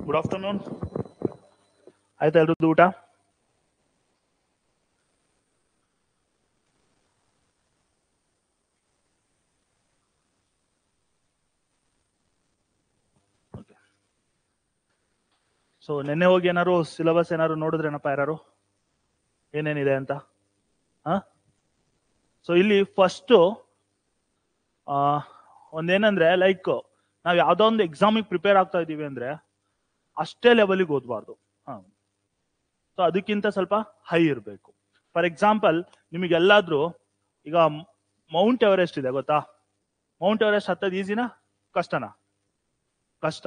Good afternoon. ಆಯ್ತಾ ಎಲ್ರದ್ದು ಊಟ? So ನಿನ್ನೆ ಹೋಗಿ ಏನಾರು ಸಿಲೆಬಸ್ ಏನಾರು ನೋಡಿದ್ರೇನಪ್ಪ ಯಾರು ಏನೇನಿದೆ ಅಂತ? ಸೊ ಇಲ್ಲಿ ಫಸ್ಟ್ ಒಂದೇನಂದ್ರೆ ಲೈಕ್ ನಾವು ಯಾವ್ದೋ ಒಂದು ಎಕ್ಸಾಮಿಗೆ ಪ್ರಿಪೇರ್ ಆಗ್ತಾ ಇದೀವಿ ಅಂದ್ರೆ ಅಷ್ಟೇ ಲೆವೆಲ್ಗೆ ಓದಬಾರ್ದು. ಸೊ ಅದಕ್ಕಿಂತ ಸ್ವಲ್ಪ ಹೈ ಇರಬೇಕು. ಫಾರ್ ಎಕ್ಸಾಂಪಲ್ ನಿಮಗೆಲ್ಲಾದ್ರೂ ಈಗ ಮೌಂಟ್ ಎವರೆಸ್ಟ್ ಇದೆ ಗೊತ್ತಾ? ಮೌಂಟ್ ಎವರೆಸ್ಟ್ ಹತ್ತೋದು ಈಸಿನಾ ಕಷ್ಟನಾ? ಕಷ್ಟ.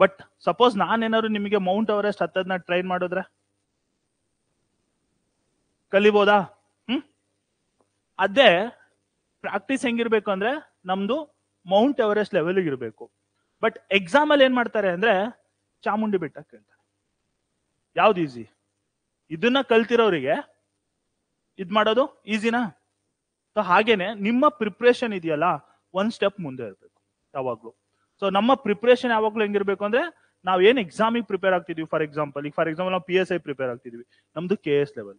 ಬಟ್ ಸಪೋಸ್ ನಾನೇನಾದ್ರು ನಿಮಗೆ ಮೌಂಟ್ ಎವರೆಸ್ಟ್ ಹತ್ತೋದನ್ನ ಟ್ರೈನ್ ಮಾಡಿದ್ರೆ ಕಲಿಬೋದಾ? ಅದೇ ಪ್ರಾಕ್ಟೀಸ್ ಹೆಂಗಿರ್ಬೇಕು ಅಂದ್ರೆ ನಮ್ದು ಮೌಂಟ್ ಎವರೆಸ್ಟ್ ಲೆವೆಲ್ಗೆ ಇರಬೇಕು. ಬಟ್ ಎಕ್ಸಾಮ್ ಅಲ್ಲಿ ಏನ್ ಮಾಡ್ತಾರೆ ಅಂದ್ರೆ ಚಾಮುಂಡಿ ಬೆಟ್ಟ ಕೇಳ್ತಾರೆ. ಯಾವ್ದು ಈಸಿ? ಇದನ್ನ ಕಲ್ತಿರೋರಿಗೆ ಇದ್ ಮಾಡೋದು ಈಸಿನಾ? ಸೊ ಹಾಗೇನೆ ನಿಮ್ಮ ಪ್ರಿಪ್ರೇಷನ್ ಇದೆಯಲ್ಲ ಒಂದ್ ಸ್ಟೆಪ್ ಮುಂದೆ ಇರಬೇಕು ಯಾವಾಗ್ಲೂ. ಸೊ ನಮ್ಮ ಪ್ರಿಪ್ರೇಷನ್ ಯಾವಾಗ್ಲೂ ಹೆಂಗಿರ್ಬೇಕು ಅಂದ್ರೆ ನಾವ್ ಏನ್ ಎಕ್ಸಾಮಿಗೆ ಪ್ರಿಪೇರ್ ಆಗ್ತಿದೀವಿ, ಫಾರ್ ಎಕ್ಸಾಂಪಲ್ ನಾವು PSI ಪ್ರಿಪೇರ್ ಆಗ್ತಿದೀವಿ, ನಮ್ದು KS ಲೆವೆಲ್.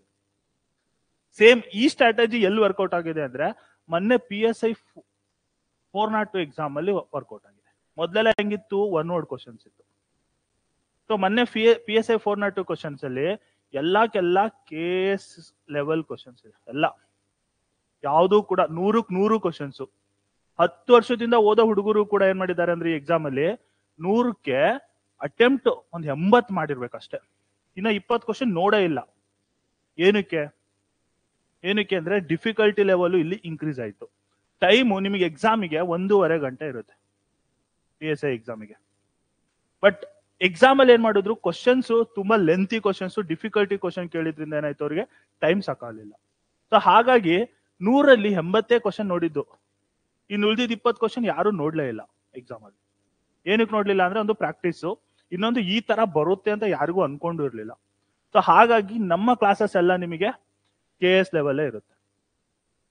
ಸೇಮ್ ಈ ಸ್ಟ್ರಾಟಜಿ ಎಲ್ಲಿ ವರ್ಕೌಟ್ ಆಗಿದೆ ಅಂದ್ರೆ ಮೊನ್ನೆ PSI 402 ಎಕ್ಸಾಮ್ ಅಲ್ಲಿ ವರ್ಕೌಟ್ ಆಗಿದೆ. ಮೊದಲೆಲ್ಲ ಹೆಂಗಿತ್ತು, ಒನ್ ವರ್ಡ್ ಕ್ವಶನ್ಸ್ ಇತ್ತು. ಸೊ ಮೊನ್ನೆ PSI 402 ಕ್ವಶನ್ಸ್ ಅಲ್ಲಿ ಎಲ್ಲಕ್ಕೆಲ್ಲ KS ಲೆವೆಲ್ ಕ್ವಶನ್ಸ್ ಇದೆ. ಎಲ್ಲ ಯಾವುದು ಕೂಡ 100ಕ್ಕೆ 100 ಕ್ವಶನ್ಸ್. 10 ವರ್ಷದಿಂದ ಓದೋ ಹುಡುಗರು ಕೂಡ ಏನ್ ಮಾಡಿದ್ದಾರೆ ಅಂದ್ರೆ ಈ ಎಕ್ಸಾಮ್ ಅಲ್ಲಿ 100ಕ್ಕೆ ಅಟೆಂಪ್ಟ್ ಒಂದು 80 ಮಾಡಿರ್ಬೇಕಷ್ಟೇ. ಇನ್ನ 20 ಕ್ವಶನ್ ನೋಡೇ ಇಲ್ಲ. ಏನಕ್ಕೆ ಅಂದ್ರೆ ಡಿಫಿಕಲ್ಟಿ ಲೆವೆಲ್ ಇಲ್ಲಿ ಇನ್ಕ್ರೀಸ್ ಆಯ್ತು. ಟೈಮು ನಿಮಗೆ ಎಕ್ಸಾಮಿಗೆ 1.5 ಗಂಟೆ ಇರುತ್ತೆ PSI ಎಕ್ಸಾಮಿಗೆ. ಬಟ್ ಎಕ್ಸಾಮ್ ಅಲ್ಲಿ ಏನ್ ಮಾಡಿದ್ರು, ಕ್ವಶನ್ಸ್ ತುಂಬಾ ಲೆಂತಿ ಕ್ವಶನ್ಸ್, ಡಿಫಿಕಲ್ಟಿ ಕ್ವಶನ್ ಕೇಳಿದ್ರಿಂದ ಏನಾಯ್ತು ಅವ್ರಿಗೆ ಟೈಮ್ ಸಾಕಾಗಲಿಲ್ಲ. ಸೊ ಹಾಗಾಗಿ 100ರಲ್ಲಿ 80 ಕ್ವಶನ್ ನೋಡಿದ್ದು, ಇನ್ನು ಉಳಿದಿದ್ದ 20 ಕ್ವಶನ್ ಯಾರು ನೋಡ್ಲೇ ಇಲ್ಲ ಎಕ್ಸಾಮ್ ಅಲ್ಲಿ. ಏನಕ್ಕೆ ನೋಡ್ಲಿಲ್ಲ ಅಂದ್ರೆ ಒಂದು ಪ್ರಾಕ್ಟೀಸು, ಇನ್ನೊಂದು ಈ ತರ ಬರುತ್ತೆ ಅಂತ ಯಾರಿಗೂ ಅನ್ಕೊಂಡು ಇರ್ಲಿಲ್ಲ. ಸೊ ಹಾಗಾಗಿ ನಮ್ಮ ಕ್ಲಾಸಸ್ ಎಲ್ಲ ನಿಮಗೆ KS ಲೆವೆಲ್ ಇರುತ್ತೆ.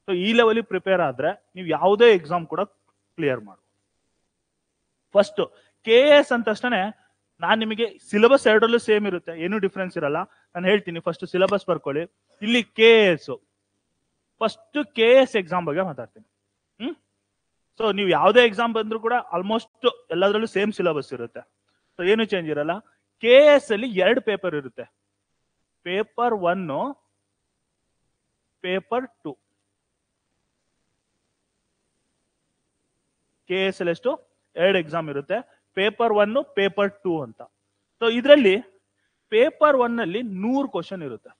ಸೊ ಈ ಲೆವೆಲ್ ಪ್ರಿಪೇರ್ ಆದ್ರೆ ನೀವು ಯಾವುದೇ ಎಕ್ಸಾಮ್ ಕೂಡ ಕ್ಲಿಯರ್ ಮಾಡ್ಬೋದು. ಫಸ್ಟ್ KS ಅಂತ ತಕ್ಷಣ ನಾನ್ ನಿಮಗೆ ಸಿಲೆಬಸ್ ಎರಡರಲ್ಲೂ ಸೇಮ್ ಇರುತ್ತೆ, ಏನು ಡಿಫ್ರೆನ್ಸ್ ಇರಲ್ಲ. ನಾನು ಹೇಳ್ತೀನಿ, ಫಸ್ಟ್ ಸಿಲೆಬಸ್ ಬರ್ಕೊಳ್ಳಿ. ಇಲ್ಲಿ KS ಫಸ್ಟ್ KS ಎಕ್ಸಾಮ್ ಬಗ್ಗೆ ಮಾತಾಡ್ತೀನಿ. ಸೊ ನೀವು ಯಾವುದೇ ಎಕ್ಸಾಮ್ ಬಂದ್ರು ಕೂಡ ಆಲ್ಮೋಸ್ಟ್ ಎಲ್ಲದರಲ್ಲೂ ಸೇಮ್ ಸಿಲೆಬಸ್ ಇರುತ್ತೆ. ಸೊ ಏನು ಚೇಂಜ್ ಇರಲ್ಲ. KS ಅಲ್ಲಿ 2 ಪೇಪರ್ ಇರುತ್ತೆ, ಪೇಪರ್ 1, ಪೇಪರ್ 2. KS ಅಲ್ಲಿ ಎಷ್ಟು 2 ಎಕ್ಸಾಮ್ ಇರುತ್ತೆ, ಪೇಪರ್ 1, ಪೇಪರ್ 2 ಅಂತ. ಸೊ ಇದರಲ್ಲಿ ಪೇಪರ್ 1 ಅಲ್ಲಿ 100 ಕ್ವಶನ್ ಇರುತ್ತೆ,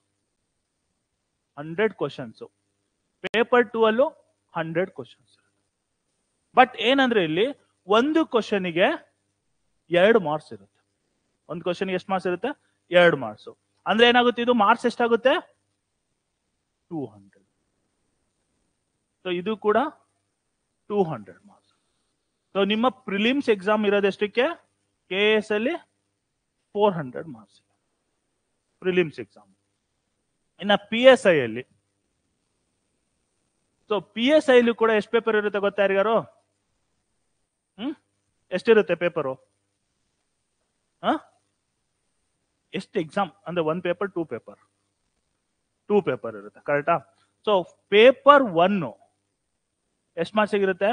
100 ಕ್ವಶನ್ಸ್. ಪೇಪರ್ 2 ಅಲ್ಲೂ 100 ಕ್ವಶನ್ಸ್. ಬಟ್ ಏನಂದ್ರೆ ಇಲ್ಲಿ ಒಂದು ಕ್ವಶನ್ಗೆ 2 ಮಾರ್ಕ್ಸ್ ಇರುತ್ತೆ. ಒಂದು ಕ್ವಶನ್ಗೆ ಎಷ್ಟು ಮಾರ್ಕ್ಸ್ ಇರುತ್ತೆ? 2 ಮಾರ್ಕ್ಸ್. ಅಂದ್ರೆ ಏನಾಗುತ್ತೆ, ಇದು ಮಾರ್ಕ್ಸ್ ಎಷ್ಟಾಗುತ್ತೆ? 200. ಸೊ ಇದು ಕೂಡ 200 ಮಾರ್ಕ್ಸ್. ಸೊ ನಿಮ್ಮ ಪ್ರಿಲಿಮ್ಸ್ ಎಕ್ಸಾಮ್ ಇರೋದೆಷ್ಟಕ್ಕೆ? KS ಅಲ್ಲಿ 400 ಮಾರ್ಕ್ಸ್ ಪ್ರಿಲಿಮ್ಸ್ ಎಕ್ಸಾಮ್. ಇನ್ನ PSI ಅಲ್ಲಿ, ಸೊ PSI ಅಲ್ಲಿ ಕೂಡ ಎಷ್ಟು ಪೇಪರ್ ಇರುತ್ತೆ ಗೊತ್ತಾ ಯಾರಿಗಾರು? ಎಷ್ಟಿರುತ್ತೆ ಪೇಪರು? ಎಷ್ಟು ಎಕ್ಸಾಮ್ ಅಂದ್ರೆ 1 ಪೇಪರ್ 2 ಪೇಪರ್ 2 ಪೇಪರ್ ಇರುತ್ತೆ, ಕರೆಕ್ಟಾ? ಸೊ ಪೇಪರ್ 1 ಎಷ್ಟು ಮಾರ್ಕ್ಸ್ ಇರುತ್ತೆ?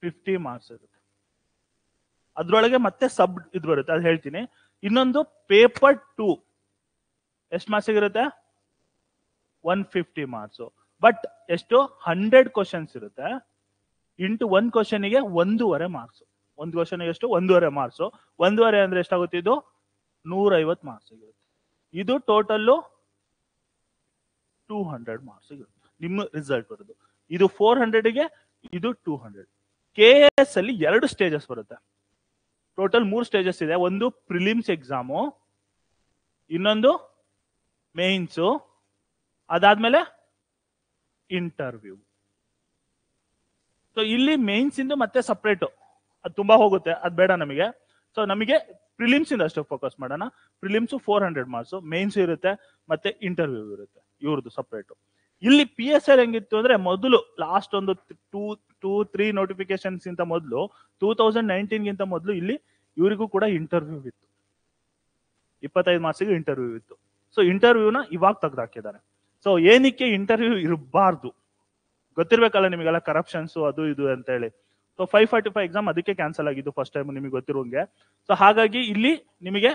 50 ಮಾರ್ಕ್ಸ್ ಇರುತ್ತೆ. ಅದ್ರೊಳಗೆ ಮತ್ತೆ ಸಬ್ ಇದು ಬರುತ್ತೆ, ಅದು ಹೇಳ್ತೀನಿ. ಇನ್ನೊಂದು ಪೇಪರ್ 2 ಎಷ್ಟು ಮಾರ್ಕ್ಸ್ ಇರುತ್ತೆ? 150 ಮಾರ್ಕ್ಸ್. ಬಟ್ ಎಷ್ಟು 100 ಕ್ವಶನ್ಸ್ ಇರುತ್ತೆ, ಇಂಟು 1 ಕ್ವಶನ್ಗೆ 1.5 ಮಾರ್ಕ್ಸ್. ಒಂದು ಕ್ವಶನ್ ಎಷ್ಟು? 1.5 ಮಾರ್ಕ್ಸ್. 1.5 ಅಂದ್ರೆ ಎಷ್ಟಾಗುತ್ತೆ? ಇದು 150 ಮಾರ್ಕ್ಸ್ ಇರುತ್ತೆ. ಇದು ಟೋಟಲ್ಲು 200 ಮಾರ್ಕ್ಸ್ ಇರುತ್ತೆ ನಿಮ್ಮ ರಿಸಲ್ಟ್ ಬರೋದು. ಇದು 400ಗೆ, ಇದು 200. KS ಅಲ್ಲಿ 2 ಸ್ಟೇಜಸ್ ಬರುತ್ತೆ, ಟೋಟಲ್ 3 ಸ್ಟೇಜಸ್ ಇದೆ. ಒಂದು ಪ್ರಿಲಿಮ್ಸ್ ಎಕ್ಸಾಮು, ಇನ್ನೊಂದು ಮೇನ್ಸು, ಅದಾದ್ಮೇಲೆ ಇಂಟರ್ವ್ಯೂ. ಸೊ ಇಲ್ಲಿ ಮೇನ್ಸ್ ಇಂದು ಮತ್ತೆ ಸಪ್ರೇಟ್, ಅದು ತುಂಬಾ ಹೋಗುತ್ತೆ, ಅದು ಬೇಡ ನಮಗೆ. ಸೊ ನಮಗೆ ಪ್ರಿಲಿಮ್ಸ್ ಇಂದ ಅಷ್ಟು ಫೋಕಸ್ ಮಾಡೋಣ. ಪ್ರಿಲಿಮ್ಸ್ 400 ಮಾರ್ಕ್ಸ್, ಮೇನ್ಸ್ ಇರುತ್ತೆ, ಮತ್ತೆ ಇಂಟರ್ವ್ಯೂ ಇರುತ್ತೆ, ಇವ್ರದ್ದು ಸಪ್ರೇಟ್. ಇಲ್ಲಿ PSI ಹೆಂಗಿತ್ತು ಅಂದ್ರೆ ಮೊದಲು ಲಾಸ್ಟ್ ಒಂದು 2-3 ನೋಟಿಫಿಕೇಶನ್ಸ್ ಗಿಂತ ಮೊದಲು 2019 ಗಿಂತ ಮೊದಲು ಇಲ್ಲಿ ಇವರಿಗೂ ಕೂಡ ಇಂಟರ್ವ್ಯೂ ಇತ್ತು, 25 ಮಾರ್ಕ್ಸಿಗೆ ಇಂಟರ್ವ್ಯೂ ಇತ್ತು. ಸೊ ಇಂಟರ್ವ್ಯೂನ ಇವಾಗ ತೆಗ್ದಾಕಿದ್ದಾರೆ. ಸೊ ಏನಕ್ಕೆ ಇಂಟರ್ವ್ಯೂ ಇರಬಾರ್ದು ಗೊತ್ತಿರ್ಬೇಕಲ್ಲ ನಿಮಗೆಲ್ಲ, ಕರಪ್ಷನ್ಸ್ ಅದು ಇದು ಅಂತ ಹೇಳಿ. ಸೊ 545 ಎಕ್ಸಾಮ್ ಅದಕ್ಕೆ ಕ್ಯಾನ್ಸಲ್ ಆಗಿದ್ದು ಫಸ್ಟ್ ಟೈಮ್ ನಿಮಗೆ ಗೊತ್ತಿರೋಂಗೆ. ಸೊ ಹಾಗಾಗಿ ಇಲ್ಲಿ ನಿಮಗೆ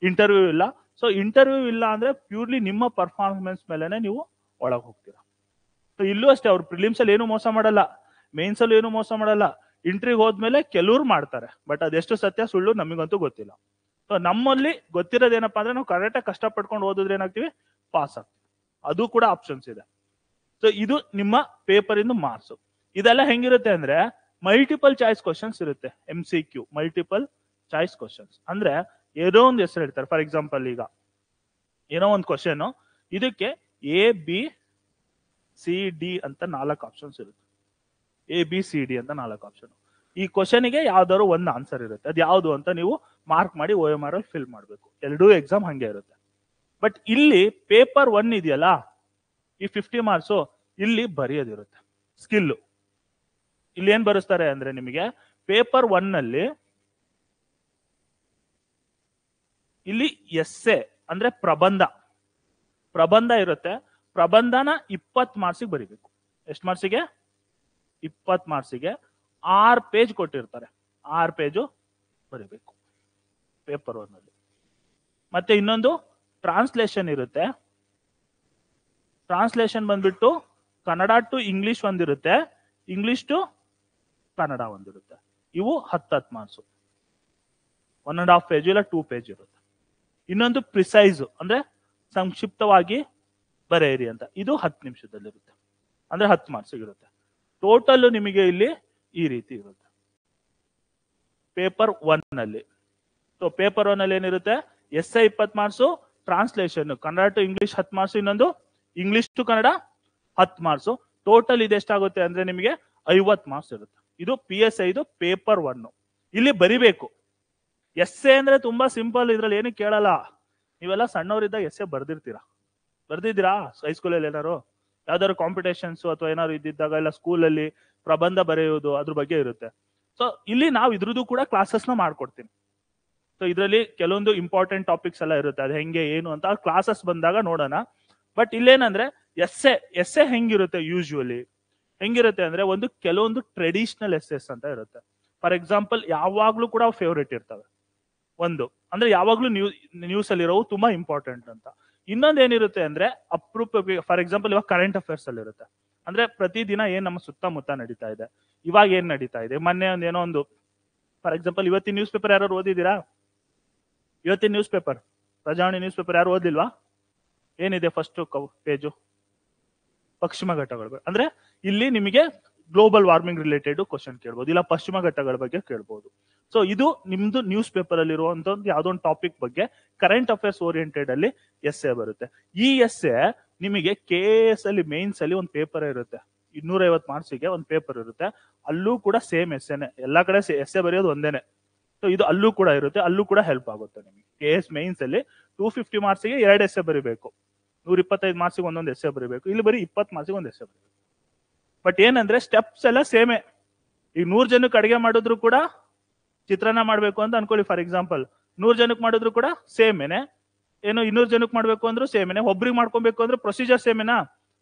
ಇಂಟರ್ವ್ಯೂ ಇಲ್ಲ. ಸೊ ಇಂಟರ್ವ್ಯೂ ಇಲ್ಲ ಅಂದ್ರೆ ಪ್ಯೂರ್ಲಿ ನಿಮ್ಮ ಪರ್ಫಾರ್ಮೆನ್ಸ್ ಮೇಲೆನೆ ನೀವು ಒಳಗೆ ಹೋಗ್ತೀರಾ. ಸೊ ಇಲ್ಲೂ ಅಷ್ಟೇ, ಅವ್ರು ಪ್ರಿಲಿಮ್ಸ್ ಅಲ್ಲಿ ಏನು ಮೋಸ ಮಾಡಲ್ಲ, ಮೇನ್ಸ್ ಅಲ್ಲಿ ಏನು ಮೋಸ ಮಾಡಲ್ಲ. ಇಂಟ್ರಿಗೆ ಹೋದ್ಮೇಲೆ ಕೆಲವ್ರು ಮಾಡ್ತಾರೆ, ಬಟ್ ಅದೆಷ್ಟು ಸತ್ಯ ಸುಳ್ಳು ನಮಗಂತೂ ಗೊತ್ತಿಲ್ಲ. ಸೊ ನಮ್ಮಲ್ಲಿ ಗೊತ್ತಿರೋದೇನಪ್ಪಾ ಅಂದ್ರೆ ನಾವು ಕರೆಕ್ಟಾಗಿ ಕಷ್ಟಪಡ್ಕೊಂಡು ಓದಿದ್ರೆ ಏನಾಗ್ತೀವಿ, ಪಾಸ್ ಆಗ್ತೀವಿ. ಅದು ಕೂಡ ಆಪ್ಷನ್ಸ್ ಇದೆ. ಸೊ ಇದು ನಿಮ್ಮ ಪೇಪರ್ ಇಂದ ಮಾರ್ಕ್ಸ್. ಇದೆಲ್ಲ ಹೆಂಗಿರುತ್ತೆ ಅಂದ್ರೆ ಮಲ್ಟಿಪಲ್ ಚಾಯ್ಸ್ ಕ್ವಶನ್ಸ್ ಇರುತ್ತೆ. MCQ ಮಲ್ಟಿಪಲ್ ಚಾಯ್ಸ್ ಕ್ವಶನ್ಸ್ ಅಂದ್ರೆ ಏನೋ ಒಂದು ಹೆಸರು ಹೇಳ್ತಾರೆ. ಫಾರ್ ಎಕ್ಸಾಂಪಲ್ ಈಗ ಏನೋ ಒಂದು ಕ್ವಶನ್, ಇದಕ್ಕೆ ABCD ಅಂತ 4 ಆಪ್ಷನ್ಸ್ ಇರುತ್ತೆ. ABCD ಅಂತ 4 ಆಪ್ಷನ್. ಈ ಕ್ವಶನ್ಗೆ ಯಾವ್ದಾದ್ರು ಒಂದು ಆನ್ಸರ್ ಇರುತ್ತೆ. ಅದು ಯಾವ್ದು ಅಂತ ನೀವು ಮಾರ್ಕ್ ಮಾಡಿ OMR ಅಲ್ಲಿ ಫಿಲ್ ಮಾಡಬೇಕು. ಎರಡೂ ಎಕ್ಸಾಮ್ ಹಂಗೆ ಇರುತ್ತೆ. ಬಟ್ ಇಲ್ಲಿ ಪೇಪರ್ 1 ಇದೆಯಲ್ಲ, ಈ 50 ಮಾರ್ಕ್ಸ್ ಇಲ್ಲಿ ಬರೆಯೋದಿರುತ್ತೆ. ಸ್ಕಿಲ್ ಇಲ್ಲಿ ಏನ್ ಬರೆಸ್ತಾರೆ ಅಂದ್ರೆ ನಿಮಗೆ ಪೇಪರ್ 1 ನಲ್ಲಿ ಇಲ್ಲಿ ಎಸ್ಸೆ ಅಂದ್ರೆ ಪ್ರಬಂಧ ಇರುತ್ತೆ. ಪ್ರಬಂಧನ 20 ಮಾರ್ಕ್ಸಿಗೆ ಬರೀಬೇಕು. ಎಷ್ಟು ಮಾರ್ಕ್ಸಿಗೆ? 20 ಮಾರ್ಕ್ಸಿಗೆ 6 ಪೇಜ್ ಕೊಟ್ಟಿರ್ತಾರೆ. 6 ಪೇಜು ಬರೀಬೇಕು ಪೇಪರ್ 1 ನಲ್ಲಿ. ಮತ್ತೆ ಇನ್ನೊಂದು ಟ್ರಾನ್ಸ್ಲೇಷನ್ ಇರುತ್ತೆ. ಟ್ರಾನ್ಸ್ಲೇಷನ್ ಬಂದ್ಬಿಟ್ಟು ಕನ್ನಡ ಟು ಇಂಗ್ಲಿಷ್ ಒಂದಿರುತ್ತೆ, ಇಂಗ್ಲಿಷ್ ಟು ಕನ್ನಡ ಒಂದಿರುತ್ತೆ. ಇವು 10 ಮಾರ್ಕ್ಸ್, 1.5 ಪೇಜ್ ಇಲ್ಲ 2 ಪೇಜ್ ಇರುತ್ತೆ. ಇನ್ನೊಂದು ಪ್ರಿಸೈಸ್ ಅಂದ್ರೆ ಸಂಕ್ಷಿಪ್ತವಾಗಿ ಬರೆಯಿರಿ ಅಂತ, ಇದು 10 ನಿಮಿಷದಲ್ಲಿರುತ್ತೆ, ಅಂದ್ರೆ 10 ಮಾರ್ಕ್ಸ್ ಇರುತ್ತೆ. ಟೋಟಲ್ ನಿಮಗೆ ಇಲ್ಲಿ ಈ ರೀತಿ ಇರುತ್ತೆ ಪೇಪರ್ 1 ನಲ್ಲಿ. ಸೊ ಪೇಪರ್ 1 ನಲ್ಲಿ ಏನಿರುತ್ತೆ, essay 20 marks, translation Kannada to English 10 marks, ಇನ್ನೊಂದು English to Kannada 10 marks. Total ಇದೆಷ್ಟಾಗುತ್ತೆ ಅಂದ್ರೆ ನಿಮಗೆ 50 ಮಾರ್ಕ್ಸ್ ಇರುತ್ತೆ. ಇದು PSI ಇದು ಪೇಪರ್ 1. ಇಲ್ಲಿ ಬರಿಬೇಕು. ಎಸ್ಸೆ ಅಂದ್ರೆ ತುಂಬಾ ಸಿಂಪಲ್, ಇದ್ರಲ್ಲಿ ಏನು ಕೇಳಲ್ಲ. ನೀವೆಲ್ಲ ಸಣ್ಣವರಿದ್ದಾಗ ಎಸ್ಸೆ ಬರ್ದಿದ್ದೀರಾ ಹೈಸ್ಕೂಲಲ್ಲಿ ಏನಾರು ಯಾವ್ದಾದ್ರು ಕಾಂಪಿಟೇಷನ್ಸ್ ಅಥವಾ ಏನಾದ್ರು ಇದ್ದಿದ್ದಾಗ ಎಲ್ಲ ಸ್ಕೂಲಲ್ಲಿ ಪ್ರಬಂಧ ಬರೆಯೋದು ಅದ್ರ ಬಗ್ಗೆ ಇರುತ್ತೆ. ಸೊ ಇಲ್ಲಿ ನಾವು ಇದ್ರದ್ದು ಕೂಡ ಕ್ಲಾಸಸ್ ನ ಮಾಡ್ಕೊಡ್ತೀನಿ. ಸೊ ಇದರಲ್ಲಿ ಕೆಲವೊಂದು ಇಂಪಾರ್ಟೆಂಟ್ ಟಾಪಿಕ್ಸ್ ಎಲ್ಲ ಇರುತ್ತೆ, ಅದು ಹೆಂಗೆ ಏನು ಅಂತ ಕ್ಲಾಸಸ್ ಬಂದಾಗ ನೋಡೋಣ. ಬಟ್ ಇಲ್ಲೇನಂದ್ರೆ ಎಸ್ಸೆ ಹೆಂಗಿರುತ್ತೆ, ಯೂಶುವಲಿ ಹೆಂಗಿರುತ್ತೆ ಅಂದ್ರೆ ಕೆಲವೊಂದು ಟ್ರೆಡಿಷನಲ್ ಎಸ್ಸೆಸ್ ಅಂತ ಇರುತ್ತೆ. ಫಾರ್ ಎಕ್ಸಾಂಪಲ್ ಯಾವಾಗ್ಲೂ ಕೂಡ ಫೇವ್ರೇಟ್ ಇರ್ತವೆ. ಒಂದು ಅಂದ್ರೆ ಯಾವಾಗ್ಲೂ ನ್ಯೂಸ್ ಅಲ್ಲಿ ಇರೋವು ತುಂಬಾ ಇಂಪಾರ್ಟೆಂಟ್ ಅಂತ. ಇನ್ನೊಂದು ಏನಿರುತ್ತೆ ಅಂದ್ರೆ ಅಪ್ರೂಪ, ಫಾರ್ ಎಕ್ಸಾಂಪಲ್ ಇವಾಗ ಕರೆಂಟ್ ಅಫೇರ್ಸ್ ಅಲ್ಲಿ ಇರುತ್ತೆ. ಅಂದ್ರೆ ಪ್ರತಿದಿನ ಏನ್ ನಮ್ಮ ಸುತ್ತಮುತ್ತ ನಡೀತಾ ಇದೆ, ಇವಾಗ ಏನ್ ನಡೀತಾ ಇದೆ. ಮೊನ್ನೆ ಏನೋ ಒಂದು ಫಾರ್ ಎಕ್ಸಾಂಪಲ್ ಇವತ್ತಿನ ನ್ಯೂಸ್ ಪೇಪರ್ ಯಾರು ಓದಿದ್ದೀರಾ? ಇವತ್ತಿನ news paper, Prajavani news paper ಯಾರು ಓದಿಲ್ವಾ? ಏನಿದೆ ಫಸ್ಟ್ ಪೇಜು? ಪಶ್ಚಿಮ ಘಟ್ಟಗಳು. ಅಂದ್ರೆ ಇಲ್ಲಿ ನಿಮಗೆ ಗ್ಲೋಬಲ್ ವಾರ್ಮಿಂಗ್ ರಿಲೇಟೆಡ್ ಕ್ವಶನ್ ಕೇಳ್ಬೋದು, ಇಲ್ಲ ಪಶ್ಚಿಮ ಘಟ್ಟಗಳ ಬಗ್ಗೆ ಕೇಳ್ಬೋದು. ಸೊ ಇದು ನಿಮ್ದು ನ್ಯೂಸ್ ಪೇಪರ್ ಅಲ್ಲಿ ಇರುವಂತ ಯಾವ್ದೋ ಒಂದು ಟಾಪಿಕ್ ಬಗ್ಗೆ ಕರೆಂಟ್ ಅಫೇರ್ಸ್ ಓರಿಯೆಂಟೆಡ್ ಅಲ್ಲಿ ಎಸ್ಸೆ ಬರುತ್ತೆ. ಈ ಎಸ್ಸೆ ನಿಮಗೆ KS ಅಲ್ಲಿ ಮೇನ್ಸ್ ಅಲ್ಲಿ ಒಂದು ಪೇಪರ್ ಇರುತ್ತೆ, 250 ಮಾರ್ಕ್ಸಿಗೆ ಒಂದು ಪೇಪರ್ ಇರುತ್ತೆ. ಅಲ್ಲೂ ಕೂಡ ಸೇಮ್ ಎಸ್ಸೆನೆ, ಎಲ್ಲಾ ಕಡೆ ಎಸ್ಸೆ ಬರೆಯೋದು ಒಂದೇನೆ. ಸೊ ಇದು ಅಲ್ಲೂ ಕೂಡ ಇರುತ್ತೆ, ಅಲ್ಲೂ ಕೂಡ ಹೆಲ್ಪ್ ಆಗುತ್ತೆ ನಿಮಗೆ. KS ಮೇನ್ಸ್ ಅಲ್ಲಿ 250 ಮಾರ್ಕ್ಸಿಗೆ 2 ಎಸ್ಸೆ ಬರೀಬೇಕು, 125 ಮಾರ್ಕ್ಸಿಗೆ ಒಂದೊಂದು ಎಸ್ಸೆ ಬರೀಬೇಕು. ಇಲ್ಲಿ ಬರೀ 20 ಮಾರ್ಕ್ಸಿಗೆ ಒಂದು ಎಸ್ಸೆ ಬರೀಬೇಕು. ಬಟ್ ಏನಂದ್ರೆ ಸ್ಟೆಪ್ಸ್ ಎಲ್ಲ ಸೇಮೇ. ಈಗ 100 ಜನಕ್ಕೆ ಅಡಿಗೆ ಮಾಡಿದ್ರು ಕೂಡ ಚಿತ್ರಾನ್ನ ಮಾಡ್ಬೇಕು ಅಂತ ಅನ್ಕೊಳ್ಳಿ. ಫಾರ್ ಎಕ್ಸಾಂಪಲ್ 100 ಜನಕ್ಕೆ ಮಾಡಿದ್ರು ಕೂಡ ಸೇಮೇನೆ, ಏನು 200 ಜನಕ್ಕೆ ಮಾಡ್ಬೇಕು ಅಂದ್ರೂ ಸೇಮೇನೆ, ಒಬ್ರಿಗೆ ಮಾಡ್ಕೊಬೇಕು ಅಂದ್ರೆ ಪ್ರೊಸೀಜರ್ ಸೇಮೇನಾ.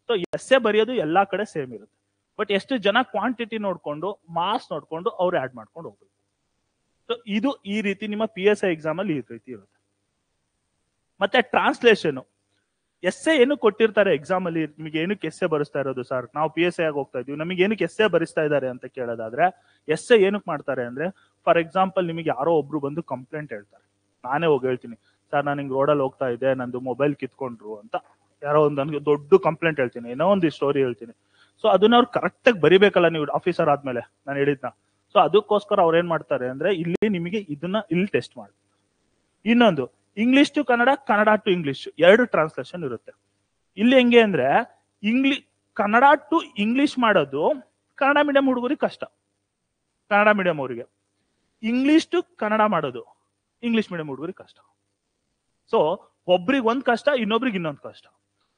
ಸೊ ಎಸ್ಸೆ ಬರೆಯೋದು ಎಲ್ಲಾ ಕಡೆ ಸೇಮ್ ಇರುತ್ತೆ. ಬಟ್ ಎಷ್ಟು ಜನ ಕ್ವಾಂಟಿಟಿ ನೋಡ್ಕೊಂಡು ಮಾರ್ಕ್ಸ್ ನೋಡ್ಕೊಂಡು ಅವ್ರು ಆಡ್ ಮಾಡ್ಕೊಂಡು ಹೋಗ್ಬೇಕು. ಸೊ ಇದು ಈ ರೀತಿ ನಿಮ್ಮ PSI ಎಕ್ಸಾಮ್ ಅಲ್ಲಿ ಈ ರೀತಿ ಇರುತ್ತೆ. ಮತ್ತೆ ಟ್ರಾನ್ಸ್ಲೇಷನ್ ಎಸ್ಸೆ ಏನು ಕೊಟ್ಟಿರ್ತಾರೆ ಎಕ್ಸಾಮ್ ಅಲ್ಲಿ, ನಿಮಗೆ ಏನಕ್ಕೆ ಎಸ್ಸೆ ಬರೆಸ್ತಾ ಇರೋದು ಸರ್, ನಾವು PSI ಆಗಿ ಹೋಗ್ತಾ ಇದೀವಿ, ನಮಗೆ ಏನಕ್ಕೆ ಎಸ್ಸೆ ಬರೆಸ್ತಾ ಇದ್ದಾರೆ ಅಂತ ಕೇಳೋದಾದ್ರೆ, ಎಸ್ಸೆ ಏನಕ್ಕೆ ಮಾಡ್ತಾರೆ ಅಂದ್ರೆ, ಫಾರ್ ಎಕ್ಸಾಂಪಲ್ ನಿಮಗೆ ಯಾರೋ ಒಬ್ರು ಬಂದು ಕಂಪ್ಲೇಂಟ್ ಹೇಳ್ತಾರೆ. ನಾನೇ ಹೋಗಿ ಹೇಳ್ತೀನಿ, ಸರ್ ನಾನು ಹಿಂಗ್ ರೋಡಲ್ಲಿ ಹೋಗ್ತಾ ಇದ್ದೆ, ನಂದು ಮೊಬೈಲ್ ಕಿತ್ಕೊಂಡ್ರು ಅಂತ ಯಾರೋ ಒಂದು ನನಗೆ ದೊಡ್ಡ ಕಂಪ್ಲೇಂಟ್ ಹೇಳ್ತೀನಿ, ಏನೋ ಒಂದು ಸ್ಟೋರಿ ಹೇಳ್ತೀನಿ. ಸೊ ಅದನ್ನ ಅವ್ರು ಕರೆಕ್ಟ್ ಆಗಿ ಬರಿಬೇಕಲ್ಲ ನೀವು ಆಫೀಸರ್ ಆದ್ಮೇಲೆ, ನಾನು ಹೇಳಿದ್ನ. ಸೊ ಅದಕ್ಕೋಸ್ಕರ ಅವ್ರು ಏನ್ ಮಾಡ್ತಾರೆ ಅಂದ್ರೆ ಇಲ್ಲಿ ನಿಮಗೆ ಇದನ್ನ ಇಲ್ಲಿ ಟೆಸ್ಟ್ ಮಾಡಿ. ಇನ್ನೊಂದು English to Kannada, Kannada to English 2 translation ಇರುತ್ತೆ. ಇಲ್ಲಿ ಹೆಂಗೆ ಅಂದ್ರೆ ಕನ್ನಡ ಟು ಇಂಗ್ಲಿಷ್ ಮಾಡೋದು ಕನ್ನಡ ಮೀಡಿಯಂ ಹುಡುಗರಿಗೆ ಕಷ್ಟ, ಕನ್ನಡ ಮೀಡಿಯಂ ಅವರಿಗೆ. ಇಂಗ್ಲಿಷ್ ಟು ಕನ್ನಡ ಮಾಡೋದು ಇಂಗ್ಲಿಷ್ ಮೀಡಿಯಂ ಹುಡುಗರಿಗೆ ಕಷ್ಟ. ಸೊ ಒಬ್ರಿಗೆ ಒಂದ್ ಕಷ್ಟ, ಇನ್ನೊಬ್ರಿಗೆ ಇನ್ನೊಂದು ಕಷ್ಟ.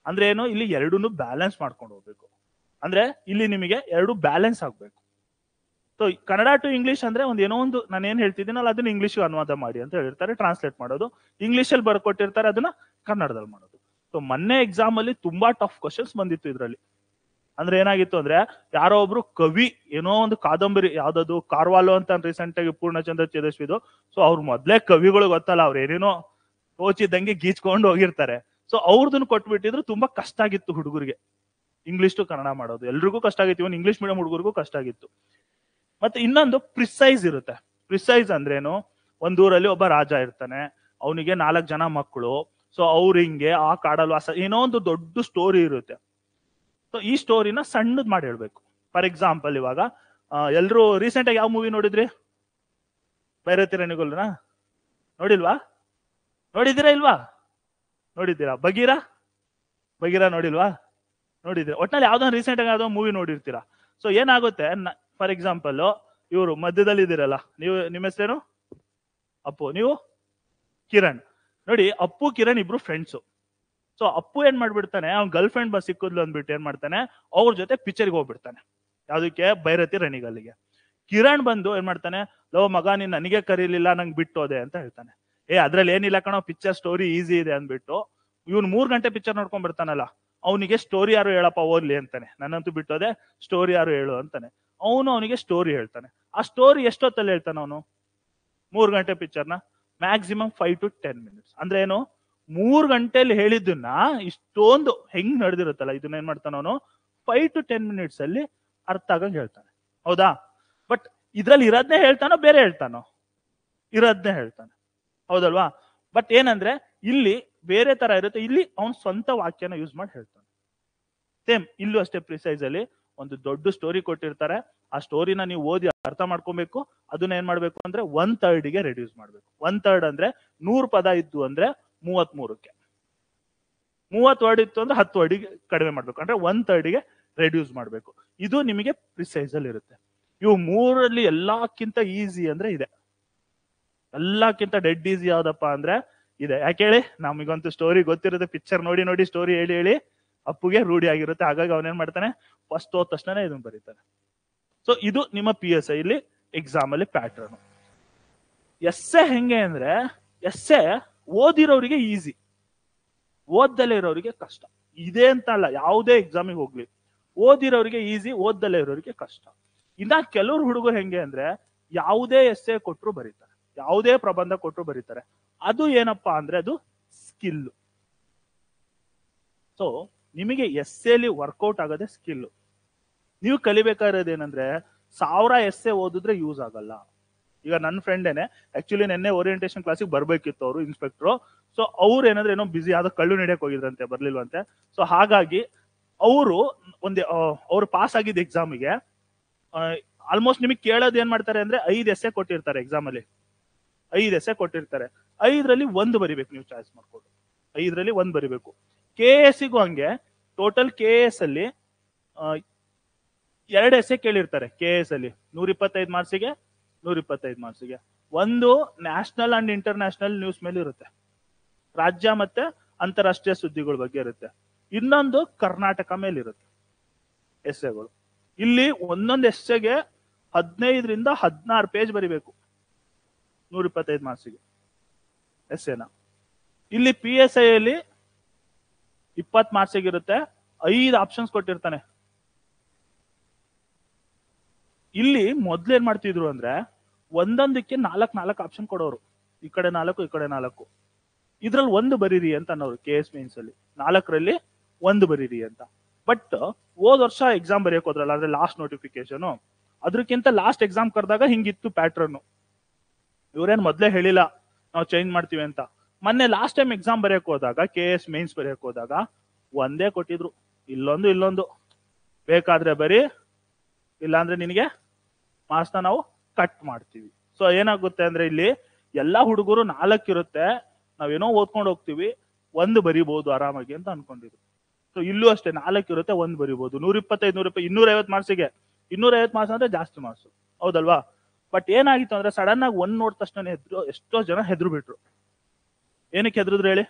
ಅಂದ್ರೆ ಏನು, ಇಲ್ಲಿ ಎರಡನ್ನೂ ಬ್ಯಾಲೆನ್ಸ್ ಮಾಡ್ಕೊಂಡು ಹೋಗ್ಬೇಕು. ಅಂದ್ರೆ ಇಲ್ಲಿ ನಿಮಗೆ 2 ಬ್ಯಾಲೆನ್ಸ್ ಆಗ್ಬೇಕು. ಸೊ ಕನ್ನಡ ಟು ಇಂಗ್ಲಿಷ್ ಅಂದ್ರೆ ಒಂದು ಏನೋ ಒಂದು ನಾನು ಏನ್ ಹೇಳ್ತಿದ್ದೀನಲ್ಲ ಅದನ್ನ ಇಂಗ್ಲಿಷ್ ಅನುವಾದ ಮಾಡಿ ಅಂತ ಹೇಳಿರ್ತಾರೆ, ಟ್ರಾನ್ಸ್ಲೇಟ್ ಮಾಡೋದು. ಇಂಗ್ಲಿಷಲ್ಲಿ ಬರ್ಕೊಟ್ಟಿರ್ತಾರೆ, ಅದನ್ನ ಕನ್ನಡದಲ್ಲಿ ಮಾಡೋದು. ಸೊ ಮೊನ್ನೆ ಎಕ್ಸಾಮ್ ಅಲ್ಲಿ ತುಂಬಾ ಟಫ್ ಕ್ವಶನ್ಸ್ ಬಂದಿತ್ತು ಇದ್ರಲ್ಲಿ. ಅಂದ್ರೆ ಏನಾಗಿತ್ತು ಅಂದ್ರೆ, ಯಾರೋ ಒಬ್ರು ಕವಿ ಏನೋ ಒಂದು ಕಾದಂಬರಿ ಯಾವ್ದದು ಕಾರ್ವಾಲೋ ಅಂತ ರೀಸೆಂಟ್ ಆಗಿ ಪೂರ್ಣಚಂದ್ರ ತೇಜಸ್ವಿದು. ಸೊ ಅವ್ರು ಮೊದ್ಲೇ ಕವಿಗಳು ಗೊತ್ತಲ್ಲ, ಅವ್ರು ಏನೇನೋ ತೋಚಿದಂಗೆ ಗೀಚ್ಕೊಂಡು ಹೋಗಿರ್ತಾರೆ. ಸೊ ಅವ್ರದನ್ನ ಕೊಟ್ಬಿಟ್ಟಿದ್ರು, ತುಂಬಾ ಕಷ್ಟ ಆಗಿತ್ತು ಹುಡುಗರಿಗೆ ಇಂಗ್ಲಿಷ್ ಟು ಕನ್ನಡ ಮಾಡೋದು. ಎಲ್ರಿಗೂ ಕಷ್ಟ ಆಗಿತ್ತು, ಇವನ್ ಇಂಗ್ಲಿಷ್ ಮೀಡಿಯಂ ಹುಡುಗರಿಗೂ ಕಷ್ಟ ಆಗಿತ್ತು. ಮತ್ತೆ ಇನ್ನೊಂದು ಪ್ರಿಸೈಸ್ ಇರುತ್ತೆ. ಪ್ರಿಸೈಸ್ ಅಂದ್ರೇನು, ಒಂದೂರಲ್ಲಿ ಒಬ್ಬ ರಾಜ ಇರ್ತಾನೆ, ಅವನಿಗೆ 4 ಜನ ಮಕ್ಕಳು. ಸೊ ಅವ್ರ ಹಿಂಗೆ ಆ ಕಾಡಲ್ವಾ ಏನೋ ಒಂದು ದೊಡ್ಡ ಸ್ಟೋರಿ ಇರುತ್ತೆ. ಸೊ ಈ ಸ್ಟೋರಿನ ಸಣ್ಣದ್ ಮಾಡಿ ಹೇಳ್ಬೇಕು. ಫಾರ್ ಎಕ್ಸಾಂಪಲ್ ಇವಾಗ ಎಲ್ರು ರೀಸೆಂಟ್ ಆಗಿ ಯಾವ ಮೂವಿ ನೋಡಿದ್ರಿ? ಭೈರತಿ ರಣಗುಲ್ನ ನೋಡಿಲ್ವಾ? ನೋಡಿದ್ದೀರಾ ಇಲ್ವಾ? ನೋಡಿದ್ದೀರಾ? ಬಗೀರಾ ನೋಡಿಲ್ವಾ? ನೋಡಿದ್ದೀರಾ? ಒಟ್ನಲ್ಲಿ ಯಾವ್ದೋ ರೀಸೆಂಟ್ ಆಗಿ ಯಾವ್ದೋ ಮೂವಿ ನೋಡಿರ್ತೀರಾ. ಸೊ ಏನಾಗುತ್ತೆ, ಫಾರ್ ಎಕ್ಸಾಂಪಲ್ ಇವರು ಮಧ್ಯದಲ್ಲಿ ಇದ್ದೀರಲ್ಲ, ನಿಮ್ಮ ಹೆಸರೇನು? ಅಪ್ಪು, ನೀವು ಕಿರಣ್. ನೋಡಿ, ಅಪ್ಪು ಕಿರಣ್ ಇಬ್ರು ಫ್ರೆಂಡ್ಸು. ಸೊ ಅಪ್ಪು ಏನ್ ಮಾಡ್ಬಿಡ್ತಾನೆ, ಅವ್ನ ಗರ್ಲ್ ಫ್ರೆಂಡ್ ಸಿಕ್ಕಿದ್ಲು ಅಂದ್ಬಿಟ್ಟು ಏನ್ ಮಾಡ್ತಾನೆ, ಅವ್ರ ಜೊತೆ ಪಿಕ್ಚರ್ಗೆ ಹೋಗ್ಬಿಡ್ತಾನೆ. ಯಾವ್ದಕ್ಕೆ? ಭೈರತಿ ರಣಗಲ್ಲಿಗೆ. ಕಿರಣ್ ಬಂದು ಏನ್ ಮಾಡ್ತಾನೆ, ಲೋ ಮಗ, ನೀನ್ ನನಗೆ ಕರೀಲಿಲ್ಲ, ನಂಗೆ ಬಿಟ್ಟೋದೆ ಅಂತ ಹೇಳ್ತಾನೆ. ಅದ್ರಲ್ಲಿ ಏನಿಲ್ಲ ಕಣೋ, ಪಿಕ್ಚರ್ ಸ್ಟೋರಿ ಈಸಿ ಇದೆ ಅಂದ್ಬಿಟ್ಟು ಇವ್ನು 3 ಗಂಟೆ ಪಿಕ್ಚರ್ ನೋಡ್ಕೊಂಡ್ ಬರ್ತಾನಲ್ಲ, ಅವನಿಗೆ ಸ್ಟೋರಿ ಯಾರು ಹೇಳಪ್ಪ ಓದ್ಲಿ ಅಂತಾನೆ. ನನ್ನಂತೂ ಬಿಟ್ಟೋದೆ, ಸ್ಟೋರಿ ಯಾರು ಹೇಳು ಅಂತಾನೆ. ಅವನಿಗೆ ಸ್ಟೋರಿ ಹೇಳ್ತಾನೆ. ಆ ಸ್ಟೋರಿ ಎಷ್ಟೊತ್ತಲ್ಲಿ ಹೇಳ್ತಾನೆ ಅವನು? 3 ಗಂಟೆ ಪಿಕ್ಚರ್ನ ಮ್ಯಾಕ್ಸಿಮಮ್ 5 to 10 minutes. ಅಂದ್ರೆ ಏನು, 3 ಗಂಟೆಯಲ್ಲಿ ಹೇಳಿದ್ದನ್ನ ಇಷ್ಟೊಂದು ಹೆಂಗ್ ನಡೆದಿರುತ್ತಲ್ಲ, ಇದನ್ನ ಏನ್ ಮಾಡ್ತಾನ ಅವನು 5 to 10 minutes ಅಲ್ಲಿ ಅರ್ಥ ಆಗಂಗ್ ಹೇಳ್ತಾನೆ. ಹೌದಾ? ಬಟ್ ಇದ್ರಲ್ಲಿ ಇರೋದ್ನೇ ಹೇಳ್ತಾನೋ ಬೇರೆ ಹೇಳ್ತಾನೋ? ಇರೋದ್ನೇ ಹೇಳ್ತಾನೆ, ಹೌದಲ್ವಾ? ಬಟ್ ಏನಂದ್ರೆ ಇಲ್ಲಿ ಬೇರೆ ತರ ಇರುತ್ತೆ, ಇಲ್ಲಿ ಅವನ್ ಸ್ವಂತ ವಾಕ್ಯನ ಯೂಸ್ ಮಾಡಿ ಹೇಳ್ತಾನೆ. ಸೇಮ್ ಇಲ್ಲೂ ಅಷ್ಟೇ, ಪ್ರಿಸೈಸ್ ಅಲ್ಲಿ ಒಂದು ದೊಡ್ಡ ಸ್ಟೋರಿ ಕೊಟ್ಟಿರ್ತಾರೆ. ಆ ಸ್ಟೋರಿನ ನೀವು ಓದಿ ಅರ್ಥ ಮಾಡ್ಕೊಬೇಕು. ಅದನ್ನ ಏನ್ ಮಾಡ್ಬೇಕು ಅಂದ್ರೆ 1/3ಗೆ ರೆಡ್ಯೂಸ್ ಮಾಡ್ಬೇಕು. 1/3 ಅಂದ್ರೆ 100 ಪದ ಇದ್ದು ಅಂದ್ರೆ 33ಕ್ಕೆ, 30 ವರ್ಡ್ ಇತ್ತು ಅಂದ್ರೆ 10 ವರ್ಡಿಗೆ ಕಡಿಮೆ ಮಾಡ್ಬೇಕು. ಅಂದ್ರೆ 1/3ಗೆ ರೆಡ್ಯೂಸ್ ಮಾಡ್ಬೇಕು. ಇದು ನಿಮಗೆ ಪ್ರಿಸೈಸ್ ಅಲ್ಲಿ ಇರುತ್ತೆ. ಇವು 3ರಲ್ಲಿ ಎಲ್ಲಕ್ಕಿಂತ ಈಸಿ ಅಂದ್ರೆ ಇದೆ. ಎಲ್ಲಕ್ಕಿಂತ ಡೆಡ್ ಈಸಿ ಯಾವ್ದಪ್ಪ ಅಂದ್ರೆ ಇದೆ. ಯಾಕೆ ಹೇಳಿ? ನಮಗಂತೂ ಸ್ಟೋರಿ ಗೊತ್ತಿರುತ್ತೆ, ಪಿಕ್ಚರ್ ನೋಡಿ ನೋಡಿ ಸ್ಟೋರಿ ಹೇಳಿ ಹೇಳಿ ಅಪ್ಪುಗೆ ರೂಢಿ ಆಗಿರುತ್ತೆ. ಹಾಗಾಗಿ ಅವನೇನ್ ಮಾಡ್ತಾನೆ, ಫಸ್ಟ್ ಹೋದ ತಕ್ಷಣ ಇದನ್ನ ಬರೀತಾನೆ. ಸೊ ಇದು ನಿಮ್ಮ PSI ಇಲ್ಲಿ ಎಕ್ಸಾಮ್ ಅಲ್ಲಿ ಪ್ಯಾಟರ್ನ್. ಎಸ್ಸೆ ಹೆಂಗೆ ಅಂದ್ರೆ, ಎಸ್ಸೆ ಓದಿರೋರಿಗೆ ಈಸಿ, ಓದ್ದಲ್ಲೇ ಇರೋರಿಗೆ ಕಷ್ಟ. ಇದೇ ಅಂತ ಅಲ್ಲ, ಯಾವುದೇ ಎಕ್ಸಾಮಿಗೆ ಹೋಗ್ಲಿ, ಓದಿರೋರಿಗೆ ಈಸಿ, ಓದ್ದಲ್ಲೇ ಇರೋರಿಗೆ ಕಷ್ಟ. ಇನ್ನ ಕೆಲವ್ರು ಹುಡುಗರು ಹೆಂಗೆ ಅಂದ್ರೆ, ಯಾವುದೇ ಎಸ್ಸೆ ಕೊಟ್ಟರು ಬರೀತಾರೆ, ಯಾವುದೇ ಪ್ರಬಂಧ ಕೊಟ್ಟರು ಬರೀತಾರೆ. ಅದು ಏನಪ್ಪಾ ಅಂದ್ರೆ ಅದು ಸ್ಕಿಲ್. ಸೊ ನಿಮಗೆ ಎಸ್ಸೆಲಿ ವರ್ಕೌಟ್ ಆಗೋದೇ ಸ್ಕಿಲ್. ನೀವು ಕಲಿಬೇಕಾಗಿರೋದು ಏನಂದ್ರೆ, 1000 ಎಸ್ಸೆ ಓದಿದ್ರೆ ಯೂಸ್ ಆಗಲ್ಲ. ಈಗ ನನ್ನ ಫ್ರೆಂಡೇನೆ ಆಕ್ಚುಲಿ ನೆನ್ನೆ ಓರಿಯಂಟೇಶನ್ ಕ್ಲಾಸಿಗೆ ಬರ್ಬೇಕಿತ್ತು ಅವರು, ಇನ್ಸ್ಪೆಕ್ಟ್ರು. ಸೊ ಅವ್ರು ಏನಂದ್ರೆ ಏನೋ ಬಿಸಿ, ಯಾವ್ದೋ ಕಳ್ಳು ನಡೆಯಕ್ ಹೋಗಿದ್ರಂತೆ, ಬರ್ಲಿಲ್ವಂತೆ. ಸೊ ಹಾಗಾಗಿ ಅವ್ರು ಪಾಸ್ ಆಗಿದ್ದ ಎಕ್ಸಾಮಿಗೆ ಆಲ್ಮೋಸ್ಟ್ ನಿಮಗೆ ಕೇಳೋದು ಏನ್ ಮಾಡ್ತಾರೆ ಅಂದ್ರೆ, 5 ಎಸ್ಸೆ ಕೊಟ್ಟಿರ್ತಾರೆ ಎಕ್ಸಾಮ್ ಅಲ್ಲಿ. 5 ಎಸ್ಸೆ ಕೊಟ್ಟಿರ್ತಾರೆ, 5ರಲ್ಲಿ 1 ಬರಿಬೇಕು. ನೀವು ಚಾಯ್ಸ್ ಮಾಡ್ಕೊಂಡು 5ರಲ್ಲಿ 1 ಬರಿಬೇಕು. KS ಗೂ ಹಂಗೆ, ಟೋಟಲ್ KS ಅಲ್ಲಿ 2 ಎಸ್ಸೆ ಕೇಳಿರ್ತಾರೆ. KS ಅಲ್ಲಿ 125 ಮಾರ್ಕ್ಸಿಗೆ 125 ಮಾರ್ಕ್ಸಿಗೆ. ಒಂದು ನ್ಯಾಷನಲ್ ಅಂಡ್ ಇಂಟರ್ನ್ಯಾಷನಲ್ ನ್ಯೂಸ್ ಮೇಲೆ ಇರುತ್ತೆ, ರಾಜ್ಯ ಮತ್ತೆ ಅಂತಾರಾಷ್ಟ್ರೀಯ ಸುದ್ದಿಗಳ ಬಗ್ಗೆ ಇರುತ್ತೆ. ಇನ್ನೊಂದು ಕರ್ನಾಟಕ ಮೇಲೆ ಇರುತ್ತೆ ಎಸ್ಸೆಗಳು. ಇಲ್ಲಿ ಒಂದೊಂದು ಎಸ್ಸೆಗೆ 15ರಿಂದ 16 ಪೇಜ್ ಬರಿಬೇಕು 125 ಮಾರ್ಕ್ಸಿಗೆ ಎಸ್ಸೆನ. ಇಲ್ಲಿ PSI ಅಲ್ಲಿ 20 ಮಾರ್ಕ್ಸಿಗೆ ಇರುತ್ತೆ, 5 ಆಪ್ಷನ್ಸ್ ಕೊಟ್ಟಿರ್ತಾನೆ. ಇಲ್ಲಿ ಮೊದ್ಲು ಏನ್ ಮಾಡ್ತಿದ್ರು ಅಂದ್ರೆ, ಒಂದೊಂದಕ್ಕೆ 4 ಆಪ್ಷನ್ ಕೊಡೋರು, ಈ ಕಡೆ 4 ಈ ಕಡೆ 4. ಇದ್ರಲ್ಲಿ 1 ಬರೀರಿ ಅಂತ ಅನ್ನೋರು KS ಮೇನ್ಸ್ ಅಲ್ಲಿ, 4ರಲ್ಲಿ 1 ಬರೀರಿ ಅಂತ. ಬಟ್ ಹೋದ ವರ್ಷ ಎಕ್ಸಾಮ್ ಬರೆಯಕ್ ಹೋದ್ರಲ್ಲ, ಅಂದ್ರೆ ಲಾಸ್ಟ್ ನೋಟಿಫಿಕೇಶನ್, ಅದ್ರಕ್ಕಿಂತ ಲಾಸ್ಟ್ ಎಕ್ಸಾಮ್ ಕರೆದಾಗ ಹಿಂಗಿತ್ತು ಪ್ಯಾಟ್ರನ್. ಇವ್ರೇನ್ ಮೊದ್ಲೇ ಹೇಳಿಲ್ಲ ನಾವು ಚೇಂಜ್ ಮಾಡ್ತೀವಿ ಅಂತ. ಮೊನ್ನೆ ಲಾಸ್ಟ್ ಟೈಮ್ ಎಕ್ಸಾಮ್ ಬರೆಯಕ್ ಹೋದಾಗ, KS ಮೇನ್ಸ್ ಬರೆಯಕ್ ಹೋದಾಗ 1 ಕೊಟ್ಟಿದ್ರು, ಇಲ್ಲೊಂದು ಬೇಕಾದ್ರೆ ಬರೀ, ಇಲ್ಲಾಂದ್ರೆ ನಿನಗೆ ಮಾರ್ಕ್ಸ್ನ ನಾವು ಕಟ್ ಮಾಡ್ತೀವಿ. ಸೊ ಏನಾಗುತ್ತೆ ಅಂದ್ರೆ, ಇಲ್ಲಿ ಎಲ್ಲಾ ಹುಡುಗರು 4 ಇರುತ್ತೆ, ನಾವೇನೋ ಓದ್ಕೊಂಡು ಹೋಗ್ತೀವಿ, 1 ಬರಿಬಹುದು ಆರಾಮಾಗಿ ಅಂತ ಅನ್ಕೊಂಡಿದ್ರು. ಸೊ ಇಲ್ಲೂ ಅಷ್ಟೇ 4 ಇರುತ್ತೆ, 1 ಬರಿಬಹುದು. 125 250 ಮಾರ್ಕ್ಸಿಗೆ 250 ಮಾರ್ಕ್ಸ್ ಅಂದ್ರೆ ಜಾಸ್ತಿ ಮಾರ್ಕ್ಸ್, ಹೌದಲ್ವಾ? ಬಟ್ ಏನಾಗಿತ್ತು ಅಂದ್ರೆ, ಸಡನ್ ಆಗಿ 1 ನೋಡಿದ ತಕ್ಷಣ ಎಷ್ಟೋ ಜನ ಹೆದ್ರು ಬಿಟ್ರು. ಏನಕ್ಕೆ ಹೆದ್ರಿದ್ರು ಹೇಳಿ?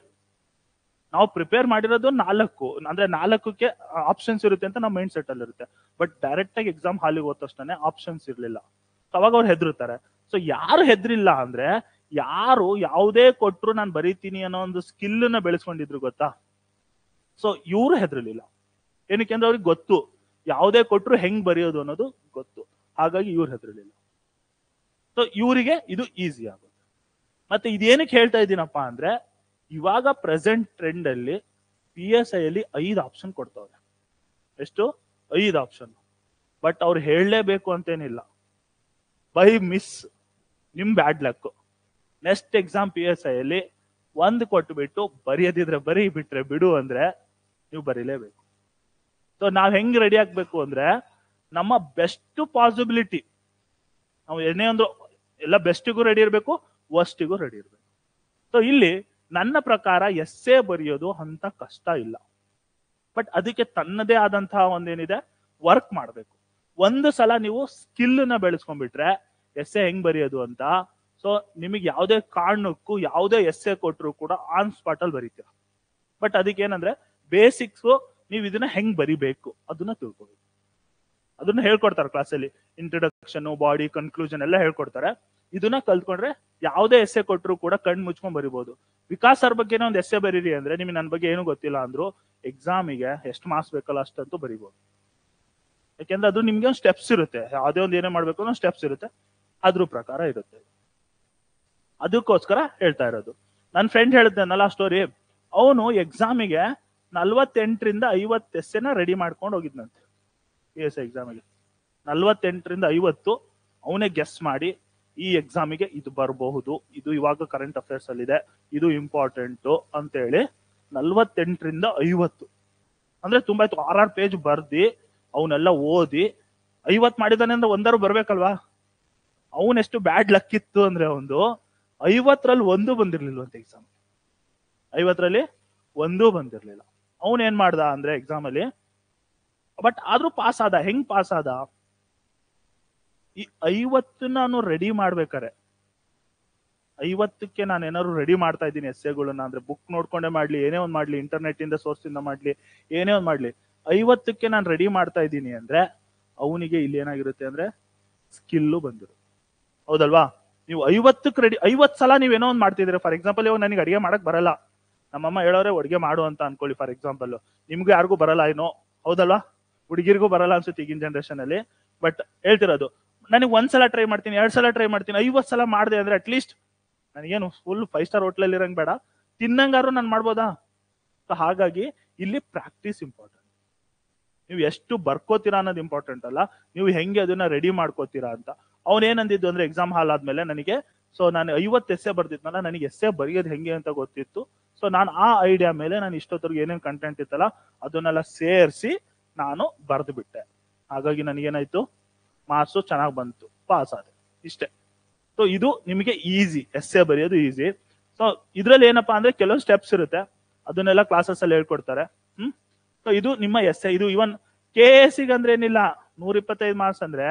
ನಾವು ಪ್ರಿಪೇರ್ ಮಾಡಿರೋದು 4, ಅಂದ್ರೆ 4ಕ್ಕೆ ಆಪ್ಷನ್ಸ್ ಇರುತ್ತೆ ಅಂತ ನಮ್ಮ ಮೈಂಡ್ ಸೆಟ್ ಅಲ್ಲಿ ಇರುತ್ತೆ. ಬಟ್ ಡೈರೆಕ್ಟ್ ಆಗಿ ಎಕ್ಸಾಮ್ ಹಾಲಿಗೆ ಹೋದ ತಕ್ಷಣ ಆಪ್ಷನ್ಸ್ ಇರ್ಲಿಲ್ಲ. ಅವಾಗ ಅವ್ರು ಹೆದರ್ತಾರೆ. ಸೊ ಯಾರು ಹೆದ್ರಿಲ್ಲ ಅಂದ್ರೆ ಯಾರು ಯಾವುದೇ ಕೊಟ್ರು ನಾನು ಬರೀತೀನಿ ಅನ್ನೋ ಒಂದು ಸ್ಕಿಲ್ ನ ಬೆಳೆಸ್ಕೊಂಡಿದ್ರು ಗೊತ್ತಾ. ಸೊ ಇವ್ರು ಹೆದರ್ಲಿಲ್ಲ. ಏನಕ್ಕೆ ಅಂದ್ರೆ ಅವ್ರಿಗೆ ಗೊತ್ತು ಯಾವುದೇ ಕೊಟ್ರು ಹೆಂಗ್ ಬರೆಯೋದು ಅನ್ನೋದು ಗೊತ್ತು. ಹಾಗಾಗಿ ಇವ್ರು ಹೆದರ್ಲಿಲ್ಲ. ಸೊ ಇವರಿಗೆ ಇದು ಈಸಿ ಆಗುತ್ತೆ. ಮತ್ತೆ ಇದೇನಕ್ಕೆ ಹೇಳ್ತಾ ಇದ್ದೀನಪ್ಪ ಅಂದ್ರೆ ಇವಾಗ ಪ್ರೆಸೆಂಟ್ ಟ್ರೆಂಡ್ ಅಲ್ಲಿ PSI ಅಲ್ಲಿ 5 ಆಪ್ಷನ್ ಕೊಡ್ತಾವ್ರೆ. ಎಷ್ಟು? 5 ಆಪ್ಷನ್. ಬಟ್ ಅವ್ರು ಹೇಳಲೇಬೇಕು ಅಂತೇನಿಲ್ಲ. ಬೈ ಮಿಸ್ ನಿಮ್ bad luck next exam PSI ಅಲ್ಲಿ 1 ಕೊಟ್ಬಿಟ್ಟು ಬರೆಯದಿದ್ರೆ ಬರೀ, ಬಿಟ್ರೆ ಬಿಡು ಅಂದ್ರೆ ನೀವು ಬರೀಲೇಬೇಕು. ಸೊ ನಾವ್ ಹೆಂಗ್ ರೆಡಿ ಆಗ್ಬೇಕು ಅಂದ್ರೆ ನಮ್ಮ ಬೆಸ್ಟ್ ಪಾಸಿಬಿಲಿಟಿ, ನಾವು ಏನೇ ಒಂದು ಎಲ್ಲ ಬೆಸ್ಟಿಗೂ ರೆಡಿ ಇರಬೇಕು, ವರ್ಸ್ಟಿಗೂ ರೆಡಿ ಇರಬೇಕು. ಸೊ ಇಲ್ಲಿ ನನ್ನ ಪ್ರಕಾರ ಎಸ್ಸೆ ಬರೆಯೋದು ಅಂತ ಕಷ್ಟ ಇಲ್ಲ. ಬಟ್ ಅದಕ್ಕೆ ತನ್ನದೇ ಆದಂತಹ ಒಂದೇನಿದೆ, ವರ್ಕ್ ಮಾಡಬೇಕು. ಒಂದು ಸಲ ನೀವು ಸ್ಕಿಲ್ ನ ಬೆಳೆಸ್ಕೊಂಡ್ಬಿಟ್ರೆ ಎಸ್ಸೆ ಹೆಂಗ್ ಬರೆಯೋದು ಅಂತ, ಸೊ ನಿಮಗೆ ಯಾವುದೇ ಕಾರಣಕ್ಕೂ ಯಾವುದೇ ಎಸ್ಸೆ ಕೊಟ್ಟರು ಕೂಡ ಆನ್ ಸ್ಪಾಟ್ ಅಲ್ಲಿ ಬರೀತೀರ. ಬಟ್ ಅದಕ್ಕೆ ಏನಂದ್ರೆ ಬೇಸಿಕ್ಸ್, ನೀವು ಇದನ್ನ ಹೆಂಗ್ ಬರಿಬೇಕು ಅದನ್ನ ತಿಳ್ಕೊಬೇಕು. ಅದನ್ನ ಹೇಳ್ಕೊಡ್ತಾರೆ ಕ್ಲಾಸಲ್ಲಿ. ಇಂಟ್ರೊಡಕ್ಷನ್, ಬಾಡಿ, ಕನ್ಕ್ಲೂಷನ್ ಎಲ್ಲ ಹೇಳ್ಕೊಡ್ತಾರೆ. ಇದನ್ನ ಕಲ್ತ್ಕೊಂಡ್ರೆ ಯಾವುದೇ ಎಸ್ಸೆ ಕೊಟ್ಟರು ಕೂಡ ಕಣ್ ಮುಚ್ಕೊಂಡ್ ಬರಿಬಹುದು. ವಿಕಾಸ್ ಸರ್ ಬಗ್ಗೆ ಒಂದು ಎಸ್ಸೆ ಬರೀರಿ ಅಂದ್ರೆ ನಿಮ್ಗೆ ನನ್ನ ಬಗ್ಗೆ ಏನು ಗೊತ್ತಿಲ್ಲ ಅಂದ್ರು ಎಕ್ಸಾಮಿಗೆ ಎಷ್ಟು ಮಾರ್ಕ್ಸ್ ಬೇಕಲ್ಲ ಅಷ್ಟಂತೂ ಬರಿಬಹುದು. ಯಾಕೆಂದ್ರೆ ಅದು ನಿಮ್ಗೆ ಒಂದು ಸ್ಟೆಪ್ಸ್ ಇರುತ್ತೆ. ಯಾವುದೇ ಒಂದು ಏನೇ ಮಾಡ್ಬೇಕು ಅನ್ನೋ ಸ್ಟೆಪ್ಸ್ ಇರುತ್ತೆ, ಅದ್ರ ಪ್ರಕಾರ ಇರುತ್ತೆ. ಅದಕ್ಕೋಸ್ಕರ ಹೇಳ್ತಾ ಇರೋದು. ನನ್ನ ಫ್ರೆಂಡ್ ಹೇಳಿದ್ನಲ್ಲ ಸ್ಟೋರಿ, ಅವನು ಎಕ್ಸಾಮಿಗೆ 48ರಿಂದ 50 ಎಸ್ಸೆನ ರೆಡಿ ಮಾಡ್ಕೊಂಡು ಹೋಗಿದ್ನಂತೆ. PSI ಎಕ್ಸಾಮಿಗೆ 48ರಿಂದ 50 ಅವನೇ ಗೆಸ್ ಮಾಡಿ ಈ ಎಕ್ಸಾಮಿಗೆ ಇದು ಬರಬಹುದು, ಇದು ಇವಾಗ ಕರೆಂಟ್ ಅಫೇರ್ಸ್ ಅಲ್ಲಿ ಇದೆ, ಇದು ಇಂಪಾರ್ಟೆಂಟ್ ಅಂತ ಹೇಳಿ 48ರಿಂದ 50 ಅಂದ್ರೆ ತುಂಬಾ 6 ಪೇಜ್ ಬರ್ದಿ ಅವನ್ನೆಲ್ಲ ಓದಿ 50 ಮಾಡಿದಾನೆ ಅಂದ್ರೆ ಒಂದಾರು ಬರ್ಬೇಕಲ್ವಾ. ಅವನೆಷ್ಟು ಬ್ಯಾಡ್ ಲಕ್ ಇತ್ತು ಅಂದ್ರೆ ಒಂದು 50ರಲ್ಲಿ 1 ಬಂದಿರ್ಲಿಲ್ವಂತೆ ಎಕ್ಸಾಮ್. 50ರಲ್ಲಿ 1 ಬಂದಿರ್ಲಿಲ್ಲ. ಅವನ್ ಏನ್ ಮಾಡ್ದ ಅಂದ್ರೆ ಎಕ್ಸಾಮ್ ಅಲ್ಲಿ, ಬಟ್ ಆದ್ರೂ ಪಾಸ್ ಆದ. ಹೆಂಗ್ ಪಾಸ್ ಆದ? ಈ 50 ನಾನು ರೆಡಿ ಮಾಡ್ಬೇಕಾರೆ, 50ಕ್ಕೆ ನಾನು ಏನಾದ್ರು ರೆಡಿ ಮಾಡ್ತಾ ಇದ್ದೀನಿ ಎಸ್ಸೆಗಳನ್ನ ಅಂದ್ರೆ ಬುಕ್ ನೋಡ್ಕೊಂಡೆ ಮಾಡ್ಲಿ, ಏನೇ ಒಂದ್ ಮಾಡ್ಲಿ, ಇಂಟರ್ನೆಟ್ ಇಂದ ಸೋರ್ಸ್ ಇಂದ ಮಾಡ್ಲಿ, ಏನೇ ಒಂದ್ ಮಾಡ್ಲಿ, 50ಕ್ಕೆ ನಾನು ರೆಡಿ ಮಾಡ್ತಾ ಇದ್ದೀನಿ ಅಂದ್ರೆ ಅವನಿಗೆ ಇಲ್ಲಿ ಏನಾಗಿರುತ್ತೆ ಅಂದ್ರೆ ಸ್ಕಿಲ್ಲು ಬಂದಿರುತ್ತೆ. ಹೌದಲ್ವಾ? ನೀವು 50ಕ್ಕೆ ರೆಡಿ, 50 ಸಲ ನೀವೇನೋ ಒಂದ್ ಮಾಡ್ತಿದ್ರೆ, ಫಾರ್ ಎಕ್ಸಾಂಪಲ್ ಇವಾಗ ನನಗೆ ಅಡಿಗೆ ಮಾಡಕ್ ಬರಲ್ಲ, ನಮ್ಮಮ್ಮ ಹೇಳೋರೆ ಅಡಿಗೆ ಮಾಡು ಅಂತ ಅನ್ಕೊಳ್ಳಿ ಫಾರ್ ಎಕ್ಸಾಂಪಲ್. ನಿಮ್ಗೂ ಯಾರಿಗೂ ಬರಲ್ಲ ಏನೋ, ಹೌದಲ್ವಾ? ಹುಡುಗಿರ್ಗೂ ಬರಲ್ಲ ಅನ್ಸುತ್ತೆ ಈಗಿನ ಜನರೇಷನ್ ಅಲ್ಲಿ. ಬಟ್ ಹೇಳ್ತಿರೋದು, ನನಗೆ 1 ಸಲ ಟ್ರೈ ಮಾಡ್ತೀನಿ, 2 ಸಲ ಟ್ರೈ ಮಾಡ್ತೀನಿ, 50 ಸಲ ಮಾಡಿದೆ ಅಂದ್ರೆ ಅಟ್ಲೀಸ್ಟ್ ನನಗೇನು ಫುಲ್ 5 ಸ್ಟಾರ್ ಹೋಟ್ಲಲ್ಲಿ ಇರಂಗ್ ಬೇಡ, ತಿನ್ನಂಗಾರು ನಾನು ಮಾಡ್ಬೋದಾ? ಹಾಗಾಗಿ ಇಲ್ಲಿ ಪ್ರಾಕ್ಟೀಸ್ ಇಂಪಾರ್ಟೆಂಟ್. ನೀವು ಎಷ್ಟು ಬರ್ಕೋತೀರಾ ಅನ್ನೋದು ಇಂಪಾರ್ಟೆಂಟ್ ಅಲ್ಲ, ನೀವು ಹೆಂಗೆ ಅದನ್ನ ರೆಡಿ ಮಾಡ್ಕೋತೀರಾ ಅಂತ. ಅವನೇನಂದಿದ್ದು ಅಂದ್ರೆ ಎಕ್ಸಾಮ್ ಹಾಲ್ ಆದ್ಮೇಲೆ ನನಗೆ, ಸೊ ನಾನು 50 ಎಸ್ಸೆ ಬರ್ದಿದ್ನಲ್ಲ, ನನಗೆ ಎಸ್ಸೆ ಬರೆಯೋದು ಹೆಂಗೆ ಅಂತ ಗೊತ್ತಿತ್ತು. ಸೊ ನಾನು ಆ ಐಡಿಯಾ ಮೇಲೆ ನಾನು ಇಷ್ಟೊತ್ತರೆಗೆ ಏನೇನು ಕಂಟೆಂಟ್ ಇತ್ತಲ್ಲ ಅದನ್ನೆಲ್ಲ ಸೇರಿಸಿ ನಾನು ಬರೆದು ಬಿಟ್ಟೆ. ಹಾಗಾಗಿ ನನಗೇನಾಯ್ತು, ಮಾರ್ಕ್ಸು ಚೆನ್ನಾಗಿ ಬಂತು, ಪಾಸ್ ಆದೆ, ಇಷ್ಟೇ. ಸೊ ಇದು ನಿಮಗೆ ಈಸಿ, ಎಸ್ಸೆ ಬರೆಯೋದು ಈಸಿ. ಸೊ ಇದ್ರಲ್ಲಿ ಏನಪ್ಪಾ ಅಂದ್ರೆ ಕೆಲವೊಂದು ಸ್ಟೆಪ್ಸ್ ಇರುತ್ತೆ, ಅದನ್ನೆಲ್ಲ ಕ್ಲಾಸಸ್ ಅಲ್ಲಿ ಹೇಳ್ಕೊಡ್ತಾರೆ. ಸೊ ಇದು ನಿಮ್ಮ ಎಸ್ಸೆ. ಇದು ಇವನ್ KS ಅಂದ್ರೆ ಏನಿಲ್ಲ, 125 ಮಾರ್ಕ್ಸ್ ಅಂದ್ರೆ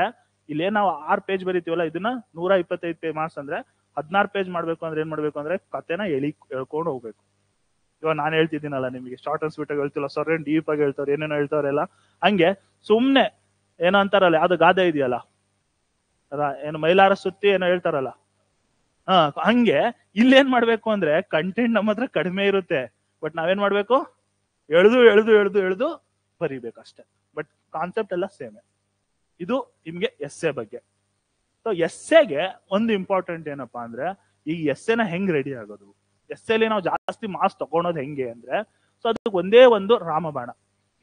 ಇಲ್ಲೇ ನಾವು 6 ಪೇಜ್ ಬರೀತೀವಲ್ಲ, ಇದನ್ನ 125 ಮಾರ್ಕ್ಸ್ ಅಂದ್ರೆ 16 ಪೇಜ್ ಮಾಡ್ಬೇಕು ಅಂದ್ರೆ ಏನ್ ಮಾಡ್ಬೇಕು ಅಂದ್ರೆ ಕತೆನ ಹೇಳ್ಕೊಂಡು ಹೋಗ್ಬೇಕು. ಇವಾಗ ನಾನು ಹೇಳ್ತಿದ್ದೀನಲ್ಲ ನಿಮಗೆ, ಶಾರ್ಟ್ ಅಂಡ್ ಸ್ವೀಟ್ ಆಗಿ ಹೇಳ್ತಿಲ್ಲ, ಸರ್ ಏನ್ ಡೀಪ್ ಆಗಿ ಹೇಳ್ತಾರೆ, ಏನೇನೋ ಹೇಳ್ತಾರಲ್ಲ, ಹಂಗೆ ಸುಮ್ನೆ ಏನೋ ಅಂತಾರಲ್ಲ, ಯಾವ್ದು ಗಾದೆ ಇದೆಯಲ್ಲ, ಏನು ಮೈಲಾರ ಸುತ್ತಿ ಏನೋ ಹೇಳ್ತಾರಲ್ಲ, ಹಂಗೆ ಇಲ್ಲೇನ್ ಮಾಡ್ಬೇಕು ಅಂದ್ರೆ ಕಂಟೆಂಟ್ ನಮ್ಮ ಹತ್ರ ಕಡಿಮೆ ಇರುತ್ತೆ, ಬಟ್ ನಾವೇನ್ ಮಾಡ್ಬೇಕು, ಎಳ್ದು ಎಳ್ದು ಎಳ್ದು ಎಳ್ದು ಬರಿಬೇಕಷ್ಟೇ. ಬಟ್ ಕಾನ್ಸೆಪ್ಟ್ ಎಲ್ಲ ಸೇಮೆ. ಇದು ನಿಮ್ಗೆ ಎಸ್ಸೆ ಬಗ್ಗೆ. ಸೊ ಎಸ್ಸೆಗೆ ಒಂದು ಇಂಪಾರ್ಟೆಂಟ್ ಏನಪ್ಪಾ ಅಂದ್ರೆ, ಈ ಎಸ್ಸೆನ ಹೆಂಗ್ ರೆಡಿ ಆಗೋದು, ಎಸ್ಸೆಲಿ ನಾವು ಜಾಸ್ತಿ ಮಾರ್ಕ್ಸ್ ತಗೊಳೋದು ಹೆಂಗೆ ಅಂದ್ರೆ, ಸೊ ಅದಕ್ಕೆ ಒಂದೇ ಒಂದು ರಾಮಬಾಣ.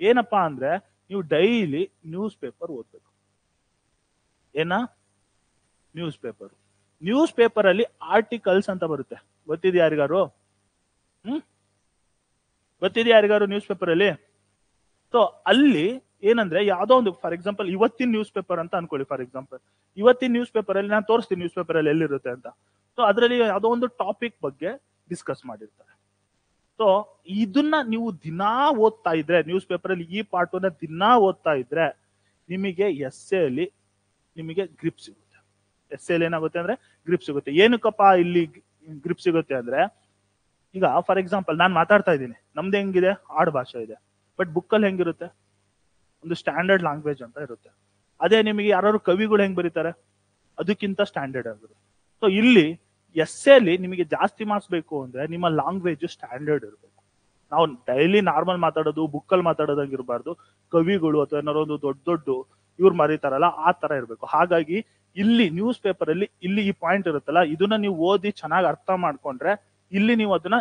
ಏನಪ್ಪಾ ಅಂದ್ರೆ ನೀವು ಡೈಲಿ ನ್ಯೂಸ್ ಪೇಪರ್ ಓದ್ಬೇಕು. ಏನ ನ್ಯೂಸ್ ಪೇಪರ್ ಅಲ್ಲಿ ಆರ್ಟಿಕಲ್ಸ್ ಅಂತ ಬರುತ್ತೆ, ಗೊತ್ತಿದೆ ಯಾರಿಗಾರು? ಗೊತ್ತಿದೆ ಯಾರಿಗಾರು ನ್ಯೂಸ್ ಪೇಪರ್ ಅಲ್ಲಿ? ಸೊ ಅಲ್ಲಿ ಏನಂದ್ರೆ ಯಾವ್ದೋ ಒಂದು, ಫಾರ್ ಎಕ್ಸಾಂಪಲ್ ಇವತ್ತಿನ ನ್ಯೂಸ್ ಪೇಪರ್ ಅಂತ ಅನ್ಕೊಳ್ಳಿ. ಫಾರ್ ಎಕ್ಸಾಂಪಲ್ ಇವತ್ತಿನ ನ್ಯೂಸ್ ಪೇಪರ್ ಅಲ್ಲಿ ನಾನು ತೋರಿಸ್ತೀನಿ ನ್ಯೂಸ್ ಪೇಪರ್ ಅಲ್ಲಿ ಎಲ್ಲಿರುತ್ತೆ ಅಂತ. ಸೊ ಅದರಲ್ಲಿ ಯಾವ್ದೋ ಒಂದು ಟಾಪಿಕ್ ಬಗ್ಗೆ ಡಿಸ್ಕಸ್ ಮಾಡಿರ್ತಾರೆ. ಸೊ ಇದನ್ನ ನೀವು ದಿನಾ ಓದ್ತಾ ಇದ್ರೆ, ನ್ಯೂಸ್ ಪೇಪರ್ ಅಲ್ಲಿ ಈ ಪಾರ್ಟನ್ನ ದಿನಾ ಓದ್ತಾ ಇದ್ರೆ ನಿಮಗೆ ಎಸ್ಸೆ ಅಲ್ಲಿ ನಿಮಗೆ ಗ್ರಿಪ್ ಸಿಗುತ್ತೆ. ಎಸ್ಸೆ ಅಲ್ಲಿ ಏನಾಗುತ್ತೆ ಅಂದ್ರೆ ಗ್ರಿಪ್ ಸಿಗುತ್ತೆ. ಏನಕ್ಕಪ್ಪ ಇಲ್ಲಿ ಗ್ರಿಪ್ ಸಿಗುತ್ತೆ ಅಂದ್ರೆ, ಈಗ ಫಾರ್ ಎಕ್ಸಾಂಪಲ್ ನಾನು ಮಾತಾಡ್ತಾ ಇದ್ದೀನಿ, ನಮ್ದು ಹೆಂಗಿದೆ, ಆಡ್ ಭಾಷೆ ಇದೆ. ಬಟ್ ಬುಕ್ಕಲ್ಲಿ ಹೆಂಗಿರುತ್ತೆ, ಒಂದು ಸ್ಟ್ಯಾಂಡರ್ಡ್ ಲ್ಯಾಂಗ್ವೇಜ್ ಅಂತ ಇರುತ್ತೆ. ಅದೇ ನಿಮಗೆ ಯಾರು ಕವಿಗಳು ಹೆಂಗ್ ಬರೀತಾರೆ, ಅದಕ್ಕಿಂತ ಸ್ಟ್ಯಾಂಡರ್ಡ್ ಆಗಿರುತ್ತೆ. ಸೊ ಇಲ್ಲಿ ಎಸ್ಸೆಲಿ ನಿಮಗೆ ಜಾಸ್ತಿ ಮಾರ್ಕ್ಸ್ ಬೇಕು ಅಂದ್ರೆ ನಿಮ್ಮ ಲ್ಯಾಂಗ್ವೇಜ್ ಸ್ಟ್ಯಾಂಡರ್ಡ್ ಇರಬೇಕು. ನಾವು ಡೈಲಿ ನಾರ್ಮಲ್ ಮಾತಾಡೋದು, ಬುಕ್ಕಲ್ಲಿ ಮಾತಾಡೋದಂಗೆ ಇರಬಾರ್ದು. ಕವಿಗಳು ಅಥವಾ ಏನಾರೋ ಒಂದು ದೊಡ್ಡ ದೊಡ್ಡ ಇವ್ರು ಮರೀತಾರಲ್ಲ ಆ ತರ ಇರಬೇಕು. ಹಾಗಾಗಿ ಇಲ್ಲಿ ನ್ಯೂಸ್ ಪೇಪರ್ ಅಲ್ಲಿ ಇಲ್ಲಿ ಈ ಪಾಯಿಂಟ್ ಇರುತ್ತಲ್ಲ, ಇದನ್ನ ನೀವು ಓದಿ ಚೆನ್ನಾಗಿ ಅರ್ಥ ಮಾಡ್ಕೊಂಡ್ರೆ ಇಲ್ಲಿ ನೀವು ಅದನ್ನ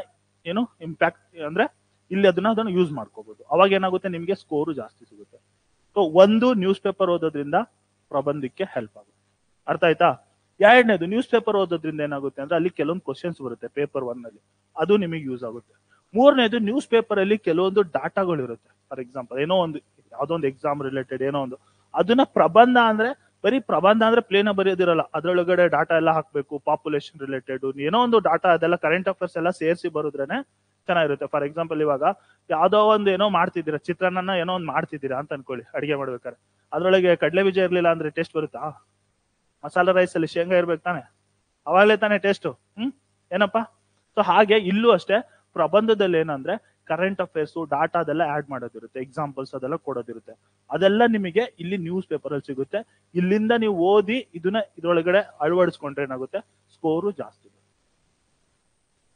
ಏನು ಇಂಪ್ಯಾಕ್ಟ್ ಅಂದ್ರೆ ಇಲ್ಲಿ ಅದನ್ನ ಯೂಸ್ ಮಾಡ್ಕೋಬಹುದು. ಅವಾಗ ಏನಾಗುತ್ತೆ, ನಿಮ್ಗೆ ಸ್ಕೋರು ಜಾಸ್ತಿ ಸಿಗುತ್ತೆ. ಸೊ ಒಂದು ನ್ಯೂಸ್ ಪೇಪರ್ ಓದೋದ್ರಿಂದ ಪ್ರಬಂಧಕ್ಕೆ ಹೆಲ್ಪ್ ಆಗುತ್ತೆ. ಅರ್ಥ ಆಯ್ತಾ? ಎರಡನೇದು, ನ್ಯೂಸ್ ಪೇಪರ್ ಓದೋದ್ರಿಂದ ಏನಾಗುತ್ತೆ ಅಂದ್ರೆ ಅಲ್ಲಿ ಕೆಲವೊಂದು ಕ್ವಶನ್ಸ್ ಬರುತ್ತೆ ಪೇಪರ್ 1 ಅಲ್ಲಿ, ಅದು ನಿಮಗೆ ಯೂಸ್ ಆಗುತ್ತೆ. ಮೂರನೇದು, ನ್ಯೂಸ್ ಪೇಪರ್ ಅಲ್ಲಿ ಕೆಲವೊಂದು ಡಾಟಾಗಳು ಇರುತ್ತೆ. ಫಾರ್ ಎಕ್ಸಾಂಪಲ್ ಏನೋ ಒಂದು ಯಾವ್ದೋ ಒಂದು ಎಕ್ಸಾಮ್ ರಿಲೇಟೆಡ್ ಏನೋ ಒಂದು, ಅದನ್ನ ಪ್ರಬಂಧ ಅಂದ್ರೆ ಬರೀ ಪ್ರಬಂಧ ಅಂದ್ರೆ ಪ್ಲೇನ್ ಬರೆಯೋದಿರಲ್ಲ, ಅದ್ರೊಳಗಡೆ ಡಾಟಾ ಎಲ್ಲ ಹಾಕ್ಬೇಕು, ಪಾಪ್ಯುಲೇಷನ್ ರಿಲೇಟೆಡ್ ಏನೋ ಒಂದು ಡಾಟಾ, ಅದೆಲ್ಲ ಕರೆಂಟ್ ಅಫೇರ್ಸ್ ಎಲ್ಲ ಸೇರಿಸಿ ಬರೋದ್ರೇನೆ ಚೆನ್ನಾಗಿರುತ್ತೆ. ಫಾರ್ ಎಕ್ಸಾಂಪಲ್ ಇವಾಗ ಯಾವ್ದೋ ಒಂದು ಏನೋ ಮಾಡ್ತಿದ್ದೀರಾ, ಚಿತ್ರಾನ್ನ ಏನೋ ಒಂದು ಮಾಡ್ತಿದ್ದೀರಾ ಅಂತ ಅನ್ಕೊಳ್ಳಿ, ಅಡಿಗೆ ಮಾಡ್ಬೇಕಾದ್ರೆ ಅದ್ರೊಳಗೆ ಕಡಲೆ ಬೀಜ ಇರ್ಲಿಲ್ಲ ಅಂದ್ರೆ ಟೇಸ್ಟ್ ಬರುತ್ತಾ? ಮಸಾಲಾ ರೈಸ್ ಅಲ್ಲಿ ಶೇಂಗಾ ಇರ್ಬೇಕು ತಾನೆ, ಅವಾಗಲೇ ತಾನೇ ಟೇಸ್ಟ್. ಏನಪ್ಪಾ? ಸೊ ಹಾಗೆ ಇಲ್ಲೂ ಅಷ್ಟೇ, ಪ್ರಬಂಧದಲ್ಲಿ ಏನಂದ್ರೆ ಕರೆಂಟ್ ಅಫೇರ್ಸ್ ಡಾಟಾ ಅದೆಲ್ಲ ಆಡ್ ಮಾಡೋದಿರುತ್ತೆ, ಎಕ್ಸಾಂಪಲ್ಸ್ ಅದೆಲ್ಲ ಕೊಡೋದಿರುತ್ತೆ. ಅದೆಲ್ಲ ನಿಮಗೆ ಇಲ್ಲಿ ನ್ಯೂಸ್ ಪೇಪರ್ ಅಲ್ಲಿ ಸಿಗುತ್ತೆ. ಇಲ್ಲಿಂದ ನೀವು ಓದಿ ಇದನ್ನ ಇದ್ರೊಳಗಡೆ ಅಳವಡಿಸ್ಕೊಂಡ್ರೆ ಏನಾಗುತ್ತೆ, ಸ್ಕೋರು ಜಾಸ್ತಿ.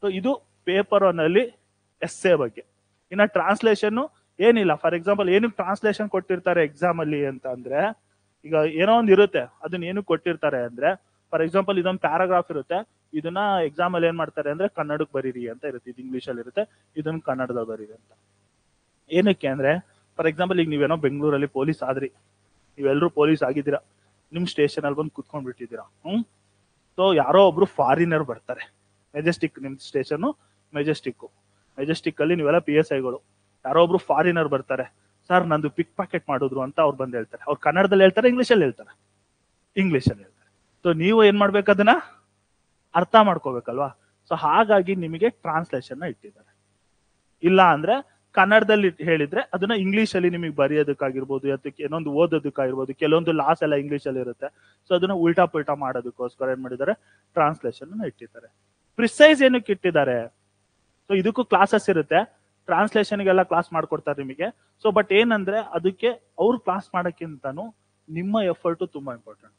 ಸೊ ಇದು ಪೇಪರ್ 1 ಅಲ್ಲಿ ಎಸ್ಸೆ ಬಗ್ಗೆ. ಇನ್ನ ಟ್ರಾನ್ಸ್ಲೇಷನ್ ಏನಿಲ್ಲ. ಫಾರ್ ಎಕ್ಸಾಂಪಲ್ ಏನಕ್ಕೆ ಟ್ರಾನ್ಸ್ಲೇಷನ್ ಕೊಟ್ಟಿರ್ತಾರೆ ಎಕ್ಸಾಮ್ ಅಲ್ಲಿ ಅಂತ ಅಂದ್ರೆ, ಈಗ ಏನೋ ಒಂದು ಇರುತ್ತೆ, ಅದನ್ನ ಏನಕ್ಕೆ ಕೊಟ್ಟಿರ್ತಾರೆ ಅಂದ್ರೆ, ಫಾರ್ ಎಕ್ಸಾಂಪಲ್ ಇದೊಂದು ಪ್ಯಾರಾಗ್ರಾಫ್ ಇರುತ್ತೆ, ಇದನ್ನ ಎಕ್ಸಾಮ್ ಅಲ್ಲಿ ಏನ್ ಮಾಡ್ತಾರೆ ಅಂದ್ರೆ ಕನ್ನಡಕ್ಕೆ ಬರೀರಿ ಅಂತ ಇರುತ್ತೆ, ಇದು ಇಂಗ್ಲಿಷ್ ಅಲ್ಲಿ ಇರುತ್ತೆ, ಇದನ್ನ ಕನ್ನಡದಲ್ಲಿ ಬರೀರಿ ಅಂತ. ಏನಕ್ಕೆ ಅಂದ್ರೆ, ಫಾರ್ ಎಕ್ಸಾಂಪಲ್ ಈಗ ನೀವೇನೋ ಬೆಂಗಳೂರಲ್ಲಿ ಪೊಲೀಸ್ ಆದ್ರಿ, ನೀವೆಲ್ಲರೂ ಪೊಲೀಸ್ ಆಗಿದ್ದೀರಾ, ನಿಮ್ ಸ್ಟೇಷನ್ ಅಲ್ಲಿ ಬಂದು ಕುತ್ಕೊಂಡ್ ಬಿಟ್ಟಿದ್ದೀರಾ. ಸೊ ಯಾರೋ ಒಬ್ರು ಫಾರಿನರ್ ಬರ್ತಾರೆ, ಮೆಜೆಸ್ಟಿಕ್, ನಿಮ್ ಸ್ಟೇಷನ್ ಮೆಜೆಸ್ಟಿಕ್ ಅಲ್ಲಿ ನೀವೆಲ್ಲ PSIಗಳು, ಯಾರೋ ಒಬ್ರು ಫಾರಿನರ್ ಬರ್ತಾರೆ, ಸರ್ ನಂದು ಪಿಕ್ ಪಾಕೆಟ್ ಮಾಡಿದ್ರು ಅಂತ ಅವ್ರು ಬಂದು ಹೇಳ್ತಾರೆ. ಅವ್ರು ಕನ್ನಡದಲ್ಲಿ ಹೇಳ್ತಾರೆ, ಇಂಗ್ಲಿಷಲ್ಲಿ ಹೇಳ್ತಾರೆ. ಸೊ ನೀವು ಏನ್ ಮಾಡ್ಬೇಕು, ಅದನ್ನ ಅರ್ಥ ಮಾಡ್ಕೋಬೇಕಲ್ವಾ. ಸೊ ಹಾಗಾಗಿ ನಿಮಗೆ ಟ್ರಾನ್ಸ್ಲೇಷನ್ ಇಟ್ಟಿದ್ದಾರೆ. ಇಲ್ಲ ಅಂದ್ರೆ ಕನ್ನಡದಲ್ಲಿ ಹೇಳಿದ್ರೆ ಅದನ್ನ ಇಂಗ್ಲಿಷ್ ಅಲ್ಲಿ ನಿಮಗೆ ಬರೆಯೋದಕ್ಕಾಗಿರ್ಬೋದು, ಅದಕ್ಕೆ ಏನೊಂದು ಓದೋದಕ್ಕಾಗಿರ್ಬೋದು, ಕೆಲವೊಂದು ಲಾಸ್ ಎಲ್ಲ ಇಂಗ್ಲಿಷ್ ಅಲ್ಲಿ ಇರುತ್ತೆ. ಸೊ ಅದನ್ನ ಉಲ್ಟಾ ಪುಲ್ಟಾ ಮಾಡೋದಕ್ಕೋಸ್ಕರ ಏನ್ ಮಾಡಿದ್ದಾರೆ, ಟ್ರಾನ್ಸ್ಲೇಷನ್ ಇಟ್ಟಿದ್ದಾರೆ. ಪ್ರಿಸೈಸ್ ಏನಕ್ಕೆ ಇಟ್ಟಿದ್ದಾರೆ, ಸೊ ಇದಕ್ಕೂ ಕ್ಲಾಸಸ್ ಇರುತ್ತೆ, ಟ್ರಾನ್ಸ್ಲೇಷನ್ಗೆಲ್ಲ ಕ್ಲಾಸ್ ಮಾಡ್ಕೊಡ್ತಾರೆ ನಿಮಗೆ. ಸೊ ಬಟ್ ಏನಂದ್ರೆ ಅದಕ್ಕೆ ಅವ್ರು ಕ್ಲಾಸ್ ಮಾಡೋಕ್ಕಿಂತನೂ ನಿಮ್ಮ ಎಫರ್ಟ್ ತುಂಬಾ ಇಂಪಾರ್ಟೆಂಟ್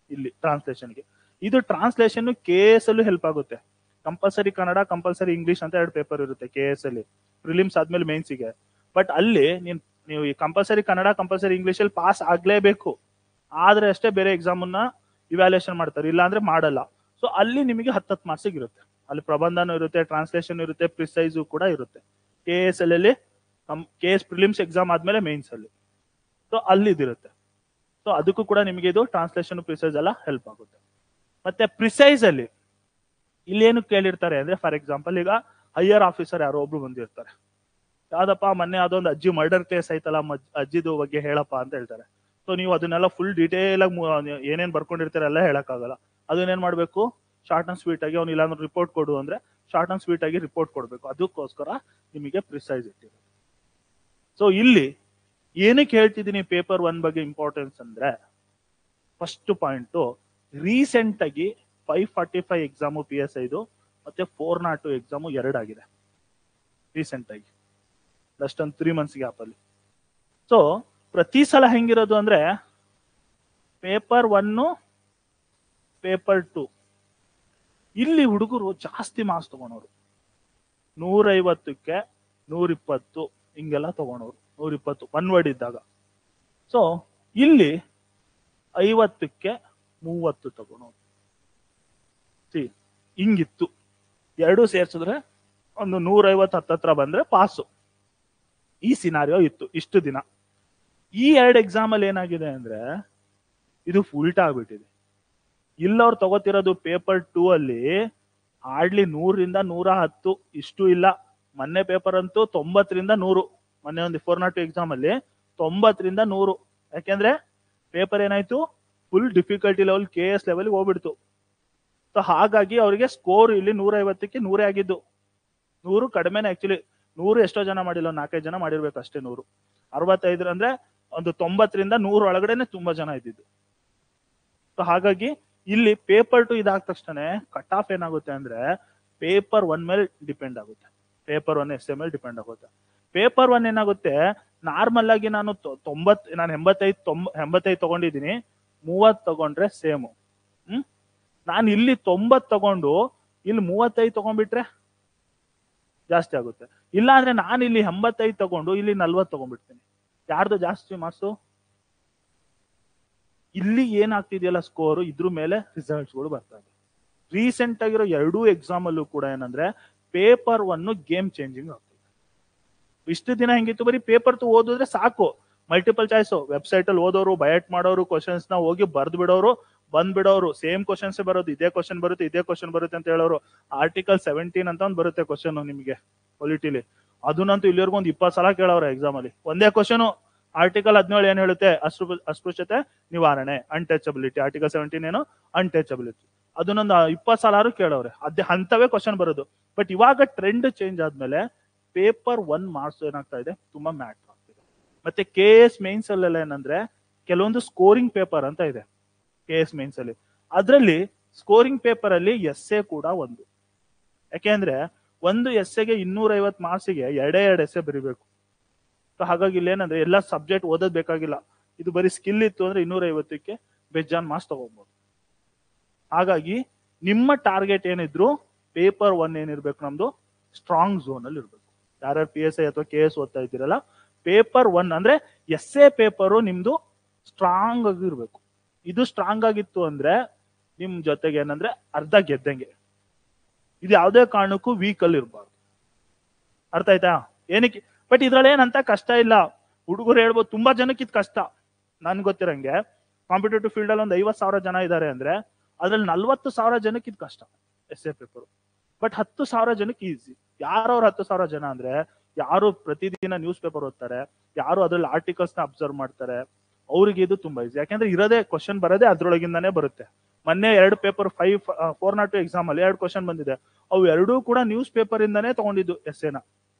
ಇಲ್ಲಿ ಟ್ರಾನ್ಸ್ಲೇಷನ್ಗೆ. ಇದು ಟ್ರಾನ್ಸ್ಲೇಷನ್ KS ಅಲ್ಲೂ ಹೆಲ್ಪ್ ಆಗುತ್ತೆ. ಕಂಪಲ್ಸರಿ ಕನ್ನಡ, ಕಂಪಲ್ಸರಿ ಇಂಗ್ಲಿಷ್ ಅಂತ 2 ಪೇಪರ್ ಇರುತ್ತೆ KS ಅಲ್ಲಿ, ಪ್ರಿಲಿಮ್ಸ್ ಆದ್ಮೇಲೆ ಮೇನ್ಸಿಗೆ. ಬಟ್ ಅಲ್ಲಿ ನೀವು ಈ ಕಂಪಲ್ಸರಿ ಕನ್ನಡ, ಕಂಪಲ್ಸರಿ ಇಂಗ್ಲಿಷ್ ಅಲ್ಲಿ ಪಾಸ್ ಆಗ್ಲೇಬೇಕು, ಆದ್ರೆ ಅಷ್ಟೇ ಬೇರೆ ಎಕ್ಸಾಮ್ ಅನ್ನ ಇವ್ಯಾಲ್ಯೂಯೇಷನ್ ಮಾಡ್ತಾರೆ, ಇಲ್ಲ ಅಂದ್ರೆ ಮಾಡಲ್ಲ. ಸೊ ಅಲ್ಲಿ ನಿಮಗೆ 10 ಮಾರ್ಕ್ಸ್ ಇರುತ್ತೆ. ಅಲ್ಲಿ ಪ್ರಬಂಧನೂ ಇರುತ್ತೆ, ಟ್ರಾನ್ಸ್ಲೇಷನ್ ಇರುತ್ತೆ, ಪ್ರಿಸೈಸು ಕೂಡ ಇರುತ್ತೆ. KS ಅಲ್ಲಿ KS ಪ್ರಿಲಿಮ್ಸ್ ಎಕ್ಸಾಮ್ ಆದ್ಮೇಲೆ ಮೇನ್ಸ್ ಅಲ್ಲಿ, ಸೊ ಅಲ್ಲಿ ಇದಿರುತ್ತೆ. ಸೊ ಅದಕ್ಕೂ ಕೂಡ ನಿಮಗೆ ಇದು ಟ್ರಾನ್ಸ್ಲೇಷನ್, ಪ್ರಿಸೈಸ್ ಎಲ್ಲ ಹೆಲ್ಪ್ ಆಗುತ್ತೆ. ಮತ್ತೆ ಪ್ರಿಸೈಸ್ ಅಲ್ಲಿ ಇಲ್ಲಿ ಏನು ಕೇಳಿರ್ತಾರೆ ಅಂದ್ರೆ, ಫಾರ್ ಎಕ್ಸಾಂಪಲ್ ಈಗ ಹೈಯರ್ ಆಫೀಸರ್ ಯಾರೋ ಒಬ್ರು ಬಂದಿರ್ತಾರೆ, ಯಾವ್ದಪ್ಪ ಮೊನ್ನೆ ಅದೊಂದು ಅಜ್ಜಿ ಮರ್ಡರ್ ಕೇಸ್ ಆಯ್ತಲ್ಲ, ಅಜ್ಜಿದು ಬಗ್ಗೆ ಹೇಳಪ್ಪ ಅಂತ ಹೇಳ್ತಾರೆ. ಸೊ ನೀವು ಅದನ್ನೆಲ್ಲ ಫುಲ್ ಡೀಟೇಲ್ ಆಗಿ ಏನೇನ್ ಬರ್ಕೊಂಡಿರ್ತಾರೆ ಎಲ್ಲ ಹೇಳಕ್ಕಾಗಲ್ಲ. ಅದನ್ನೇನ್ ಮಾಡ್ಬೇಕು, ಶಾರ್ಟ್ ಅಂಡ್ ಸ್ವೀಟ್ ಆಗಿ, ಅವ್ನು ಇಲ್ಲಾಂದ್ರೆ ರಿಪೋರ್ಟ್ ಕೊಡು ಅಂದ್ರೆ ಶಾರ್ಟ್ ಅಂಡ್ ಸ್ವೀಟ್ ಆಗಿ ರಿಪೋರ್ಟ್ ಕೊಡ್ಬೇಕು. ಅದಕ್ಕೋಸ್ಕರ ನಿಮಗೆ ಪ್ರಿಸೈಸ್ ಇಟ್ಟಿದೆ. ಸೊ ಇಲ್ಲಿ ಏನಕ್ಕೆ ಹೇಳ್ತಿದ್ದೀನಿ ಪೇಪರ್ 1 ಬಗ್ಗೆ ಇಂಪಾರ್ಟೆನ್ಸ್ ಅಂದ್ರೆ, ಫಸ್ಟ್ ಪಾಯಿಂಟ್, ರೀಸೆಂಟ್ ಆಗಿ 545 ಎಕ್ಸಾಮು PSI ಮತ್ತೆ 402 ಎಕ್ಸಾಮು 2 ಆಗಿದೆ ರೀಸೆಂಟ್ ಆಗಿ, ಜಸ್ಟ್ ಒಂದು 3 months ಗ್ಯಾಪ್ ಅಲ್ಲಿ. ಸೊ ಪ್ರತಿ ಸಲ ಹೆಂಗಿರೋದು ಅಂದ್ರೆ, ಪೇಪರ್ 1, ಪೇಪರ್ 2 ಇಲ್ಲಿ ಹುಡುಗರು ಜಾಸ್ತಿ ಮಾರ್ಕ್ಸ್ ತಗೊಂಡವ್ರು, 150ಕ್ಕೆ 120 ಹಿಂಗೆಲ್ಲ ತಗೊಂಡವ್ರು, 120 ಒನ್ ವರ್ಡ್ ಇದ್ದಾಗ. ಸೊ ಇಲ್ಲಿ 50ಕ್ಕೆ 30 ತಗೊಂಡವ್ರು. ಹಿಂಗಿತ್ತು, ಎರಡೂ ಸೇರ್ಸಿದ್ರೆ ಒಂದು 150 ಹತ್ತತ್ರ ಬಂದ್ರೆ ಪಾಸು. ಈ ಸಿನಾರಿಯೋ ಇತ್ತು ಇಷ್ಟು ದಿನ. ಈ 2 ಎಕ್ಸಾಮ್ ಅಲ್ಲಿ ಏನಾಗಿದೆ ಅಂದ್ರೆ ಇದು ಉಲ್ಟಾ ಆಗ್ಬಿಟ್ಟಿದೆ. ಇಲ್ಲವ್ರು ತಗೋತಿರೋದು ಪೇಪರ್ 2 ಅಲ್ಲಿ ಹಾರ್ಡ್ಲಿ 100ರಿಂದ 110 ಇಷ್ಟು ಇಲ್ಲ. ಮೊನ್ನೆ ಪೇಪರ್ ಅಂತೂ 90ರಿಂದ 100, ಮೊನ್ನೆ ಒಂದು 402 ಎಕ್ಸಾಮ್ ಅಲ್ಲಿ 90ರಿಂದ 100. ಯಾಕೆಂದ್ರೆ ಪೇಪರ್ ಏನಾಯ್ತು, full difficulty level KS level ಹೋಗ್ಬಿಡ್ತು. ಸೊ ಹಾಗಾಗಿ ಅವರಿಗೆ ಸ್ಕೋರ್ ಇಲ್ಲಿ 150ಕ್ಕೆ 100 ಆಗಿದ್ದು. 100 ಕಡಿಮೆನೆ ಆಕ್ಚುಲಿ, 100 ಎಷ್ಟೋ ಜನ ಮಾಡಿಲ್ಲ, 4-5 ಜನ ಮಾಡಿರ್ಬೇಕು ಅಷ್ಟೇ. 100 65 ಅಂದ್ರೆ ಒಂದು 90ರಿಂದ 100 ಒಳಗಡೆನೆ ತುಂಬಾ ಜನ ಇದ್ದಿದ್ದು. ಸೊ ಹಾಗಾಗಿ ಇಲ್ಲಿ ಪೇಪರ್ 2 ಇದಾದ ತಕ್ಷಣ ಕಟ್ ಆಫ್ ಏನಾಗುತ್ತೆ ಅಂದ್ರೆ ಪೇಪರ್ 1 ಮೇಲೆ ಡಿಪೆಂಡ್ ಆಗುತ್ತೆ. ಪೇಪರ್ 1 ಎಸ್ಸೆ ಮೇಲೆ ಡಿಪೆಂಡ್ ಆಗುತ್ತೆ. ಪೇಪರ್ 1 ಏನಾಗುತ್ತೆ, ನಾರ್ಮಲ್ ಆಗಿ ನಾನು 85 ತಗೊಂಡಿದ್ದೀನಿ, 30 ತಗೊಂಡ್ರೆ ಸೇಮು. ನಾನು ಇಲ್ಲಿ 90 ತಗೊಂಡು ಇಲ್ಲಿ 35 ತಗೊಂಡ್ಬಿಟ್ರೆ ಜಾಸ್ತಿ ಆಗುತ್ತೆ. ಇಲ್ಲ ಅಂದ್ರೆ ನಾನು ಇಲ್ಲಿ 85 ತಗೊಂಡು ಇಲ್ಲಿ 40 ತಗೊಂಡ್ಬಿಡ್ತೀನಿ. ಯಾರ್ದು ಜಾಸ್ತಿ ಮಾರ್ಕ್ಸು? ಇಲ್ಲಿ ಏನಾಗ್ತಿದೆಯಲ್ಲ ಸ್ಕೋರು, ಇದ್ರ ಮೇಲೆ ರಿಸಲ್ಟ್ಸ್ಗಳು ಬರ್ತಾ ಇದೆ. ರೀಸೆಂಟ್ ಆಗಿರೋ 2 ಎಕ್ಸಾಮ್ ಅಲ್ಲೂ ಕೂಡ ಏನಂದ್ರೆ ಪೇಪರ್ 1 ಗೇಮ್ ಚೇಂಜಿಂಗ್ ಆಗ್ತಿದೆ. ಇಷ್ಟು ದಿನ ಹೆಂಗಿತ್ತು, ಬರೀ ಪೇಪರ್ ಓದಿದ್ರೆ ಸಾಕು, ಮಲ್ಟಿಪಲ್ ಚಾಯ್ಸ್ ವೆಬ್ಸೈಟ್ ಅಲ್ಲಿ ಓದೋರು, ಬಯಟ್ ಮಾಡೋರು, ಕ್ವಶನ್ಸ್ ನ ಹೋಗಿ ಬರ್ದ್ ಬಿಡೋರು, ಬಂದ್ಬಿಡೋರು, ಸೇಮ್ ಕ್ವಶನ್ಸ್ ಬರೋದು, ಇದೇ ಕ್ವಶನ್ ಬರುತ್ತೆ ಅಂತ ಹೇಳೋರು. ಆರ್ಟಿಕಲ್ 17 ಅಂತ ಒಂದು ಬರುತ್ತೆ ಕ್ವಶನ್ ನಿಮಗೆ ಪೊಲಿಟಿಲಿ, ಅದನ್ನಂತೂ ಇಲ್ಲಿವರೆಗೂ ಒಂದು 20 ಸಲ ಕೇಳೋರು ಎಕ್ಸಾಮ್ ಅಲ್ಲಿ. ಒಂದೇ ಕ್ವಶನ್, ಆರ್ಟಿಕಲ್ 17 ಏನ್ ಹೇಳುತ್ತೆ, ಅಸ್ಪೃಶ್ಯತೆ ನಿವಾರಣೆ, ಅನ್ಟಚಬಿಲಿಟಿ. ಆರ್ಟಿಕಲ್ 17 ಏನು, ಅನ್ಟಚಬಿಲಿಟಿ. ಅದನ್ನೊಂದು 20 ಸಲ ಕೇಳೋರೆ, ಅದೇ ಅಂತವೇ ಕ್ವಶನ್ ಬರೋದು. ಬಟ್ ಇವಾಗ ಟ್ರೆಂಡ್ ಚೇಂಜ್ ಆದ್ಮೇಲೆ ಪೇಪರ್ 1 ಮಾರ್ಕ್ಸ್ ಏನಾಗ್ತಾ ಇದೆ, ತುಂಬಾ ಮ್ಯಾಟರ್ ಆಗ್ತಿದೆ. ಮತ್ತೆ KS ಮೇನ್ಸ್ ಅಲ್ಲೆಲ್ಲ ಏನಂದ್ರೆ ಕೆಲವೊಂದು ಸ್ಕೋರಿಂಗ್ ಪೇಪರ್ ಅಂತ ಇದೆ KS ಮೇನ್ಸ್ ಅಲ್ಲಿ. ಅದರಲ್ಲಿ ಸ್ಕೋರಿಂಗ್ ಪೇಪರ್ ಅಲ್ಲಿ ಎಸ್ಸೆ ಕೂಡ ಒಂದು. ಯಾಕೆಂದ್ರೆ ಒಂದು ಎಸ್ಸೆಗೆ 250 ಮಾರ್ಕ್ಸಿಗೆ 2 ಎಸ್ಸೆ ಬರಿಬೇಕು. ಹಾಗಾಗಿ ಇಲ್ಲಿ ಏನಂದ್ರೆ ಎಲ್ಲ ಸಬ್ಜೆಕ್ಟ್ ಓದೋದ್ ಬೇಕಾಗಿಲ್ಲ. ಇದು ಬರೀ ಸ್ಕಿಲ್ ಇತ್ತು ಅಂದ್ರೆ 250ಕ್ಕೆ ಬೇಜಾನ್ ಮಾರ್ಕ್ಸ್ ತಗೋಬಹುದು. ಹಾಗಾಗಿ ನಿಮ್ಮ ಟಾರ್ಗೆಟ್ ಏನಿದ್ರು ಪೇಪರ್ 1 ಏನಿರ್ಬೇಕು, ನಮ್ದು ಸ್ಟ್ರಾಂಗ್ ಝೋನ್ ಅಲ್ಲಿ ಇರ್ಬೇಕು. ಯಾರ್ಯಾರು PSI ಅಥವಾ KS ಓದ್ತಾ ಇದ್ದೀರಲ್ಲ, ಪೇಪರ್ 1 ಅಂದ್ರೆ ಎಸ್ಸೆ ಪೇಪರು ನಿಮ್ದು ಸ್ಟ್ರಾಂಗ್ ಆಗಿ ಇರ್ಬೇಕು. ಇದು ಸ್ಟ್ರಾಂಗ್ ಆಗಿತ್ತು ಅಂದ್ರೆ ನಿಮ್ ಜೊತೆಗೆ ಏನಂದ್ರೆ ಅರ್ಧ ಗೆದ್ದಂಗೆ. ಇದು ಯಾವುದೇ ಕಾರಣಕ್ಕೂ ವೀಕ್ ಅಲ್ಲಿ ಇರಬಾರ್ದು. ಅರ್ಥ ಆಯ್ತಾ? ಏನಕ್ಕೆ? ಬಟ್ ಇದ್ರಲ್ಲಿ ಏನಂತ ಕಷ್ಟ ಇಲ್ಲ. ಹುಡುಗರು ಹೇಳ್ಬೋದು, ತುಂಬಾ ಜನಕ್ಕೆ ಇದು ಕಷ್ಟ. ನನ್ಗೆ ಗೊತ್ತಿರಂಗೆ ಕಾಂಪಿಟೇಟಿವ್ ಫೀಲ್ಡ್ ಅಲ್ಲಿ ಒಂದು 50,000 ಜನ ಇದ್ದಾರೆ ಅಂದ್ರೆ ಅದ್ರಲ್ಲಿ 40,000 ಜನಕ್ಕೆ ಇದು ಕಷ್ಟ ಎಸ್ಸೆ ಪೇಪರ್. ಬಟ್ 10,000 ಜನಕ್ಕೆ ಈಸಿ. ಯಾರವ್ರು 10,000 ಜನ ಅಂದ್ರೆ ಯಾರು ಪ್ರತಿದಿನ ನ್ಯೂಸ್ ಪೇಪರ್ ಓದ್ತಾರೆ, ಯಾರು ಅದ್ರಲ್ಲಿ ಆರ್ಟಿಕಲ್ಸ್ ನ ಅಬ್ಸರ್ವ್ ಮಾಡ್ತಾರೆ, ಅವ್ರಿಗೆ ಇದು ತುಂಬಾ ಈಸಿ. ಯಾಕಂದ್ರೆ ಇರೋದೇ ಕ್ವಶನ್ ಬರೋದೇ ಅದ್ರೊಳಗಿಂದಾನೇ ಬರುತ್ತೆ. ಮೊನ್ನೆ 2 ಪೇಪರ್ 402 ಎಕ್ಸಾಮ್ ಅಲ್ಲಿ 2 ಕ್ವಶನ್ ಬಂದಿದೆ. ಅವು ಎರಡೂ ಕೂಡ ನ್ಯೂಸ್ ಪೇಪರ್ ಇಂದಾನೇ ತಗೊಂಡಿದ್ದು ಎಸ್ಸೆನ.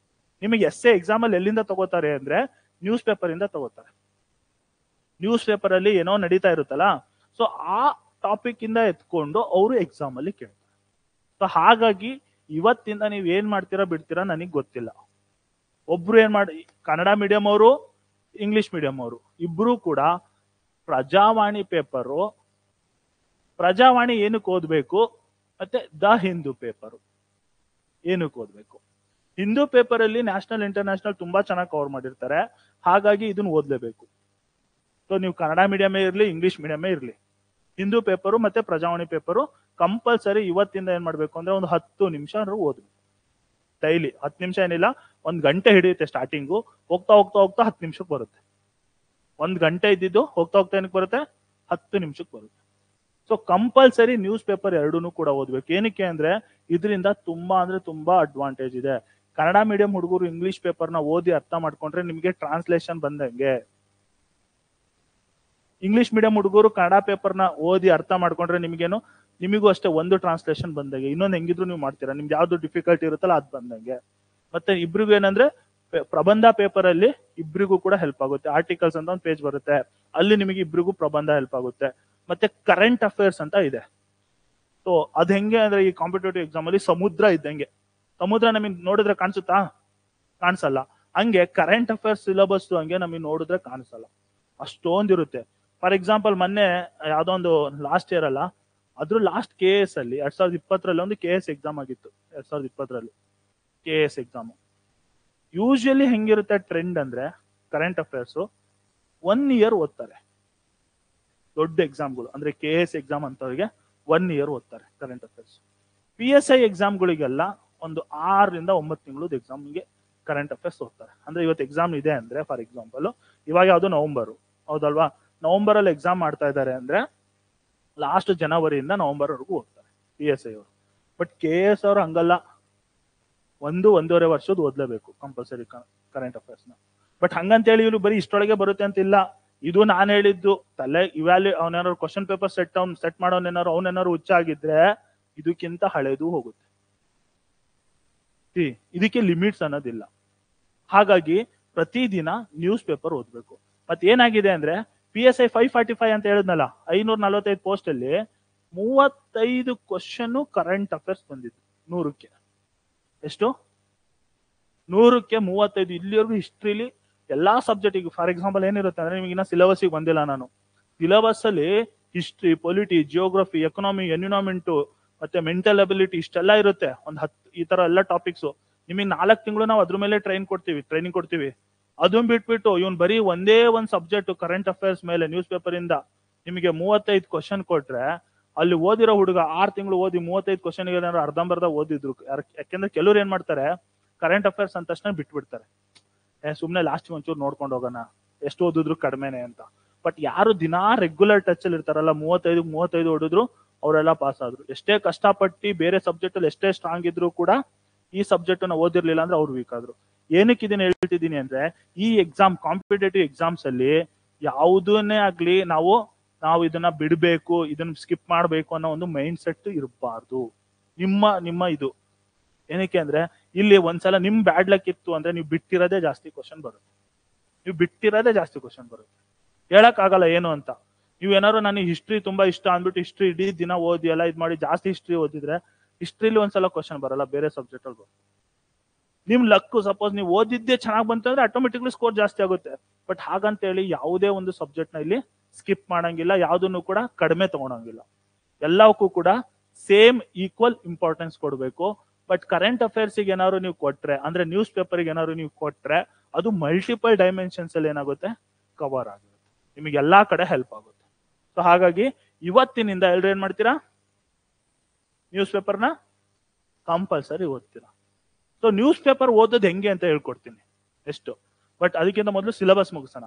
ನಿಮಗೆ ಎಸ್ಸೆ ಎಕ್ಸಾಮ್ ಅಲ್ಲಿ ಎಲ್ಲಿಂದ ತಗೋತಾರೆ ಅಂದ್ರೆ ನ್ಯೂಸ್ ಪೇಪರ್ ಇಂದ ತಗೋತಾರೆ. ನ್ಯೂಸ್ ಪೇಪರ್ ಅಲ್ಲಿ ಏನೋ ನಡೀತಾ ಇರುತ್ತಲ್ಲ, ಸೊ ಆ ಟಾಪಿಕ್ ಇಂದ ಎತ್ಕೊಂಡು ಅವರು ಎಕ್ಸಾಮ್ ಅಲ್ಲಿ ಕೇಳ್ತಾರೆ. ಸೊ ಹಾಗಾಗಿ ಇವತ್ತಿಂದ ನೀವ್ ಏನ್ ಮಾಡ್ತೀರಾ ಬಿಡ್ತೀರಾ ನನಗ್ ಗೊತ್ತಿಲ್ಲ. ಒಬ್ರು ಏನ್ ಮಾಡಿ, ಕನ್ನಡ ಮೀಡಿಯಂ ಅವರು, ಇಂಗ್ಲಿಷ್ ಮೀಡಿಯಂ ಅವರು ಇಬ್ರು ಕೂಡ ಪ್ರಜಾವಾಣಿ ಪೇಪರು, ಪ್ರಜಾವಾಣಿ ಏನಕ್ಕೆ ಓದ್ಬೇಕು, ಮತ್ತೆ ದ ಹಿಂದೂ ಪೇಪರು ಏನಕ್ಕೆ ಓದ್ಬೇಕು. ಹಿಂದೂ ಪೇಪರ್ ಅಲ್ಲಿ ನ್ಯಾಷನಲ್ ಇಂಟರ್ನ್ಯಾಷನಲ್ ತುಂಬಾ ಚೆನ್ನಾಗಿ ಕವರ್ ಮಾಡಿರ್ತಾರೆ, ಹಾಗಾಗಿ ಇದನ್ನ ಓದ್ಲೇಬೇಕು. ಸೊ ನೀವು ಕನ್ನಡ ಮೀಡಿಯಮೇ ಇರ್ಲಿ, ಇಂಗ್ಲಿಷ್ ಮೀಡಿಯಮೇ ಇರ್ಲಿ, ಹಿಂದೂ ಪೇಪರು ಮತ್ತೆ ಪ್ರಜಾವಾಣಿ ಪೇಪರು ಕಂಪಲ್ಸರಿ ಇವತ್ತಿಂದ ಏನ್ ಮಾಡ್ಬೇಕು ಅಂದ್ರೆ ಒಂದು 10 ನಿಮಿಷ ಓದ್ಬೇಕು ಡೈಲಿ. 10 ನಿಮಿಷ ಏನಿಲ್ಲ, 1 ಗಂಟೆ ಹಿಡಿಯುತ್ತೆ ಸ್ಟಾರ್ಟಿಂಗು, ಹೋಗ್ತಾ 10 ನಿಮಿಷಕ್ಕೆ ಬರುತ್ತೆ. 1 ಗಂಟೆ ಇದ್ದಿದ್ದು ಹೋಗ್ತಾ ಏನಕ್ಕೆ ಬರುತ್ತೆ, 10 ನಿಮಿಷಕ್ಕೆ ಬರುತ್ತೆ. ಸೊ ಕಂಪಲ್ಸರಿ ನ್ಯೂಸ್ ಪೇಪರ್ ಎರಡೂ ಕೂಡ ಓದ್ಬೇಕು. ಏನಕ್ಕೆ ಅಂದ್ರೆ ಇದರಿಂದ ತುಂಬಾ ಅಂದ್ರೆ ತುಂಬಾ ಅಡ್ವಾಂಟೇಜ್ ಇದೆ. ಕನ್ನಡ ಮೀಡಿಯಂ ಹುಡುಗರು ಇಂಗ್ಲಿಷ್ ಪೇಪರ್ನ ಓದಿ ಅರ್ಥ ಮಾಡ್ಕೊಂಡ್ರೆ ನಿಮಗೆ ಟ್ರಾನ್ಸ್ಲೇಷನ್ ಬಂದಂಗೆ. ಇಂಗ್ಲಿಷ್ ಮೀಡಿಯಂ ಹುಡುಗರು ಕನ್ನಡ ಪೇಪರ್ನ ಓದಿ ಅರ್ಥ ಮಾಡ್ಕೊಂಡ್ರೆ ನಿಮಗೂ ಅಷ್ಟೇ ಒಂದು ಟ್ರಾನ್ಸ್ಲೇಷನ್ ಬಂದಂಗೆ. ಇನ್ನೊಂದು ಹೆಂಗಿದ್ರು ನೀವು ಮಾಡ್ತೀರಾ, ನಿಮ್ಗೆ ಯಾವ್ದು ಡಿಫಿಕಲ್ಟಿ ಇರುತ್ತಲ್ಲ ಅದ್ ಬಂದಂಗೆ. ಮತ್ತೆ ಇಬ್ರಿಗೂ ಏನಂದ್ರೆ ಪ್ರಬಂಧ ಪೇಪರ್ ಅಲ್ಲಿ ಇಬ್ರಿಗೂ ಕೂಡ ಹೆಲ್ಪ್ ಆಗುತ್ತೆ. ಆರ್ಟಿಕಲ್ಸ್ ಅಂತ ಒಂದು ಪೇಜ್ ಬರುತ್ತೆ, ಅಲ್ಲಿ ನಿಮಗೆ ಇಬ್ರಿಗೂ ಪ್ರಬಂಧ ಹೆಲ್ಪ್ ಆಗುತ್ತೆ. ಮತ್ತೆ ಕರೆಂಟ್ ಅಫೇರ್ಸ್ ಅಂತ ಇದೆ. ಸೊ ಅದ್ ಹೆಂಗೆ ಅಂದ್ರೆ ಈ ಕಾಂಪಿಟೇಟಿವ್ ಎಕ್ಸಾಮ್ ಅಲ್ಲಿ ಸಮುದ್ರ ಇದ್ದಂಗೆ. ಸಮುದ್ರ ನಮಗೆ ನೋಡಿದ್ರೆ ಕಾಣಿಸುತ್ತಾ? ಕಾಣಿಸಲ್ಲ. ಹಂಗೆ ಕರೆಂಟ್ ಅಫೇರ್ಸ್ ಸಿಲೆಬಸ್ ಹಂಗೆ ನಮಗೆ ನೋಡಿದ್ರೆ ಕಾಣಿಸಲ್ಲ, ಅಷ್ಟೊಂದಿರುತ್ತೆ. ಫಾರ್ ಎಕ್ಸಾಂಪಲ್ ಮೊನ್ನೆ ಯಾವ್ದೋ ಒಂದು ಲಾಸ್ಟ್ ಇಯರ್ ಅಲ್ಲ, ಅದ್ರ ಲಾಸ್ಟ್ KS ಅಲ್ಲಿ 2020ರಲ್ಲಿ ಒಂದು KS ಎಕ್ಸಾಮ್ ಆಗಿತ್ತು. 2020ರಲ್ಲಿ KS ಎಕ್ಸಾಮ್. ಯೂಶಲಿ ಹೆಂಗಿರುತ್ತೆ ಟ್ರೆಂಡ್ ಅಂದ್ರೆ ಕರೆಂಟ್ ಅಫೇರ್ಸ್ 1 ಇಯರ್ ಓದ್ತಾರೆ. ದೊಡ್ಡ ಎಕ್ಸಾಮ್ಗಳು ಅಂದ್ರೆ KS ಎಕ್ಸಾಮ್ ಅಂತವರಿಗೆ 1 ಇಯರ್ ಓದ್ತಾರೆ ಕರೆಂಟ್ ಅಫೇರ್ಸ್. PSI ಎಕ್ಸಾಮ್ಗಳಿಗೆಲ್ಲ ಒಂದು 6 ರಿಂದ 9 ತಿಂಗಳದ ಎಕ್ಸಾಮ್ಗೆ ಕರೆಂಟ್ ಅಫೇರ್ಸ್ ಓದ್ತಾರೆ. ಅಂದ್ರೆ ಇವತ್ತು ಎಕ್ಸಾಮ್ ಇದೆ ಅಂದ್ರೆ ಫಾರ್ ಎಕ್ಸಾಂಪಲ್ ಇವಾಗ ಯಾವ್ದು ನವೆಂಬರ್, ಹೌದಲ್ವಾ? ನವೆಂಬರ್ ಅಲ್ಲಿ ಎಕ್ಸಾಮ್ ಮಾಡ್ತಾ ಇದ್ದಾರೆ ಅಂದ್ರೆ ಲಾಸ್ಟ್ ಜನವರಿಯಿಂದ ನವೆಂಬರ್ ವರೆಗೂ ಓದ್ತಾರೆ PSI ಅವರು. ಬಟ್ KS ಅವರು ಹಂಗಲ್ಲ, 1-1.5 ವರ್ಷದ ಓದ್ಲೇಬೇಕು ಕಂಪಲ್ಸರಿ ಕರೆಂಟ್ ಅಫೇರ್ಸ್ ನ. ಬಟ್ ಹಂಗಂತೇಳಿ ಇವ್ರು ಬರೀ ಇಷ್ಟೊಳಗೆ ಬರುತ್ತೆ ಅಂತಿಲ್ಲ. ಇದು ನಾನು ಹೇಳಿದ್ದು ತಲೆ ಅವನೇನಾದ್ರು ಕ್ವಶನ್ ಪೇಪರ್ ಸೆಟ್ ಮಾಡೋನೇನಾರು ಅವನೇನಾದ್ರು ಹುಚ್ಚ ಆಗಿದ್ರೆ ಇದಕ್ಕಿಂತ ಹಳೇದು ಹೋಗುತ್ತೆ. ಇದಕ್ಕೆ ಲಿಮಿಟ್ಸ್ ಅನ್ನೋದಿಲ್ಲ. ಹಾಗಾಗಿ ಪ್ರತಿದಿನ ನ್ಯೂಸ್ ಪೇಪರ್ ಓದ್ಬೇಕು. ಮತ್ತೆ ಏನಾಗಿದೆ ಅಂದ್ರೆ PSI 545 ಅಂತ ಹೇಳಿದ್ನಲ್ಲ, 545 ಪೋಸ್ಟ್ ಅಲ್ಲಿ 35 ಕ್ವಶನ್ ಕರೆಂಟ್ ಅಫೇರ್ಸ್ ಬಂದಿತ್ತು. 100ಕ್ಕೆ ಎಷ್ಟು? 100ಕ್ಕೆ 35. ಇಲ್ಲಿವರೆಗೂ ಹಿಸ್ಟ್ರಿಲಿ ಎಲ್ಲಾ ಸಬ್ಜೆಕ್ಟಿಗೆ ಫಾರ್ ಎಕ್ಸಾಂಪಲ್ ಏನಿರುತ್ತೆ ಅಂದ್ರೆ ನಿಮಗೆ ಇನ್ನ ಸಿಲೆಬಸ್ಗೆ ಬಂದಿಲ್ಲ ನಾನು. ಸಿಲೆಬಸ್ ಅಲ್ಲಿ history, polity, geography, economy, environment ಮತ್ತೆ ಮೆಂಟಲ್ ಅಬಿಲಿಟಿ ಇಷ್ಟೆಲ್ಲ ಇರುತ್ತೆ. ಒಂದು 10 ಈ ತರ ಎಲ್ಲ ಟಾಪಿಕ್ಸ್. ನಿಮಗೆ 4 ತಿಂಗಳು ನಾವು ಅದ್ರ ಮೇಲೆ ಟ್ರೈನಿಂಗ್ ಕೊಡ್ತೀವಿ. ಅದನ್ನ ಬಿಟ್ಬಿಟ್ಟು ಇವನ್ ಬರೀ ಒಂದೇ ಒಂದು ಸಬ್ಜೆಕ್ಟ್ ಕರೆಂಟ್ ಅಫೇರ್ಸ್ ಮೇಲೆ ನ್ಯೂಸ್ ಪೇಪರ್ ಇಂದ ನಿಮಗೆ 35 ಕ್ವಶನ್ ಕೊಟ್ರೆ, ಅಲ್ಲಿ ಓದಿರೋ ಹುಡುಗ 6 ತಿಂಗಳು ಓದಿ 35 ಕ್ವಶನ್ ಏನಾದ್ರು ಅರ್ಧಂಬರ್ಧ ಓದಿದ್ರು. ಯಾಕೆಂದ್ರೆ ಕೆಲವ್ರು ಏನ್ ಮಾಡ್ತಾರೆ, ಕರೆಂಟ್ ಅಫೇರ್ಸ್ ಅಂತ ತಕ್ಷಣ ಬಿಟ್ಬಿಡ್ತಾರೆ. ಸುಮ್ನೆ ಲಾಸ್ಟ್ ಒಂಚೂರು ನೋಡ್ಕೊಂಡು ಹೋಗೋಣ, ಎಷ್ಟು ಓದಿದ್ರು ಕಡಿಮೆನೆ ಅಂತ. ಬಟ್ ಯಾರು ದಿನಾ ರೆಗ್ಯುಲರ್ ಟಚ್ ಅಲ್ಲಿ ಇರ್ತಾರಲ್ಲ, 35 ಓದಿದ್ರು ಅವರೆಲ್ಲ ಪಾಸ್ ಆದ್ರು. ಎಷ್ಟೇ ಕಷ್ಟಪಟ್ಟು ಬೇರೆ ಸಬ್ಜೆಕ್ಟ್ ಅಲ್ಲಿ ಎಷ್ಟೇ ಸ್ಟ್ರಾಂಗ್ ಇದ್ರು ಕೂಡ ಈ ಸಬ್ಜೆಕ್ಟ್ ನ ಓದಿರ್ಲಿಲ್ಲ ಅಂದ್ರೆ ಅವ್ರು ವೀಕ್ ಆದ್ರು. ಏನಕ್ಕೆ ಇದನ್ನ ಹೇಳ್ತಿದ್ದೀನಿ ಅಂದ್ರೆ, ಈ ಎಕ್ಸಾಮ್, ಕಾಂಪಿಟೇಟಿವ್ ಎಕ್ಸಾಮ್ಸ್ ಅಲ್ಲಿ ಯಾವುದನ್ನೇ ಆಗ್ಲಿ ನಾವು ಇದನ್ನ ಬಿಡಬೇಕು, ಇದನ್ನ ಸ್ಕಿಪ್ ಮಾಡಬೇಕು ಅನ್ನೋ ಒಂದು ಮೈಂಡ್ ಸೆಟ್ ಇರಬಾರ್ದು. ನಿಮ್ಮ ಇದು ಏನಕ್ಕೆ ಅಂದ್ರೆ, ಇಲ್ಲಿ ಒಂದ್ಸಲ ನಿಮ್ ಬ್ಯಾಡ್ ಲಕ್ ಇತ್ತು ಅಂದ್ರೆ ನೀವು ಬಿಟ್ಟಿರೋದೇ ಜಾಸ್ತಿ ಕ್ವಶನ್ ಬರುತ್ತೆ. ಹೇಳಕ್ ಆಗಲ್ಲ ಏನು ಅಂತ. ನೀವು ಏನಾದ್ರು ನನಗೆ ಹಿಸ್ಟ್ರಿ ತುಂಬಾ ಇಷ್ಟ ಅಂದ್ಬಿಟ್ಟು ಹಿಸ್ಟ್ರಿ ಇಡೀ ದಿನ ಓದಿ ಎಲ್ಲ ಇದ್ ಮಾಡಿ ಜಾಸ್ತಿ ಹಿಸ್ಟ್ರಿ ಓದಿದ್ರೆ ಹಿಸ್ಟ್ರಿಲಿ ಒಂದ್ಸಲ ಕ್ವಶನ್ ಬರಲ್ಲ, ಬೇರೆ ಸಬ್ಜೆಕ್ಟ್ ಅಲ್ಲಿ ಬರುತ್ತೆ. ನಿಮ್ ಲಕ್, ಸಪೋಸ್ ನೀವು ಓದಿದ್ದೇ ಚೆನ್ನಾಗಿ ಬಂತು ಅಂದ್ರೆ ಆಟೋಮೆಟಿಕ್ಲಿ ಸ್ಕೋರ್ ಜಾಸ್ತಿ ಆಗುತ್ತೆ. ಬಟ್ ಹಾಗಂತ ಹೇಳಿ ಯಾವುದೇ ಒಂದು ಸಬ್ಜೆಕ್ಟ್ ನ ಇಲ್ಲಿ ಸ್ಕಿಪ್ ಮಾಡಂಗಿಲ್ಲ, ಯಾವ್ದನ್ನು ಕೂಡ ಕಡಿಮೆ ತಗೊಳಂಗಿಲ್ಲ. ಎಲ್ಲವಕ್ಕೂ ಕೂಡ ಸೇಮ್ ಈಕ್ವಲ್ ಇಂಪಾರ್ಟೆನ್ಸ್ ಕೊಡಬೇಕು. ಬಟ್ ಕರೆಂಟ್ ಅಫೇರ್ಸ್ ಏನಾದ್ರು ನೀವು ಕೊಟ್ರೆ, ಅಂದ್ರೆ ನ್ಯೂಸ್ ಪೇಪರ್ಗೆ ಏನಾದ್ರು ನೀವು ಕೊಟ್ರೆ, ಅದು ಮಲ್ಟಿಪಲ್ ಡೈಮೆನ್ಷನ್ಸ್ ಅಲ್ಲಿ ಏನಾಗುತ್ತೆ, ಕವರ್ ಆಗುತ್ತೆ, ನಿಮಗೆ ಎಲ್ಲಾ ಕಡೆ ಹೆಲ್ಪ್ ಆಗುತ್ತೆ. ಸೊ ಹಾಗಾಗಿ ಇವತ್ತಿನಿಂದ ಎಲ್ರು ಏನ್ ಮಾಡ್ತೀರಾ, ನ್ಯೂಸ್ ಪೇಪರ್ನ ಕಂಪಲ್ಸರಿ ಓದ್ತೀರಾ. ಸೊ ನ್ಯೂಸ್ ಪೇಪರ್ ಓದೋದು ಹೆಂಗೆ ಅಂತ ಹೇಳ್ಕೊಡ್ತೀನಿ ಎಷ್ಟು. ಬಟ್ ಅದಕ್ಕಿಂತ ಮೊದಲು ಸಿಲೆಬಸ್ ಮುಗಿಸೋಣ.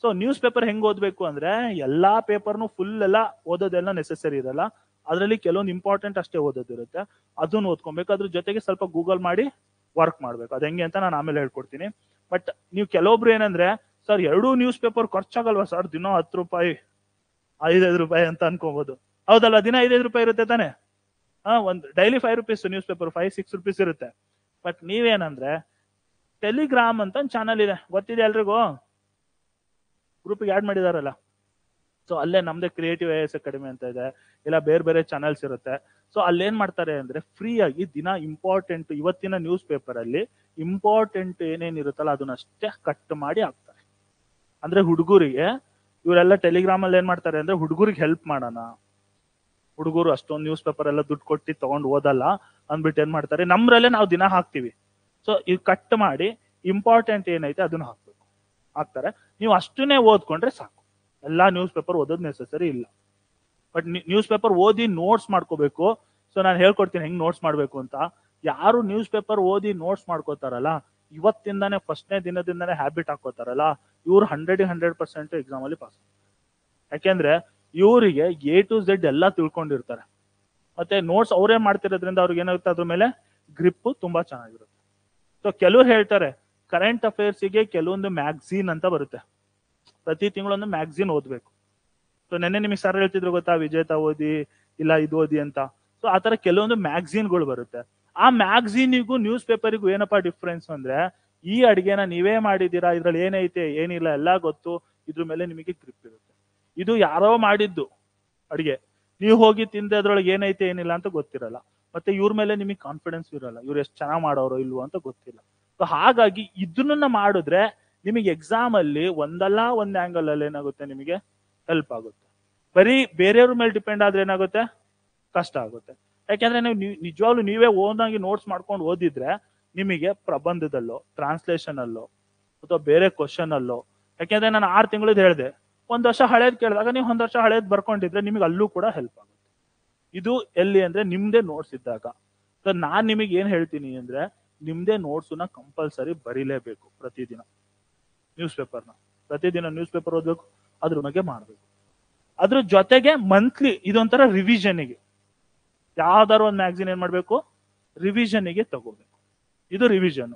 ಸೊ ನ್ಯೂಸ್ ಪೇಪರ್ ಹೆಂಗ್ ಓದ್ಬೇಕು ಅಂದ್ರೆ, ಎಲ್ಲಾ ಪೇಪರ್ನು ಫುಲ್ ಎಲ್ಲ ಓದೋದೆಲ್ಲ ನೆಸೆಸರಿ ಇರಲ್ಲ. ಅದರಲ್ಲಿ ಕೆಲವೊಂದು ಇಂಪಾರ್ಟೆಂಟ್ ಅಷ್ಟೇ ಓದೋದಿರುತ್ತೆ, ಅದನ್ನ ಓದ್ಕೊಬೇಕು. ಅದ್ರ ಜೊತೆಗೆ ಸ್ವಲ್ಪ ಗೂಗಲ್ ಮಾಡಿ ವರ್ಕ್ ಮಾಡ್ಬೇಕು. ಅದು ಹೆಂಗೆ ಅಂತ ನಾನು ಆಮೇಲೆ ಹೇಳ್ಕೊಡ್ತೀನಿ. ಬಟ್ ನೀವು ಕೆಲವೊಬ್ರು ಏನಂದ್ರೆ, ಸರ್ 2 ನ್ಯೂಸ್ ಪೇಪರ್ ಖರ್ಚಾಗಲ್ವಾ ಸರ್, ದಿನ 10 ರೂಪಾಯಿ 5 ರೂಪಾಯಿ ಅಂತ ಅನ್ಕೋಬಹುದು. ಹೌದಲ್ಲ, ದಿನ 5 ರೂಪಾಯಿ ಇರುತ್ತೆ ತಾನೆ. ಒಂದು daily 5 rupees news paper 5-6 rupees ಇರುತ್ತೆ. ಬಟ್ ನೀವೇನಂದ್ರೆ, ಟೆಲಿಗ್ರಾಮ್ ಅಂತ ಒಂದು ಚಾನಲ್ ಇದೆ, ಗೊತ್ತಿದೆ ಎಲ್ರಿಗೂ, ಗ್ರೂಪಿಗೆ ಆಡ್ ಮಾಡಿದಾರಲ್ಲ. ಸೊ ಅಲ್ಲೇ ನಮ್ದೇ ಕ್ರಿಯೇಟಿವ್ ಐಎಎಸ್ ಅಕಾಡೆಮಿ ಅಂತ ಇದೆ, ಇಲ್ಲ ಬೇರೆ ಬೇರೆ ಚಾನಲ್ಸ್ ಇರುತ್ತೆ. ಸೊ ಅಲ್ಲೇನ್ ಮಾಡ್ತಾರೆ ಅಂದ್ರೆ, ಫ್ರೀ ಆಗಿ ದಿನ ಇಂಪಾರ್ಟೆಂಟ್, ಇವತ್ತಿನ ನ್ಯೂಸ್ ಪೇಪರ್ ಅಲ್ಲಿ ಇಂಪಾರ್ಟೆಂಟ್ ಏನೇನಿರುತ್ತಲ್ಲ ಅದನ್ನಷ್ಟೇ ಕಟ್ ಮಾಡಿ ಹಾಕ್ತಾರೆ. ಅಂದ್ರೆ ಹುಡುಗರಿಗೆ, ಇವರೆಲ್ಲ ಟೆಲಿಗ್ರಾಮ್ ಅಲ್ಲಿ ಏನ್ ಮಾಡ್ತಾರೆ ಅಂದ್ರೆ, ಹುಡುಗರಿಗೆ ಹೆಲ್ಪ್ ಮಾಡೋಣ, ಹುಡುಗರು ಅಷ್ಟೊಂದು ನ್ಯೂಸ್ ಪೇಪರ್ ಎಲ್ಲ ದುಡ್ಡು ಕೊಟ್ಟು ತಗೊಂಡು ಓದಲ್ಲ ಅಂದ್ಬಿಟ್ಟು ಏನ್ ಮಾಡ್ತಾರೆ, ನಮ್ರಲ್ಲೇ ನಾವು ದಿನ ಹಾಕ್ತಿವಿ. ಸೊ ಇದು ಕಟ್ ಮಾಡಿ ಇಂಪಾರ್ಟೆಂಟ್ ಏನೈತೆ ಅದನ್ನ ಹಾಕ್ತಾರೆ. ನೀವು ಅಷ್ಟನ್ನೇ ಓದ್ಕೊಂಡ್ರೆ ಸಾಕು, ಎಲ್ಲಾ ನ್ಯೂಸ್ ಪೇಪರ್ ಓದೋದು ನೆಸೆಸರಿ ಇಲ್ಲ. ಬಟ್ ನ್ಯೂಸ್ ಪೇಪರ್ ಓದಿ ನೋಟ್ಸ್ ಮಾಡ್ಕೋಬೇಕು. ಸೊ ನಾನು ಹೇಳ್ಕೊಡ್ತೀನಿ ಹೆಂಗ್ ನೋಟ್ಸ್ ಮಾಡ್ಬೇಕು ಅಂತ. ಯಾರು ನ್ಯೂಸ್ ಪೇಪರ್ ಓದಿ ನೋಟ್ಸ್ ಮಾಡ್ಕೋತಾರಲ್ಲ, ಇವತ್ತಿಂದಾನೇ ಫಸ್ಟ್ನೇ ದಿನದಿಂದಾನೇ ಹ್ಯಾಬಿಟ್ ಹಾಕೋತಾರಲ್ಲ, ಇವ್ರು 100% ಎಕ್ಸಾಮ್ ಅಲ್ಲಿ ಪಾಸ್. ಯಾಕೆಂದ್ರೆ ಇವರಿಗೆ A to Z ಎಲ್ಲ ತಿಳ್ಕೊಂಡಿರ್ತಾರೆ. ಮತ್ತೆ ನೋಟ್ಸ್ ಅವರೇ ಮಾಡ್ತಿರೋದ್ರಿಂದ ಅವ್ರಿಗೆ ಏನಾಗುತ್ತೆ, ಅದ್ರ ಮೇಲೆ ಗ್ರಿಪ್ ತುಂಬಾ ಚೆನ್ನಾಗಿರುತ್ತೆ. ಸೊ ಕೆಲವ್ರು ಹೇಳ್ತಾರೆ, ಕರೆಂಟ್ ಅಫೇರ್ಸ್ಗೆ ಕೆಲವೊಂದು ಮ್ಯಾಗ್ಝಿನ್ ಅಂತ ಬರುತ್ತೆ, ಪ್ರತಿ ತಿಂಗಳೊಂದು ಮ್ಯಾಗ್ಝಿನ್ ಓದ್ಬೇಕು. ಸೊ ನೆನ್ನೆ ನಿಮಗೆ ಸರ್ ಹೇಳ್ತಿದ್ರು ಗೊತ್ತಾ, ವಿಜೇತ ಓದಿ, ಇಲ್ಲ ಇದು ಓದಿ ಅಂತ. ಸೊ ಆತರ ಕೆಲವೊಂದು ಮ್ಯಾಗ್ಝಿನ್ಗಳು ಬರುತ್ತೆ. ಆ ಮ್ಯಾಗ್ಝಿನಿಗೂ ನ್ಯೂಸ್ ಪೇಪರಿಗೂ ಏನಪ್ಪಾ ಡಿಫ್ರೆನ್ಸ್ ಅಂದ್ರೆ, ಈ ಅಡಿಗೆನ ನೀವೇ ಮಾಡಿದೀರಾ, ಇದ್ರಲ್ಲಿ ಏನೈತೆ ಏನಿಲ್ಲ ಎಲ್ಲ ಗೊತ್ತು, ಇದ್ರ ಮೇಲೆ ನಿಮಗೆ ಗ್ರಿಪ್ ಇರುತ್ತೆ. ಇದು ಯಾರೋ ಮಾಡಿದ್ದು ಅಡಿಗೆ, ನೀವು ಹೋಗಿ ತಿಂದ್ರೆ ಅದ್ರೊಳಗೆ ಏನೈತೆ ಏನಿಲ್ಲ ಅಂತ ಗೊತ್ತಿರಲ್ಲ. ಮತ್ತೆ ಇವ್ರ ಮೇಲೆ ನಿಮಗೆ ಕಾನ್ಫಿಡೆನ್ಸ್ ಇರಲ್ಲ, ಇವ್ರು ಎಷ್ಟು ಚೆನ್ನಾಗಿ ಮಾಡೋರೋ ಇಲ್ವೋ ಅಂತ ಗೊತ್ತಿಲ್ಲ. ಸೊ ಹಾಗಾಗಿ ಇದನ್ನ ಮಾಡಿದ್ರೆ ನಿಮಗೆ ಎಕ್ಸಾಮ್ ಅಲ್ಲಿ ಒಂದಲ್ಲ ಒಂದ್ ಆಂಗಲ್ ಅಲ್ಲಿ ಏನಾಗುತ್ತೆ, ನಿಮಗೆ ಹೆಲ್ಪ್ ಆಗುತ್ತೆ. ಬರೀ ಬೇರೆಯವ್ರ ಮೇಲೆ ಡಿಪೆಂಡ್ ಆದ್ರೆ ಏನಾಗುತ್ತೆ, ಕಷ್ಟ ಆಗುತ್ತೆ. ಯಾಕೆಂದ್ರೆ ನೀವು ನಿಜವಾಗ್ಲೂ ನೀವೇ ಓನಾಗಿ ನೋಟ್ಸ್ ಮಾಡ್ಕೊಂಡು ಓದಿದ್ರೆ, ನಿಮಗೆ ಪ್ರಬಂಧದಲ್ಲೋ, ಟ್ರಾನ್ಸ್ಲೇಷನ್ ಅಲ್ಲೋ, ಅಥವಾ ಬೇರೆ ಕ್ವಶನ್ ಅಲ್ಲೋ, ಯಾಕೆಂದ್ರೆ ನಾನು 6 ತಿಂಗಳದ್ದು ಹೇಳಿದೆ, 1 ವರ್ಷ ಹಳೇದ್ ಕೇಳಿದಾಗ ನೀವು 1 ವರ್ಷ ಹಳೇದ್ ಬರ್ಕೊಂಡಿದ್ರೆ ನಿಮಗೆ ಅಲ್ಲೂ ಕೂಡ ಹೆಲ್ಪ್ ಆಗುತ್ತೆ. ಇದು ಎಲ್ಲಿ ಅಂದ್ರೆ ನಿಮ್ದೇ ನೋಟ್ಸ್ ಇದ್ದಾಗ. ಸೊ ನಾನ್ ನಿಮಗೆ ಏನ್ ಹೇಳ್ತೀನಿ ಅಂದ್ರೆ, ನಿಮ್ದೇ ನೋಟ್ಸ್ನ ಕಂಪಲ್ಸರಿ ಬರೀಲೇಬೇಕು. ಪ್ರತಿದಿನ ನ್ಯೂಸ್ ಪೇಪರ್ ಓದ್ಬೇಕು, ಅದ್ರ ಬಗ್ಗೆ ಮಾಡ್ಬೇಕು. ಅದ್ರ ಜೊತೆಗೆ ಮಂತ್ಲಿ ಇದೊಂಥರ ರಿವಿಷನ್ಗೆ, ಯಾವ್ದಾರು ಒಂದು ಮ್ಯಾಗ್ಝಿನ್ ಏನ್ ಮಾಡ್ಬೇಕು, ರಿವಿಷನ್ಗೆ ತಗೋಬೇಕು. ಇದು ರಿವಿಷನ್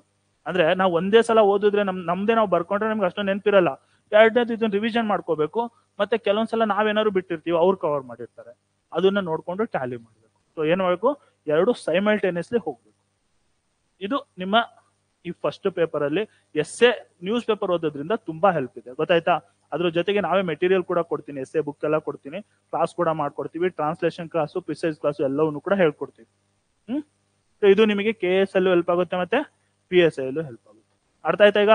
ಅಂದ್ರೆ, ನಾವು ಒಂದೇ ಸಲ ಓದಿದ್ರೆ ನಮ್ದೇ ನಾವು ಬರ್ಕೊಂಡ್ರೆ ನಮ್ಗೆ ಅಷ್ಟೊಂದು ನೆನಪಿರಲ್ಲ. ಎರಡನೇದು ಇದನ್ನ ರಿವಿಷನ್ ಮಾಡ್ಕೋಬೇಕು. ಮತ್ತೆ ಕೆಲವೊಂದ್ಸಲ ನಾವೇನಾದ್ರು ಬಿಟ್ಟಿರ್ತೀವಿ, ಅವ್ರು ಕವರ್ ಮಾಡಿರ್ತಾರೆ, ಅದನ್ನ ನೋಡ್ಕೊಂಡು ಟ್ಯಾಲಿ ಮಾಡ್ಬೇಕು. ಸೊ ಏನ್ ಮಾಡ್ಬೇಕು, ಎರಡು ಸೈಮಲ್ಟೇನಿಯಸ್ಲಿ ಹೋಗ್ಬೇಕು. ಇದು ನಿಮ್ಮ ಈ ಫಸ್ಟ್ ಪೇಪರ್ ಅಲ್ಲಿ ಎಸ್ಸೆ ನ್ಯೂಸ್ ಪೇಪರ್ ಓದೋದ್ರಿಂದ ತುಂಬಾ ಹೆಲ್ಪ್ ಇದೆ, ಗೊತ್ತಾಯ್ತಾ. ಅದ್ರ ಜೊತೆಗೆ ನಾವೇ ಮೆಟೀರಿಯಲ್ ಕೂಡ ಕೊಡ್ತೀನಿ, ಎಸ್ಸೆ ಬುಕ್ ಎಲ್ಲ ಕೊಡ್ತೀನಿ, ಕ್ಲಾಸ್ ಕೂಡ ಮಾಡ್ಕೊಡ್ತೀವಿ, ಟ್ರಾನ್ಸ್ಲೇಷನ್ ಕ್ಲಾಸು, ಪ್ರಿಸೈಸ್ ಕ್ಲಾಸು ಎಲ್ಲವನ್ನು ಕೂಡ ಹೇಳ್ಕೊಡ್ತೀವಿ. ಇದು ನಿಮಗೆ KS ಅಲ್ಲೂ ಹೆಲ್ಪ್ ಆಗುತ್ತೆ ಮತ್ತೆ PSI ಅಲ್ಲೂ ಹೆಲ್ಪ್ ಆಗುತ್ತೆ. ಅರ್ಥ ಆಯ್ತಾ? ಈಗ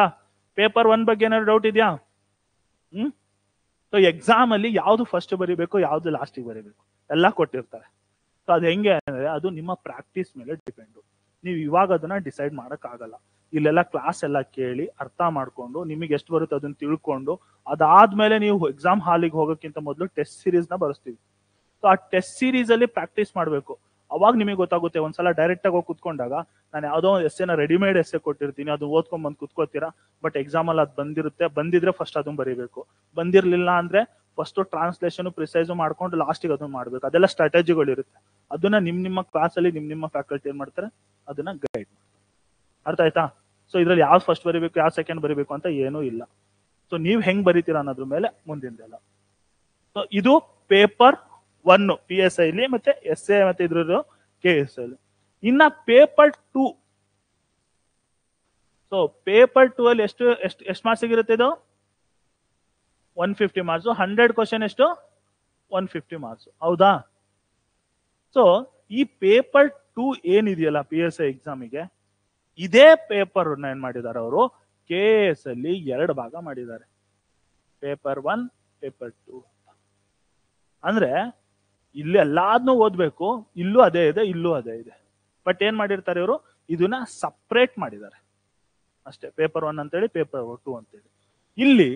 ಪೇಪರ್ 1 ಬಗ್ಗೆ ಏನಾದ್ರು ಡೌಟ್ ಇದೆಯಾ? ಸೊ ಎಕ್ಸಾಮ್ ಅಲ್ಲಿ ಯಾವ್ದು ಫಸ್ಟ್ ಬರಿಬೇಕು, ಯಾವ್ದು ಲಾಸ್ಟಿಗೆ ಬರಿಬೇಕು ಎಲ್ಲ ಕೊಟ್ಟಿರ್ತಾರೆ. ಸೊ ಅದು ಹೆಂಗೆ ಅಂದ್ರೆ ಅದು ನಿಮ್ಮ ಪ್ರಾಕ್ಟೀಸ್ ಮೇಲೆ ಡಿಪೆಂಡ್. ನೀವು ಇವಾಗ ಅದನ್ನ ಡಿಸೈಡ್ ಮಾಡಕ್ ಆಗಲ್ಲ. ಇಲ್ಲೆಲ್ಲ ಕ್ಲಾಸ್ ಎಲ್ಲ ಕೇಳಿ ಅರ್ಥ ಮಾಡ್ಕೊಂಡು ನಿಮಗೆ ಎಷ್ಟು ಬರುತ್ತೆ ಅದನ್ನ ತಿಳ್ಕೊಂಡು ಅದಾದ್ಮೇಲೆ ನೀವು ಎಕ್ಸಾಮ್ ಹಾಲಿಗೆ ಹೋಗೋಕ್ಕಿಂತ ಮೊದಲು ಟೆಸ್ಟ್ ಸೀರೀಸ್ ನ ಬರೆಸ್ತೀವಿ. ಸೊ ಆ ಟೆಸ್ಟ್ ಸೀರೀಸ್ ಅಲ್ಲಿ ಪ್ರಾಕ್ಟೀಸ್ ಮಾಡಬೇಕು. ಅವಾಗ ನಿಮಗೆ ಗೊತ್ತಾಗುತ್ತೆ. ಒಂದ್ಸಲ ಡೈರೆಕ್ಟ್ ಆಗಿ ಹೋಗಿ ಕುತ್ಕೊಂಡಾಗ ನಾನು ಯಾವುದೋ ಎಸ್ಸೆನ ರೆಡಿಮೇಡ್ ಎಸ್ಸೆ ಕೊಟ್ಟಿರ್ತೀನಿ, ಅದು ಓದ್ಕೊಂಡ್ ಬಂದು ಕುತ್ಕೋತೀರಾ. ಬಟ್ ಎಕ್ಸಾಮ್ ಅಲ್ಲಿ ಅದು ಬಂದಿದ್ರೆ ಫಸ್ಟ್ ಅದನ್ನ ಬರೀಬೇಕು. ಬಂದಿರ್ಲಿಲ್ಲ ಅಂದ್ರೆ ಫಸ್ಟ್ ಟ್ರಾನ್ಸ್ಲೇಷನ್ ಪ್ರಿಸೈಸ್ ಮಾಡ್ಕೊಂಡು ಲಾಸ್ಟಿಗೆ ಅದನ್ನ ಮಾಡ್ಬೇಕು. ಅದೆಲ್ಲ ಸ್ಟ್ರಾಟಜಿಗಳು ಇರುತ್ತೆ. ಅದನ್ನ ನಿಮ್ಮ ಕ್ಲಾಸ್ ಅಲ್ಲಿ ನಿಮ್ಮ ಫ್ಯಾಕಲ್ಟಿ ಏನ್ ಮಾಡ್ತಾರೆ, ಅದನ್ನ ಗೈಡ್ ಮಾಡ್ತಾರೆ. ಅರ್ಥ ಆಯ್ತಾ? ಸೊ ಇದ್ರಲ್ಲಿ ಯಾವ್ದು ಫಸ್ಟ್ ಬರೀಬೇಕು, ಯಾವ ಸೆಕೆಂಡ್ ಬರೀಬೇಕು ಅಂತ ಏನೂ ಇಲ್ಲ. ಸೊ ನೀವ್ ಹೆಂಗ್ ಬರೀತೀರಾ ಅನ್ನೋದ್ರ ಮೇಲೆ ಮುಂದಿಂದೆಲ್ಲ. ಸೊ ಇದು ಪೇಪರ್ 1 PSI ಇಲ್ಲಿ ಮತ್ತೆ SA ಮತ್ತೆ ಇದ್ರ KS ಅಲ್ಲಿ. ಇನ್ನ ಪೇಪರ್ 2. ಸೊ ಪೇಪರ್ 2 ಅಲ್ಲಿ ಎಷ್ಟು ಮಾರ್ಕ್ಸ್ ಇರುತ್ತೆ? ಇದು 150 ಮಾರ್ಕ್ಸ್. 100 ಕ್ವಶನ್ ಎಷ್ಟು? 150 ಮಾರ್ಕ್ಸ್. ಹೌದಾ? ಸೊ ಈ ಪೇಪರ್ 2 ಏನಿದೆಯಲ್ಲ PSI ಎಕ್ಸಾಮಿಗೆ, ಇದೇ ಪೇಪರ್ ಏನ್ ಮಾಡಿದ್ದಾರೆ ಅವರು KS ಅಲ್ಲಿ 2 ಭಾಗ ಮಾಡಿದ್ದಾರೆ. Paper 1, paper 2. ಅಂದ್ರೆ ಇಲ್ಲಿ ಎಲ್ಲಾದ್ನೂ ಓದ್ಬೇಕು. ಇಲ್ಲೂ ಅದೇ ಇದೆ, ಇಲ್ಲೂ ಅದೇ ಇದೆ. ಬಟ್ ಏನ್ ಮಾಡಿರ್ತಾರೆ ಇವರು, ಇದನ್ನ ಸಪ್ರೇಟ್ ಮಾಡಿದ್ದಾರೆ ಅಷ್ಟೇ. ಪೇಪರ್ 1 ಅಂತೇಳಿ, ಪೇಪರ್ 2 ಅಂತೇಳಿ. ಇಲ್ಲಿ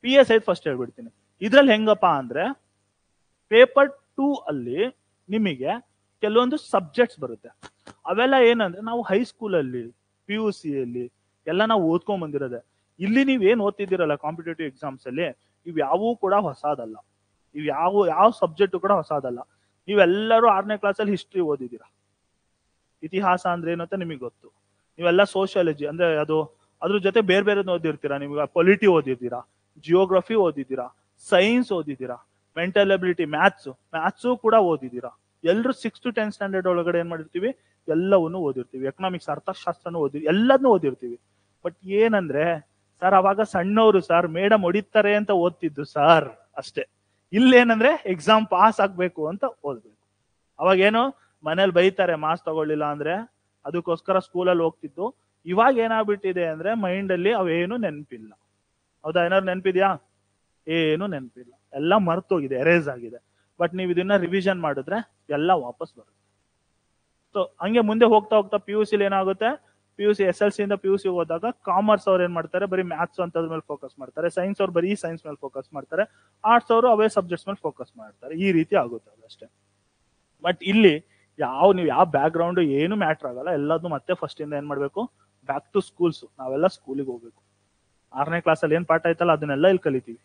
PSI ಫಸ್ಟ್ ಹೇಳ್ಬಿಡ್ತೀನಿ. ಇದ್ರಲ್ಲಿ ಹೆಂಗಪ್ಪ ಅಂದ್ರೆ ಪೇಪರ್ 2 ಅಲ್ಲಿ ನಿಮಗೆ ಕೆಲವೊಂದು ಸಬ್ಜೆಕ್ಟ್ಸ್ ಬರುತ್ತೆ. ಅವೆಲ್ಲ ಏನಂದ್ರೆ ನಾವು ಹೈಸ್ಕೂಲ್ ಅಲ್ಲಿ PUC ಅಲ್ಲಿ ಎಲ್ಲ ನಾವು ಓದ್ಕೊಂಡ್ ಬಂದಿರೋದೆ. ಇಲ್ಲಿ ನೀವ್ ಏನ್ ಓದ್ತಿದ್ದೀರಲ್ಲ ಕಾಂಪಿಟೇಟಿವ್ ಎಕ್ಸಾಮ್ಸ್ ಅಲ್ಲಿ, ಇವ್ ಯಾವೂ ಕೂಡ ಹೊಸದಲ್ಲ. ಇವ್ ಯಾವ ಸಬ್ಜೆಕ್ಟ್ ಕೂಡ ಹೊಸದಲ್ಲ. ನೀವೆಲ್ಲರೂ 6ನೇ ಕ್ಲಾಸಲ್ಲಿ ಹಿಸ್ಟ್ರಿ ಓದಿದ್ದೀರಾ. ಇತಿಹಾಸ ಅಂದ್ರೆ ಏನು ಅಂತ ನಿಮಗೆ ಗೊತ್ತು. ನೀವೆಲ್ಲ ಸೋಷಿಯಾಲಜಿ ಅಂದ್ರೆ ಅದ್ರ ಜೊತೆ ಬೇರೆ ಬೇರೆ ಓದಿರ್ತೀರಾ. ನಿಮ್ಗೆ ಪೊಲಿಟಿ ಓದಿದ್ದೀರಾ, ಜಿಯೋಗ್ರಫಿ ಓದಿದ್ದೀರಾ, ಸೈನ್ಸ್ ಓದಿದ್ದೀರಾ, ಮೆಂಟಲ್ ಎಬಿಲಿಟಿ, ಮ್ಯಾಥ್ಸು ಕೂಡ ಓದಿದ್ದೀರಾ. ಎಲ್ಲರೂ 6 to 10 ಸ್ಟ್ಯಾಂಡರ್ಡ್ ಒಳಗಡೆ ಏನ್ ಮಾಡಿರ್ತೀವಿ, ಎಲ್ಲವನ್ನೂ ಓದಿರ್ತೀವಿ. ಎಕನಾಮಿಕ್ಸ್, ಅರ್ಥಶಾಸ್ತ್ರನೂ ಎಲ್ಲದನ್ನೂ ಓದಿರ್ತೀವಿ. ಬಟ್ ಏನಂದ್ರೆ ಸರ್ ಅವಾಗ ಸಣ್ಣವರು ಸರ್, ಮೇಡಮ್ ಹೊಡಿತಾರೆ ಅಂತ ಓದ್ತಿದ್ದು ಸರ್ ಅಷ್ಟೇ. ಇಲ್ಲೇನಂದ್ರೆ ಎಕ್ಸಾಮ್ ಪಾಸ್ ಆಗ್ಬೇಕು ಅಂತ ಓದ್ಬೇಕು. ಅವಾಗ ಏನು ಮನೇಲಿ ಬೈತಾರೆ ಮಾರ್ಕ್ಸ್ ತಗೊಳ್ಳಿಲ್ಲ ಅಂದ್ರೆ, ಅದಕ್ಕೋಸ್ಕರ ಸ್ಕೂಲಲ್ಲಿ ಹೋಗ್ತಿದ್ದು. ಇವಾಗ ಏನಾಗ್ಬಿಟ್ಟಿದೆ ಅಂದ್ರೆ ಮೈಂಡ್ ಅಲ್ಲಿ ಅವೇನು ನೆನಪಿಲ್ಲ. ಹೌದಾ? ಏನಾದ್ರು ನೆನಪಿದ್ಯಾ? ಏನು ನೆನಪಿಲ್ಲ, ಎಲ್ಲ ಮರ್ತೋಗಿದೆ, ಎರೇಸ್ ಆಗಿದೆ. ಬಟ್ ನೀವು ಇದನ್ನ ರಿವಿಷನ್ ಮಾಡಿದ್ರೆ ಎಲ್ಲ ವಾಪಸ್ ಬರುತ್ತೆ. ಸೊ ಹಂಗೆ ಮುಂದೆ ಹೋಗ್ತಾ ಹೋಗ್ತಾ PUC ಏನಾಗುತ್ತೆ, PUC SLC ಇಂದ PUC ಹೋದಾಗ ಕಾಮರ್ಸ್ ಅವ್ರು ಏನ್ ಮಾಡ್ತಾರೆ, ಬರೀ ಮ್ಯಾಥ್ಸ್ ಅಂತದ್ರ ಮೇಲೆ ಫೋಕಸ್ ಮಾಡ್ತಾರೆ. ಸೈನ್ಸ್ ಅವ್ರು ಬರೀ ಸೈನ್ಸ್ ಮೇಲೆ ಫೋಕಸ್ ಮಾಡ್ತಾರೆ. ಆರ್ಟ್ಸ್ ಅವರು ಅವೇ ಸಬ್ಜೆಕ್ಟ್ಸ್ ಮೇಲೆ ಫೋಕಸ್ ಮಾಡ್ತಾರೆ. ಈ ರೀತಿ ಆಗುತ್ತೆ ಅದಷ್ಟೇ. ಬಟ್ ಇಲ್ಲಿ ನೀವು ಯಾವ ಬ್ಯಾಕ್ ಗ್ರೌಂಡ್ ಏನು ಮ್ಯಾಟರ್ ಆಗಲ್ಲ. ಎಲ್ಲದನ್ನು ಮತ್ತೆ ಫಸ್ಟ್ ಇಂದ ಏನ್ ಮಾಡ್ಬೇಕು, ಬ್ಯಾಕ್ ಟು ಸ್ಕೂಲ್ಸ್. ನಾವೆಲ್ಲ ಸ್ಕೂಲಿಗೆ ಹೋಗ್ಬೇಕು. 6ನೇ ಕ್ಲಾಸಲ್ಲಿ ಏನ್ ಪಾಠ ಆಯ್ತಲ್ಲ ಅದನ್ನೆಲ್ಲ ಇಲ್ಲಿ ಕಲಿತೀವಿ.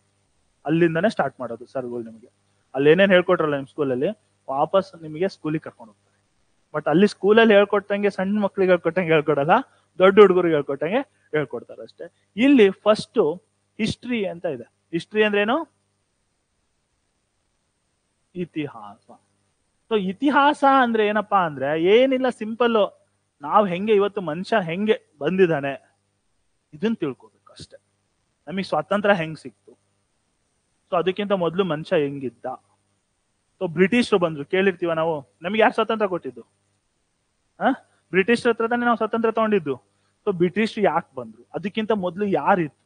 ಅಲ್ಲಿಂದಾನೇ ಸ್ಟಾರ್ಟ್ ಮಾಡೋದು ಸರ್ಗಳು ನಿಮಗೆ. ಅಲ್ಲಿ ಏನೇನ್ ಹೇಳ್ಕೊಟ್ರಲ್ಲ ನಿಮ್ ಸ್ಕೂಲಲ್ಲಿ, ವಾಪಸ್ ನಿಮಗೆ ಸ್ಕೂಲಿಗೆ ಕರ್ಕೊಂಡು ಹೋಗ್ತಾರೆ. ಬಟ್ ಅಲ್ಲಿ ಸ್ಕೂಲಲ್ಲಿ ಹೇಳ್ಕೊಟ್ಟಂಗೆ ಸಣ್ಣ ಮಕ್ಳಿಗೆ ಹೇಳ್ಕೊಟ್ಟಂಗೆ ಹೇಳ್ಕೊಡಲ್ಲ, ದೊಡ್ಡ ಹುಡುಗರಿಗೆ ಹೇಳ್ಕೊಟ್ಟಂಗೆ ಹೇಳ್ಕೊಡ್ತಾರೆ ಅಷ್ಟೇ. ಇಲ್ಲಿ ಫಸ್ಟ್ ಹಿಸ್ಟ್ರಿ ಅಂತ ಇದೆ. ಹಿಸ್ಟ್ರಿ ಅಂದ್ರೆ ಏನು? ಇತಿಹಾಸ. ಸೊ ಇತಿಹಾಸ ಅಂದ್ರೆ ಏನಪ್ಪಾ ಅಂದ್ರೆ ಏನಿಲ್ಲ, ಸಿಂಪಲ್. ನಾವ್ ಹೆಂಗೆ ಇವತ್ತು ಮನುಷ್ಯ ಹೆಂಗೆ ಬಂದಿದ್ದಾನೆ ಇದನ್ನ ತಿಳ್ಕೊಬೇಕು ಅಷ್ಟೇ. ನಮಗೆ ಸ್ವಾತಂತ್ರ್ಯ ಹೆಂಗ್ ಸಿಕ್ತು, ಸೊ ಅದಕ್ಕಿಂತ ಮೊದಲು ಮನುಷ್ಯ ಹೆಂಗಿದ್ದ. ಸೊ ಬ್ರಿಟಿಷರು ಬಂದ್ರು, ಕೇಳಿರ್ತೀವ ನಾವು. ನಮ್ಗೆ ಯಾರು ಸ್ವಾತಂತ್ರ್ಯ ಕೊಟ್ಟಿದ್ದು? ಬ್ರಿಟಿಷರ ಹತ್ರ ತಾನೇ ನಾವು ಸ್ವಾತಂತ್ರ್ಯ ತಗೊಂಡಿದ್ದು. ಸೊ ಬ್ರಿಟಿಷರು ಯಾಕೆ ಬಂದ್ರು, ಅದಕ್ಕಿಂತ ಮೊದಲು ಯಾರಿತ್ತು,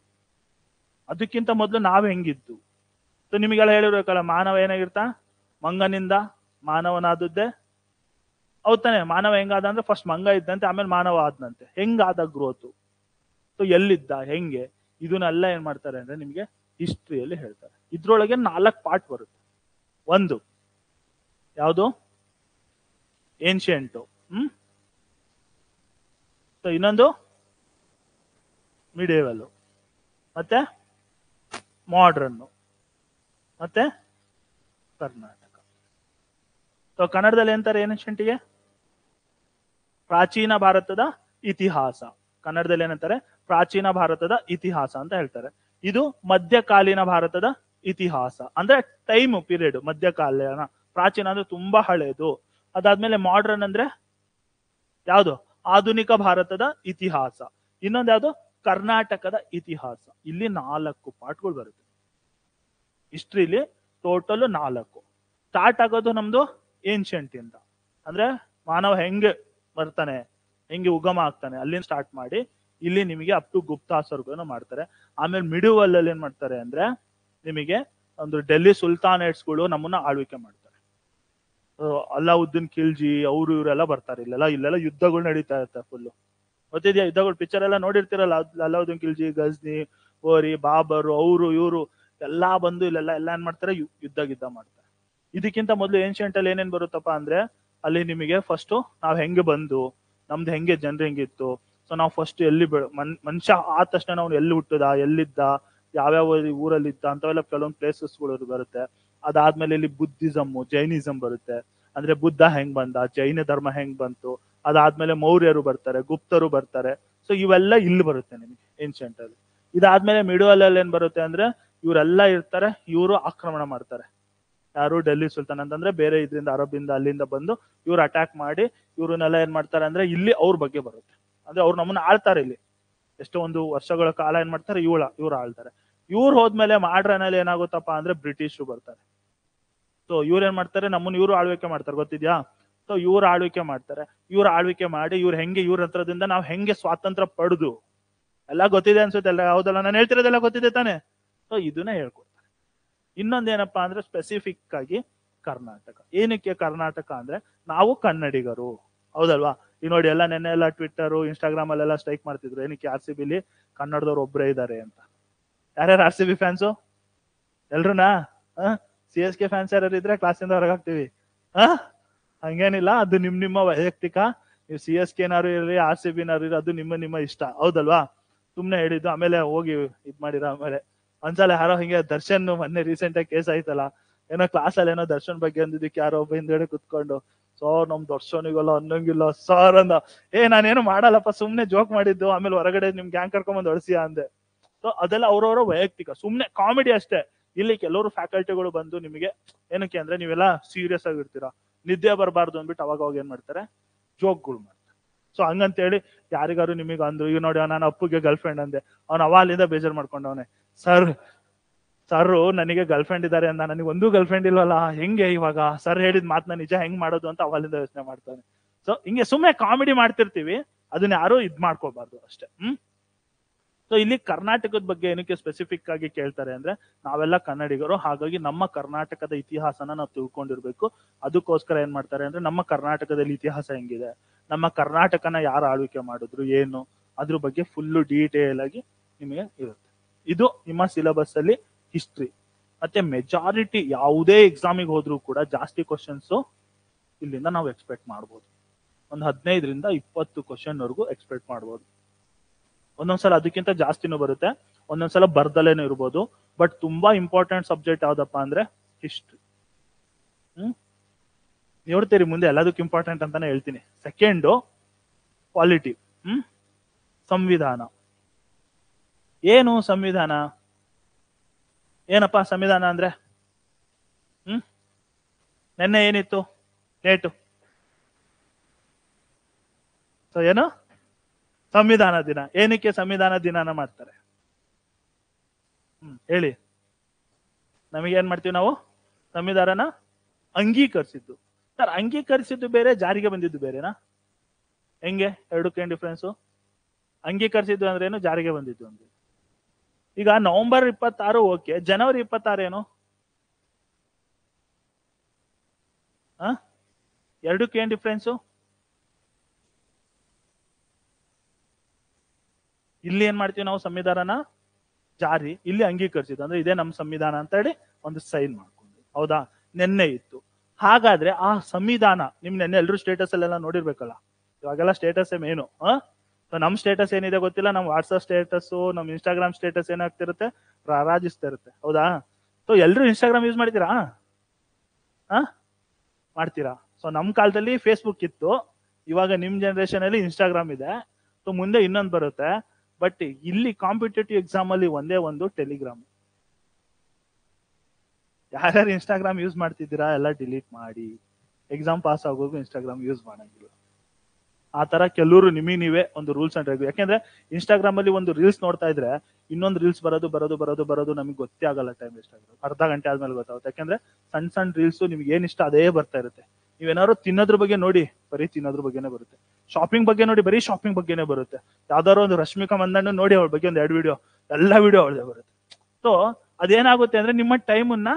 ಅದಕ್ಕಿಂತ ಮೊದಲು ನಾವ್ ಹೆಂಗಿದ್ದು. ಸೊ ನಿಮಗೆಲ್ಲ ಹೇಳಿರ್ಬೇಕಲ್ಲ, ಮಾನವ ಏನಾಗಿರ್ತಾ, ಮಂಗನಿಂದ ಮಾನವನಾದದ್ದೇ. ಹೌದ್ ತಾನೆ? ಮಾನವ ಹೆಂಗಾದ ಅಂದ್ರೆ ಫಸ್ಟ್ ಮಂಗ ಇದ್ದಂತೆ, ಆಮೇಲೆ ಮಾನವ ಆದ್ನಂತೆ. ಹೆಂಗಾದ ಗ್ರೋತು, ಸೊ ಎಲ್ಲಿದ್ದ, ಹೆಂಗೆ, ಇದನ್ನೆಲ್ಲ ಏನ್ ಮಾಡ್ತಾರೆ ಅಂದ್ರೆ ನಿಮ್ಗೆ ಹಿಸ್ಟ್ರಿಯಲ್ಲಿ ಹೇಳ್ತಾರೆ. ಇದ್ರೊಳಗೆ 4 ಪಾರ್ಟ್ ಬರುತ್ತೆ. ಒಂದು ಯಾವುದು? ಏನ್ಷಿಯಂಟು. ಸೊ ಇನ್ನೊಂದು ಮಿಡೇವಲ್, ಮತ್ತೆ ಮಾಡ್ರನ್ನು, ಮತ್ತೆ ಕರ್ನಾಟಕ. ಸೊ ಕನ್ನಡದಲ್ಲಿ ಎಂತಾರೆ ಏನ್ಷಿಯಂಟಿಗೆ? ಪ್ರಾಚೀನ ಭಾರತದ ಇತಿಹಾಸ. ಕನ್ನಡದಲ್ಲಿ ಏನಂತಾರೆ? ಪ್ರಾಚೀನ ಭಾರತದ ಇತಿಹಾಸ ಅಂತ ಹೇಳ್ತಾರೆ. ಇದು ಮಧ್ಯಕಾಲೀನ ಭಾರತದ ಇತಿಹಾಸ ಅಂದ್ರೆ ಟೈಮ್ ಪೀರಿಯಡ್. ಮಧ್ಯಕಾಲೀನ, ಪ್ರಾಚೀನ ಅಂದ್ರೆ ತುಂಬಾ ಹಳೇದು. ಅದಾದ್ಮೇಲೆ ಮಾಡ್ರನ್ ಅಂದ್ರೆ ಯಾವುದು? ಆಧುನಿಕ ಭಾರತದ ಇತಿಹಾಸ. ಇನ್ನೊಂದು ಯಾವುದು? ಕರ್ನಾಟಕದ ಇತಿಹಾಸ. ಇಲ್ಲಿ 4 ಪಾರ್ಟ್ಗಳು ಬರುತ್ತೆ ಹಿಸ್ಟ್ರಿಲಿ. ಟೋಟಲ್ 4. ಸ್ಟಾರ್ಟ್ ಆಗೋದು ನಮ್ದು ಏನ್ಷಿಯಂಟ್ ಇಂದ, ಅಂದ್ರೆ ಮಾನವ ಹೆಂಗೆ ಬರ್ತಾನೆ, ಹೆಂಗೆ ಉಗಮ ಆಗ್ತಾನೆ ಅಲ್ಲಿಂದ ಸ್ಟಾರ್ಟ್ ಮಾಡಿ ಇಲ್ಲಿ ನಿಮಗೆ ಅಪ್ ಟು ಗುಪ್ತಾಸ್ವರ್ಗು ಮಾಡ್ತಾರೆ. ಆಮೇಲೆ ಮಿಡಿವಲ್ ಅಲ್ಲಿ ಏನ್ ಮಾಡ್ತಾರೆ ಅಂದ್ರೆ ನಿಮಗೆ ಒಂದು ಡೆಲ್ಲಿ ಸುಲ್ತಾನೇಟ್ಸ್ಗಳು ನಮ್ಮನ್ನ ಆಳ್ವಿಕೆ ಮಾಡ್ತಾರೆ. ಅಲ್ಲಾವುದ್ದೀನ್ ಖಿಲ್ಜಿ ಅವರು ಇವರೆಲ್ಲ ಬರ್ತಾರೆ. ಇಲ್ಲೆಲ್ಲ ಯುದ್ಧಗಳು ನಡೀತಾ ಇರ್ತಾರೆ ಫುಲ್. ಗೊತ್ತಿದ್ಯಾ ಯುದ್ಧಗಳು? ಪಿಕ್ಚರ್ ಎಲ್ಲ ನೋಡಿರ್ತೀರಲ್ಲ, ಅಲ್ಲಾವುದ್ದೀನ್ ಖಿಲ್ಜಿ, ಗಜ್ನಿ, ಓರಿ, ಬಾಬರು, ಅವರು ಇವರು ಎಲ್ಲಾ ಬಂದು ಇಲ್ಲೆಲ್ಲ ಏನ್ ಮಾಡ್ತಾರೆ, ಯುದ್ಧ ಮಾಡ್ತಾರೆ. ಇದಕ್ಕಿಂತ ಮೊದಲು ಏನ್ಷಿಯಂಟ್ ಅಲ್ಲಿ ಏನೇನ್ ಬರುತ್ತಪ್ಪ ಅಂದ್ರೆ ಅಲ್ಲಿ ನಿಮಗೆ ಫಸ್ಟ್ ನಾವ್ ಹೆಂಗೆ ಬಂದು ನಮ್ದು ಹೆಂಗೆ ಜನರು ಹೆಂಗಿತ್ತು, ಸೊ ನಾವು ಫಸ್ಟ್ ಎಲ್ಲಿ ಮನುಷ್ಯ ಆದ ತಕ್ಷಣ ನಾವು ಎಲ್ಲಿ ಹುಟ್ಟದ, ಎಲ್ಲಿದ್ದ, ಯಾವ್ಯಾವ ಊರಲ್ಲಿದ್ದ ಅಂತವೆಲ್ಲ ಕೆಲವೊಂದು ಪ್ಲೇಸಸ್ಗಳು ಬರುತ್ತೆ. ಅದಾದ್ಮೇಲೆ ಇಲ್ಲಿ ಬುದ್ಧಿಸಮ್, ಜೈನಿಸಮ್ ಬರುತ್ತೆ. ಅಂದ್ರೆ ಬುದ್ಧ ಹೆಂಗ್ ಬಂದ, ಜೈನ ಧರ್ಮ ಹೆಂಗ್ ಬಂತು, ಅದಾದ್ಮೇಲೆ ಮೌರ್ಯರು ಬರ್ತಾರೆ, ಗುಪ್ತರು ಬರ್ತಾರೆ. ಸೊ ಇವೆಲ್ಲ ಇಲ್ಲಿ ಬರುತ್ತೆ ನಿಮಗೆ ಏನ್ಷಿಯಂಟ್ ಅಲ್ಲಿ. ಇದಾದ್ಮೇಲೆ ಮಿಡಲ್ ಅಲ್ಲಿ ಏನ್ ಬರುತ್ತೆ ಅಂದ್ರೆ ಇವರೆಲ್ಲ ಇರ್ತಾರೆ, ಇವರು ಆಕ್ರಮಣ ಮಾಡ್ತಾರೆ. ಯಾರು? ಡೆಲ್ಲಿ ಸುಲ್ತಾನ್ ಅಂತಂದ್ರೆ ಬೇರೆ ಇದರಿಂದ ಅರಬಿಂದ ಅಲ್ಲಿಂದ ಬಂದು ಇವ್ರು ಅಟ್ಯಾಕ್ ಮಾಡಿ ಇವ್ರನ್ನೆಲ್ಲ ಏನ್ ಮಾಡ್ತಾರೆ ಅಂದ್ರೆ ಇಲ್ಲಿ ಅವ್ರ ಬಗ್ಗೆ ಬರುತ್ತೆ. ಅಂದ್ರೆ ಅವ್ರು ನಮ್ಮನ್ನ ಆಳ್ತಾರೆ. ಇಲ್ಲಿ ಎಷ್ಟೋ ಒಂದು ವರ್ಷಗಳ ಕಾಲ ಏನ್ ಮಾಡ್ತಾರೆ, ಇವ್ರು ಆಳ್ತಾರೆ. ಇವ್ರು ಹೋದ್ಮೇಲೆ ಮಾಡ್ರನಲ್ಲಿ ಏನಾಗುತ್ತಪ್ಪ ಅಂದ್ರೆ ಬ್ರಿಟಿಷರು ಬರ್ತಾರೆ. ಸೊ ಇವ್ರು ಏನ್ ಮಾಡ್ತಾರೆ, ನಮ್ಮನ್ನ ಇವ್ರು ಆಳ್ವಿಕೆ ಮಾಡ್ತಾರೆ. ಗೊತ್ತಿದ್ಯಾ? ಸೊ ಇವ್ರು ಆಳ್ವಿಕೆ ಮಾಡ್ತಾರೆ. ಇವ್ರು ಆಳ್ವಿಕೆ ಮಾಡಿ ಇವ್ರ ಹತ್ರದಿಂದ ನಾವು ಹೆಂಗೆ ಸ್ವಾತಂತ್ರ್ಯ ಪಡೆದು ಎಲ್ಲ ಗೊತ್ತಿದೆ ಅನ್ಸುತ್ತೆ ಎಲ್ಲ. ಹೌದಲ್ಲ? ನಾನು ಹೇಳ್ತಿರೋದೆಲ್ಲ ಗೊತ್ತಿದೆ ತಾನೆ? ಸೊ ಇದನ್ನೇ ಹೇಳ್ಕೊಡ್ತಾರೆ. ಇನ್ನೊಂದೇನಪ್ಪಾ ಅಂದ್ರೆ ಸ್ಪೆಸಿಫಿಕ್ ಆಗಿ ಕರ್ನಾಟಕ. ಏನಕ್ಕೆ ಕರ್ನಾಟಕ ಅಂದ್ರೆ ನಾವು ಕನ್ನಡಿಗರು, ಹೌದಲ್ವಾ? ಈ ನೋಡಿ ಎಲ್ಲ ನೆನ್ನೆ ಎಲ್ಲ ಟ್ವಿಟ್ಟರ್, ಇನ್ಸ್ಟಾಗ್ರಾಮ್ ಅಲ್ಲೆಲ್ಲ ಸ್ಟ್ರೈಕ್ ಮಾಡ್ತಿದ್ರು. ಏನಕ್ಕೆ? RCB ಲಿ ಕನ್ನಡದವ್ರು ಒಬ್ಬರೇ ಇದ್ದಾರೆ ಅಂತ. ಯಾರ್ಯಾರು RCB ಫ್ಯಾನ್ಸು? ಎಲ್ರುನಾ? CSK ಫ್ಯಾನ್ಸ್ ಯಾರು ಇದ್ರೆ ಕ್ಲಾಸಿಂದ ಹೊರಗಾಗ್ತೀವಿ. ಹಂಗೇನಿಲ್ಲ, ಅದು ನಿಮ್ಮ ವೈಯಕ್ತಿಕ. ನೀವು CSK-ನಾರು ಇರ್ರಿ, RCB-ನಾರು ಇರ್ರಿ, ಅದು ನಿಮ್ಮ ಇಷ್ಟ, ಹೌದಲ್ವಾ? ಸುಮ್ನೆ ಹೇಳಿದ್ದು. ಆಮೇಲೆ ಹೋಗಿ ಇದ್ ಮಾಡಿರ. ಆಮೇಲೆ ಒಂದ್ಸಲ ಯಾರೋ ಹಿಂಗೆ ದರ್ಶನ್ ಮೊನ್ನೆ ರೀಸೆಂಟ್ ಆಗಿ ಕೇಸ್ ಆಯ್ತಲ್ಲ, ಏನೋ ಕ್ಲಾಸ್ ಅಲ್ಲಿ ಏನೋ ದರ್ಶನ್ ಬಗ್ಗೆ ಅಂದಿದ್ದಕ್ಕೆ ಯಾರೋ ಒಬ್ಬ ಹಿಂದ್ಗಡೆ ಕುತ್ಕೊಂಡು, ಸರ್ ನಮ್ ದರ್ಶನಿಗಲ್ಲ ಅನ್ನಂಗಿಲ್ಲ ಸರ್ ಅಂದ. ನಾನೇನು ಮಾಡಲ್ಲಪ್ಪ, ಸುಮ್ನೆ ಜೋಕ್ ಮಾಡಿದ್ದು. ಆಮೇಲೆ ಹೊರಗಡೆ ನಿಮ್ ಗ್ಯಾಂಗ್ ಕರ್ಕೊಂಬಂದ್ ಹೊಡ್ಸಿಯಾ ಅಂದೆ. ಸೊ ಅದೆಲ್ಲ ಅವ್ರವ್ರ ವೈಯಕ್ತಿಕ, ಸುಮ್ನೆ ಕಾಮಿಡಿ ಅಷ್ಟೇ. ಇಲ್ಲಿ ಕೆಲವರು ಫ್ಯಾಕಲ್ಟಿಗಳು ಬಂದು ನಿಮಗೆ ಏನಕ್ಕೆ ಅಂದ್ರೆ ನೀವೆಲ್ಲ ಸೀರಿಯಸ್ ಆಗಿರ್ತೀರಾ, ನಿದ್ದೆ ಬರಬಾರ್ದು ಅಂದ್ಬಿಟ್ಟು ಅವಾಗ ಏನ್ ಮಾಡ್ತಾರೆ, ಜೋಕ್ಗಳು ಮಾಡ್ತಾರೆ. ಸೊ ಹಂಗಂತೇಳಿ ಯಾರಿಗಾರು ನಿಮಗೆ ಅಂದ್ರು, ಈಗ ನೋಡಿ ನಾನು ಅಪ್ಪುಗೆ ಗರ್ಲ್ ಫ್ರೆಂಡ್ ಅಂದೆ, ಅವ್ನ ಅವಾಲಿಂದ ಬೇಜಾರ್ ಮಾಡ್ಕೊಂಡವನೆ. ಸರ್ ನನಗೆ ಗರ್ಲ್ ಫ್ರೆಂಡ್ ಇದಾರೆ ಅಂದ, ನನಗೆ ಒಂದೂ ಗರ್ಲ್ ಫ್ರೆಂಡ್ ಇಲ್ವಲ್ಲ, ಹೆಂಗೆ ಇವಾಗ ಸರ್ ಹೇಳಿದ್ ಮಾತನ್ನ ನಿಜ ಹೆಂಗ್ ಮಾಡೋದು ಅಂತ ಅವಾಲಿಂದ ಯೋಚನೆ ಮಾಡ್ತಾನೆ. ಸೊ ಹಿಂಗೆ ಸುಮ್ಮನೆ ಕಾಮಿಡಿ ಮಾಡ್ತಿರ್ತೀವಿ, ಅದನ್ನ ಯಾರು ಇದ್ ಮಾಡ್ಕೋಬಾರ್ದು ಅಷ್ಟೇ. ಸೊ ಇಲ್ಲಿ ಕರ್ನಾಟಕದ ಬಗ್ಗೆ ಏನಕ್ಕೆ ಸ್ಪೆಸಿಫಿಕ್ ಆಗಿ ಕೇಳ್ತಾರೆ ಅಂದ್ರೆ ನಾವೆಲ್ಲ ಕನ್ನಡಿಗರು, ಹಾಗಾಗಿ ನಮ್ಮ ಕರ್ನಾಟಕದ ಇತಿಹಾಸನ ನಾವು ತಿಳ್ಕೊಂಡಿರ್ಬೇಕು. ಅದಕ್ಕೋಸ್ಕರ ಏನ್ ಮಾಡ್ತಾರೆ ಅಂದ್ರೆ ನಮ್ಮ ಕರ್ನಾಟಕದಲ್ಲಿ ಇತಿಹಾಸ ಹೆಂಗಿದೆ, ನಮ್ಮ ಕರ್ನಾಟಕನ ಯಾರು ಆಳ್ವಿಕೆ ಮಾಡಿದ್ರು, ಏನು ಅದ್ರ ಬಗ್ಗೆ ಫುಲ್ಲು ಡೀಟೇಲ್ ಆಗಿ ನಿಮಗೆ ಇರುತ್ತೆ. ಇದು ನಿಮ್ಮ ಸಿಲೆಬಸ್ ಅಲ್ಲಿ ಹಿಸ್ಟ್ರಿ. ಮತ್ತೆ ಮೆಜಾರಿಟಿ ಯಾವುದೇ ಎಕ್ಸಾಮಿಗೆ ಹೋದ್ರೂ ಕೂಡ ಜಾಸ್ತಿ ಕ್ವಶನ್ಸ್ ಇಲ್ಲಿಂದ ನಾವು ಎಕ್ಸ್ಪೆಕ್ಟ್ ಮಾಡ್ಬೋದು. ಒಂದು 15ರಿಂದ 20 ಕ್ವಶನ್ ವರೆಗೂ ಎಕ್ಸ್ಪೆಕ್ಟ್ ಮಾಡ್ಬೋದು. ಒಂದೊಂದ್ಸಲ ಅದಕ್ಕಿಂತ ಜಾಸ್ತಿನೂ ಬರುತ್ತೆ, ಒಂದೊಂದ್ಸಲ ಬರ್ದಲೇನೂ ಇರ್ಬೋದು. ಬಟ್ ತುಂಬಾ ಇಂಪಾರ್ಟೆಂಟ್ ಸಬ್ಜೆಕ್ಟ್ ಯಾವ್ದಪ್ಪ ಅಂದ್ರೆ ಹಿಸ್ಟ್ರಿ. ನೋಡ್ತೀರಿ ಮುಂದೆ ಎಲ್ಲದಕ್ಕೂ ಇಂಪಾರ್ಟೆಂಟ್ ಅಂತಾನೆ ಹೇಳ್ತೀನಿ. ಸೆಕೆಂಡು ಪಾಲಿಟಿ, ಸಂವಿಧಾನ. ಏನು ಸಂವಿಧಾನ? ಏನಪ್ಪಾ ಸಂವಿಧಾನ ಅಂದ್ರೆ? ನೆನ್ನೆ ಏನಿತ್ತು ಡೇಟು? ಸೊ ಏನು? ಸಂವಿಧಾನ ದಿನ. ಏನಕ್ಕೆ ಸಂವಿಧಾನ ದಿನಾನ ಮಾಡ್ತಾರೆ ಹೇಳಿ? ನಮಗೇನ್ ಮಾಡ್ತೀವಿ ನಾವು? ಸಂವಿಧಾನ ಅಂಗೀಕರಿಸಿದ್ದು. ಸರ್ ಅಂಗೀಕರಿಸಿದ್ದು ಬೇರೆ, ಜಾರಿಗೆ ಬಂದಿದ್ದು ಬೇರೆನಾ? ಹೆಂಗೆ? ಎರಡಕ್ಕೇನ್ ಡಿಫ್ರೆನ್ಸು? ಅಂಗೀಕರಿಸಿದ್ದು ಅಂದ್ರೆ ಏನು, ಜಾರಿಗೆ ಬಂದಿದ್ದು ಅಂದ್ರೆ? ಈಗ ನವೆಂಬರ್ 26 ಓಕೆ, ಜನವರಿ 26 ಏನು? ಎರಡಕ್ಕೇನ್ ಡಿಫ್ರೆನ್ಸು? ಇಲ್ಲಿ ಏನ್ ಮಾಡ್ತೀವಿ ನಾವು? ಸಂವಿಧಾನ ಜಾರಿ, ಇಲ್ಲಿ ಅಂಗೀಕರಿಸಿದ್ದು. ಅಂದ್ರೆ ಇದೇ ನಮ್ಮ ಸಂವಿಧಾನ ಅಂತ ಹೇಳಿ ಒಂದು ಸೈನ್ ಮಾಡ್ಕೊಂಡು, ಹೌದಾ? ನೆನ್ನೆ ಇತ್ತು. ಹಾಗಾದ್ರೆ ಆ ಸಂವಿಧಾನ ನಿಮ್ ನೆನ್ನೆ ಎಲ್ರು ಸ್ಟೇಟಸ್ ಅಲ್ಲೆಲ್ಲ ನೋಡಿರ್ಬೇಕಲ್ಲ. ಇವಾಗೆಲ್ಲ ಸ್ಟೇಟಸ್ ಮೇನು. ನಮ್ ಸ್ಟೇಟಸ್ ಏನಿದೆ ಗೊತ್ತಿಲ್ಲ, ನಮ್ ವಾಟ್ಸಪ್ ಸ್ಟೇಟಸ್, ನಮ್ ಇನ್ಸ್ಟಾಗ್ರಾಮ್ ಸ್ಟೇಟಸ್ ಏನಾಗ್ತಿರುತ್ತೆ, ರಾರಾಜಿಸ್ತಾ ಇರುತ್ತೆ, ಹೌದಾ? ಸೊ ಎಲ್ರು ಇನ್ಸ್ಟಾಗ್ರಾಮ್ ಯೂಸ್ ಮಾಡ್ತೀರಾ? ಮಾಡ್ತೀರಾ? ಸೊ ನಮ್ ಕಾಲದಲ್ಲಿ ಫೇಸ್ಬುಕ್ ಇತ್ತು, ಇವಾಗ ನಿಮ್ ಜನರೇಷನ್ ಅಲ್ಲಿ ಇನ್ಸ್ಟಾಗ್ರಾಮ್ ಇದೆ. ಸೊ ಮುಂದೆ ಇನ್ನೊಂದು ಬರುತ್ತೆ. ಬಟ್ ಇಲ್ಲಿ ಕಾಂಪಿಟೇಟಿವ್ ಎಕ್ಸಾಮ್ ಅಲ್ಲಿ ಒಂದೇ ಒಂದು ಟೆಲಿಗ್ರಾಮ್. ಯಾರ್ಯಾರು ಇನ್ಸ್ಟಾಗ್ರಾಮ್ ಯೂಸ್ ಮಾಡ್ತಿದ್ದೀರಾ ಎಲ್ಲ ಡಿಲೀಟ್ ಮಾಡಿ, ಎಕ್ಸಾಮ್ ಪಾಸ್ ಆಗೋದು ಇನ್ಸ್ಟಾಗ್ರಾಮ್ ಯೂಸ್ ಮಾಡಂಗಿಲ್ಲ. ಆ ತರ ಕೆಲವರು ನೀವೇ ಒಂದು ರೂಲ್ಸ್ ಅಂಡ್ ರೆಗ್ಯುಲೇಷನ್. ಯಾಕೆಂದ್ರೆ ಇನ್ಸ್ಟಾಗ್ರಾಮ್ ಅಲ್ಲಿ ಒಂದು ರೀಲ್ಸ್ ನೋಡ್ತಾ ಇದ್ರೆ ಇನ್ನೊಂದು ರೀಲ್ಸ್ ಬರೋದು ನಮಗೆ ಗೊತ್ತೇ ಆಗಲ್ಲ. ಟೈಮ್ ವೇಸ್ಟ್ ಆಗುತ್ತೆ, ಅರ್ಧ ಗಂಟೆ ಆದ್ಮೇಲೆ ಗೊತ್ತಾಗುತ್ತೆ. ಯಾಕಂದ್ರೆ ಸಣ್ಣ ರೀಲ್ಸ್ ನಿಮ್ಗೆ ಏನ್ ಇಷ್ಟ ಅದೇ ಬರ್ತಾ ಇರುತ್ತೆ. ನೀವೇನಾದ್ರು ತಿನ್ನೋದ್ರ ಬಗ್ಗೆ ನೋಡಿ, ಬರೀ ತಿನ್ನೋದ್ರ ಬಗ್ಗೆನೇ ಬರುತ್ತೆ. ಶಾಪಿಂಗ್ ಬಗ್ಗೆ ನೋಡಿ, ಬರೀ ಶಾಪಿಂಗ್ ಬಗ್ಗೆನೇ ಬರುತ್ತೆ. ಯಾವ್ದಾದ್ರು ಒಂದು ರಶ್ಮಿಕಾ ಮಂದಣ್ಣ ನೋಡಿ, ಅವಳ ಬಗ್ಗೆ ಒಂದು 2 ವಿಡಿಯೋ, ಎಲ್ಲ ವಿಡಿಯೋ ಅವಳದೇ ಬರುತ್ತೆ. ಸೊ ಅದೇನಾಗುತ್ತೆ ಅಂದ್ರೆ ನಿಮ್ಮ ಟೈಮನ್ನ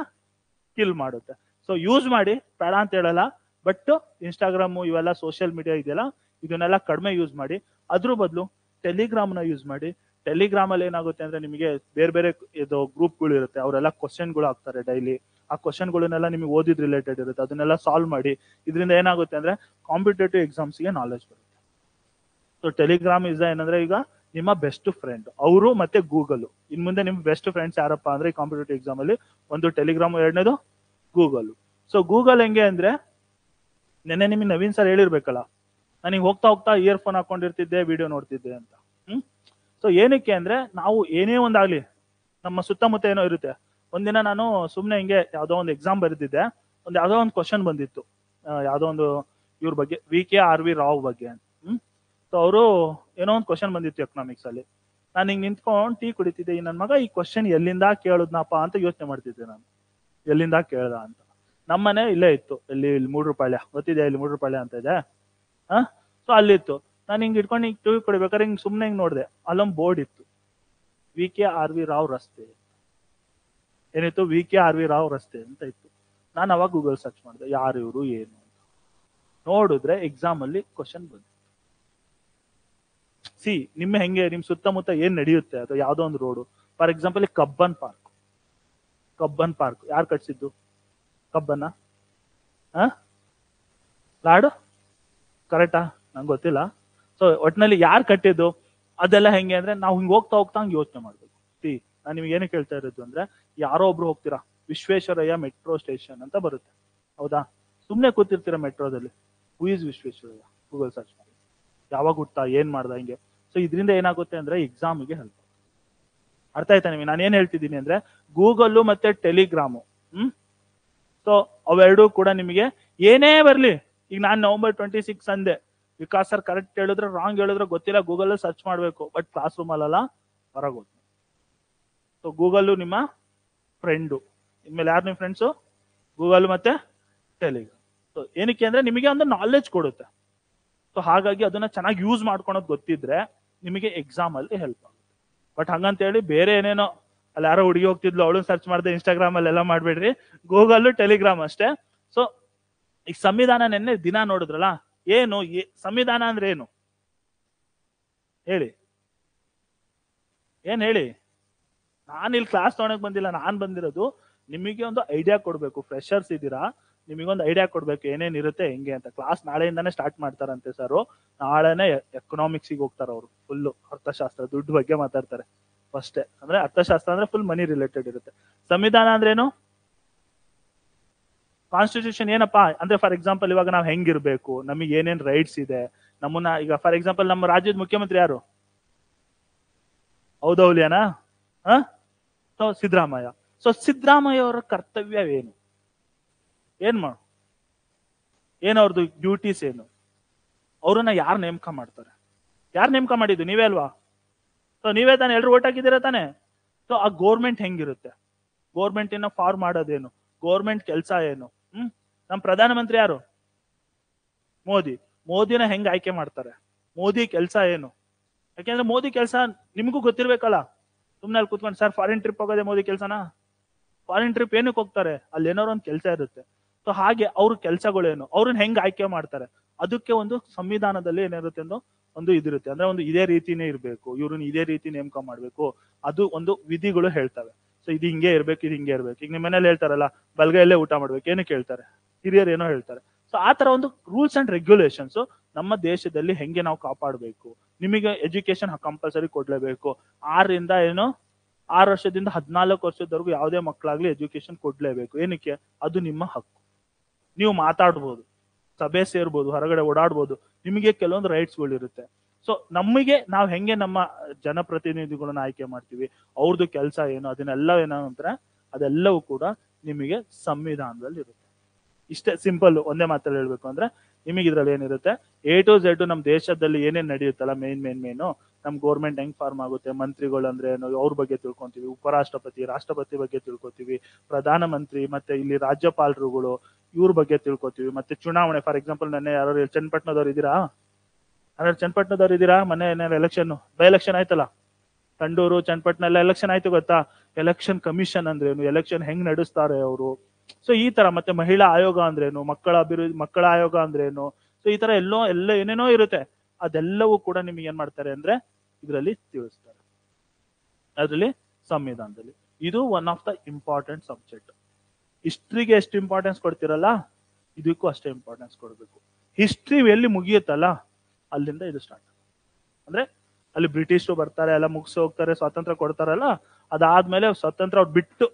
ಕಿಲ್ ಮಾಡುತ್ತೆ. ಸೊ ಯೂಸ್ ಮಾಡಿ, ಬೇಡ ಅಂತ ಹೇಳಲ್ಲ, ಬಟ್ ಇನ್ಸ್ಟಾಗ್ರಾಮು ಇವೆಲ್ಲ ಸೋಷಿಯಲ್ ಮೀಡಿಯಾ ಇದೆಯಲ್ಲ, ಇದನ್ನೆಲ್ಲ ಕಡಿಮೆ ಯೂಸ್ ಮಾಡಿ. ಅದ್ರ ಬದಲು ಟೆಲಿಗ್ರಾಮ್ನ ಯೂಸ್ ಮಾಡಿ. ಟೆಲಿಗ್ರಾಮ್ ಅಲ್ಲಿ ಏನಾಗುತ್ತೆ ಅಂದ್ರೆ ನಿಮಗೆ ಬೇರೆ ಬೇರೆ ಇದು ಗ್ರೂಪ್ಗಳು ಇರುತ್ತೆ, ಅವರೆಲ್ಲ ಕ್ವಶನ್ಗಳು ಹಾಕ್ತಾರೆ ಡೈಲಿ. ಆ ಕ್ವಶನ್ಗಳನ್ನೆಲ್ಲ ನಿಮಗೆ ಓದಿದ್ ರಿಲೇಟೆಡ್ ಇರುತ್ತೆ, ಅದನ್ನೆಲ್ಲ ಸಾಲ್ವ್ ಮಾಡಿ. ಇದರಿಂದ ಏನಾಗುತ್ತೆ ಅಂದ್ರೆ ಕಾಂಪಿಟೇಟಿವ್ ಎಕ್ಸಾಮ್ಸ್ಗೆ ನಾಲೆಜ್ ಬರುತ್ತೆ. ಸೊ ಟೆಲಿಗ್ರಾಮ್ ಇಸ್ ಏನಂದ್ರೆ ಈಗ ನಿಮ್ಮ ಬೆಸ್ಟ್ ಫ್ರೆಂಡ್ ಅವರು ಮತ್ತೆ ಗೂಗಲ್. ಇನ್ ಮುಂದೆ ನಿಮ್ ಬೆಸ್ಟ್ ಫ್ರೆಂಡ್ಸ್ ಯಾರಪ್ಪ ಅಂದ್ರೆ ಈ ಕಾಂಪಿಟೇಟಿವ್ ಎಕ್ಸಾಮ್ ಅಲ್ಲಿ ಒಂದು ಟೆಲಿಗ್ರಾಮ್, ಎರಡನೇದು ಗೂಗಲ್. ಸೊ ಗೂಗಲ್ ಹೆಂಗೆ ಅಂದ್ರೆ, ನೆನ್ನೆ ನಿಮಗೆ ನವೀನ್ ಸರ್ ಹೇಳಿರ್ಬೇಕಲ್ಲ, ನನಗೆ ಹೋಗ್ತಾ ಹೋಗ್ತಾ ಇಯರ್ಫೋನ್ ಹಾಕೊಂಡಿರ್ತಿದ್ದೆ, ವಿಡಿಯೋ ನೋಡ್ತಿದ್ದೆ ಅಂತ. ಸೊ ಏನಕ್ಕೆ ಅಂದ್ರೆ, ನಾವು ಏನೇ ಒಂದಾಗ್ಲಿ ನಮ್ಮ ಸುತ್ತಮುತ್ತ ಏನೋ ಇರುತ್ತೆ. ಒಂದಿನ ನಾನು ಸುಮ್ನೆ ಹಿಂಗೆ ಯಾವ್ದೋ ಒಂದು ಎಕ್ಸಾಮ್ ಬರೆದಿದ್ದೆ, ಯಾವ್ದೋ ಒಂದು ಕ್ವಶನ್ ಬಂದಿತ್ತು, ಯಾವ್ದೋ ಒಂದು ಇವ್ರ ಬಗ್ಗೆ, VKRV ರಾವ್ ಬಗ್ಗೆ ಅಂತ. ಸೊ ಅವರು ಏನೋ ಒಂದು ಕ್ವಶನ್ ಬಂದಿತ್ತು ಎಕನಾಮಿಕ್ಸ್ ಅಲ್ಲಿ. ನಾನು ಹಿಂಗ್ ನಿಂತ್ಕೊಂಡು ಟೀ ಕುಡಿತಿದ್ದೆ, ಈ ನನ್ನ ಮಗ ಈ ಕ್ವಶನ್ ಎಲ್ಲಿಂದ ಕೇಳುದ್ನಪ್ಪ ಅಂತ ಯೋಚನೆ ಮಾಡ್ತಿದ್ದೆ ನಾನು, ಎಲ್ಲಿಂದ ಕೇಳ್ದ ಅಂತ. ನಮ್ಮನೆ ಇಲ್ಲೇ ಇತ್ತು, ಇಲ್ಲಿ ಮೂಡ್ರಪಾಳ್ಯ ಗೊತ್ತಿದೆ, ಇಲ್ಲಿ ಮೂಡ್ರಪಾಳ್ಯ ಅಂತ ಇದೆ. ಸೊ ಅಲ್ಲಿತ್ತು. ನಾನು ಹಿಂಗ್ ಇಟ್ಕೊಂಡು ಹಿಂಗ್ ಟೀ ಕುಡಿಬೇಕಾದ್ರೆ ಹಿಂಗ್ ಸುಮ್ನೆ ಹಿಂಗ್ ನೋಡಿದೆ, ಅಲ್ಲೊಂದು ಬೋರ್ಡ್ ಇತ್ತು, VKRV ರಾವ್ ರಸ್ತೆ. ಏನಿತ್ತು? VKRV ರಾವ್ ರಸ್ತೆ ಅಂತ ಇತ್ತು. ನಾನು ಅವಾಗ ಗೂಗಲ್ ಸರ್ಚ್ ಮಾಡಿದೆ, ಯಾರು ಇವರು ಏನು ಅಂತ. ನೋಡಿದ್ರೆ ಎಕ್ಸಾಮ್ ಅಲ್ಲಿ ಕ್ವಶನ್ ಬಂತು. ನಿಮ್ಮ ಹೆಂಗೆ ನಿಮ್ ಸುತ್ತಮುತ್ತ ಏನ್ ನಡೆಯುತ್ತೆ, ಅಥವಾ ಯಾವ್ದೋ ಒಂದು road, for example Cubbon park ಯಾರು ಕಟ್ಸಿದ್ದು? ಕಬ್ಬನ್ನ ಲಾಡು ಕರೆಕ್ಟಾ? ನಂಗೆ ಗೊತ್ತಿಲ್ಲ. ಸೊ ಒಟ್ಟಿನಲ್ಲಿ ಯಾರು ಕಟ್ಟಿದ್ದು ಅದೆಲ್ಲ ಹೆಂಗೆ ಅಂದ್ರೆ, ನಾವು ಹಿಂಗ್ ಹೋಗ್ತಾ ಹೋಗ್ತಾ ಹಂಗೆ ಯೋಚನೆ ಮಾಡ್ಬೇಕು. ನಾನು ನಿಮ್ಗೆ ಏನಕ್ಕೆ ಹೇಳ್ತಾ ಇರೋದು ಅಂದ್ರೆ, ಯಾರೋ ಒಬ್ರು ಹೋಗ್ತೀರಾ, ವಿಶ್ವೇಶ್ವರಯ್ಯ ಮೆಟ್ರೋ ಸ್ಟೇಷನ್ ಅಂತ ಬರುತ್ತೆ, ಹೌದಾ? ಸುಮ್ನೆ ಕೂತಿರ್ತೀರಾ ಮೆಟ್ರೋದಲ್ಲಿ, who is Visvesvaraya? Google search ಮಾಡಿ, ಯಾವಾಗ ಹುಟ್ಟ, ಏನ್ ಮಾಡ್ದ, ಹಿಂಗೆ. ಸೊ ಇದರಿಂದ ಏನಾಗುತ್ತೆ ಅಂದ್ರೆ ಎಕ್ಸಾಮ್ಗೆ ಹೆಲ್ಪ್. ಅರ್ಥ ಆಯ್ತಾ ನಿಮಗೆ ನಾನು ಏನ್ ಹೇಳ್ತಿದ್ದೀನಿ ಅಂದ್ರೆ? ಗೂಗಲ್ ಮತ್ತೆ ಟೆಲಿಗ್ರಾಮು, ಸೊ ಅವೆರಡೂ ಕೂಡ ನಿಮಗೆ ಏನೇ ಬರ್ಲಿ, ಈಗ ನಾನು November 26 ಅಂದೆ, ವಿಕಾಸ್ ಸರ್ ಕರೆಕ್ಟ್ ಹೇಳಿದ್ರೆ ರಾಂಗ್ ಹೇಳಿದ್ರೆ ಗೊತ್ತಿಲ್ಲ, ಗೂಗಲ್ ಸರ್ಚ್ ಮಾಡ್ಬೇಕು, ಬಟ್ ಕ್ಲಾಸ್ ರೂಮ್ ಅಲ್ಲ ಹೊರಗೋದು. ಸೊ ಗೂಗಲ್ ನಿಮ್ಮ ಫ್ರೆಂಡು. ಇನ್ಮೇಲೆ ಯಾರು ನಿಮ್ಮ ಫ್ರೆಂಡ್ಸು? ಗೂಗಲ್ ಮತ್ತೆ ಟೆಲಿಗ್ರಾಮ್. ಸೊ ಏನಕ್ಕೆ ಅಂದ್ರೆ ನಿಮಗೆ ಒಂದು ನಾಲೆಜ್ ಕೊಡುತ್ತೆ. ಸೊ ಹಾಗಾಗಿ ಅದನ್ನ ಚೆನ್ನಾಗಿ ಯೂಸ್ ಮಾಡ್ಕೊಳೋದು ಗೊತ್ತಿದ್ರೆ ನಿಮಗೆ ಎಕ್ಸಾಮ್ ಅಲ್ಲಿ ಹೆಲ್ಪ್ ಆಗುತ್ತೆ. ಬಟ್ ಹಂಗಂತ ಹೇಳಿ ಬೇರೆ ಏನೇನೋ, ಅಲ್ಲಿ ಯಾರೋ ಹುಡುಗಿ ಹೋಗ್ತಿದ್ಲು ಅವಳು ಸರ್ಚ್ ಮಾಡಿದೆ ಇನ್ಸ್ಟಾಗ್ರಾಮ್ ಅಲ್ಲಿ ಎಲ್ಲ ಮಾಡ್ಬೇಡ್ರಿ, ಗೂಗಲ್ ಟೆಲಿಗ್ರಾಮ್ ಅಷ್ಟೇ. ಸೊ ಈಗ ಸಂವಿಧಾನ ನೆನ್ನೆ ದಿನ ನೋಡಿದ್ರಲ್ಲ, ಏನು ಸಂವಿಧಾನ ಅಂದ್ರೆ ಏನು ಹೇಳಿ? ಏನ್ ಹೇಳಿ? ನಾನು ಇಲ್ಲಿ ಕ್ಲಾಸ್ ತಗೊಳಕ್ ಬಂದಿಲ್ಲ, ನಾನ್ ಬಂದಿರೋದು ನಿಮಗೆ ಒಂದು ಐಡಿಯಾ ಕೊಡ್ಬೇಕು. ಫ್ರೆಶರ್ಸ್ ಇದ್ದೀರಾ, ನಿಮಗೊಂದು ಐಡಿಯಾ ಕೊಡ್ಬೇಕು ಏನೇನ್ ಇರುತ್ತೆ ಹೆಂಗೆ ಅಂತ. ಕ್ಲಾಸ್ ನಾಳೆಯಿಂದಾನೇ ಸ್ಟಾರ್ಟ್ ಮಾಡ್ತಾರಂತೆ ಸರ್. ನಾಳೆನೆ ಎಕನಾಮಿಕ್ಸಿಗೆ ಹೋಗ್ತಾರೆ ಅವರು, ಫುಲ್ಲು ಅರ್ಥಶಾಸ್ತ್ರ, ದುಡ್ಡು ಬಗ್ಗೆ ಮಾತಾಡ್ತಾರೆ ಫಸ್ಟೇ. ಅಂದ್ರೆ ಅರ್ಥಶಾಸ್ತ್ರ ಅಂದ್ರೆ ಫುಲ್ ಮನಿ ರಿಲೇಟೆಡ್ ಇರುತ್ತೆ. ಸಂವಿಧಾನ ಅಂದ್ರೆ ಏನು? ಕಾನ್ಸ್ಟಿಟ್ಯೂಷನ್ ಏನಪ್ಪಾ ಅಂದ್ರೆ, ಫಾರ್ ಎಕ್ಸಾಂಪಲ್ ಇವಾಗ ನಾವು ಹೆಂಗಿರ್ಬೇಕು, ನಮಗೆ ಏನೇನ್ ರೈಟ್ಸ್ ಇದೆ, ನಮ್ಮನ್ನ ಈಗ ಫಾರ್ ಎಕ್ಸಾಂಪಲ್ ನಮ್ಮ ರಾಜ್ಯದ ಮುಖ್ಯಮಂತ್ರಿ ಯಾರು? ಔದೌಲ್ಯನಾ? ಸೊ ಸಿದ್ದರಾಮಯ್ಯ. ಸೊ ಸಿದ್ದರಾಮಯ್ಯ ಅವರ ಕರ್ತವ್ಯವೇನು? ಏನವ್ರದ್ದು ಡ್ಯೂಟೀಸ್ ಏನು? ಅವ್ರನ್ನ ಯಾರು ನೇಮಕ ಮಾಡ್ತಾರೆ? ಯಾರು ನೇಮಕ ಮಾಡಿದ್ದು? ನೀವೇ ಅಲ್ವಾ? ಸೊ ನೀವೇ ತಾನೆ, ಎಲ್ರು ಓಟ್ ಹಾಕಿದ್ದೀರಾ ತಾನೆ? ಸೊ ಆ ಗೋರ್ಮೆಂಟ್ ಹೆಂಗಿರುತ್ತೆ, ಗೋರ್ಮೆಂಟಿನ ಫಾರ್ಮ್ ಮಾಡೋದೇನು, ಗೋರ್ಮೆಂಟ್ ಕೆಲಸ ಏನು? ನಮ್ಮ ಪ್ರಧಾನಮಂತ್ರಿ ಯಾರು? ಮೋದಿನ ಹೆಂಗ್ ಆಯ್ಕೆ ಮಾಡ್ತಾರೆ? ಮೋದಿ ಕೆಲಸ ಏನು? ಯಾಕೆಂದ್ರೆ ಮೋದಿ ಕೆಲಸ ನಿಮಗೂ ಗೊತ್ತಿರ್ಬೇಕಲ್ಲ. ಸುಮ್ನೆ ಅಲ್ಲಿ ಕೂತ್ಕೊಂಡು ಸರ್ ಫಾರಿನ್ ಟ್ರಿಪ್ ಹೋಗೋದೇ ಮೋದಿ ಕೆಲಸನಾ? ಫಾರಿನ್ ಟ್ರಿಪ್ ಏನಕ್ಕೆ ಹೋಗ್ತಾರೆ? ಅಲ್ಲಿ ಏನಾದ್ರು ಒಂದು ಕೆಲಸ ಇರುತ್ತೆ. ಸೊ ಹಾಗೆ ಅವ್ರ ಕೆಲಸಗಳೇನು, ಅವ್ರನ್ನ ಹೆಂಗ್ ಆಯ್ಕೆ ಮಾಡ್ತಾರೆ, ಅದಕ್ಕೆ ಒಂದು ಸಂವಿಧಾನದಲ್ಲಿ ಏನಿರುತ್ತೆ ಒಂದು ಇದಿರುತ್ತೆ. ಅಂದ್ರೆ ಒಂದು ಇದೇ ರೀತಿನೇ ಇರ್ಬೇಕು, ಇವ್ರನ್ನ ಇದೇ ರೀತಿ ನೇಮಕ ಮಾಡ್ಬೇಕು, ಅದು ಒಂದು ವಿಧಿಗಳು ಹೇಳ್ತವೆ. ಸೊ ಇದು ಹಿಂಗೆ ಇರ್ಬೇಕು, ಇದು ಹಿಂಗೆ ಇರ್ಬೇಕು. ಈಗ ನಿಮ್ಮ ಮನೇಲಿ ಹೇಳ್ತಾರಲ್ಲ, ಬಲ್ಗೈಯಲ್ಲೇ ಊಟ ಮಾಡ್ಬೇಕು, ಏನಕ್ಕೆ ಹೇಳ್ತಾರೆ? ಹಿರಿಯರು ಏನೋ ಹೇಳ್ತಾರೆ. ಸೊ ಆ ತರ ಒಂದು ರೂಲ್ಸ್ ಅಂಡ್ ರೆಗ್ಯುಲೇಷನ್ಸ್ ನಮ್ಮ ದೇಶದಲ್ಲಿ ಹೆಂಗೆ ನಾವು ಕಾಪಾಡಬೇಕು. ನಿಮಗೆ ಎಜುಕೇಶನ್ ಕಂಪಲ್ಸರಿ ಕೊಡ್ಲೇಬೇಕು. 6 ವರ್ಷದಿಂದ 14 ವರ್ಷದವರೆಗೂ ಯಾವುದೇ ಮಕ್ಕಳಾಗ್ಲಿ ಎಜುಕೇಶನ್ ಕೊಡ್ಲೇಬೇಕು. ಏನಕ್ಕೆ? ಅದು ನಿಮ್ಮ ಹಕ್ಕು. ನೀವು ಮಾತಾಡ್ಬೋದು, ಸಭೆ ಸೇರ್ಬೋದು, ಹೊರಗಡೆ ಓಡಾಡ್ಬೋದು, ನಿಮಗೆ ಕೆಲವೊಂದು ರೈಟ್ಸ್ಗಳು ಇರುತ್ತೆ. ಸೊ ನಮಗೆ ನಾವು ಹೆಂಗೆ ನಮ್ಮ ಜನಪ್ರತಿನಿಧಿಗಳನ್ನ ಆಯ್ಕೆ ಮಾಡ್ತೀವಿ, ಅವ್ರದ್ದು ಕೆಲಸ ಏನು, ಅದನ್ನೆಲ್ಲ ಏನಂದ್ರೆ ಅದೆಲ್ಲವೂ ಕೂಡ ನಿಮಗೆ ಸಂವಿಧಾನದಲ್ಲಿ ಇರುತ್ತೆ. ಇಷ್ಟೇ ಸಿಂಪಲ್. ಒಂದೇ ಮಾತಲ್ಲಿ ಹೇಳ್ಬೇಕು ಅಂದ್ರೆ ನಿಮಗೆ ಇದ್ರಲ್ಲಿ ಏನಿರುತ್ತೆ, A to Z ನಮ್ಮ ದೇಶದಲ್ಲಿ ಏನೇನ್ ನಡೆಯುತ್ತಲ್ಲ, ಮೇನು ನಮ್ ಗೌರ್ಮೆಂಟ್ ಹೆಂಗ್ ಫಾರ್ಮ್ ಆಗುತ್ತೆ, ಮಂತ್ರಿಗಳು ಅಂದ್ರೆ ಏನು ಅವ್ರ ಬಗ್ಗೆ ತಿಳ್ಕೊಂತೀವಿ, ಉಪರಾಷ್ಟ್ರಪತಿ ರಾಷ್ಟ್ರಪತಿ ಬಗ್ಗೆ ತಿಳ್ಕೊತೀವಿ, ಪ್ರಧಾನಮಂತ್ರಿ ಮತ್ತೆ ಇಲ್ಲಿ ರಾಜ್ಯಪಾಲರುಗಳು ಇವ್ರ ಬಗ್ಗೆ ತಿಳ್ಕೊತೀವಿ, ಮತ್ತೆ ಚುನಾವಣೆ. ಫಾರ್ ಎಕ್ಸಾಂಪಲ್ ನೆನ್ನೆ ಯಾರು ಚನ್ನಪಟ್ಟಣದವ್ರು ಇದ್ದೀರಾ? ಅಂದ್ರೆ ಚನ್ನಪಟ್ಟಣದವ್ರು ಇದ್ದೀರಾ? ಮೊನ್ನೆ ಎಲೆಕ್ಷನ್ ಬೈ ಎಲೆಕ್ಷನ್ ಆಯ್ತಲ್ಲ, ತಂಡೂರು ಚನ್ನಪಟ್ಟಣ ಎಲ್ಲ ಎಲೆಕ್ಷನ್ ಆಯ್ತು ಗೊತ್ತಾ? ಎಲೆಕ್ಷನ್ ಕಮಿಷನ್ ಅಂದ್ರೇನು, ಎಲೆಕ್ಷನ್ ಹೆಂಗ್ ನಡೆಸ್ತಾರೆ ಅವರು, ಸೊ ಈ ತರ. ಮತ್ತೆ ಮಹಿಳಾ ಆಯೋಗ ಅಂದ್ರೇನು, ಮಕ್ಕಳ ಆಯೋಗ ಅಂದ್ರೇನು, ಸೊ ಈ ತರ ಎಲ್ಲ ಏನೇನೋ ಇರುತ್ತೆ. ಅದೆಲ್ಲವೂ ಕೂಡ ನಿಮಗೆ ಏನ್ ಮಾಡ್ತಾರೆ ಅಂದ್ರೆ ಇದರಲ್ಲಿ ತಿಳಿಸ್ತಾರೆ, ಅದರಲ್ಲಿ ಸಂವಿಧಾನದಲ್ಲಿ. ಇದು one of the important subject. ಹಿಸ್ಟ್ರಿಗೆ ಎಷ್ಟು ಇಂಪಾರ್ಟೆನ್ಸ್ ಕೊಡ್ತಿರಲ್ಲ, ಇದಕ್ಕೂ ಅಷ್ಟೇ ಇಂಪಾರ್ಟೆನ್ಸ್ ಕೊಡಬೇಕು. ಹಿಸ್ಟ್ರಿ ಎಲ್ಲಿ ಮುಗಿಯುತ್ತಲ್ಲ ಅಲ್ಲಿಂದ ಇದು ಸ್ಟಾರ್ಟ್. ಅಂದ್ರೆ ಅಲ್ಲಿ ಬ್ರಿಟಿಷರು ಬರ್ತಾರೆ, ಎಲ್ಲ ಮುಗಿಸಿ ಹೋಗ್ತಾರೆ, ಸ್ವಾತಂತ್ರ್ಯ ಕೊಡ್ತಾರಲ್ಲ, ಅದಾದ್ಮೇಲೆ ಸ್ವಾತಂತ್ರ್ಯ ಅವ್ರು ಬಿಟ್ಟು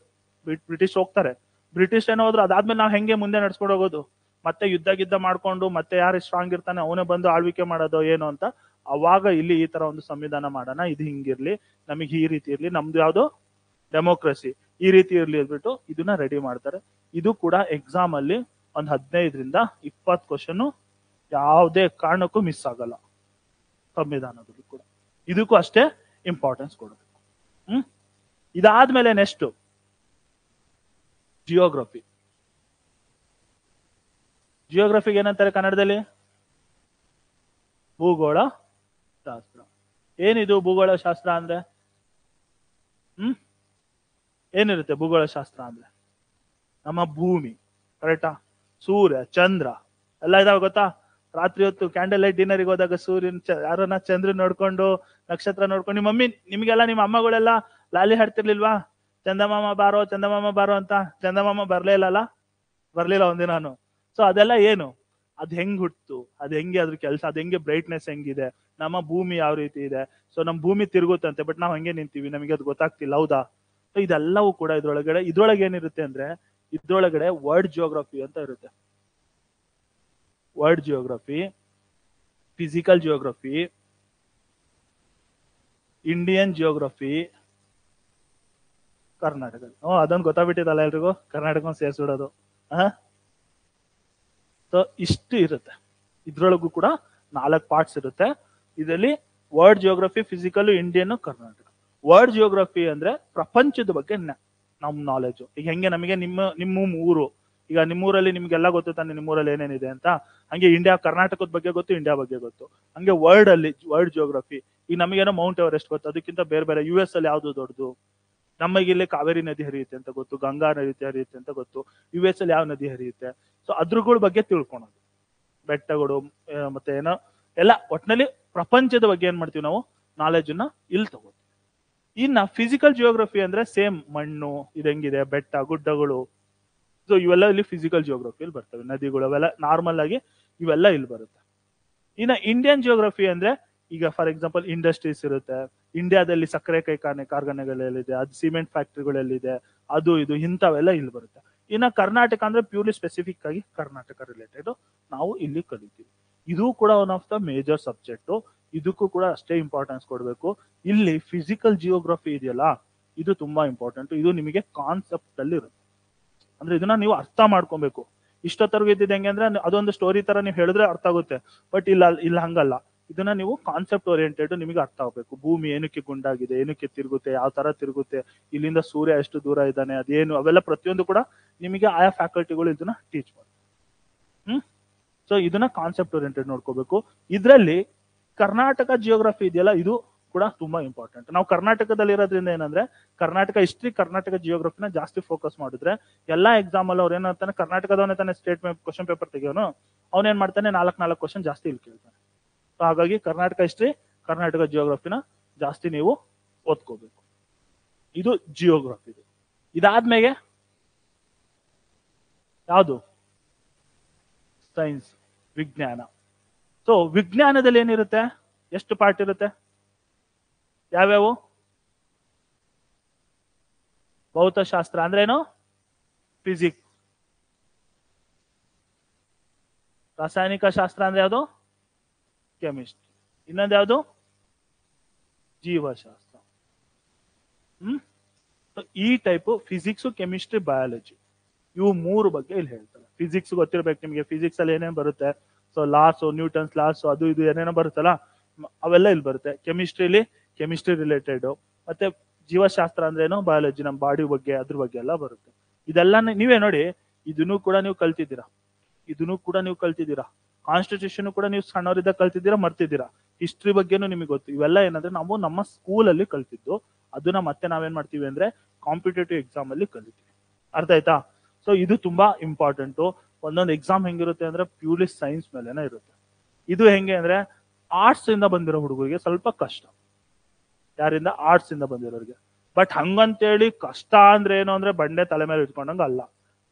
ಬ್ರಿಟಿಷ್ ಹೋಗ್ತಾರೆ. ಬ್ರಿಟಿಷ್ ಏನೋ ಹೋದ್ರು, ಅದಾದ್ಮೇಲೆ ನಾವು ಹೆಂಗೆ ಮುಂದೆ ನಡ್ಸ್ಕೊಂಡು ಹೋಗೋದು? ಮತ್ತೆ ಯುದ್ಧ ಮಾಡ್ಕೊಂಡು ಮತ್ತೆ ಯಾರು ಸ್ಟ್ರಾಂಗ್ ಇರ್ತಾನೆ ಅವನೇ ಬಂದು ಆಳ್ವಿಕೆ ಮಾಡೋದು ಏನು ಅಂತ. ಅವಾಗ ಇಲ್ಲಿ ಈ ತರ ಒಂದು ಸಂವಿಧಾನ ಮಾಡೋಣ, ಇದು ಹಿಂಗಿರ್ಲಿ, ನಮಗೆ ಈ ರೀತಿ ಇರ್ಲಿ, ನಮ್ದು ಯಾವ್ದು ಡೆಮೋಕ್ರಸಿ ಈ ರೀತಿ ಇರ್ಲಿ ಅಂದ್ಬಿಟ್ಟು ಇದನ್ನ ರೆಡಿ ಮಾಡ್ತಾರೆ. ಇದು ಕೂಡ ಎಕ್ಸಾಮ್ ಅಲ್ಲಿ ಒಂದ್ 15ರಿಂದ 20 ಕ್ವಶನ್ ಯಾವುದೇ ಕಾರಣಕ್ಕೂ ಮಿಸ್ ಆಗಲ್ಲ. ಸಂವಿಧಾನದಲ್ಲಿ ಕೂಡ ಇದಕ್ಕೂ ಅಷ್ಟೇ ಇಂಪಾರ್ಟೆನ್ಸ್ ಕೊಡಬೇಕು. ಇದಾದ್ಮೇಲೆ ನೆಕ್ಸ್ಟ್ ಜಿಯೋಗ್ರಫಿ. ಜಿಯೋಗ್ರಫಿಗೆ ಏನಂತಾರೆ ಕನ್ನಡದಲ್ಲಿ? ಭೂಗೋಳ ಶಾಸ್ತ್ರ. ಏನಿದು ಭೂಗೋಳ ಶಾಸ್ತ್ರ ಅಂದ್ರೆ? ಏನಿರುತ್ತೆ ಭೂಗೋಳ ಶಾಸ್ತ್ರ ಅಂದ್ರೆ? ನಮ್ಮ ಭೂಮಿ, ಕರೆಕ್ಟಾ? ಸೂರ್ಯ, ಚಂದ್ರ ಎಲ್ಲ ಇದಾವೆ ಗೊತ್ತಾ? ರಾತ್ರಿ ಹೊತ್ತು ಕ್ಯಾಂಡಲ್ ಲೈಟ್ ಡಿನ್ನರ್ಗೆ ಹೋದಾಗ ಸೂರ್ಯನ ಯಾರನ್ನ ಚಂದ್ರ ನೋಡ್ಕೊಂಡು ನಕ್ಷತ್ರ ನೋಡ್ಕೊಂಡು, ನಿಮ್ಮ ಮಮ್ಮಿ ನಿಮ್ಗೆಲ್ಲ ನಿಮ್ಮ ಅಮ್ಮಗಳೆಲ್ಲ ಲಾಲಿ ಹಾಡ್ತಿರ್ಲಿಲ್ವಾ? ಚಂದಮಾಮ ಬಾರೋ ಚಂದಮಾಮ ಬಾರೋ ಅಂತ. ಚಂದಮಾಮ ಬರ್ಲಿಲ್ಲ ಒಂದಿನಾನು. ಸೊ ಅದೆಲ್ಲ ಏನು, ಅದ್ ಹೆಂಗ್ ಹುಟ್ಟು, ಅದ್ ಹೆಂಗೆ ಅದ್ರ ಕೆಲಸ, ಅದ್ ಹೆಂಗೆ ಬ್ರೈಟ್ನೆಸ್ ಹೆಂಗಿದೆ, ನಮ್ಮ ಭೂಮಿ ಯಾವ ರೀತಿ ಇದೆ, ಸೊ ನಮ್ ಭೂಮಿ ತಿರುಗುತ್ತಂತೆ, ಬಟ್ ನಾವ್ ಹಂಗೆ ನಿಂತೀವಿ, ನಮಗೆ ಅದು ಗೊತ್ತಾಗ್ತಿಲ್ಲ, ಹೌದಾ? ಸೊ ಇದೆಲ್ಲವೂ ಕೂಡ ಇದ್ರೊಳಗೆ ಏನಿರುತ್ತೆ ಅಂದ್ರೆ, ಇದ್ರೊಳಗಡೆ ವರ್ಲ್ಡ್ ಜಿಯೋಗ್ರಫಿ ಅಂತ ಇರುತ್ತೆ. World geography, physical geography, Indian geography, Karnataka. ಅದೊಂದು ಗೊತ್ತಾಗ್ಬಿಟ್ಟಿದಲ್ಲ ಎಲ್ರಿಗೂ, ಕರ್ನಾಟಕ ಸೇರಿಸ್ಬಿಡೋದು. ಸೊ ಇಷ್ಟು ಇರುತ್ತೆ. ಇದ್ರೊಳಗೂ ಕೂಡ 4 ಪಾರ್ಟ್ಸ್ ಇರುತ್ತೆ. ಇದರಲ್ಲಿ world geography, physical, Indian, Karnataka. World geography ಅಂದ್ರೆ ಪ್ರಪಂಚದ ಬಗ್ಗೆ ನಮ್ ನಾಲೆಜ್. ಈಗ ಹೆಂಗೆ ನಮಗೆ ನಿಮ್ಮ ಊರು, ಈಗ ನಿಮ್ಮೂರಲ್ಲಿ ನಿಮ್ಗೆಲ್ಲ ಗೊತ್ತು ತಾನೆ, ನಿಮ್ಮೂರಲ್ಲಿ ಏನೇನಿದೆ ಅಂತ. ಹಂಗೆ ಇಂಡಿಯಾ, ಕರ್ನಾಟಕದ ಬಗ್ಗೆ ಗೊತ್ತು, ಇಂಡಿಯಾ ಬಗ್ಗೆ ಗೊತ್ತು. ಹಂಗೆ ವರ್ಲ್ಡ್ ಜಿಯೋಗ್ರಫಿ. ಈಗ ನಮಗೇನೋ ಮೌಂಟ್ ಎವರೆಸ್ಟ್ ಗೊತ್ತು, ಅದಕ್ಕಿಂತ ಬೇರೆ US ಅಲ್ಲಿ ಯಾವ್ದು ದೊಡ್ಡದು? ನಮಗಿಲ್ಲಿ ಕಾವೇರಿ ನದಿ ಹರಿಯುತ್ತೆ ಅಂತ ಗೊತ್ತು, ಗಂಗಾ ನದಿ ಹರಿಯುತ್ತೆ ಅಂತ ಗೊತ್ತು. US ಅಲ್ಲಿ ಯಾವ ನದಿ ಹರಿಯುತ್ತೆ? ಸೊ ಅದ್ರಗಳ ಬಗ್ಗೆ ತಿಳ್ಕೊಳೋದು, ಬೆಟ್ಟಗಳು ಮತ್ತೆ ಏನೋ ಎಲ್ಲ, ಒಟ್ಟಿನಲ್ಲಿ ಪ್ರಪಂಚದ ಬಗ್ಗೆ ಏನ್ ಮಾಡ್ತೀವಿ ನಾವು, ನಾಲೆಜ್ ಅನ್ನ ಇಲ್ಲಿ ತಗೋತೀವಿ. ಇನ್ನ ಫಿಸಿಕಲ್ ಜಿಯೋಗ್ರಫಿ ಅಂದ್ರೆ ಸೇಮ್, ಮಣ್ಣು ಇದು ಹೆಂಗಿದೆ, ಬೆಟ್ಟ ಗುಡ್ಡಗಳು, ಸೊ ಇವೆಲ್ಲ ಇಲ್ಲಿ ಫಿಸಿಕಲ್ ಜಿಯೋಗ್ರಫಿಯಲ್ಲಿ ಬರ್ತವೆ. ನದಿಗಳು ಅವೆಲ್ಲ ನಾರ್ಮಲ್ ಆಗಿ ಇವೆಲ್ಲ ಇಲ್ಲಿ ಬರುತ್ತೆ. ಇನ್ನ ಇಂಡಿಯನ್ ಜಿಯೋಗ್ರಫಿ ಅಂದ್ರೆ, ಈಗ ಫಾರ್ ಎಕ್ಸಾಂಪಲ್ ಇಂಡಸ್ಟ್ರೀಸ್ ಇರುತ್ತೆ, ಇಂಡಿಯಾದಲ್ಲಿ ಸಕ್ಕರೆ ಕಾರ್ಖಾನೆಗಳೆಲ್ಲಿದೆ, ಅದು ಸಿಮೆಂಟ್ ಫ್ಯಾಕ್ಟ್ರಿಗಳೆಲ್ಲಿದೆ, ಅದು ಇದು ಇಂಥವೆಲ್ಲ ಇಲ್ಲಿ ಬರುತ್ತೆ. ಇನ್ನ ಕರ್ನಾಟಕ ಅಂದ್ರೆ ಪ್ಯೂರ್ಲಿ ಸ್ಪೆಸಿಫಿಕ್ ಆಗಿ ಕರ್ನಾಟಕ ರಿಲೇಟೆಡ್ ನಾವು ಇಲ್ಲಿ ಕಲಿತೀವಿ. ಇದು ಕೂಡ one of the major subject. ಇದಕ್ಕೂ ಕೂಡ ಅಷ್ಟೇ ಇಂಪಾರ್ಟೆನ್ಸ್ ಕೊಡಬೇಕು. ಇಲ್ಲಿ ಫಿಸಿಕಲ್ ಜಿಯೋಗ್ರಫಿ ಇದೆಯಲ್ಲ, ಇದು ತುಂಬಾ ಇಂಪಾರ್ಟೆಂಟ್. ಇದು ನಿಮಗೆ ಕಾನ್ಸೆಪ್ಟ್ ಅಲ್ಲಿ ಇರುತ್ತೆ, ಅಂದ್ರೆ ಇದನ್ನ ನೀವು ಅರ್ಥ ಮಾಡ್ಕೊಬೇಕು. ಇಷ್ಟೊತ್ತರ್ಗು ಇದ್ದಿದ್ದು ಹೆಂಗೆ ಅಂದ್ರೆ, ಅದೊಂದು ಸ್ಟೋರಿ ತರ ನೀವು ಹೇಳಿದ್ರೆ ಅರ್ಥ ಆಗುತ್ತೆ, ಬಟ್ ಇಲ್ಲ ಹಂಗಲ್ಲ. ಇದನ್ನ ನೀವು ಕಾನ್ಸೆಪ್ಟ್ ಓರಿಯೆಂಟೆಡ್ ನಿಮಗೆ ಅರ್ಥ ಆಗ್ಬೇಕು. ಭೂಮಿ ಏನಕ್ಕೆ ಗುಂಡಾಗಿದೆ, ಏನಕ್ಕೆ ತಿರುಗುತ್ತೆ, ಯಾವ ತರ ತಿರುಗುತ್ತೆ, ಇಲ್ಲಿಂದ ಸೂರ್ಯ ಎಷ್ಟು ದೂರ ಇದ್ದಾನೆ, ಅದೇನು, ಅವೆಲ್ಲ ಪ್ರತಿಯೊಂದು ಕೂಡ ನಿಮಗೆ ಆಯಾ ಫ್ಯಾಕಲ್ಟಿಗಳು ಇದನ್ನ ಟೀಚ್ ಮಾಡ್ತಾರೆ. ಸೊ ಇದನ್ನ ಕಾನ್ಸೆಪ್ಟ್ ಓರಿಯೆಂಟೆಡ್ ನೋಡ್ಕೋಬೇಕು. ಇದರಲ್ಲಿ ಕರ್ನಾಟಕ ಜಿಯೋಗ್ರಫಿ ಇದೆಯಲ್ಲ, ಇದು ಕೂಡ ತುಂಬಾ ಇಂಪಾರ್ಟೆಂಟ್. ನಾವು ಕರ್ನಾಟಕದಲ್ಲಿ ಇರೋದ್ರಿಂದ ಏನಂದ್ರೆ, ಕರ್ನಾಟಕ ಹಿಸ್ಟ್ರಿ, ಕರ್ನಾಟಕ ಜಿಯೋಗ್ರಫಿನ ಜಾಸ್ತಿ ಫೋಕಸ್ ಮಾಡಿದ್ರೆ ಎಲ್ಲಾ ಎಕ್ಸಾಮ್ ಅಲ್ಲಿ ಅವ್ರು ಏನಂತಾನೆ, ಕರ್ನಾಟಕದವನೇ ತಾನೆ ಸ್ಟೇಟ್ ಕ್ವಶನ್ ಪೇಪರ್ ತೆಗಿಯೋನು, ಅವನೇನ್ ಮಾಡ್ತಾನೆ, 4 ಕ್ವಶನ್ ಜಾಸ್ತಿ ಇಲ್ಲಿ ಕೇಳ್ತಾನೆ. ಸೊ ಹಾಗಾಗಿ ಕರ್ನಾಟಕ ಹಿಸ್ಟ್ರಿ, ಕರ್ನಾಟಕ ಜಿಯೋಗ್ರಫಿನ ಜಾಸ್ತಿ ನೀವು ಓದ್ಕೋಬೇಕು. ಇದು ಜಿಯೋಗ್ರಫಿ. ಇದಾದ್ಮೇಲೆ ಯಾವುದು? ಸೈನ್ಸ್, ವಿಜ್ಞಾನ. ಸೊ ವಿಜ್ಞಾನದಲ್ಲಿ ಏನಿರುತ್ತೆ, ಎಷ್ಟು ಪಾರ್ಟ್ ಇರುತ್ತೆ, ಯಾವ್ಯಾವು? ಭೌತಶಾಸ್ತ್ರ ಅಂದ್ರೇನು? ಫಿಸಿಕ್ಸ್. ರಾಸಾಯನಿಕ ಶಾಸ್ತ್ರ ಅಂದ್ರೆ ಯಾವುದು? ಕೆಮಿಸ್ಟ್ರಿ. ಇನ್ನೊಂದು ಯಾವುದು? ಜೀವಶಾಸ್ತ್ರ. ಈ ಟೈಪ್ ಫಿಸಿಕ್ಸ್, ಕೆಮಿಸ್ಟ್ರಿ, ಬಯಾಲಜಿ, ಇವು 3 ಬಗ್ಗೆ ಇಲ್ಲಿ ಹೇಳ್ತಾರೆ. ಫಿಸಿಕ್ಸ್ ಗೊತ್ತಿರ್ಬೇಕು ನಿಮಗೆ. ಫಿಸಿಕ್ಸ್ ಅಲ್ಲಿ ಏನೇನು ಬರುತ್ತೆ, ಸೊ ಲಾಸ್, ನ್ಯೂಟನ್ಸ್ ಲಾಸ್, ಅದು ಇದು ಏನೇನೋ ಬರುತ್ತಲ್ಲ, ಅವೆಲ್ಲ ಇಲ್ಲಿ ಬರುತ್ತೆ. ಕೆಮಿಸ್ಟ್ರಿಲಿ ಕೆಮಿಸ್ಟ್ರಿ ರಿಲೇಟೆಡ್, ಮತ್ತೆ ಜೀವಶಾಸ್ತ್ರ ಅಂದ್ರೆ ಏನು, ಬಯಾಲಜಿ, ನಮ್ಮ ಬಾಡಿ ಬಗ್ಗೆ, ಅದ್ರ ಬಗ್ಗೆ ಎಲ್ಲ ಬರುತ್ತೆ. ಇದೆಲ್ಲ ನೀವೇ ನೋಡಿ, ಇದನ್ನು ಕೂಡ ನೀವು ಕಲ್ತಿದ್ದೀರಾ. ಕಾನ್ಸ್ಟಿಟ್ಯೂಷನ್ ಕೂಡ ನೀವು ಸಣ್ಣವರಿದ್ದ ಕಲ್ತಿದ್ದೀರಾ, ಮರ್ತಿದ್ದೀರಾ. ಹಿಸ್ಟ್ರಿ ಬಗ್ಗೆನೂ ನಿಮಗೆ ಗೊತ್ತು. ಇವೆಲ್ಲ ಏನಂದ್ರೆ ನಾವು ನಮ್ಮ ಸ್ಕೂಲಲ್ಲಿ ಕಲ್ತಿದ್ದು, ಅದನ್ನ ಮತ್ತೆ ನಾವೇನ್ ಮಾಡ್ತೀವಿ ಅಂದ್ರೆ ಕಾಂಪಿಟೇಟಿವ್ ಎಕ್ಸಾಮ್ ಅಲ್ಲಿ ಕಲಿತೀವಿ. ಅರ್ಥ ಆಯ್ತಾ? ಸೊ ಇದು ತುಂಬಾ ಇಂಪಾರ್ಟೆಂಟು. ಒಂದೊಂದು ಎಕ್ಸಾಮ್ ಹೆಂಗಿರುತ್ತೆ ಅಂದ್ರೆ ಪ್ಯೂರ್ಲಿ ಸೈನ್ಸ್ ಮೇಲೆನೇ ಇರುತ್ತೆ. ಇದು ಹೆಂಗೆ ಅಂದ್ರೆ ಆರ್ಟ್ಸ್ ಇಂದ ಬಂದಿರೋ ಹುಡುಗರಿಗೆ ಸ್ವಲ್ಪ ಕಷ್ಟ. ಯಾರಿಂದ? ಆರ್ಟ್ಸ್ ಇಂದ ಬಂದಿರೋರಿಗೆ. ಬಟ್ ಹಂಗಂತೇಳಿ ಕಷ್ಟ ಅಂದ್ರೆ ಏನು ಅಂದ್ರೆ ಬಂಡೆ ತಲೆ ಮೇಲೆ ಇಟ್ಕೊಂಡಂಗ ಅಲ್ಲ.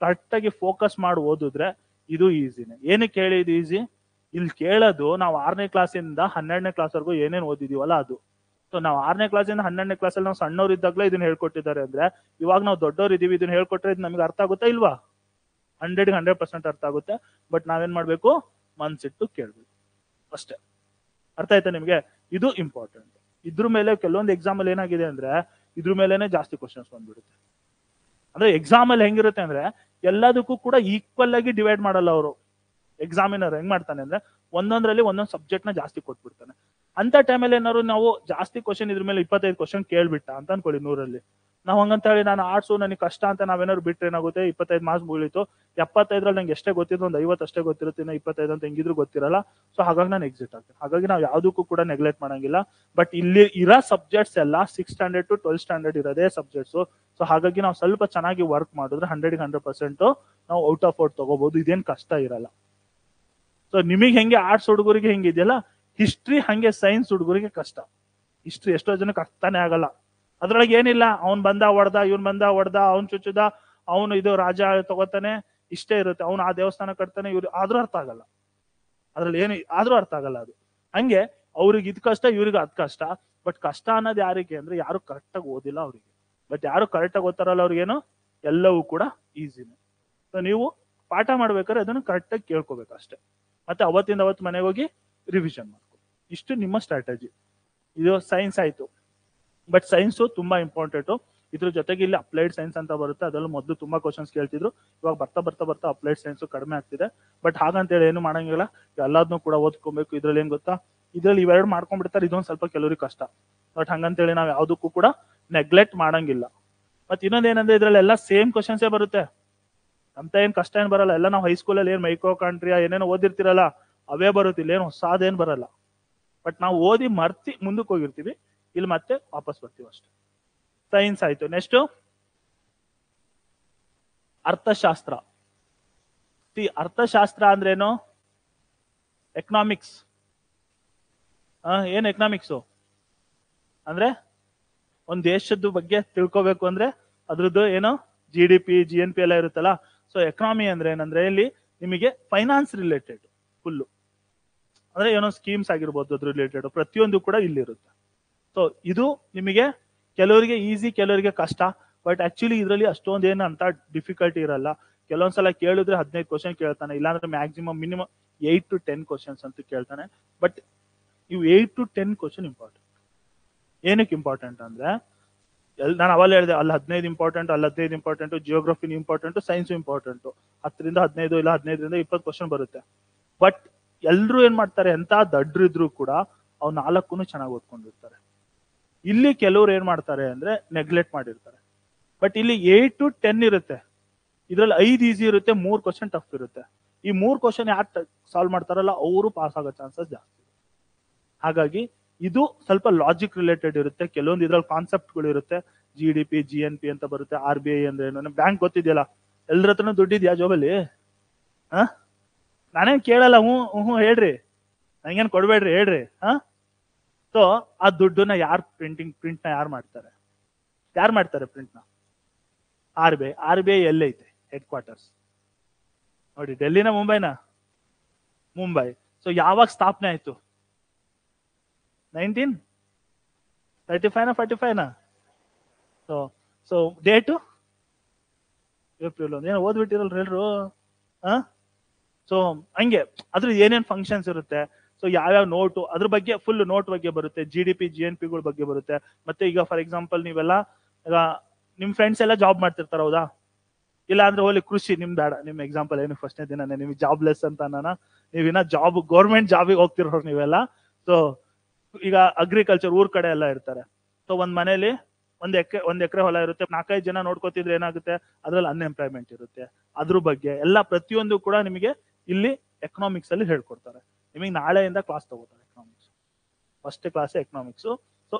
ಕರೆಕ್ಟ್ ಆಗಿ ಫೋಕಸ್ ಮಾಡಿ ಓದಿದ್ರೆ ಇದು ಈಸಿನೇ. ಏನಕ್ಕೆ ಹೇಳಿ ಇದು ಈಸಿ? ಇಲ್ಲಿ ಕೇಳೋದು ನಾವು 6ನೇ ಕ್ಲಾಸಿಂದ 12ನೇ ಕ್ಲಾಸ್ವರೆಗೂ ಏನೇನು ಓದಿದೀವಲ್ಲ ಅದು. ಸೊ ನಾವು 6ನೇ ಕ್ಲಾಸಿಂದ 12ನೇ ಕ್ಲಾಸಲ್ಲಿ ನಾವು ಸಣ್ಣವ್ರು ಇದ್ದಾಗಲೇ ಇದನ್ನ ಹೇಳ್ಕೊಟ್ಟಿದ್ದಾರೆ ಅಂದ್ರೆ, ಇವಾಗ ನಾವು ದೊಡ್ಡವ್ರು ಇದೀವಿ, ಇದನ್ನ ಹೇಳ್ಕೊಟ್ರೆ ಇದು ನಮ್ಗೆ ಅರ್ಥ ಆಗುತ್ತಾ ಇಲ್ವಾ? 100% ಅರ್ಥ ಆಗುತ್ತೆ. ಬಟ್ ನಾವೇನ್ ಮಾಡ್ಬೇಕು? ಮನ್ಸಿಟ್ಟು ಕೇಳ್ಬೇಕು ಅಷ್ಟೇ. ಅರ್ಥ ಆಯ್ತಾ ನಿಮ್ಗೆ? ಇದು ಇಂಪಾರ್ಟೆಂಟ್. ಇದ್ರ ಮೇಲೆ ಕೆಲವೊಂದು ಎಕ್ಸಾಮ್ ಅಲ್ಲಿ ಏನಾಗಿದೆ ಅಂದ್ರೆ ಇದ್ರ ಮೇಲೆನೆ ಜಾಸ್ತಿ ಕ್ವಶನ್ಸ್ ಬಂದ್ಬಿಡುತ್ತೆ. ಅಂದ್ರೆ ಎಕ್ಸಾಮ್ ಅಲ್ಲಿ ಹೆಂಗಿರುತ್ತೆ ಅಂದ್ರೆ ಎಲ್ಲದಕ್ಕೂ ಕೂಡ ಈಕ್ವಲ್ ಆಗಿ ಡಿವೈಡ್ ಮಾಡಲ್ಲ ಅವರು. ಎಕ್ಸಾಮಿನರ್ ಹೆಂಗ್ ಮಾಡ್ತಾನೆ ಅಂದ್ರೆ ಒಂದೊಂದ್ರಲ್ಲಿ ಒಂದೊಂದು ಸಬ್ಜೆಕ್ಟ್ ನ ಜಾಸ್ತಿ ಕೊಟ್ಬಿಡ್ತಾನೆ. ಅಂತ ಟೈಮಲ್ಲಿ ಏನಾದ್ರು ನಾವು ಜಾಸ್ತಿ ಕ್ವಶನ್ ಇದ್ರ ಮೇಲೆ 25 ಕ್ವಶನ್ ಕೇಳ್ಬಿಟ್ಟ ಅಂತ ಅನ್ಕೊಳ್ಳಿ 100ರಲ್ಲಿ. ನಾವು ಹಂಗಂತ ಹೇಳಿ ನಾನು ಆರ್ಟ್ಸು ನನಗೆ ಕಷ್ಟ ಅಂತ ನಾವೇನಾದ್ರು ಬಿಟ್ರೆ ಏನಾಗುತ್ತೆ, 25 ಮಾರ್ಕ್ಸ್ ಮುಗಿತು. 75ರಲ್ಲಿ ನಂಗೆ ಎಷ್ಟೇ ಗೊತ್ತಿದ್ರು ಒಂದು 50 ಅಷ್ಟೇ ಗೊತ್ತಿರುತ್ತೆ, ಇನ್ನು 25 ಅಂತ ಹೆಂಗಿದ್ರು ಗೊತ್ತಿರಲ್ಲ. ಸೊ ಹಾಗಾಗಿ ನಾನು ಎಕ್ಸಿಟ್ ಆಗ್ತೇನೆ. ಹಾಗಾಗಿ ನಾವು ಯಾವುದಕ್ಕೂ ಕೂಡ ನೆಗ್ಲೆಕ್ಟ್ ಮಾಡಂಗಿಲ್ಲ. ಬಟ್ ಇಲ್ಲಿ ಇರೋ ಸಬ್ಜೆಕ್ಟ್ಸ್ ಎಲ್ಲ 6th standard to 12th standard ಇರೋದೇ ಸಬ್ಜೆಕ್ಟ್ಸ್. ಸೊ ಹಾಗಾಗಿ ನಾವು ಸ್ವಲ್ಪ ಚೆನ್ನಾಗಿ ವರ್ಕ್ ಮಾಡಿದ್ರೆ 100% ನಾವು ಔಟ್ ಆಫ್ ಔಟ್ ತಗೋಬಹುದು. ಇದೇನು ಕಷ್ಟ ಇರಲ್ಲ. ಸೊ ನಿಮಗೆ ಹೆಂಗೆ ಆರ್ಟ್ಸ್ ಹುಡುಗರಿಗೆ ಹೆಂಗಿದೆಯಲ್ಲ, ಹಿಸ್ಟ್ರಿ ಹಂಗೆ ಸೈನ್ಸ್ ಹುಡುಗರಿಗೆ ಕಷ್ಟ. ಹಿಸ್ಟ್ರಿ ಎಷ್ಟೋ ಜನಕ್ಕೆ ಅರ್ಥನೇ ಆಗಲ್ಲ. ಅದ್ರೊಳಗೆ ಏನಿಲ್ಲ, ಅವ್ನ್ ಬಂದ ಹೊಡೆದ, ಇವ್ನ್ ಬಂದ ಹೊಡೆದ, ಅವ್ನ್ ಚುಚ್ಚುದ, ಅವನು ಇದು ರಾಜ ತಗೋತಾನೆ, ಇಷ್ಟೇ ಇರುತ್ತೆ. ಅವ್ನು ಆ ದೇವಸ್ಥಾನ ಕಟ್ತಾನೆ, ಇವ್ರು ಆದ್ರೂ ಅರ್ಥ ಆಗಲ್ಲ. ಅದ್ರಲ್ಲಿ ಏನು ಆದ್ರೂ ಅರ್ಥ ಆಗಲ್ಲ. ಅದು ಹಂಗೆ ಅವ್ರಿಗೆ ಇದ್ ಕಷ್ಟ, ಇವ್ರಿಗೆ ಅದ್ ಕಷ್ಟ. ಬಟ್ ಕಷ್ಟ ಅನ್ನೋದು ಯಾರಿಗೆ ಅಂದ್ರೆ ಯಾರು ಕರೆಕ್ಟಾಗಿ ಓದಿಲ್ಲ ಅವರಿಗೆ. ಬಟ್ ಯಾರು ಕರೆಕ್ಟಾಗಿ ಓದ್ತಾರಲ್ಲ ಅವ್ರಿಗೇನು ಎಲ್ಲವೂ ಕೂಡ ಈಸಿನೇ. ಸೊ ನೀವು ಪಾಠ ಮಾಡ್ಬೇಕಾದ್ರೆ ಅದನ್ನು ಕರೆಕ್ಟಾಗಿ ಕೇಳ್ಕೋಬೇಕು ಅಷ್ಟೇ. ಮತ್ತೆ ಅವತ್ತಿಂದ ಅವತ್ತು ಮನೆಗೆ ಹೋಗಿ ರಿವಿಷನ್ ಮಾಡ್ಕೊ. ಇಷ್ಟು ನಿಮ್ಮ ಸ್ಟ್ರಾಟಜಿ. ಇದು ಸೈನ್ಸ್ ಆಯ್ತು. ಬಟ್ ಸೈನ್ಸು ತುಂಬಾ ಇಂಪಾರ್ಟೆಂಟು. ಇದ್ರ ಜೊತೆಗೆ ಇಲ್ಲಿ ಅಪ್ಲೈಡ್ ಸೈನ್ಸ್ ಅಂತ ಬರುತ್ತೆ. ಅದರಲ್ಲೂ ಮೊದಲು ತುಂಬಾ ಕ್ವಶನ್ಸ್ ಕೇಳ್ತಿದ್ರು. ಇವಾಗ ಬರ್ತಾ ಬರ್ತಾ ಬರ್ತಾ ಅಪ್ಲೈಡ್ ಸೈನ್ಸ್ ಕಡಿಮೆ ಆಗ್ತಿದೆ. ಬಟ್ ಹಾಗಂತೇಳಿ ಏನು ಮಾಡಂಗಿಲ್ಲ, ಎಲ್ಲದನ್ನೂ ಕೂಡ ಓದ್ಕೊಬೇಕು. ಇದ್ರಲ್ಲಿ ಏನ್ ಗೊತ್ತಾ, ಇದ್ರಲ್ಲಿ ಇವೆರಡು ಮಾಡ್ಕೊಂಡ್ಬಿಡ್ತಾರೆ. ಇದೊಂದು ಸ್ವಲ್ಪ ಕೆಲವ್ರಿಗೆ ಕಷ್ಟ. ಬಟ್ ಹಂಗಂತೇಳಿ ನಾವು ಯಾವ್ದಕ್ಕೂ ಕೂಡ ನೆಗ್ಲೆಕ್ಟ್ ಮಾಡಂಗಿಲ್ಲ. ಮತ್ತೆ ಇನ್ನೊಂದೇನಂದ್ರೆ ಇದ್ರಲ್ಲೆಲ್ಲ ಸೇಮ್ ಕ್ವಶನ್ಸೇ ಬರುತ್ತೆ. ಅಂತ ಏನ್ ಕಷ್ಟ ಏನ್ ಬರಲ್ಲ. ಎಲ್ಲ ನಾವು ಹೈಸ್ಕೂಲಲ್ಲಿ ಏನ್ ಮೈಕ್ರೋಕಾಂಟ್ರಿಯಾ ಏನೇನೋ ಓದಿರ್ತಿರಲ್ಲ ಅವೇ ಬರುತ್ತಿಲ್ಲ, ಏನು ಹೊಸಾದೇನ್ ಬರಲ್ಲ. ಬಟ್ ನಾವು ಓದಿ ಮರ್ತಿ ಮುಂದಕ್ಕೆ ಹೋಗಿರ್ತೀವಿ, ಇಲ್ಲಿ ಮತ್ತೆ ವಾಪಸ್ ಬರ್ತೀವಿ ಅಷ್ಟೇ. ಸೈನ್ಸ್ ಆಯ್ತು. ನೆಕ್ಸ್ಟ್ ಅರ್ಥಶಾಸ್ತ್ರ. ಅರ್ಥಶಾಸ್ತ್ರ ಅಂದ್ರೇನು? ಎಕನಾಮಿಕ್ಸ್. ಏನ್ ಎಕನಾಮಿಕ್ಸು ಅಂದ್ರೆ ಒಂದ್ ದೇಶದ ಬಗ್ಗೆ ತಿಳ್ಕೊಬೇಕು ಅಂದ್ರೆ ಅದ್ರದ್ದು ಏನೋ GDP GNP ಎಲ್ಲ ಇರುತ್ತಲ್ಲ. ಸೊ ಎಕನಾಮಿ ಅಂದ್ರೆ ಏನಂದ್ರೆ ಇಲ್ಲಿ ನಿಮಗೆ ಫೈನಾನ್ಸ್ ರಿಲೇಟೆಡ್ ಫುಲ್ಲು. ಅಂದ್ರೆ ಏನೋ ಸ್ಕೀಮ್ಸ್ ಆಗಿರ್ಬೋದು ಅದ್ರ ರಿಲೇಟೆಡ್ ಪ್ರತಿಯೊಂದು ಕೂಡ ಇಲ್ಲಿರುತ್ತೆ. ಸೊ ಇದು ನಿಮಗೆ ಕೆಲವರಿಗೆ ಈಸಿ, ಕೆಲವರಿಗೆ ಕಷ್ಟ. ಬಟ್ ಆಕ್ಚುಲಿ ಇದರಲ್ಲಿ ಅಷ್ಟೊಂದು ಏನು ಅಂತ ಡಿಫಿಕಲ್ಟಿ ಇರಲ್ಲ. ಕೆಲವೊಂದ್ಸಲ ಕೇಳಿದ್ರೆ 15 ಕ್ವಶನ್ ಕೇಳ್ತಾನೆ, ಇಲ್ಲಾಂದ್ರೆ ಮ್ಯಾಕ್ಸಿಮಮ್ ಮಿನಿಮಮ್ 8 to 10 ಕ್ವಶನ್ಸ್ ಅಂತ ಕೇಳ್ತಾನೆ. ಬಟ್ ಇವು 8 to 10 ಕ್ವಶನ್ ಇಂಪಾರ್ಟೆಂಟ್. ಏನಕ್ಕೆ ಇಂಪಾರ್ಟೆಂಟ್ ಅಂದ್ರೆ ನಾನು ಅವಾಗ ಹೇಳಿದೆ, ಅಲ್ಲಿ 15 ಇಂಪಾರ್ಟೆಂಟ್, ಅಲ್ಲಿ 15 ಇಂಪಾರ್ಟೆಂಟ್, ಜಿಯೋಗ್ರಫಿನ ಇಂಪಾರ್ಟೆಂಟ್, ಸೈನ್ಸ್ ಇಂಪಾರ್ಟೆಂಟ್. 10ರಿಂದ 15 ಇಲ್ಲ 15ರಿಂದ 20 ಕ್ವಶನ್ ಬರುತ್ತೆ. ಬಟ್ ಎಲ್ರು ಏನ್ ಮಾಡ್ತಾರೆ, ಎಂತ ದಡ್ರಿದ್ರು ಕೂಡ ಅವ್ 4 ಚೆನ್ನಾಗಿ ಓದ್ಕೊಂಡಿರ್ತಾರೆ. ಇಲ್ಲಿ ಕೆಲವ್ರು ಏನ್ ಮಾಡ್ತಾರೆ ಅಂದ್ರೆ ನೆಗ್ಲೆಕ್ಟ್ ಮಾಡಿರ್ತಾರೆ. ಬಟ್ ಇಲ್ಲಿ 8 to 10 ಇರುತ್ತೆ. ಇದ್ರಲ್ಲಿ 5 ಈಸಿ ಇರುತ್ತೆ, 3 ಕ್ವಶನ್ ಟಫ್ ಇರುತ್ತೆ. ಈ 3 ಕ್ವಶನ್ ಯಾರು ಸಾಲ್ವ್ ಮಾಡ್ತಾರಲ್ಲ ಅವರು ಪಾಸ್ ಆಗೋ ಚಾನ್ಸಸ್ ಜಾಸ್ತಿ. ಹಾಗಾಗಿ ಇದು ಸ್ವಲ್ಪ ಲಾಜಿಕ್ ರಿಲೇಟೆಡ್ ಇರುತ್ತೆ. ಕೆಲವೊಂದು ಇದ್ರಲ್ಲಿ ಕಾನ್ಸೆಪ್ಟ್ಗಳು ಇರುತ್ತೆ. GDP GNP ಅಂತ ಬರುತ್ತೆ. RBI ಅಂದ್ರೆ ಏನು, ಬ್ಯಾಂಕ್ ಗೊತ್ತಿದೆಯಲ್ಲ, ಎಲ್ಲರ ಹತ್ರನೂ ದುಡ್ಡಿದ್ಯಾ ಜೋಬಲ್ಲಿ? ನಾನೇನ್ ಕೇಳಲ್ಲ, ಹ್ಞೂ ಹೇಳ್ರಿ, ನಂಗೇನ್ ಕೊಡ್ಬೇಡ್ರಿ ಹೇಳ್ರಿ. ಸೊ ಆ ದುಡ್ಡನ್ನ ಯಾರು ಪ್ರಿಂಟ್ ನ ಯಾರು ಮಾಡ್ತಾರೆ? ಪ್ರಿಂಟ್ ನ? RBI ಎಲ್ಲೈತೆ ಹೆಡ್ ಕ್ವಾರ್ಟರ್ಸ್? ನೋಡಿ, ಡೆಲ್ಲಿನ ಮುಂಬೈನ? ಮುಂಬೈ. ಸೊ ಯಾವಾಗ ಸ್ಥಾಪನೆ ಆಯ್ತು? 1935 45 ಸೊ ಡೇಟು ಏಪ್ರಿಲ್ 1. ಏನೋ ಓದ್ಬಿಟ್ಟಿರಲ್ರಿ ಎಲ್ರು? ಸೊ ಹಂಗೆ ಅದ್ರ ಏನೇನ್ ಫಂಕ್ಷನ್ಸ್ ಇರುತ್ತೆ, ಸೊ ಯಾವ್ಯಾವ ನೋಟು, ಅದ್ರ ಬಗ್ಗೆ ಫುಲ್ ನೋಟ್ ಬಗ್ಗೆ ಬರುತ್ತೆ. GDP GNP ಗಳ ಬಗ್ಗೆ ಬರುತ್ತೆ. ಮತ್ತೆ ಈಗ ಫಾರ್ ಎಕ್ಸಾಂಪಲ್ ನೀವೆಲ್ಲ ಈಗ ನಿಮ್ ಫ್ರೆಂಡ್ಸ್ ಎಲ್ಲ ಜಾಬ್ ಮಾಡ್ತಿರ್ತಾರ, ಹೌದಾ? ಇಲ್ಲ ಅಂದ್ರೆ ಹೋಗ್ಲಿ ಕೃಷಿ, ನಿಮ್ ಬೇಡ, ನಿಮ್ ಎಕ್ಸಾಂಪಲ್ ಏನು ಫಸ್ಟ್ನೇ ದಿನ ನಿಮ್ಗೆ ಜಾಬ್ಲೆಸ್ ಅಂತ ನೀವಿನ್ನ ಜಾಬ್ ಗೌರ್ಮೆಂಟ್ ಜಾಬಿಗೆ ಹೋಗ್ತಿರೋರು ನೀವೆಲ್ಲ. ಸೊ ಈಗ ಅಗ್ರಿಕಲ್ಚರ್ ಊರ್ ಕಡೆ ಎಲ್ಲ ಇರ್ತಾರೆ. ಸೊ ಒಂದ್ ಮನೇಲಿ ಒಂದ್ ಎಕರೆ ಹೊಲ ಇರುತ್ತೆ, 4-5 ಜನ ನೋಡ್ಕೋತಿದ್ರೆ ಏನಾಗುತ್ತೆ, ಅದ್ರಲ್ಲಿ ಅನ್ಎಂಪ್ಲಾಯ್ಮೆಂಟ್ ಇರುತ್ತೆ. ಅದ್ರ ಬಗ್ಗೆ ಎಲ್ಲ ಪ್ರತಿಯೊಂದು ಕೂಡ ನಿಮಗೆ ಇಲ್ಲಿ ಎಕನಾಮಿಕ್ಸ್ ಅಲ್ಲಿ ಹೇಳ್ಕೊಡ್ತಾರೆ. ನಿಮಗೆ ನಾಳೆಯಿಂದ ಕ್ಲಾಸ್ ತಗೋತಾರೆ economics, first class economics. So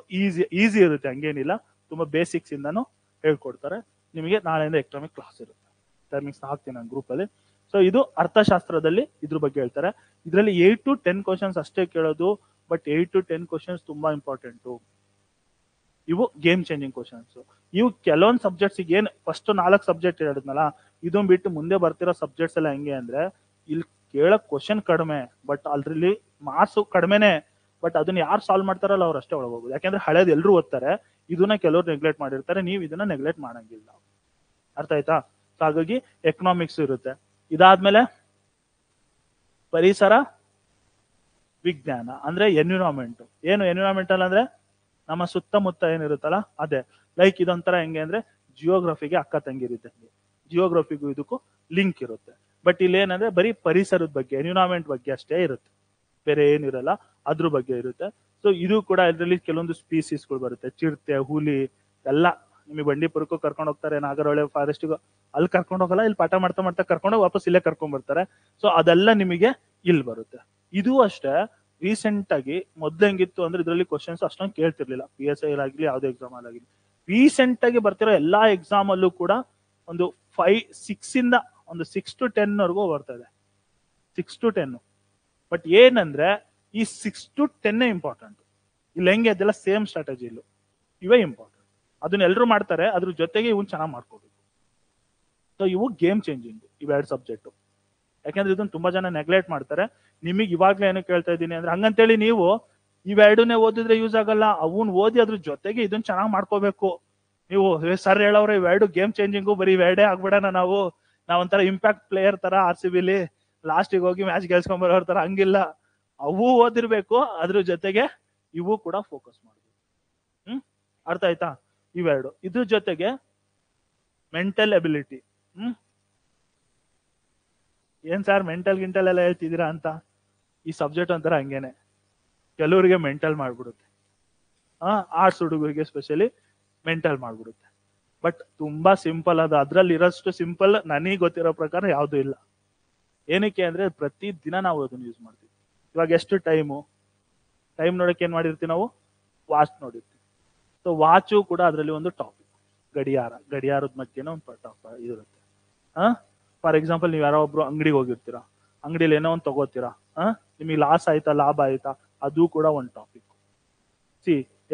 easy ಇರುತ್ತೆ, ಹಂಗೇನಿಲ್ಲ, ತುಂಬಾ ಬೇಸಿಕ್ಸ್ ಇಂದಾನು ಹೇಳ್ಕೊಡ್ತಾರೆ. ನಿಮಗೆ ನಾಳೆಯಿಂದ ಎಕನಾಮಿಕ್ ಕ್ಲಾಸ್ ಇರುತ್ತೆ. ಟೈಮಿಂಗ್ಸ್ ಹಾಕ್ತೀನಿ ನಾನು ಗ್ರೂಪ್ ಅಲ್ಲಿ. ಸೊ ಇದು ಅರ್ಥಶಾಸ್ತ್ರದಲ್ಲಿ ಇದ್ರ ಬಗ್ಗೆ ಹೇಳ್ತಾರೆ. ಇದರಲ್ಲಿ 8 to 10 ಕ್ವಶನ್ಸ್ ಅಷ್ಟೇ ಕೇಳೋದು, ಬಟ್ 8 to 10 ಕ್ವಶನ್ಸ್ ತುಂಬಾ ಇಂಪಾರ್ಟೆಂಟು. ಇವು ಗೇಮ್ ಚೇಂಜಿಂಗ್ ಕ್ವಶನ್ಸ್. ಇವು ಕೆಲವೊಂದು ಸಬ್ಜೆಕ್ಟ್ಸ್ ಏನ್ ಫಸ್ಟ್ 4 ಸಬ್ಜೆಕ್ಟ್ ಹೇಳಿದ್ನಲ್ಲ, ಇದನ್ ಬಿಟ್ಟು ಮುಂದೆ ಬರ್ತಿರೋ ಸಬ್ಜೆಕ್ಟ್ಸ್ ಎಲ್ಲ ಹೆಂಗೆ ಅಂದ್ರೆ, ಇಲ್ಲಿ ಕೇಳಕ್ ಕ್ವಶನ್ ಕಡಿಮೆ, ಬಟ್ ಅದ್ರಲ್ಲಿ ಮಾರ್ಕ್ಸ್ ಕಡಿಮೆನೆ, ಬಟ್ ಅದನ್ನ ಯಾರು ಸಾಲ್ವ್ ಮಾಡ್ತಾರಲ್ಲ ಅವ್ರು ಅಷ್ಟೇ ಒಳಗೋಗೋದು. ಯಾಕಂದ್ರೆ ಹಳೇದು ಎಲ್ಲರೂ ಓದ್ತಾರೆ, ಇದನ್ನ ಕೆಲವ್ರು ನೆಗ್ಲೆಕ್ಟ್ ಮಾಡಿರ್ತಾರೆ, ನೀವು ಇದನ್ನ ನೆಗ್ಲೆಕ್ಟ್ ಮಾಡಂಗಿಲ್ಲ. ಅರ್ಥ ಆಯ್ತಾ? ಹಾಗಾಗಿ ಎಕನಾಮಿಕ್ಸ್ ಇರುತ್ತೆ. ಇದಾದ್ಮೇಲೆ ಪರಿಸರ ವಿಜ್ಞಾನ ಅಂದ್ರೆ ಎನ್ವಿರಾನ್ಮೆಂಟ್. ಏನು ಎನ್ವಿರಾನ್ಮೆಂಟಲ್ ಅಂದ್ರೆ ನಮ್ಮ ಸುತ್ತಮುತ್ತ ಏನಿರುತ್ತಲ್ಲ ಅದೇ. ಲೈಕ್ ಇದೊಂಥರ ಹೆಂಗೆ ಅಂದ್ರೆ ಜಿಯೋಗ್ರಫಿಗೆ ಅಕ್ಕ ತಂಗಿರುತ್ತೆ, ಜಿಯೋಗ್ರಫಿಗೂ ಇದಕ್ಕೂ ಲಿಂಕ್ ಇರುತ್ತೆ. ಬಟ್ ಇಲ್ಲಿ ಏನಂದ್ರೆ ಬರೀ ಪರಿಸರದ ಬಗ್ಗೆ, ಎನ್ವಿರಾನ್ಮೆಂಟ್ ಬಗ್ಗೆ ಅಷ್ಟೇ ಇರುತ್ತೆ, ಬೇರೆ ಏನಿರಲ್ಲ, ಅದ್ರ ಬಗ್ಗೆ ಇರುತ್ತೆ. ಸೊ ಇದು ಕೂಡ ಇದರಲ್ಲಿ ಕೆಲವೊಂದು ಸ್ಪೀಸೀಸ್ಗಳು ಬರುತ್ತೆ, ಚಿರತೆ, ಹುಲಿ ಎಲ್ಲ. ನಿಮಗೆ ಬಂಡೀಪುರಕ್ಕೂ ಕರ್ಕೊಂಡು ಹೋಗ್ತಾರೆ, ನಾಗರಹೊಳೆ ಫಾರೆಸ್ಟ್ಗೂ, ಅಲ್ಲಿ ಕರ್ಕೊಂಡು ಹೋಗಲ್ಲ, ಇಲ್ಲಿ ಪಾಠ ಮಾಡ್ತಾ ಮಾಡ್ತಾ ಕರ್ಕೊಂಡೋಗಿ ವಾಪಸ್ ಇಲ್ಲೇ ಕರ್ಕೊಂಡ್ ಬರ್ತಾರೆ. ಸೊ ಅದೆಲ್ಲ ನಿಮಗೆ ಇಲ್ಲಿ ಬರುತ್ತೆ. ಇದು ಅಷ್ಟೇ ರೀಸೆಂಟ್ ಆಗಿ ಮೊದ್ಲು ಹೆಂಗಿತ್ತು ಅಂದ್ರೆ ಇದರಲ್ಲಿ ಕ್ವಶನ್ಸ್ ಅಷ್ಟೊಂದು ಕೇಳ್ತಿರ್ಲಿಲ್ಲ, PSI ಆಗಲಿ ಯಾವುದೇ ಎಕ್ಸಾಮ್ ಆಗಲಿ. ರೀಸೆಂಟ್ ಆಗಿ ಬರ್ತಿರೋ ಎಲ್ಲಾ ಎಕ್ಸಾಮ್ ಅಲ್ಲೂ ಕೂಡ ಒಂದು 6 ಇಂದ ಒಂದು 6 to 10 ವರೆಗೂ ಬರ್ತಾ ಇದೆ, 6 to 10. ಬಟ್ ಏನಂದ್ರೆ ಈ 6 to 10 ಇಂಪಾರ್ಟೆಂಟ್. ಇಲ್ಲಿ ಹೆಂಗೆ ಅದೆಲ್ಲ ಸೇಮ್ ಸ್ಟ್ರಾಟಜಿ, ಇಲ್ಲೂ ಇವೇ ಇಂಪಾರ್ಟೆಂಟ್. ಅದನ್ನ ಎಲ್ಲರೂ ಮಾಡ್ತಾರೆ, ಅದ್ರ ಜೊತೆಗೆ ಇವನ್ ಚೆನ್ನಾಗಿ ಮಾಡ್ಕೋಬೇಕು. ಸೊ ಇವು ಗೇಮ್ ಚೇಂಜಿಂಗ್ ಇವೆರಡು ಸಬ್ಜೆಕ್ಟ್. ಯಾಕಂದ್ರೆ ಇದನ್ನ ತುಂಬಾ ಜನ ನೆಗ್ಲೆಕ್ಟ್ ಮಾಡ್ತಾರೆ. ನಿಮಗೆ ಇವಾಗ್ಲೇ ಏನು ಕೇಳ್ತಾ ಇದ್ದೀನಿ ಅಂದ್ರೆ, ಹಂಗಂತೇಳಿ ನೀವು ಇವೆರಡನ್ನೇ ಓದಿದ್ರೆ ಯೂಸ್ ಆಗಲ್ಲ, ಅವನ್ ಓದಿ ಅದ್ರ ಜೊತೆಗೆ ಇದನ್ನ ಚೆನ್ನಾಗಿ ಮಾಡ್ಕೋಬೇಕು. ನೀವು ಸರ್ ಹೇಳೋರು ಇವೆರಡು ಗೇಮ್ ಚೇಂಜಿಂಗು ಬರೀ ಇವೆರಡೇ ಆಗ್ಬಿಡೋಣ, ನಾವೊಂಥರ ಇಂಪ್ಯಾಕ್ಟ್ ಪ್ಲೇಯರ್ ತರ RCBಲಿ ಲಾಸ್ಟಿಗೆ ಹೋಗಿ ಮ್ಯಾಚ್ ಗೆಲ್ಸ್ಕೊಂಡ್ ಬರೋರ್ ತರ, ಹಂಗಿಲ್ಲ. ಅವು ಓದಿರ್ಬೇಕು, ಅದ್ರ ಜೊತೆಗೆ ಇವು ಕೂಡ ಫೋಕಸ್ ಮಾಡ್ಬೇಕು. ಅರ್ಥ ಆಯ್ತಾ? ಇವೆರಡು. ಇದ್ರ ಜೊತೆಗೆ ಮೆಂಟಲ್ ಎಬಿಲಿಟಿ. ಏನ್ ಸರ್ ಮೆಂಟಲ್ ಗಿಂಟಲ್ ಎಲ್ಲ ಹೇಳ್ತಿದ್ದೀರಾ ಅಂತ, ಈ ಸಬ್ಜೆಕ್ಟ್ ಒಂಥರ ಹಂಗೇನೆ, ಕೆಲವರಿಗೆ ಮೆಂಟಲ್ ಮಾಡ್ಬಿಡುತ್ತೆ. ಆರ್ಟ್ಸ್ ಹುಡುಗರಿಗೆ ಸ್ಪೆಷಲಿ ಮೆಂಟಲ್ ಮಾಡ್ಬಿಡುತ್ತೆ. ಬಟ್ ತುಂಬಾ ಸಿಂಪಲ್ ಅದು. ಅದ್ರಲ್ಲಿ ಇರೋಷ್ಟು ಸಿಂಪಲ್ ನನಗೆ ಗೊತ್ತಿರೋ ಪ್ರಕಾರ ಯಾವ್ದು ಇಲ್ಲ. ಏನಕ್ಕೆ ಅಂದ್ರೆ ಪ್ರತಿ ದಿನ ನಾವು ಅದನ್ನ ಯೂಸ್ ಮಾಡ್ತೀವಿ. ಇವಾಗ ಎಷ್ಟು ಟೈಮ್ ನೋಡಕ್ಕೆ ಏನ್ ಮಾಡಿರ್ತೀವಿ ನಾವು, ವಾಚ್ ನೋಡಿರ್ತೀವಿ. ಸೊ ವಾಚು ಕೂಡ ಅದರಲ್ಲಿ ಒಂದು ಟಾಪಿಕ್. ಗಡಿಯಾರದ ಮಧ್ಯೆನೇ ಒಂದು ಟಾಪಿಕ್ ಇರುತ್ತೆ. ಫಾರ್ ಎಕ್ಸಾಂಪಲ್, ನೀವು ಯಾರೋ ಒಬ್ರು ಅಂಗಡಿಗೆ ಹೋಗಿರ್ತೀರಾ, ಅಂಗಡಿಯಲ್ಲಿ ಏನೋ ಒಂದು ತಗೋತೀರಾ, ನಿಮಗೆ ಲಾಸ್ ಆಯ್ತಾ ಲಾಭ ಆಯ್ತಾ, ಅದು ಕೂಡ ಒಂದು ಟಾಪಿಕ್.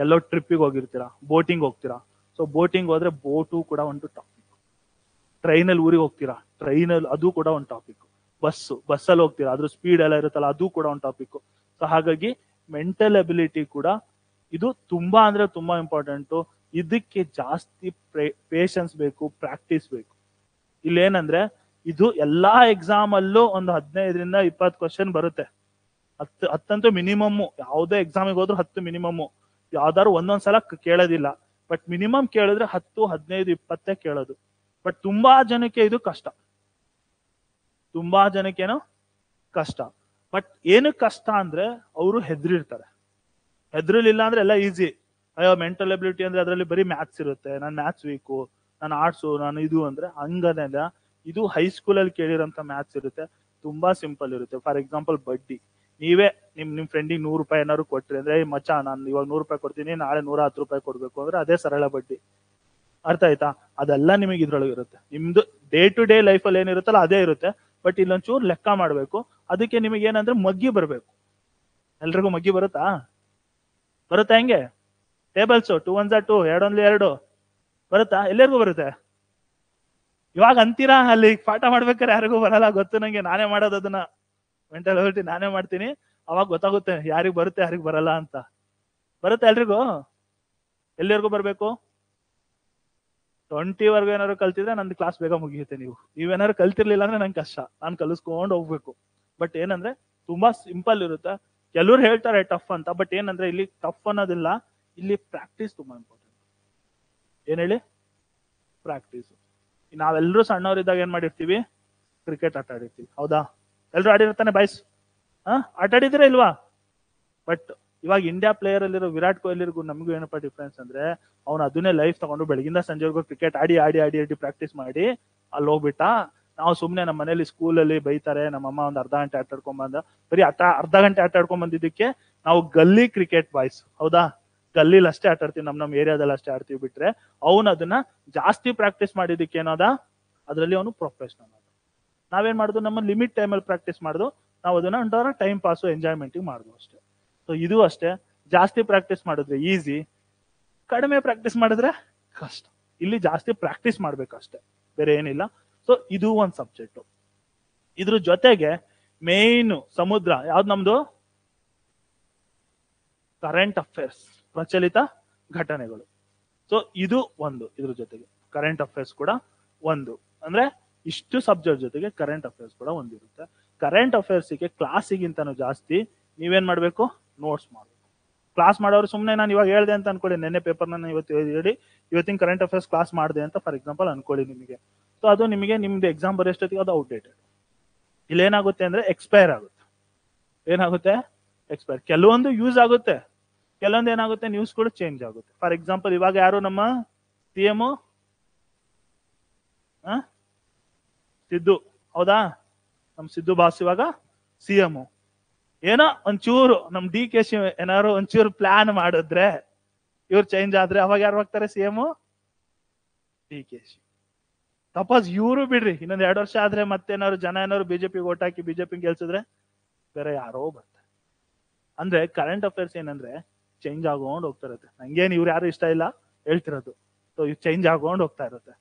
ಎಲ್ಲೋ ಟ್ರಿಪ್ಪಿಗೆ ಹೋಗಿರ್ತೀರಾ, ಬೋಟಿಂಗ್ ಹೋಗ್ತೀರಾ, ಸೊ ಬೋಟಿಂಗ್ ಹೋದ್ರೆ ಬೋಟು ಕೂಡ ಒಂದು ಟಾಪಿಕ್. ಟ್ರೈನಲ್ಲಿ ಊರಿಗೆ ಹೋಗ್ತೀರಾ, ಟ್ರೈನಲ್ಲಿ ಅದು ಕೂಡ ಒಂದು ಟಾಪಿಕ್. ಬಸ್ಸಲ್ಲಿ ಹೋಗ್ತೀರಾ, ಅದ್ರ ಸ್ಪೀಡ್ ಎಲ್ಲ ಇರುತ್ತಲ್ಲ, ಅದು ಕೂಡ ಒಂದು ಟಾಪಿಕ್. ಸೊ ಹಾಗಾಗಿ ಮೆಂಟಲ್ ಎಬಿಲಿಟಿ ಕೂಡ ಇದು ತುಂಬಾ ಅಂದ್ರೆ ತುಂಬಾ ಇಂಪಾರ್ಟೆಂಟು. ಇದಕ್ಕೆ ಜಾಸ್ತಿ ಪೇಷನ್ಸ್ ಬೇಕು, ಪ್ರಾಕ್ಟೀಸ್ ಬೇಕು. ಇಲ್ಲೇನಂದ್ರೆ ಇದು ಎಲ್ಲಾ ಎಕ್ಸಾಮ್ ಅಲ್ಲೂ ಒಂದು 15ರಿಂದ 20 ಕ್ವಶನ್ ಬರುತ್ತೆ. 10 ಮಿನಿಮಮ್. ಯಾವುದೇ ಎಕ್ಸಾಮಿಗೆ ಹೋದ್ರು 10 ಮಿನಿಮಮ್. ಯಾವ್ದಾದ್ರು ಒಂದೊಂದ್ಸಲ ಕೇಳೋದಿಲ್ಲ, ಬಟ್ ಮಿನಿಮಮ್ ಕೇಳಿದ್ರೆ 10, 15, 20 ಕೇಳೋದು. ಬಟ್ ತುಂಬಾ ಜನಕ್ಕೆ ಇದು ಕಷ್ಟ, ತುಂಬಾ ಜನಕ್ಕೇನೋ ಕಷ್ಟ. ಬಟ್ ಏನು ಕಷ್ಟ ಅಂದ್ರೆ ಅವರು ಹೆದರಿರ್ತಾರೆ. ಹೆದರಲಿಲ್ಲ ಅಂದ್ರೆ ಎಲ್ಲ ಈಸಿ. ಅಯ್ಯೋ ಮೆಂಟಲ್ ಎಬಿಲಿಟಿ ಅಂದ್ರೆ ಅದರಲ್ಲಿ ಬರೀ ಮ್ಯಾಥ್ಸ್ ಇರುತ್ತೆ, ನಾನು ಮ್ಯಾಥ್ಸ್ ವೀಕು, ನಾನು ಆರ್ಟ್ಸು, ನಾನು ಇದು ಅಂದ್ರೆ ಹಂಗನೆಲ್ಲ. ಇದು ಹೈಸ್ಕೂಲಲ್ಲಿ ಕೇಳಿರೋಂಥ ಮ್ಯಾಥ್ಸ್ ಇರುತ್ತೆ, ತುಂಬಾ ಸಿಂಪಲ್ ಇರುತ್ತೆ. ಫಾರ್ ಎಕ್ಸಾಂಪಲ್ ಬಡ್ಡಿ, ನೀವೇ ನಿಮ್ ಫ್ರೆಂಡಿಗೆ 100 ರೂಪಾಯಿ ಏನಾದ್ರು ಕೊಟ್ರಿ ಅಂದ್ರೆ, ಮಚ್ಚ ನಾನು ಇವಾಗ 100 ರೂಪಾಯಿ ಕೊಡ್ತೀನಿ, ನಾಳೆ 110 ರೂಪಾಯಿ ಕೊಡ್ಬೇಕು ಅಂದ್ರೆ ಅದೇ ಸರಳ ಬಡ್ಡಿ. ಅರ್ಥ ಆಯ್ತಾ? ಅದೆಲ್ಲ ನಿಮಗೆ ಇದ್ರೊಳಗೆ ಇರುತ್ತೆ. ನಿಮ್ದು ಡೇ ಟು ಡೇ ಲೈಫಲ್ಲಿ ಏನಿರುತ್ತಲ್ಲ ಅದೇ ಇರುತ್ತೆ. ಬಟ್ ಇಲ್ಲೊಂಚೂರು ಲೆಕ್ಕ ಮಾಡ್ಬೇಕು. ಅದಕ್ಕೆ ನಿಮಗೆ ಏನಂದ್ರೆ ಮಗ್ಗಿ ಬರ್ಬೇಕು. ಎಲ್ರಿಗೂ ಮಗ್ಗಿ ಬರುತ್ತಾ? ಹೆಂಗೆ? ಟೇಬಲ್ಸ್ 2 1 2, 2 1 2 ಬರುತ್ತಾ? ಎಲ್ಲರಿಗೂ ಬರುತ್ತೆ. ಇವಾಗ ಅಂತೀರಾ, ಅಲ್ಲಿ ಪಾಠ ಮಾಡ್ಬೇಕಾದ್ರೆ ಯಾರಿಗೂ ಬರಲ್ಲ, ಗೊತ್ತು ನಂಗೆ, ನಾನೇ ಮಾಡೋದು ಅದನ್ನ. ಮೆಂಟಲ್ ಎಬಿಲಿಟಿ ನಾನೇ ಮಾಡ್ತೀನಿ, ಅವಾಗ ಗೊತ್ತಾಗುತ್ತೆ ಯಾರಿಗ್ ಬರುತ್ತೆ ಯಾರಿಗ್ ಬರಲ್ಲ ಅಂತ. ಬರುತ್ತೆ ಎಲ್ರಿಗೂ? ಎಲ್ಲರಿಗೂ ಬರ್ಬೇಕು. 20 ವರ್ಗು ಏನಾದ್ರು ಕಲ್ತಿದ್ರೆ ನಂದು ಕ್ಲಾಸ್ ಬೇಗ ಮುಗಿಯುತ್ತೆ. ನೀವೇನಾದ್ರು ಕಲ್ತಿರ್ಲಿಲ್ಲ ಅಂದ್ರೆ ನಂಗೆ ಕಷ್ಟ, ನಾನು ಕಲಿಸ್ಕೊಂಡು ಹೋಗ್ಬೇಕು. ಬಟ್ ಏನಂದ್ರೆ ತುಂಬಾ ಸಿಂಪಲ್ ಇರುತ್ತೆ. ಕೆಲವ್ರು ಹೇಳ್ತಾರೆ ಟಫ್ ಅಂತ, ಬಟ್ ಏನಂದ್ರೆ ಇಲ್ಲಿ ಟಫ್ ಅನ್ನೋದಿಲ್ಲ, ಇಲ್ಲಿ ಪ್ರಾಕ್ಟೀಸ್ ತುಂಬಾ ಇಂಪಾರ್ಟೆಂಟ್. ಏನ್ ಹೇಳಿ? ಪ್ರಾಕ್ಟೀಸ್. ನಾವೆಲ್ಲರೂ ಸಣ್ಣವರಿದ್ದಾಗ ಏನ್ ಮಾಡಿರ್ತೀವಿ? ಕ್ರಿಕೆಟ್ ಆಟ ಆಡಿರ್ತೀವಿ, ಹೌದಾ? ಎಲ್ರು ಆಡಿರ್ತಾನೆ ಬಾಯ್ಸ್? ಆಟ ಆಡಿದಿರ ಇಲ್ವಾ? ಬಟ್ ಇವಾಗ ಇಂಡಿಯಾ ಪ್ಲೇಯರ್ ಅಲ್ಲಿರೋ ವಿರಾಟ್ ಕೊಹ್ಲಿಗೂ ನಮಗೂ ಏನಪ್ಪಾ ಡಿಫ್ರೆನ್ಸ್ ಅಂದ್ರೆ, ಅವ್ನು ಅದನ್ನೇ ಲೈಫ್ ತಗೊಂಡು ಬೆಳಗಿಂದ ಸಂಜೆವರೆಗೂ ಕ್ರಿಕೆಟ್ ಆಡಿ ಆಡಿ ಆಡಿ ಆಡಿ ಪ್ರಾಕ್ಟೀಸ್ ಮಾಡಿ ಅಲ್ಲಿ ಹೋಗ್ಬಿಟ್ಟ. ನಾವು ಸುಮ್ನೆ ನಮ್ಮ ಮನೇಲಿ ಸ್ಕೂಲಲ್ಲಿ ಬೈತಾರೆ, ನಮ್ಮಮ್ಮ ಒಂದು ಅರ್ಧ ಗಂಟೆ ಆಟ ಆಡ್ಕೊಂಡ್ ಬಂದ, ಬರೀ ಅರ್ಧ ಗಂಟೆ ಆಟ ಆಡ್ಕೊಂಡ್ ಬಂದಿದ್ದಕ್ಕೆ ನಾವು ಗಲ್ಲಿ ಕ್ರಿಕೆಟ್ ಬಾಯ್ಸ್, ಹೌದಾ, ಗಲ್ಲಿಲಿ ಅಷ್ಟೇ ಆಟ ಆಡ್ತೀವಿ, ನಮ್ ಏರಿಯಾದಲ್ಲಿ ಅಷ್ಟೇ ಆಡ್ತೀವಿ ಬಿಟ್ರೆ ಅವನು ಅದನ್ನ ಜಾಸ್ತಿ ಪ್ರಾಕ್ಟೀಸ್ ಮಾಡಿದಕ್ಕೆ ಏನೋದ ಅದ್ರಲ್ಲಿ ಅವನು ಪ್ರೊಫೆಷನಲ್. ನಾವೇನ್ ಮಾಡುದು, ನಮ್ಮ ಲಿಮಿಟ್ ಟೈಮಲ್ಲಿ ಪ್ರಾಕ್ಟೀಸ್ ಮಾಡುದು, ನಾವು ಅದನ್ನ ಒಂಥರ ಟೈಮ್ ಪಾಸು ಎಂಜಾಯ್ಮೆಂಟ್ ಮಾಡುದು ಅಷ್ಟೇ. ಸೊ ಇದು ಅಷ್ಟೇ, ಜಾಸ್ತಿ ಪ್ರಾಕ್ಟೀಸ್ ಮಾಡಿದ್ರೆ ಈಸಿ, ಕಡಿಮೆ ಪ್ರಾಕ್ಟೀಸ್ ಮಾಡಿದ್ರೆ ಕಷ್ಟ. ಇಲ್ಲಿ ಜಾಸ್ತಿ ಪ್ರಾಕ್ಟೀಸ್ ಮಾಡ್ಬೇಕಷ್ಟೇ, ಬೇರೆ ಏನಿಲ್ಲ. ಸೊ ಇದು ಒಂದು ಸಬ್ಜೆಕ್ಟ್. ಇದ್ರ ಜೊತೆಗೆ ಮೇನ್ ಸಮುದ್ರ ಯಾವ್ದು ನಮ್ದು, ಕರೆಂಟ್ ಅಫೇರ್ಸ್, ಪ್ರಚಲಿತ ಘಟನೆಗಳು. ಸೊ ಇದು ಒಂದು, ಇದ್ರ ಜೊತೆಗೆ ಕರೆಂಟ್ ಅಫೇರ್ಸ್ ಕೂಡ ಒಂದು. ಅಂದ್ರೆ ಇಷ್ಟು ಸಬ್ಜೆಕ್ಟ್ ಜೊತೆಗೆ ಕರೆಂಟ್ ಅಫೇರ್ಸ್ ಕೂಡ ಒಂದಿರುತ್ತೆ. ಕರೆಂಟ್ ಅಫೇರ್ಸ್ಗೆ ಕ್ಲಾಸಿಗಿಂತನೂ ಜಾಸ್ತಿ ನೀವೇನ್ ಮಾಡ್ಬೇಕು, ನೋಟ್ಸ್ ಮಾಡ್ಬೇಕು. ಕ್ಲಾಸ್ ಮಾಡೋರು ಸುಮ್ಮನೆ ನಾನು ಇವಾಗ ಹೇಳ್ದೆ ಅಂತ ಅನ್ಕೊಳ್ಳಿ, ನೆನ್ನೆ ಪೇಪರ್ ನಾನು ಇವತ್ತು ಹೇಳಿ ಇವತ್ತಿನ ಕರೆಂಟ್ ಅಫೇರ್ಸ್ ಕ್ಲಾಸ್ ಮಾಡಿದೆ ಅಂತ ಫಾರ್ ಎಕ್ಸಾಂಪಲ್ ಅನ್ಕೊಳ್ಳಿ ನಿಮಗೆ. ಸೊ ಅದು ನಿಮಗೆ ನಿಮ್ದು ಎಕ್ಸಾಮ್ ಬರೆಯೋಷ್ಟೊತ್ತಿಗೆ ಅದು ಔಟ್ಡೇಟೆಡ್. ಇಲ್ಲೇನಾಗುತ್ತೆ ಅಂದ್ರೆ ಎಕ್ಸ್ಪೈರ್ ಆಗುತ್ತೆ. ಏನಾಗುತ್ತೆ, ಎಕ್ಸ್ಪೈರ್. ಕೆಲವೊಂದು ಯೂಸ್ ಆಗುತ್ತೆ, ಕೆಲವೊಂದು ಏನಾಗುತ್ತೆ ನ್ಯೂಸ್ ಕೂಡ ಚೇಂಜ್ ಆಗುತ್ತೆ. ಫಾರ್ ಎಕ್ಸಾಂಪಲ್ ಇವಾಗ ಯಾರು ನಮ್ಮ CM ಸಿದ್ದು, ಹೌದಾ, ನಮ್ ಸಿದ್ದು ಬಾಸ್ ಇವಾಗ CM. ಏನೋ ಒಂಚೂರು ನಮ್ DK ಏನಾದ್ರು ಒಂಚೂರು ಪ್ಲಾನ್ ಮಾಡಿದ್ರೆ ಇವ್ರು ಚೇಂಜ್ ಆದ್ರೆ ಅವಾಗ ಯಾರು ಹೋಗ್ತಾರೆ, CM DK. ಸಪೋಸ್ ಇವರು ಬಿಡ್ರಿ, ಇನ್ನೊಂದ್ 2 ವರ್ಷ ಆದ್ರೆ ಮತ್ತೇನಾದ್ರು ಜನ ಏನಾದ್ರು ಬಿಜೆಪಿಗೆ ಓಟ್ ಹಾಕಿ ಬಿಜೆಪಿ ಗೆಲ್ಸಿದ್ರೆ ಬೇರೆ ಯಾರೋ ಬರ್ತಾರೆ. ಅಂದ್ರೆ ಕರೆಂಟ್ ಅಫೇರ್ಸ್ ಏನಂದ್ರೆ ಚೇಂಜ್ ಆಗೋണ്ട് ಹೋಗ್ತಾ ಇರುತ್ತೆ. ನಂಗೇನ್ ಇವ್ರು ಯಾರು ಇಷ್ಟ ಇಲ್ಲ ಹೇಳ್ತಿರೋದು. ಸೊ ಇವ್ ಚೇಂಜ್ ಆಗೋണ്ട് ಹೋಗ್ತಾ ಇರುತ್ತೆ.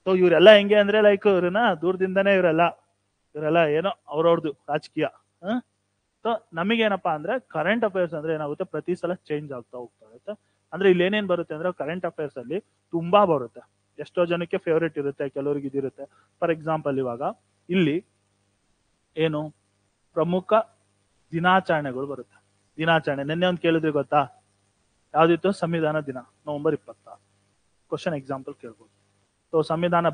ಸೊ ಇವರೆಲ್ಲ ಹೆಂಗೆ ಅಂದ್ರೆ ಲೈಕ್ ಇವ್ರನ್ನ ದೂರದಿಂದಾನೇ ಇವರೆಲ್ಲ ಏನೋ ಅವ್ರವ್ರದ್ದು ರಾಜಕೀಯ. ಸೊ ನಮಗೇನಪ್ಪಾ ಅಂದ್ರೆ ಕರೆಂಟ್ ಅಫೇರ್ಸ್ ಅಂದ್ರೆ ಏನಾಗುತ್ತೆ, ಪ್ರತಿ ಸಲ ಚೇಂಜ್ ಆಗ್ತಾ ಹೋಗ್ತಾ ಇರುತ್ತೆ. ಅಂದ್ರೆ ಇಲ್ಲಿ ಏನೇನ್ ಬರುತ್ತೆ ಅಂದ್ರೆ ಕರೆಂಟ್ ಅಫೇರ್ಸ್ ಅಲ್ಲಿ ತುಂಬಾ ಬರುತ್ತೆ. ಎಷ್ಟೋ ಜನಕ್ಕೆ ಫೇವ್ರೇಟ್ ಇರುತ್ತೆ, ಕೆಲವರಿಗೆ ಇದಿರುತ್ತೆ. ಫಾರ್ ಎಕ್ಸಾಂಪಲ್ ಇವಾಗ ಇಲ್ಲಿ ಏನು ಪ್ರಮುಖ ದಿನಾಚರಣೆಗಳು ಬರುತ್ತೆ. ದಿನಾಚರಣೆ ನಿನ್ನೆ ಒಂದು ಕೇಳಿದ್ರಿ ಗೊತ್ತಾ, ಯಾವ್ದಿತ್ತು, ಸಂವಿಧಾನ ದಿನ ನವೆಂಬರ್ 26. ಕ್ವಶನ್ ಎಕ್ಸಾಂಪಲ್ ಕೇಳ್ಬೋದು. ಸೊ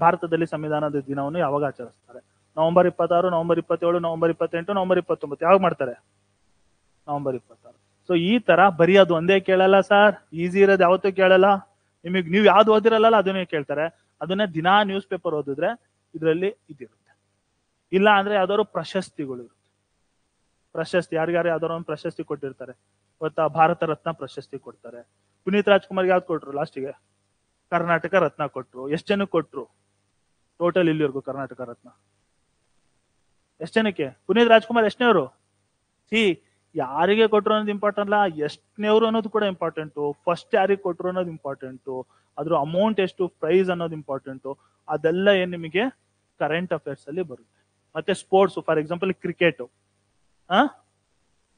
ಭಾರತದಲ್ಲಿ ಸಂವಿಧಾನದ ದಿನವನ್ನು ಯಾವಾಗ ಆಚರಿಸ್ತಾರೆ, ನವೆಂಬರ್ 26, ನವೆಂಬರ್ 27, ನವೆಂಬರ್ 28, ನವೆಂಬರ್ 29. ಯಾವಾಗ ಮಾಡ್ತಾರೆ, ನವೆಂಬರ್ 26. ಸೊ ಈ ತರ ಬರೀ ಅದು ಒಂದೇ ಕೇಳಲ್ಲ ಸರ್, ಈಸಿ ಇರೋದು ಯಾವತ್ತೂ ಕೇಳಲ್ಲ. ನೀವು ಯಾವ್ದು ಓದಿರಲ್ಲ ಅದನ್ನೇ ಕೇಳ್ತಾರೆ. ಅದನ್ನೇ ದಿನಾ ನ್ಯೂಸ್ ಪೇಪರ್ ಓದಿದ್ರೆ ಇದರಲ್ಲಿ ಇದಿರುತ್ತೆ. ಇಲ್ಲ ಅಂದ್ರೆ ಯಾವ್ದಾದ್ರು ಪ್ರಶಸ್ತಿಗಳು ಇರುತ್ತೆ. ಪ್ರಶಸ್ತಿ ಯಾರಿಗಾರು ಯಾವ್ದಾದ್ರು ಒಂದು ಪ್ರಶಸ್ತಿ ಕೊಟ್ಟಿರ್ತಾರೆ ಗೊತ್ತಾ, ಭಾರತ ರತ್ನ ಪ್ರಶಸ್ತಿ ಕೊಡ್ತಾರೆ. ಪುನೀತ್ ರಾಜ್ಕುಮಾರ್ಗೆ ಯಾವ್ದು ಕೊಟ್ರು ಲಾಸ್ಟಿಗೆ, ಕರ್ನಾಟಕ ರತ್ನ ಕೊಟ್ರು. ಎಷ್ಟು ಜನಕ್ಕೆ ಕೊಟ್ರು ಟೋಟಲ್ ಇಲ್ಲಿವರೆಗೂ ಕರ್ನಾಟಕ ರತ್ನ? ಎಷ್ಟು ಜನಕ್ಕೆ? ಪುನೀತ್ ರಾಜ್ಕುಮಾರ್ ಎಷ್ಟನೇವರು? ಯಾರಿಗೆ ಕೊಟ್ರು ಅನ್ನೋದು ಇಂಪಾರ್ಟೆಂಟ್ ಅಲ್ಲ, ಎಷ್ಟನೇವ್ರು ಅನ್ನೋದು ಕೂಡ ಇಂಪಾರ್ಟೆಂಟು. ಫಸ್ಟ್ ಯಾರಿಗೆ ಕೊಟ್ರು ಅನ್ನೋದು ಇಂಪಾರ್ಟೆಂಟು, ಅದ್ರ ಅಮೌಂಟ್ ಎಷ್ಟು, ಪ್ರೈಸ್ ಅನ್ನೋದು ಇಂಪಾರ್ಟೆಂಟು. ಅದೆಲ್ಲ ಏನ್ ನಿಮಗೆ ಕರೆಂಟ್ ಅಫೇರ್ಸ್ ಅಲ್ಲಿ ಬರುತ್ತೆ. ಮತ್ತೆ sports, for example cricket.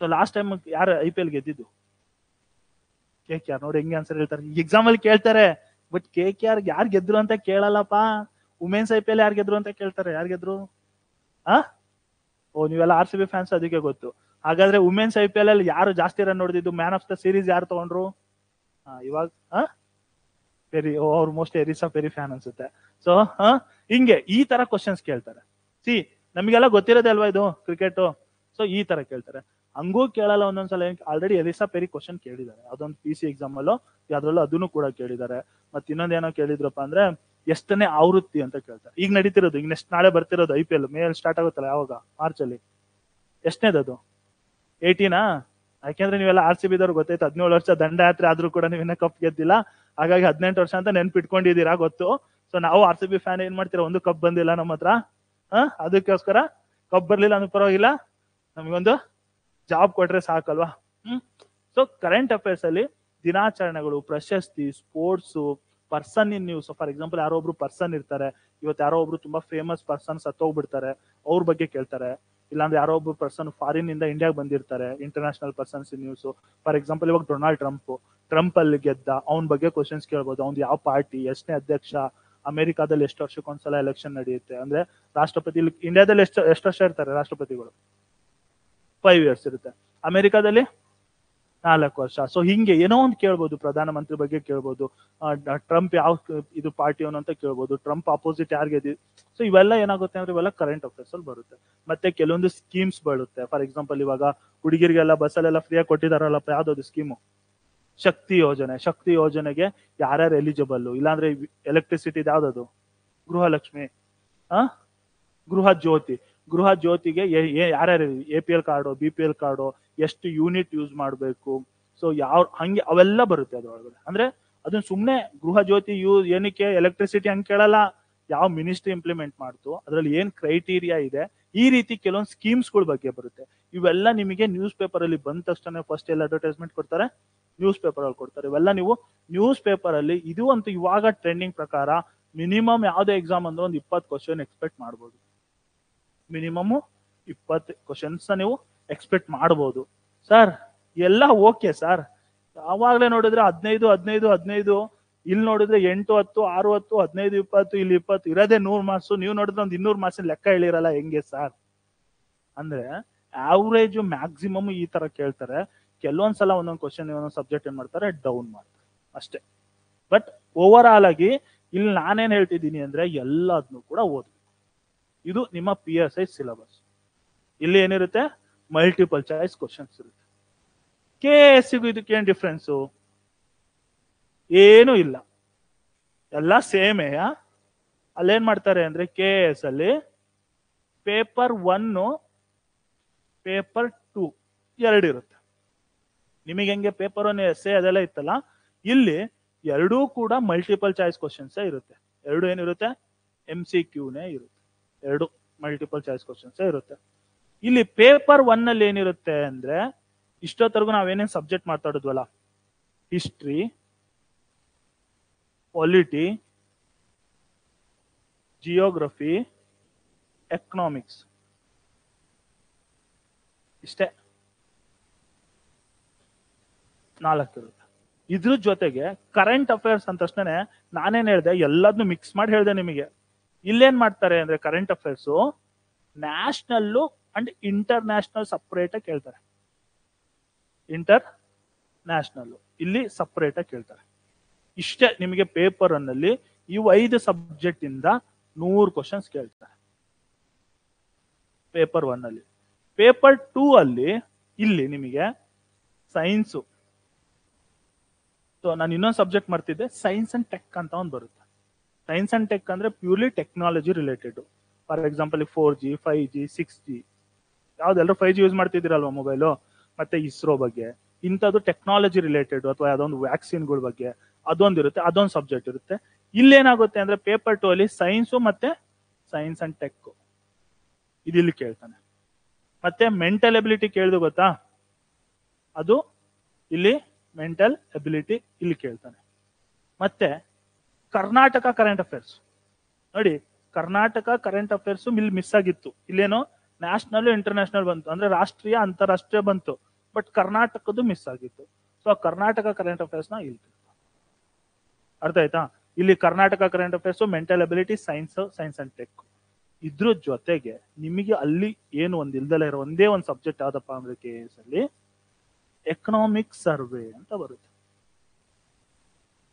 So last time ಯಾರು IPL ಗೆದ್ದಿದ್ದು? KKR. ನೋಡಿ ಹೆಂಗೆ ಆನ್ಸರ್ ಹೇಳ್ತಾರೆ, ಎಕ್ಸಾಮ್ ಅಲ್ಲಿ ಕೇಳ್ತಾರೆ. ಬಟ್ KKR ಯಾರು ಗೆದ್ರು ಅಂತ ಕೇಳಲ್ಲಪ್ಪ. ವುಮೆನ್ಸ್ IPL ಯಾರು ಗೆದ್ರು ಅಂತ ಕೇಳ್ತಾರೆ. ಯಾರು ಗೆದ್ರು? ಓ ನೀವೆಲ್ಲ RCB ಫ್ಯಾನ್ಸ್, ಅದಕ್ಕೆ ಗೊತ್ತು. ಹಾಗಾದ್ರೆ ವುಮೆನ್ಸ್ IPL ಅಲ್ಲಿ ಯಾರು ಜಾಸ್ತಿ ರನ್ ನೋಡಿದ್ದು, ಮ್ಯಾನ್ ಆಫ್ ದ ಸೀರೀಸ್ ಯಾರು ತಗೊಂಡ್ರು? ಇವಾಗ ಅವ್ರು ಮೋಸ್ಟ್ಲಿ ಎರಿಸಾ ಪೆರಿ ಫ್ಯಾನ್ ಅನ್ಸುತ್ತೆ. ಸೊ ಹಿಂಗೆ ಈ ತರ ಕ್ವಶನ್ಸ್ ಕೇಳ್ತಾರೆ. ನಮಗೆಲ್ಲ ಗೊತ್ತಿರೋದೇ ಅಲ್ವಾ ಇದು ಕ್ರಿಕೆಟ್. ಸೊ ಈ ತರ ಕೇಳ್ತಾರೆ. ಹಂಗೂ ಕೇಳಲ್ಲ ಒಂದೊಂದ್ಸಲ. ಆಲ್ರೆಡಿ ಎಲಿಸಾ ಪೆರಿ ಕ್ವಶನ್ ಕೇಳಿದ್ದಾರೆ ಅದೊಂದು PC ಎಕ್ಸಾಮ್ ಅಲ್ಲೋ ಯಾವ್ದ್ರಲ್ಲೂ, ಅದನ್ನು ಕೂಡ ಕೇಳಿದ್ದಾರೆ. ಮತ್ತೆ ಇನ್ನೊಂದೇನೋ ಕೇಳಿದ್ರಪ್ಪ ಅಂದ್ರೆ ಎಷ್ಟನೇ ಆವೃತ್ತಿ ಅಂತ ಕೇಳ್ತಾರೆ. ಈಗ ನಡೀತಿರೋದು, ಈಗ ನೆಕ್ಸ್ಟ್ ನಾಳೆ ಬರ್ತಿರೋದು IPL ಮೇ ಸ್ಟಾರ್ಟ್ ಆಗುತ್ತಲ್ಲ, ಯಾವಾಗ, ಮಾರ್ಚ್ ಅಲ್ಲಿ. ಎಷ್ಟನೇದದು? 18. ಯಾಕೆಂದ್ರೆ ನೀವೆಲ್ಲ RCB ದವ್ರು ಗೊತ್ತಾಯ್ತು, 17 ವರ್ಷ ದಂಡಯಾತ್ರೆ ಆದ್ರೂ ಕೂಡ ನೀವಿನ್ನ ಕಪ್ ಗೆದ್ದಿಲ್ಲ. ಹಾಗಾಗಿ 18 ವರ್ಷ ಅಂತ ನೆನ್ಪಿಟ್ಕೊಂಡಿದ್ದೀರಾ ಗೊತ್ತು. ಸೊ ನಾವು RCB ಫ್ಯಾನ್ ಏನ್ ಮಾಡ್ತೀರಾ, ಒಂದು ಕಪ್ ಬಂದಿಲ್ಲ ನಮ್ಮ ಹತ್ರ. ಅದಕ್ಕೋಸ್ಕರ ಕಪ್ ಬರ್ಲಿಲ್ಲ ಅನ್ನೋ ಪರವಾಗಿಲ್ಲ, ನಮಗೊಂದು ಜಾಬ್ ಕೊಟ್ರೆ ಸಾಕಲ್ವಾ. ಸೊ ಕರೆಂಟ್ ಅಫೇರ್ಸ್ ಅಲ್ಲಿ ದಿನಾಚರಣೆಗಳು, ಪ್ರಶಸ್ತಿ, sports, person in news. For example ಯಾರೋ ಒಬ್ರು ಪರ್ಸನ್ ಇರ್ತಾರೆ, ಇವತ್ತು ಯಾರೋ ಒಬ್ರು ತುಂಬಾ ಫೇಮಸ್ ಪರ್ಸನ್ ಸತ್ತೋಗ್ಬಿಡ್ತಾರೆ, ಅವ್ರ ಬಗ್ಗೆ ಕೇಳ್ತಾರೆ. ಇಲ್ಲಾಂದ್ರೆ ಯಾರೋ ಒಬ್ರು ಪರ್ಸನ್ ಫಾರಿನ್ ಇಂದ ಇಂಡಿಯಾಗೆ ಬಂದಿರ್ತಾರೆ, international persons in news. For example ಇವಾಗ ಡೊನಾಲ್ಡ್ ಟ್ರಂಪ್ ಅಲ್ಲಿ ಗೆದ್ದ, ಅವ್ನ ಬಗ್ಗೆ ಕ್ವಶನ್ಸ್ ಕೇಳ್ಬೋದು. ಅವ್ನು ಯಾವ ಪಾರ್ಟಿ, ಎಷ್ಟನೇ ಅಧ್ಯಕ್ಷ, ಅಮೆರಿಕಾದಲ್ಲಿ ಎಷ್ಟು ವರ್ಷಕ್ಕೊಂದ್ಸಲ ಎಲೆಕ್ಷನ್ ನಡೆಯುತ್ತೆ, ಅಂದ್ರೆ ರಾಷ್ಟ್ರಪತಿ. ಇಂಡಿಯಾದಲ್ಲಿ ಎಷ್ಟು ವರ್ಷ ಇರ್ತಾರೆ ರಾಷ್ಟ್ರಪತಿಗಳು? 5 years ಇರುತ್ತೆ. ಅಮೆರಿಕಾದಲ್ಲಿ 4 ವರ್ಷ. ಸೊ ಹಿಂಗೆ ಏನೋ ಒಂದು ಕೇಳ್ಬೋದು, ಪ್ರಧಾನ ಮಂತ್ರಿ ಬಗ್ಗೆ ಕೇಳ್ಬೋದು, ಟ್ರಂಪ್ ಯಾವ ಇದು ಪಾರ್ಟಿಯವನು ಅಂತ ಕೇಳ್ಬೋದು, ಟ್ರಂಪ್ ಅಪೋಸಿಟ್ ಯಾರಿಗೆ. ಸೊ ಇವೆಲ್ಲ ಏನಾಗುತ್ತೆ ಅಂದ್ರೆ ಇವೆಲ್ಲ ಕರೆಂಟ್ ಅಫೇರ್ಸ್ ಅಲ್ಲಿ ಬರುತ್ತೆ. ಮತ್ತೆ ಕೆಲವೊಂದು ಸ್ಕೀಮ್ಸ್ ಬರುತ್ತೆ. ಫಾರ್ ಎಕ್ಸಾಂಪಲ್ ಇವಾಗ ಹುಡುಗಿರಿಗೆಲ್ಲ ಬಸ್ಸಲ್ಲೆಲ್ಲ ಫ್ರೀಯಾಗಿ ಕೊಟ್ಟಿದಾರಲ್ಲಪ್ಪ, ಯಾವ್ದು ಸ್ಕೀಮು? ಶಕ್ತಿ ಯೋಜನೆಗೆ ಯಾರ್ಯಾರು ಎಲಿಜಿಬಲ್, ಇಲ್ಲಾಂದ್ರೆ ಎಲೆಕ್ಟ್ರಿಸಿಟಿ ಯಾವ್ದದು, ಗೃಹಲಕ್ಷ್ಮಿ. ಗೃಹ ಜ್ಯೋತಿ, ಗೃಹ ಜ್ಯೋತಿಗೆ ಯಾರ್ಯಾರು APL ಕಾರ್ಡು, BPL ಕಾರ್ಡು, ಎಷ್ಟು ಯೂನಿಟ್ ಯೂಸ್ ಮಾಡಬೇಕು, ಸೊ ಹಂಗೆ ಅವೆಲ್ಲ ಬರುತ್ತೆ ಅದ್ರೊಳಗಡೆ. ಅಂದ್ರೆ ಅದನ್ನ ಸುಮ್ನೆ ಗೃಹ ಜ್ಯೋತಿ ಏನಕ್ಕೆ ಎಲೆಕ್ಟ್ರಿಸಿಟಿ ಹಂಗೆ ಕೇಳಲ್ಲ, ಯಾವ ಮಿನಿಸ್ಟ್ರಿ ಇಂಪ್ಲಿಮೆಂಟ್ ಮಾಡ್ತು, ಅದ್ರಲ್ಲಿ ಏನ್ ಕ್ರೈಟೀರಿಯಾ ಇದೆ, ಈ ರೀತಿ ಕೆಲವೊಂದು ಸ್ಕೀಮ್ಸ್ಗಳ ಬಗ್ಗೆ ಬರುತ್ತೆ. ಇವೆಲ್ಲ ನಿಮಗೆ ನ್ಯೂಸ್ ಪೇಪರ್ ಅಲ್ಲಿ ಬಂದ ತಕ್ಷಣ ಫಸ್ಟ್ ಎಲ್ಲ ಅಡ್ವರ್ಟೈಸ್ಮೆಂಟ್ ಕೊಡ್ತಾರೆ, ನ್ಯೂಸ್ ಪೇಪರ್ ಅಲ್ಲಿ ಕೊಡ್ತಾರೆ. ಇವೆಲ್ಲ ನೀವು ನ್ಯೂಸ್ ಪೇಪರ್ ಅಲ್ಲಿ, ಇದು ಅಂತೂ ಇವಾಗ ಟ್ರೆಂಡಿಂಗ್ ಪ್ರಕಾರ ಮಿನಿಮಮ್ ಯಾವ್ದೇ ಎಕ್ಸಾಮ್ ಅಂದ್ರೆ ಒಂದು 20 ಕ್ವಶನ್ ಎಕ್ಸ್ಪೆಕ್ಟ್ ಮಾಡ್ಬೋದು. ಮಿನಿಮಮ್ 20 ಕ್ವಶನ್ಸ್ ನೀವು ಎಕ್ಸ್ಪೆಕ್ಟ್ ಮಾಡಬಹುದು. ಸರ್ ಎಲ್ಲ ಓಕೆ ಸರ್, ಯಾವಾಗ್ಲೇ ನೋಡಿದ್ರೆ 15 15 15, ಇಲ್ಲಿ ನೋಡಿದ್ರೆ 8 10 6 10 15 20, ಇಲ್ಲಿ 20, ಇರೋದೇ 100 ಮಾರ್ಕ್ಸ್. ನೀವು ನೋಡಿದ್ರೆ ಒಂದು 200 ಮಾರ್ಕ್ಸ್ ಲೆಕ್ಕ ಹೇಳಿರಲ್ಲ, ಹೆಂಗೆ ಸರ್? ಅಂದ್ರೆ ಆವ್ರೇಜ್ ಮ್ಯಾಕ್ಸಿಮಮ್ ಈ ತರ ಕೇಳ್ತಾರೆ. ಕೆಲವೊಂದ್ಸಲ ಒಂದೊಂದು ಕ್ವಶನ್ ಒಂದೊಂದು ಸಬ್ಜೆಕ್ಟ್ ಏನ್ ಮಾಡ್ತಾರೆ, ಡೌನ್ ಮಾಡ್ತಾರೆ ಅಷ್ಟೇ. ಬಟ್ ಓವರ್ ಆಲ್ ಆಗಿ ಇಲ್ಲಿ ನಾನೇನ್ ಹೇಳ್ತಿದ್ದೀನಿ ಅಂದ್ರೆ ಎಲ್ಲದನ್ನು ಕೂಡ ಓದ್ಬೇಕು. ಇದು ನಿಮ್ಮ PSI ಸಿಲೆಬಸ್. ಇಲ್ಲಿ ಏನಿರುತ್ತೆ, ಮಲ್ಟಿಪಲ್ ಚಾಯ್ಸ್ ಕ್ವಶನ್ಸ್ ಇರುತ್ತೆ. KSಗೂ ಇದಕ್ಕೆ ಏನ್ ಡಿಫ್ರೆನ್ಸು? ಏನೂ ಇಲ್ಲ, ಎಲ್ಲ ಸೇಮೇ. ಅಲ್ಲೇನ್ ಮಾಡ್ತಾರೆ ಅಂದ್ರೆ KS ಅಲ್ಲಿ ಪೇಪರ್ 1 ಪೇಪರ್ 2 ಎರಡು ಇರುತ್ತೆ. ನಿಮಗೆ ಹೆಂಗೆ ಪೇಪರ್ 1 essay ಅದೆಲ್ಲ ಇತ್ತಲ್ಲ, ಇಲ್ಲಿ ಎರಡೂ ಕೂಡ ಮಲ್ಟಿಪಲ್ ಚಾಯ್ಸ್ ಕ್ವಶನ್ಸ್ ಇರುತ್ತೆ. ಎರಡು ಏನಿರುತ್ತೆ, MCQನೇ ಇರುತ್ತೆ. ಎರಡು ಮಲ್ಟಿಪಲ್ ಚಾಯ್ಸ್ ಕ್ವಶನ್ಸ್ ಇರುತ್ತೆ. ಇಲ್ಲಿ ಪೇಪರ್ 1 ಅಲ್ಲಿ ಏನಿರುತ್ತೆ ಅಂದ್ರೆ, ಇಷ್ಟೊತ್ತರೆಗೂ ನಾವೇನೇನು ಸಬ್ಜೆಕ್ಟ್ ಮಾತಾಡಿದ್ವಲ್ಲ, ಹಿಸ್ಟ್ರಿ, ಪಾಲಿಟಿ, ಜಿಯೋಗ್ರಫಿ, ಎಕನಾಮಿಕ್ಸ್, ಇಷ್ಟೇ 4 ಇರುತ್ತೆ. ಇದ್ರ ಜೊತೆಗೆ ಕರೆಂಟ್ ಅಫೇರ್ಸ್ ಅಂತ ತಕ್ಷಣ ನಾನೇನ್ ಹೇಳ್ದೆ, ಎಲ್ಲದನ್ನು ಮಿಕ್ಸ್ ಮಾಡಿ ಹೇಳ್ದೆ ನಿಮಗೆ. ಇಲ್ಲೇನ್ ಮಾಡ್ತಾರೆ ಅಂದ್ರೆ current affairs national and inter national separate ಆಗಿ ಕೇಳ್ತಾರೆ. ಇಂಟರ್ ನ್ಯಾಷನಲ್ ಇಲ್ಲಿ ಸಪರೇಟ್ ಆಗಿ ಕೇಳ್ತಾರೆ. ಇಷ್ಟೇ ನಿಮಗೆ ಪೇಪರ್ 1 ಅಲ್ಲಿ ಇವು 5 ಸಬ್ಜೆಕ್ಟ್ ಇಂದ 100 ಕ್ವಶನ್ಸ್ ಕೇಳ್ತಾರೆ ಪೇಪರ್ 1 ಅಲ್ಲಿ. ಪೇಪರ್ 2 ಅಲ್ಲಿ ಇಲ್ಲಿ ನಿಮಗೆ ಸೈನ್ಸು, ಸೊ ನಾನು ಇನ್ನೊಂದು ಸಬ್ಜೆಕ್ಟ್ ಮಾಡ್ತಿದ್ದೆ, ಸೈನ್ಸ್ ಅಂಡ್ ಟೆಕ್ ಅಂತ ಒಂದು ಬರುತ್ತೆ. ಸೈನ್ಸ್ ಅಂಡ್ ಟೆಕ್ ಅಂದ್ರೆ purely technology related. For example 4G 5G 6G, ಯಾವ್ದೆಲ್ಲರೂ 5G ಯೂಸ್ ಮಾಡ್ತಿದ್ದೀರಲ್ವಾ ಮೊಬೈಲು, ಮತ್ತೆ ಇಸ್ರೋ ಬಗ್ಗೆ ಇಂಥದ್ದು ಟೆಕ್ನಾಲಜಿ ರಿಲೇಟೆಡ್, ಅಥವಾ ಯಾವ್ದೊಂದು ವ್ಯಾಕ್ಸಿನ್ಗಳ ಬಗ್ಗೆ ಅದೊಂದಿರುತ್ತೆ, ಅದೊಂದು ಸಬ್ಜೆಕ್ಟ್ ಇರುತ್ತೆ. ಇಲ್ಲೇನಾಗುತ್ತೆ ಅಂದ್ರೆ ಪೇಪರ್ 2 ಅಲ್ಲಿ ಸೈನ್ಸು ಮತ್ತೆ ಸೈನ್ಸ್ ಅಂಡ್ ಟೆಕ್ ಇದು ಇಲ್ಲಿ ಕೇಳ್ತಾನೆ. ಮತ್ತೆ ಮೆಂಟಲ್ ಎಬಿಲಿಟಿ ಕೇಳಿದು ಗೊತ್ತಾ, ಅದು ಇಲ್ಲಿ ಮೆಂಟಲ್ ಎಬಿಲಿಟಿ ಇಲ್ಲಿ ಕೇಳ್ತಾನೆ. ಮತ್ತೆ ಕರ್ನಾಟಕ ಕರೆಂಟ್ ಅಫೇರ್ಸ್ ನೋಡಿ, ಕರ್ನಾಟಕ ಕರೆಂಟ್ ಅಫೇರ್ಸ್ ಇಲ್ಲಿ ಮಿಸ್ ಆಗಿತ್ತು. ಇಲ್ಲೇನೋ ನ್ಯಾಷನಲ್ ಇಂಟರ್ನ್ಯಾಷನಲ್ ಬಂತು, ಅಂದ್ರೆ ರಾಷ್ಟ್ರೀಯ ಅಂತಾರಾಷ್ಟ್ರೀಯ ಬಂತು, ಬಟ್ ಕರ್ನಾಟಕದ್ದು ಮಿಸ್ ಆಗಿತ್ತು. ಸೊ ಕರ್ನಾಟಕ ಕರೆಂಟ್ ಅಫೇರ್ಸ್ ನ ಇಲ್ಲಿ ಅರ್ಥ ಆಯ್ತಾ? ಇಲ್ಲಿ Karnataka current affairs, mental ability, science, science and tech. ಇದ್ರ ಜೊತೆಗೆ ನಿಮಗೆ ಅಲ್ಲಿ ಏನು ಒಂದು ಇಲ್ದಲೇ ಇರೋ ಒಂದೇ ಒಂದು ಸಬ್ಜೆಕ್ಟ್ ಯಾವ್ದಪ್ಪ ಅಂದ್ರೆ KS ಅಲ್ಲಿ ಎಕನಾಮಿಕ್ ಸರ್ವೆ ಅಂತ ಬರುತ್ತೆ.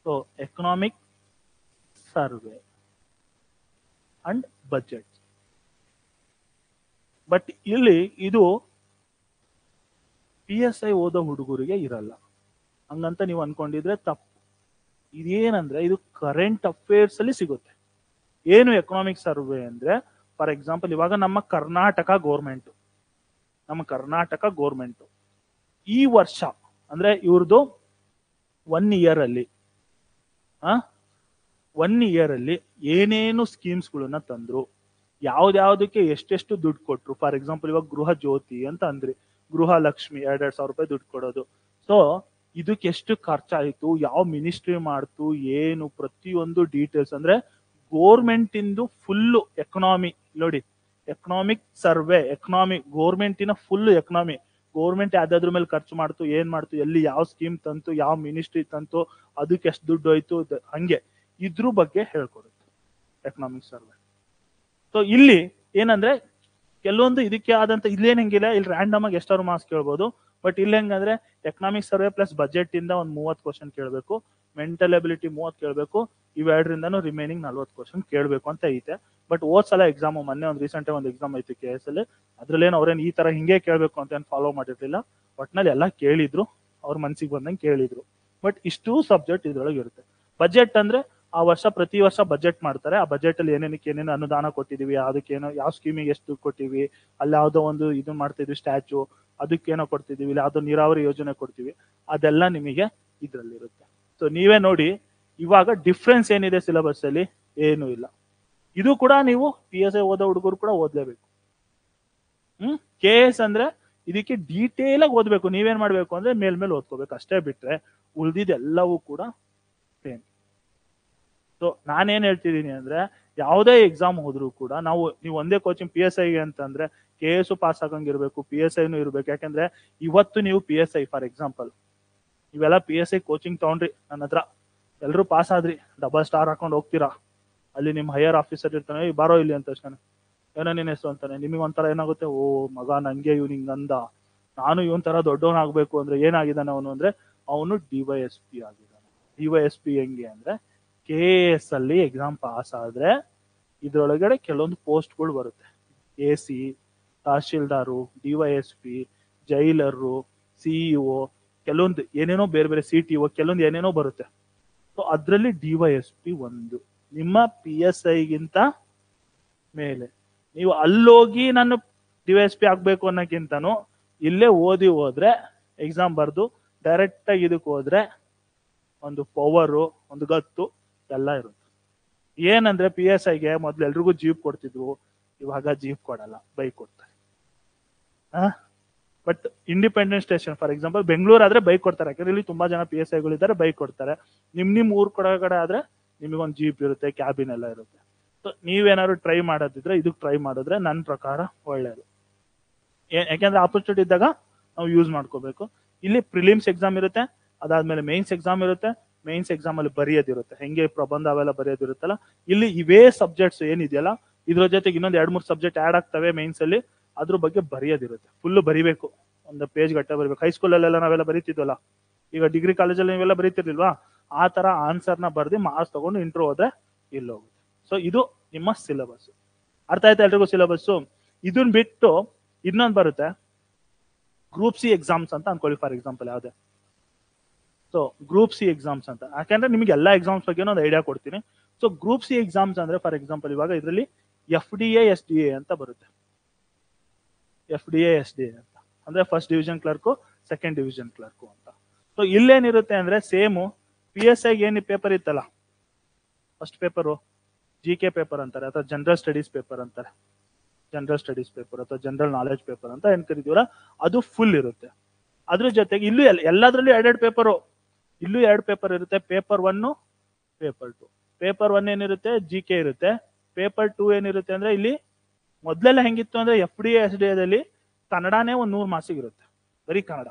So economic survey and budget. But ಇಲ್ಲಿ ಇದು PSI ಓದೋ ಹುಡುಗರಿಗೆ ಇರಲ್ಲ, ಹಂಗಂತ ನೀವು ಅನ್ಕೊಂಡಿದ್ರೆ ತಪ್ಪು. ಇದೇನಂದ್ರೆ ಇದು ಕರೆಂಟ್ ಅಫೇರ್ಸ್ ಅಲ್ಲಿ ಸಿಗುತ್ತೆ. ಏನು ಎಕನಾಮಿಕ್ ಸರ್ವೆ ಅಂದ್ರೆ, ಫಾರ್ ಎಕ್ಸಾಂಪಲ್ ಇವಾಗ ನಮ್ಮ ಕರ್ನಾಟಕ ಗೋರ್ಮೆಂಟ್ ಈ ವರ್ಷ ಅಂದ್ರೆ ಇವ್ರದ್ದು 1 ಇಯರ್ ಅಲ್ಲಿ 1 ಇಯರ್ ಅಲ್ಲಿ ಏನೇನು ಸ್ಕೀಮ್ಸ್ಗಳನ್ನ ತಂದ್ರು, ಯಾವ್ದಾವ್ದಕ್ಕೆ ಎಷ್ಟೆಷ್ಟು ದುಡ್ಡು ಕೊಟ್ರು. ಫಾರ್ ಎಕ್ಸಾಂಪಲ್ ಇವಾಗ ಗೃಹ ಜ್ಯೋತಿ ಅಂತ ಅಂದ್ರಿ, ಗೃಹ ಲಕ್ಷ್ಮಿ 2,000 ರೂಪಾಯಿ ದುಡ್ಡು ಕೊಡೋದು. ಸೊ ಇದಕ್ಕೆ ಎಷ್ಟು ಖರ್ಚಾಯಿತು, ಯಾವ ಮಿನಿಸ್ಟ್ರಿ ಮಾಡ್ತು, ಏನು ಪ್ರತಿಯೊಂದು ಡೀಟೇಲ್ಸ್, ಅಂದ್ರೆ ಗೋರ್ಮೆಂಟ್ ಇಂದು ಫುಲ್ ಎಕನಾಮಿ ನೋಡಿ. ಎಕನಾಮಿಕ್ ಸರ್ವೆ, ಗೋರ್ಮೆಂಟಿನ ಫುಲ್ ಎಕನಾಮಿ, ಗೋರ್ಮೆಂಟ್ ಯಾವ್ದಾದ್ರ ಮೇಲೆ ಖರ್ಚು ಮಾಡ್ತು, ಏನ್ ಮಾಡ್ತು, ಎಲ್ಲಿ ಯಾವ ಸ್ಕೀಮ್ ತಂತು, ಯಾವ ಮಿನಿಸ್ಟ್ರಿ ತಂತು, ಅದಕ್ಕೆ ಎಷ್ಟು ದುಡ್ಡು ಹೋಯ್ತು, ಹಂಗೆ ಇದ್ರ ಬಗ್ಗೆ ಹೇಳ್ಕೊಡುತ್ತೆ ಎಕನಾಮಿಕ್ ಸರ್ವೆ. ಸೊ ಇಲ್ಲಿ ಏನಂದ್ರೆ ಕೆಲವೊಂದು ಇದಕ್ಕೆ ಆದಂತ ಇಲ್ಲೇನ್ ಹೆಂಗಿಲ್ಲ, ಇಲ್ಲಿ ರ್ಯಾಂಡಮ್ ಆಗಿ ಎಷ್ಟಾದ್ರು ಮಾರ್ಕ್ಸ್ ಕೇಳ್ಬೋದು. ಬಟ್ ಇಲ್ಲಿ ಹೆಂಗಂದ್ರೆ ಎಕನಾಮಿಕ್ ಸರ್ವೆ ಪ್ಲಸ್ ಬಜೆಟ್ ಇಂದ ಒಂದು 30 ಕ್ವಶನ್ ಕೇಳಬೇಕು, ಮೆಂಟಲ್ ಎಬಿಲಿಟಿ 30 ಕೇಳಬೇಕು, ಇವೆರಡರಿಂದನೂ ರಿಮೈನಿಂಗ್ 40 ಕ್ವಶನ್ ಕೇಳಬೇಕು ಅಂತ ಐತೆ. ಬಟ್ ಸಲ ಎಕ್ಸಾಮ್ ಮೊನ್ನೆ ಒಂದು ರೀಸೆಂಟ್ ಒಂದು ಎಕ್ಸಾಮ್ ಐತಿ KS ಅಲ್ಲಿ, ಅದ್ರಲ್ಲೇನು ಅವ್ರೇನು ಈ ತರ ಹಿಂಗೆ ಕೇಳಬೇಕು ಅಂತ ಏನು ಫಾಲೋ ಮಾಡಿರ್ಲಿಲ್ಲ. ಒಟ್ನಲ್ಲಿ ಎಲ್ಲ ಕೇಳಿದ್ರು, ಅವ್ರ ಮನ್ಸಿಗೆ ಬಂದಂಗೆ ಕೇಳಿದ್ರು. ಬಟ್ ಇಷ್ಟು ಸಬ್ಜೆಕ್ಟ್ ಇದ್ರೊಳಗೆ ಇರುತ್ತೆ. ಬಜೆಟ್ ಅಂದ್ರೆ ಆ ವರ್ಷ ಪ್ರತಿ ವರ್ಷ ಬಜೆಟ್ ಮಾಡ್ತಾರೆ. ಆ ಬಜೆಟ್ ಅಲ್ಲಿ ಏನೇನಕ್ಕೆ ಏನೇನು ಅನುದಾನ ಕೊಟ್ಟಿದೀವಿ, ಅದಕ್ಕೇನೋ ಯಾವ ಸ್ಕೀಮಿಗೆ ಎಷ್ಟು ದುಡ್ಡು ಕೊಟ್ಟಿವಿ, ಅಲ್ಲಿ ಯಾವ್ದೋ ಒಂದು ಇದು ಮಾಡ್ತಿದ್ವಿ ಸ್ಟ್ಯಾಚು, ಅದಕ್ಕೇನೋ ಕೊಡ್ತಿದೀವಿ, ಇಲ್ಲ ಯಾವ್ದೋ ನೀರಾವರಿ ಯೋಜನೆ ಕೊಡ್ತೀವಿ, ಅದೆಲ್ಲ ನಿಮಗೆ ಇದ್ರಲ್ಲಿರುತ್ತೆ. ಸೊ ನೀವೇ ನೋಡಿ ಇವಾಗ ಡಿಫ್ರೆನ್ಸ್ ಏನಿದೆ ಸಿಲೆಬಸ್ ಅಲ್ಲಿ, ಏನು ಇಲ್ಲ. ಇದು ಕೂಡ ನೀವು PSI ಓದೋ ಹುಡುಗರು ಕೂಡ ಓದ್ಲೇಬೇಕು. KS ಅಂದ್ರೆ ಇದಕ್ಕೆ ಡೀಟೇಲ್ ಆಗಿ ಓದ್ಬೇಕು. ನೀವೇನ್ ಮಾಡ್ಬೇಕು ಅಂದ್ರೆ ಮೇಲ್ಮೇಲೆ ಓದ್ಕೋಬೇಕು ಅಷ್ಟೇ, ಬಿಟ್ರೆ ಉಳ್ದಿದ್ದೆಲ್ಲವೂ ಕೂಡ ಸೇಮ್. ಸೊ ನಾನೇನ್ ಹೇಳ್ತಿದ್ದೀನಿ ಅಂದ್ರೆ ಯಾವುದೇ ಎಕ್ಸಾಮ್ ಹೋದ್ರು ಕೂಡ ನೀವು ಒಂದೇ ಕೋಚಿಂಗ್ PSIಗೆ ಅಂತಂದ್ರೆ KS ಪಾಸ್ ಆಗಂಗಿರ್ಬೇಕು, PSIನೂ ಇರ್ಬೇಕು. ಯಾಕಂದ್ರೆ ಇವತ್ತು ನೀವು PSI ಫಾರ್ ಎಕ್ಸಾಂಪಲ್ ಇವೆಲ್ಲ PSI ಕೋಚಿಂಗ್ ತಗೊಂಡ್ರಿ, ನನ್ನ ಹತ್ರ ಎಲ್ರು ಪಾಸ್ ಆದ್ರಿ, ಡಬಲ್ ಸ್ಟಾರ್ ಹಾಕೊಂಡು ಹೋಗ್ತೀರಾ, ಅಲ್ಲಿ ನಿಮ್ ಹೈಯರ್ ಆಫೀಸರ್ ಇರ್ತಾನೆ, ಬಾರೋ ಇಲ್ಲಿ ಅಂತ ತಕ್ಷಣ ಏನೋ ನಿನ್ನ ಹೆಸರು ಅಂತಾನೆ. ನಿಮಗೆ ಒಂಥರ ಏನಾಗುತ್ತೆ, ಓ ಮಗ ನಂಗೆ ಇವ್ನು ಹಿಂಗಂದ, ನಾನು ಇವನ್ ತರ ದೊಡ್ಡವನಾಗ್ಬೇಕು ಅಂದ್ರೆ ಏನಾಗಿದ್ದಾನೆ ಅವನು ಅಂದ್ರೆ ಅವನು DYSP ಆಗಿದ್ದಾನೆ. DYSP ಹೆಂಗೆ ಅಂದ್ರೆ KS ಅಲ್ಲಿ ಎಕ್ಸಾಮ್ ಪಾಸ್ ಆದ್ರೆ ಇದ್ರೊಳಗಡೆ ಕೆಲವೊಂದು ಪೋಸ್ಟ್ಗಳು ಬರುತ್ತೆ. AC, ತಹಶೀಲ್ದಾರು, DYSP, ಜೈಲರು, CEO, ಕೆಲವೊಂದು ಏನೇನೋ ಬೇರೆ ಬೇರೆ CTO, ಕೆಲವೊಂದು ಏನೇನೋ ಬರುತ್ತೆ. ಸೊ ಅದ್ರಲ್ಲಿ DYSP ಒಂದು ನಿಮ್ಮ PSIಗಿಂತ ಮೇಲೆ. ನೀವು ಅಲ್ಲೋಗಿ ನಾನು DYSP ಆಗ್ಬೇಕು ಅನ್ನೋಕ್ಕಿಂತನೂ ಇಲ್ಲೇ ಓದಿ ಹೋದ್ರೆ ಎಕ್ಸಾಮ್ ಬರ್ದು ಡೈರೆಕ್ಟ್ ಆಗಿ ಇದಕ್ಕೆ ಹೋದ್ರೆ ಒಂದು ಪವರು, ಒಂದು ಗತ್ತು ಎಲ್ಲ ಇರುತ್ತೆ. ಏನಂದ್ರೆ PSIಗೆ ಮೊದ್ಲು ಎಲ್ರಿಗೂ ಜೀಪ್ ಕೊಡ್ತಿದ್ವು, ಇವಾಗ ಜೀಪ್ ಕೊಡಲ್ಲ, ಬೈಕ್ ಕೊಡ್ತಾರೆ. But independent station for example Bengaluru ಆದ್ರೆ ಬೈಕ್ ಕೊಡ್ತಾರೆ, ಯಾಕಂದ್ರೆ ಇಲ್ಲಿ ತುಂಬಾ ಜನ PSIಗಳು ಇದ್ದಾರೆ, ಬೈಕ್ ಕೊಡ್ತಾರೆ. ನಿಮ್ ಊರ್ ಕಡೆ ಆದ್ರೆ ನಿಮಗೊಂದು ಜೀಪ್ ಇರುತ್ತೆ, ಕ್ಯಾಬಿನ್ ಎಲ್ಲ ಇರುತ್ತೆ. ಸೊ ನೀವೇನಾದ್ರು ಟ್ರೈ ಮಾಡೋದಿದ್ರೆ ಇದಕ್ಕೆ ಟ್ರೈ ಮಾಡಿದ್ರೆ ನನ್ನ ಪ್ರಕಾರ ಒಳ್ಳೇದು. ಯಾಕೆಂದ್ರೆ ಆಪರ್ಚುನಿಟಿ ಇದ್ದಾಗ ನಾವು ಯೂಸ್ ಮಾಡ್ಕೋಬೇಕು. ಇಲ್ಲಿ ಪ್ರಿಲಿಮ್ಸ್ ಎಕ್ಸಾಮ್ ಇರುತ್ತೆ, ಅದಾದ್ಮೇಲೆ ಮೇನ್ಸ್ ಎಕ್ಸಾಮ್ ಇರುತ್ತೆ. ಮೇನ್ಸ್ ಎಕ್ಸಾಮ್ ಅಲ್ಲಿ ಬರೆಯೋದಿರುತ್ತೆ, ಹೆಂಗೆ ಪ್ರಬಂಧ ಅವೆಲ್ಲ ಬರೆಯೋದಿರುತ್ತಲ್ಲ. ಇಲ್ಲಿ ಇವೇ ಸಬ್ಜೆಕ್ಟ್ಸ್ ಏನಿದೆಯಲ್ಲ ಇದ್ರ ಜೊತೆಗೆ ಇನ್ನೊಂದು 2-3 ಸಬ್ಜೆಕ್ಟ್ ಆಡ್ ಆಗ್ತವೆ ಮೇನ್ಸ್ ಅಲ್ಲಿ, ಅದ್ರ ಬಗ್ಗೆ ಬರೆಯೋದಿರುತ್ತೆ. ಫುಲ್ ಬರಿಬೇಕು, ಒಂದು ಪೇಜ್ ಗಟ್ಟ ಬರಿಬೇಕು. ಹೈಸ್ಕೂಲಲ್ಲೆಲ್ಲ ನಾವೆಲ್ಲ ಬರೀತಿದ್ವಲ್ಲ, ಈಗ ಡಿಗ್ರಿ ಕಾಲೇಜಲ್ಲಿ ನೀವೆಲ್ಲ ಬರೀತಿರ್ಲಿಲ್ವಾ, ಆ ತರ ಆನ್ಸರ್ನ ಬರ್ದಿ ಮಾರ್ಕ್ಸ್ ತಗೊಂಡು ಇಂಟ್ರೋ ಹೋದ್ರೆ ಇಲ್ಲಿ ಹೋಗುತ್ತೆ. ಸೊ ಇದು ನಿಮ್ಮ ಸಿಲೆಬಸ್. ಅರ್ಥ ಆಯ್ತಾ ಎಲ್ರಿಗೂ ಸಿಲೆಬಸ್? ಇದನ್ ಬಿಟ್ಟು ಇನ್ನೊಂದು ಬರುತ್ತೆ, ಗ್ರೂಪ್ ಸಿ ಎಕ್ಸಾಮ್ಸ್ ಅಂತ ಅನ್ಕೊಳ್ಳಿ ಫಾರ್ ಎಕ್ಸಾಂಪಲ್ ಯಾವ್ದೇ. ಸೊ ಗ್ರೂಪ್ ಸಿ ಎಕ್ಸಾಮ್ಸ್ ಅಂತ, ಯಾಕಂದ್ರೆ ನಿಮ್ಗೆ ಎಲ್ಲಾ ಎಕ್ಸಾಮ್ಸ್ ಬಗ್ಗೆ ಒಂದು ಐಡಿಯಾ ಕೊಡ್ತೀನಿ. ಸೊ ಗ್ರೂಪ್ ಸಿ ಎಕ್ಸಾಮ್ಸ್ ಅಂದ್ರೆ ಫಾರ್ ಎಕ್ಸಾಂಪಲ್ ಇವಾಗ ಇದರಲ್ಲಿ FDA SDA ಅಂತ ಬರುತ್ತೆ. FDA SDA ಅಂತ ಅಂದ್ರೆ first division clerk, second division clerk ಅಂತ. ಸೊ ಇಲ್ಲೇನಿರುತ್ತೆ ಅಂದ್ರೆ ಸೇಮು PSIಗೆ ಏನು ಪೇಪರ್ ಇತ್ತಲ್ಲ, ಫಸ್ಟ್ ಪೇಪರು GK ಪೇಪರ್ ಅಂತಾರೆ, ಅಥವಾ ಜನರಲ್ ಸ್ಟಡೀಸ್ ಪೇಪರ್ ಅಂತಾರೆ, ಜನರಲ್ ಸ್ಟಡೀಸ್ ಪೇಪರ್ ಅಥವಾ ಜನರಲ್ ನಾಲೆಜ್ ಪೇಪರ್ ಅಂತ ಏನ್ ಕರಿತೀವಲ್ಲ, ಅದು ಫುಲ್ ಇರುತ್ತೆ. ಅದ್ರ ಜೊತೆಗೆ ಇಲ್ಲೂ ಎಲ್ಲದ್ರಲ್ಲೂ 2 ಪೇಪರು, ಇಲ್ಲೂ 2 ಪೇಪರ್ ಇರುತ್ತೆ. Paper 1, paper 2. ಪೇಪರ್ 1 ಏನಿರುತ್ತೆ GK ಇರುತ್ತೆ. ಪೇಪರ್ 2 ಏನಿರುತ್ತೆ ಅಂದ್ರೆ ಇಲ್ಲಿ ಮೊದ್ಲೆಲ್ಲ ಹೆಂಗಿತ್ತು ಅಂದ್ರೆ FDA SDAದಲ್ಲಿ ಕನ್ನಡನೇ ಒಂದು 100 ಮಾರ್ಕ್ಸಿಗೆ ಇರುತ್ತೆ, ಬರೀ ಕನ್ನಡ,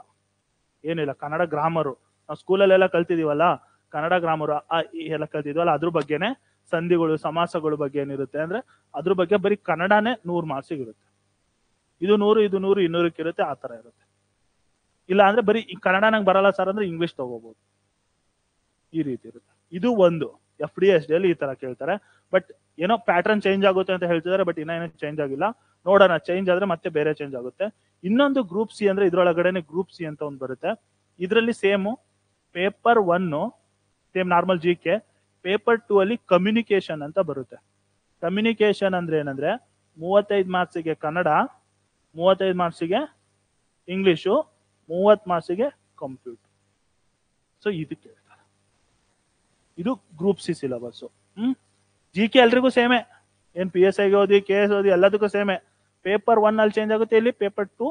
ಏನಿಲ್ಲ ಕನ್ನಡ ಗ್ರಾಮರು, ನಾವು ಸ್ಕೂಲಲ್ಲೆಲ್ಲ ಕಲ್ತಿದೀವಲ್ಲ ಕನ್ನಡ ಗ್ರಾಮರು ಎಲ್ಲ ಕಲ್ತಿದ್ವಲ್ಲ, ಅದ್ರ ಬಗ್ಗೆನೆ ಸಂಧಿಗಳು ಸಮಾಸಗಳ ಬಗ್ಗೆ ಏನಿರುತ್ತೆ ಅಂದ್ರೆ ಅದ್ರ ಬಗ್ಗೆ ಬರೀ ಕನ್ನಡನೇ 100 ಮಾರ್ಕ್ಸಿಗೆ ಇರುತ್ತೆ. ಇದು 100, ಇದು 100, 200ಕ್ಕೆ ಇರುತ್ತೆ, ಆ ತರ ಇರುತ್ತೆ. ಇಲ್ಲ ಅಂದ್ರೆ ಬರೀ ಈ ಕನ್ನಡ ನಂಗೆ ಬರಲ್ಲ ಸರ್ ಅಂದ್ರೆ ಇಂಗ್ಲಿಷ್ ತಗೋಬಹುದು, ಈ ರೀತಿ ಇರುತ್ತೆ. ಇದು ಒಂದು FDA SDAದಲ್ಲಿ ಈ ತರ ಕೇಳ್ತಾರೆ. ಬಟ್ ಏನೋ ಪ್ಯಾಟರ್ನ್ ಚೇಂಜ್ ಆಗುತ್ತೆ ಅಂತ ಹೇಳ್ತಿದ್ದಾರೆ, ಬಟ್ ಇನ್ನೇನೋ ಚೇಂಜ್ ಆಗಿಲ್ಲ, ನೋಡೋಣ. ಚೇಂಜ್ ಆದ್ರೆ ಮತ್ತೆ ಬೇರೆ ಚೇಂಜ್ ಆಗುತ್ತೆ. ಇನ್ನೊಂದು ಗ್ರೂಪ್ ಸಿ ಅಂದ್ರೆ ಇದ್ರೊಳಗಡೆನೆ ಗ್ರೂಪ್ ಸಿ ಅಂತ ಒಂದು ಬರುತ್ತೆ. ಇದರಲ್ಲಿ same paper 1 same normal GK, paper 2 ಅಲ್ಲಿ ಕಮ್ಯುನಿಕೇಶನ್ ಅಂತ ಬರುತ್ತೆ. ಕಮ್ಯುನಿಕೇಶನ್ ಅಂದ್ರೆ ಏನಂದ್ರೆ 35 ಮಾರ್ಕ್ಸಿಗೆ ಕನ್ನಡ, 35 ಮಾರ್ಕ್ಸಿಗೆ ಇಂಗ್ಲಿಷು, 30 ಮಾರ್ಕ್ಸಿಗೆ ಕಂಪ್ಯೂಟರ್. ಸೊ ಇದು ಕೇಳ್ತಾರೆ, ಇದು ಗ್ರೂಪ್ ಸಿ ಸಿಲೆಬಸ್. GK ಎಲ್ರಿಗೂ ಸೇಮೆ, ಏನ್ PSIಗೆ ಓದಿ KS ಓದಿ ಎಲ್ಲದಕ್ಕೂ ಸೇಮೆ. ಪೇಪರ್ 1 ಅಲ್ಲಿ ಚೇಂಜ್ ಆಗುತ್ತೆ, ಇಲ್ಲಿ ಪೇಪರ್ 2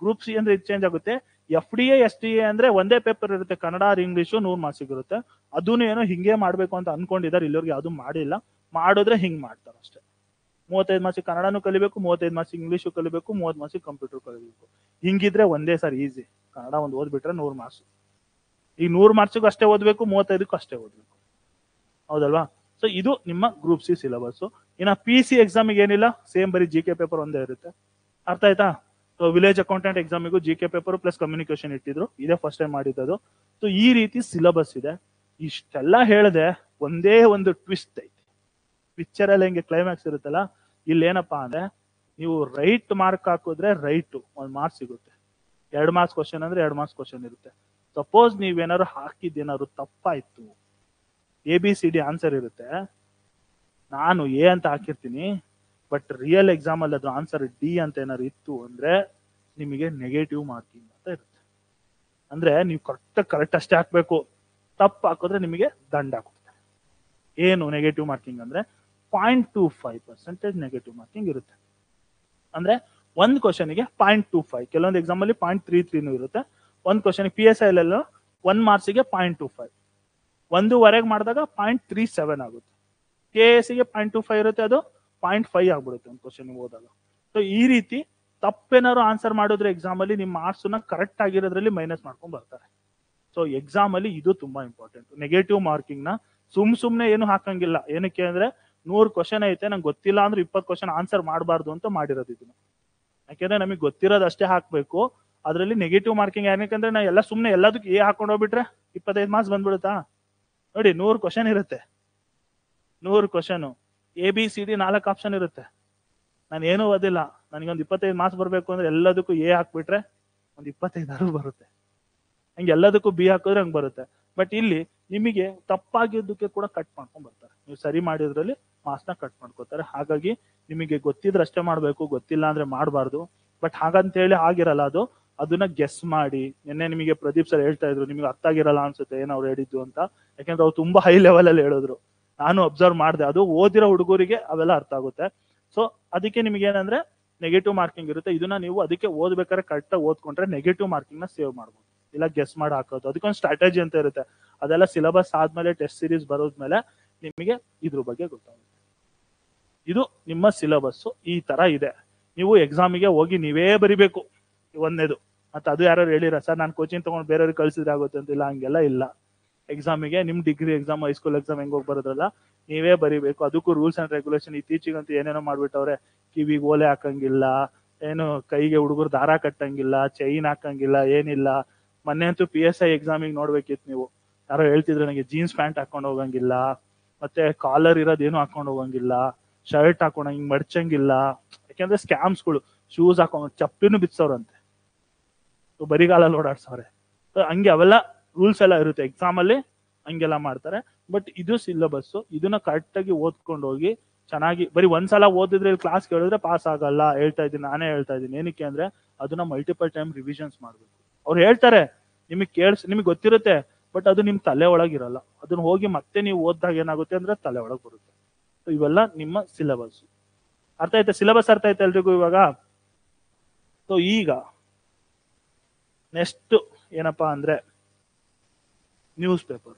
ಗ್ರೂಪ್ ಸಿ ಅಂದ್ರೆ ಇದು ಚೇಂಜ್ ಆಗುತ್ತೆ. FDA SDA ಅಂದ್ರೆ ಒಂದೇ ಪೇಪರ್ ಇರುತ್ತೆ, ಕನ್ನಡ ಇಂಗ್ಲಿಷು 100 ಮಾರ್ಕ್ಸಿಗೆ ಇರುತ್ತೆ. ಅದನ್ನು ಏನೋ ಹಿಂಗೆ ಮಾಡ್ಬೇಕು ಅಂತ ಅನ್ಕೊಂಡಿದ್ದಾರೆ, ಇಲ್ಲಿವರೆಗೆ ಯಾವ್ದು ಮಾಡಿಲ್ಲ. ಮಾಡಿದ್ರೆ ಹಿಂಗ್ ಮಾಡ್ತಾರೆ ಅಷ್ಟೇ. 35 ಮಾರ್ಕ್ಸಿಗೆ ಕನ್ನಡನೂ ಕಲಿಬೇಕು, 35 ಮಾರ್ಕ್ಸಿಗೆ ಇಂಗ್ಲಿಷು ಕಲಿಬೇಕು, 30 ಮಾರ್ಕ್ಸಿಗೆ ಕಂಪ್ಯೂಟರ್ ಕಲಿಬೇಕು. ಹಿಂಗಿದ್ರೆ ಒಂದೇ ಸರ್ ಈಸಿ, ಕನ್ನಡ ಒಂದು ಓದ್ಬಿಟ್ರೆ 100 ಮಾರ್ಕ್ಸ್. ಈಗ 100 ಮಾರ್ಕ್ಸಿಗೂ ಅಷ್ಟೇ ಓದ್ಬೇಕು, 35ಕ್ಕೂ ಅಷ್ಟೇ ಓದ್ಬೇಕು, ಹೌದಲ್ವಾ? ಸೊ ಇದು ನಿಮ್ಮ ಗ್ರೂಪ್ ಸಿ ಸಿಲೆಬಸ್. ಇನ್ನ PC ಎಕ್ಸಾಮಿಗೆ ಏನಿಲ್ಲ, ಸೇಮ್ ಬರೀ GK ಪೇಪರ್ ಒಂದೇ ಇರುತ್ತೆ. ಅರ್ಥ ಆಯ್ತಾ? ಸೊ ವಿಲೇಜ್ ಅಕೌಂಟೆಂಟ್ ಎಕ್ಸಾಮಿಗೂ GK ಪೇಪರ್ ಪ್ಲಸ್ ಕಮ್ಯುನಿಕೇಶನ್ ಇಟ್ಟಿದ್ರು, ಇದೇ ಫಸ್ಟ್ ಟೈಮ್ ಮಾಡಿದ್ದು. ಸೊ ಈ ರೀತಿ ಸಿಲೆಬಸ್ ಇದೆ. ಇಷ್ಟೆಲ್ಲ ಹೇಳಿದೆ, ಒಂದೇ ಒಂದು ಟ್ವಿಸ್ಟ್ ಐತಿ. ಪಿಕ್ಚರ್ ಅಲ್ಲಿ ಹೆಂಗೆ ಕ್ಲೈಮ್ಯಾಕ್ಸ್ ಇರುತ್ತಲ್ಲ, ಇಲ್ಲಿ ಏನಪ್ಪಾ ಅಂದ್ರೆ ನೀವು ರೈಟ್ ಮಾರ್ಕ್ ಹಾಕಿದ್ರೆ ರೈಟ್ 1 ಮಾರ್ಕ್ಸ್ ಸಿಗುತ್ತೆ. 2 ಮಾರ್ಕ್ಸ್ ಕ್ವಶನ್ ಅಂದ್ರೆ 2 ಮಾರ್ಕ್ಸ್ ಕ್ವಶನ್ ಇರುತ್ತೆ. ಸಪೋಸ್ ನೀವೇನಾದ್ರು ಹಾಕಿದ್ದೇನಾದ್ರು ತಪ್ಪಾಯ್ತು, ABCD ಆನ್ಸರ್ ಇರುತ್ತೆ, ನಾನು A ಅಂತ ಹಾಕಿರ್ತೀನಿ, ಬಟ್ ರಿಯಲ್ ಎಕ್ಸಾಮ್ ಅಲ್ಲಿ ಅದ್ರ ಆನ್ಸರ್ D ಅಂತ ಏನಾದ್ರು ಇತ್ತು ಅಂದ್ರೆ ನಿಮಗೆ ನೆಗೆಟಿವ್ ಮಾರ್ಕಿಂಗ್ ಅಂತ ಇರುತ್ತೆ. ಅಂದ್ರೆ ನೀವು ಕರೆಕ್ಟ್ ಅಷ್ಟೇ ಹಾಕ್ಬೇಕು, ತಪ್ಪು ಹಾಕಿದ್ರೆ ನಿಮಗೆ ದಂಡ ಕೊಡ್ತಾರೆ. ಏನು ನೆಗೆಟಿವ್ ಮಾರ್ಕಿಂಗ್ ಅಂದ್ರೆ 0.25% ನೆಗೆಟಿವ್ ಮಾರ್ಕಿಂಗ್ ಇರುತ್ತೆ. ಅಂದ್ರೆ ಒಂದು ಕ್ವಶನ್ಗೆ 0.25, ಕೆಲವೊಂದು ಎಕ್ಸಾಮ್ ಅಲ್ಲಿ 0.33 ಇರುತ್ತೆ. ಒಂದು ಕ್ವಶನ್ PSI ಅಲ್ಲೆಲ್ಲ 1 ಮಾರ್ಕ್ಸ್ಗೆ 0.25, 1.5 ಮಾಡಿದಾಗ 0.37 ಆಗುತ್ತೆ. KSಗೆ 0.25 ಇರುತ್ತೆ, ಅದು 0.5 ಆಗ್ಬಿಡುತ್ತೆ ಒಂದು ಕ್ವಶನ್ ಓದಾಗ. ಸೊ ಈ ರೀತಿ ತಪ್ಪೇನಾದ್ರು ಆನ್ಸರ್ ಮಾಡಿದ್ರೆ ಎಕ್ಸಾಮ್ ಅಲ್ಲಿ ನಿಮ್ಮ ಮಾರ್ಕ್ಸ್ ನ ಕರೆಕ್ಟ್ ಆಗಿರೋದ್ರಲ್ಲಿ ಮೈನಸ್ ಮಾಡ್ಕೊಂಡ್ ಬರ್ತಾರೆ. ಸೊ ಎಕ್ಸಾಮ್ ಅಲ್ಲಿ ಇದು ತುಂಬಾ ಇಂಪಾರ್ಟೆಂಟ್. ನೆಗೆಟಿವ್ ಮಾರ್ಕಿಂಗ್ ನ ಸುಮ್ನೆ ಏನು ಹಾಕಂಗಿಲ್ಲ. ಏನಕ್ಕೆ ಅಂದ್ರೆ 100 ಕ್ವಶನ್ ಐತೆ, ನಂಗೆ ಗೊತ್ತಿಲ್ಲ ಅಂದ್ರೆ 20 ಕ್ವಶನ್ ಆನ್ಸರ್ ಮಾಡಬಾರ್ದು ಅಂತ ಮಾಡಿರೋದು ಇದನ್ನ. ಯಾಕೆಂದ್ರೆ ನಮಗೆ ಗೊತ್ತಿರೋದು ಅಷ್ಟೇ ಹಾಕ್ಬೇಕು. ಅದರಲ್ಲಿ ನೆಗೆಟಿವ್ ಮಾರ್ಕಿಂಗ್ ಏನಕ್ಕಂದ್ರೆ ನಾವು ಎಲ್ಲ ಸುಮ್ನೆ ಎಲ್ಲದಕ್ಕೆ A ಹಾಕೊಂಡು ಹೋಗ್ಬಿಟ್ರೆ 25 ಮಾರ್ಕ್ಸ್ ಬಂದ್ಬಿಡುತ್ತಾ? ನೋಡಿ 100 ಕ್ವಶನ್ ಇರುತ್ತೆ, 100 ಕ್ವಶನ್ ABCD 4 ಆಪ್ಷನ್ ಇರುತ್ತೆ. ನಾನು ಏನೂ ಓದಿಲ್ಲ, ನನಗೊಂದು 25 ಮಾರ್ಕ್ಸ್ ಬರಬೇಕು ಅಂದ್ರೆ ಎಲ್ಲದಕ್ಕೂ A ಹಾಕ್ಬಿಟ್ರೆ ಒಂದು 25 ಬರುತ್ತೆ. ಹಂಗೆ ಎಲ್ಲದಕ್ಕೂ B ಹಾಕಿದ್ರೆ ಹಂಗೆ ಬರುತ್ತೆ. ಬಟ್ ಇಲ್ಲಿ ನಿಮಗೆ ತಪ್ಪಾಗಿದ್ದಕ್ಕೆ ಕೂಡ ಕಟ್ ಮಾಡ್ಕೊಂಡ್ ಬರ್ತಾರೆ. ನೀವು ಸರಿ ಮಾಡಿದ್ರಲ್ಲಿ ಮಾರ್ಕ್ಸ್ ನ ಕಟ್ ಮಾಡ್ಕೋತಾರೆ. ಹಾಗಾಗಿ ನಿಮಗೆ ಗೊತ್ತಿದ್ರೆ ಅಷ್ಟೇ ಮಾಡ್ಬೇಕು, ಗೊತ್ತಿಲ್ಲ ಅಂದ್ರೆ ಮಾಡಬಾರ್ದು. ಬಟ್ ಹಾಗಂತ ಹೇಳಿ ಆಗಿರಲ್ಲ ಅದು, ಅದನ್ನ ಗೆಸ್ ಮಾಡಿ. ನಿನ್ನೆ ನಿಮಗೆ ಪ್ರದೀಪ್ ಸರ್ ಹೇಳ್ತಾ ಇದ್ರು, ನಿಮಗೆ ಅರ್ಥ ಆಗಿರಲ್ಲ ಅನ್ಸುತ್ತೆ ಏನು ಅವ್ರು ಹೇಳಿದ್ದು ಅಂತ. ಯಾಕಂದ್ರೆ ಅವ್ರು ತುಂಬಾ ಹೈ ಲೆವೆಲ್ ಅಲ್ಲಿ ಹೇಳಿದ್ರು, ನಾನು ಅಬ್ಸರ್ವ್ ಮಾಡಿದೆ. ಅದು ಓದಿರೋ ಹುಡುಗರಿಗೆ ಅವೆಲ್ಲ ಅರ್ಥ ಆಗುತ್ತೆ. ಸೊ ಅದಕ್ಕೆ ನಿಮ್ಗೆ ಏನಂದ್ರೆ ನೆಗೆಟಿವ್ ಮಾರ್ಕಿಂಗ್ ಇರುತ್ತೆ. ಇದನ್ನ ನೀವು ಅದಕ್ಕೆ ಓದ್ಬೇಕಾದ್ರೆ ಕರೆಕ್ಟಾಗಿ ಓದ್ಕೊಂಡ್ರೆ ನೆಗೆಟಿವ್ ಮಾರ್ಕಿಂಗ್ ನ ಸೇವ್ ಮಾಡ್ಬೋದು. ಇಲ್ಲ ಗೆಸ್ ಮಾಡಿ ಹಾಕೋದು, ಅದಕ್ಕೊಂದು ಸ್ಟ್ರಾಟಜಿ ಅಂತ ಇರುತ್ತೆ. ಅದೆಲ್ಲ ಸಿಲೆಬಸ್ ಆದ್ಮೇಲೆ ಟೆಸ್ಟ್ ಸೀರೀಸ್ ಬರೋದ್ಮೇಲೆ ನಿಮಗೆ ಇದ್ರ ಬಗ್ಗೆ ಗೊತ್ತಾಗುತ್ತೆ. ಇದು ನಿಮ್ಮ ಸಿಲೆಬಸ್ ಈ ತರ ಇದೆ. ನೀವು ಎಕ್ಸಾಮಿಗೆ ಹೋಗಿ ನೀವೇ ಬರಿಬೇಕು ಒಂದೇದು. ಮತ್ತೆ ಅದು ಯಾರು ಹೇಳಿರ ಸರ್ ನಾನು ಕೋಚಿಂಗ್ ತಗೊಂಡು ಬೇರೆಯವ್ರಿಗೆ ಕಳ್ಸಿದ್ರೆ ಆಗುತ್ತೆ ಅಂತಿಲ್ಲ, ಹಂಗೆಲ್ಲ ಇಲ್ಲ. ಎಕ್ಸಾಮಿಗೆ ನಿಮ್ ಡಿಗ್ರಿ ಎಕ್ಸಾಮ್, ಹೈಸ್ಕೂಲ್ ಎಕ್ಸಾಮ್ ಹೆಂಗ್ ಹೋಗಿ ಬರೋದ್ರಲ್ಲ, ನೀವೇ ಬರಿಬೇಕು. ಅದಕ್ಕೂ ರೂಲ್ಸ್ ಅಂಡ್ ರೆಗ್ಯುಲೇಷನ್ ಇತ್ತೀಚೆಗಂತೂ ಏನೇನೋ ಮಾಡ್ಬಿಟ್ಟವ್ರೆ. ಕಿವಿಗೆ ಓಲೆ ಹಾಕಂಗಿಲ್ಲ, ಏನು ಕೈಗೆ ಹುಡುಗರು ದಾರ ಕಟ್ಟಂಗಿಲ್ಲ, ಚೈನ್ ಹಾಕಂಗಿಲ್ಲ, ಏನಿಲ್ಲ. ಮೊನ್ನೆ ಅಂತೂ PSI ಎಕ್ಸಾಮಿಗೆ ನೋಡ್ಬೇಕಿತ್ತು ನೀವು, ಯಾರೋ ಹೇಳ್ತಿದ್ರು ನನಗೆ ಜೀನ್ಸ್ ಪ್ಯಾಂಟ್ ಹಾಕೊಂಡು ಹೋಗಂಗಿಲ್ಲ, ಮತ್ತೆ ಕಾಲರ್ ಇರೋದೇನು ಹಾಕೊಂಡು ಹೋಗಂಗಿಲ್ಲ, ಶರ್ಟ್ ಹಾಕೊಂಡು ಹಿಂಗ್ ಮಡ್ಚಂಗಿಲ್ಲ. ಯಾಕೆಂದ್ರೆ ಸ್ಕ್ಯಾಮ್ಸ್ಗಳು, ಶೂಸ್ ಹಾಕೊಂಡು ಚಪ್ಪಿನೂ ಬಿಚ್ಚವ್ರಂತೆ, ಬರಿಗಾಲಲ್ಲಿ ಓಡಾಡ್ಸವ್ರೆ. ಹಂಗೆ ಅವೆಲ್ಲ ರೂಲ್ಸ್ ಎಲ್ಲ ಇರುತ್ತೆ ಎಕ್ಸಾಮ್ ಅಲ್ಲಿ, ಹಂಗೆಲ್ಲ ಮಾಡ್ತಾರೆ. ಬಟ್ ಇದು ಸಿಲೆಬಸ್, ಇದನ್ನ ಕರೆಕ್ಟ್ ಆಗಿ ಓದ್ಕೊಂಡು ಹೋಗಿ ಚೆನ್ನಾಗಿ. ಬರೀ ಒಂದ್ಸಲ ಓದಿದ್ರೆ ಇಲ್ಲಿ ಕ್ಲಾಸ್ ಕೇಳಿದ್ರೆ ಪಾಸ್ ಆಗಲ್ಲ, ಹೇಳ್ತಾ ಇದ್ದೀನಿ, ನಾನೇ ಹೇಳ್ತಾ ಇದ್ದೀನಿ. ಏನಕ್ಕೆ ಅಂದ್ರೆ ಅದನ್ನ ಮಲ್ಟಿಪಲ್ ಟೈಮ್ ರಿವಿಷನ್ಸ್ ಮಾಡ್ಬೇಕು. ಅವ್ರು ಹೇಳ್ತಾರೆ ನಿಮಗೆ ಗೊತ್ತಿರುತ್ತೆ, ಬಟ್ ಅದು ನಿಮ್ ತಲೆ ಒಳಗಿರಲ್ಲ. ಅದನ್ನ ಹೋಗಿ ಮತ್ತೆ ನೀವು ಓದಿದಾಗ ಏನಾಗುತ್ತೆ ಅಂದ್ರೆ ತಲೆ ಒಳಗೆ ಬರುತ್ತೆ. ಇವೆಲ್ಲ ನಿಮ್ಮ ಸಿಲೆಬಸ್. ಅರ್ಥ ಆಯ್ತಾ? ಸಿಲೆಬಸ್ ಅರ್ಥ ಆಯ್ತಾ ಎಲ್ರಿಗೂ ಇವಾಗ? ಸೊ ಈಗ ನೆಕ್ಸ್ಟ್ ಏನಪ್ಪಾ ಅಂದ್ರೆ ನ್ಯೂಸ್ ಪೇಪರ್.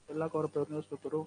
ಎಲ್ಲ ಕವರ್ ಪೇಪರ್, ನ್ಯೂಸ್ ಪೇಪರು.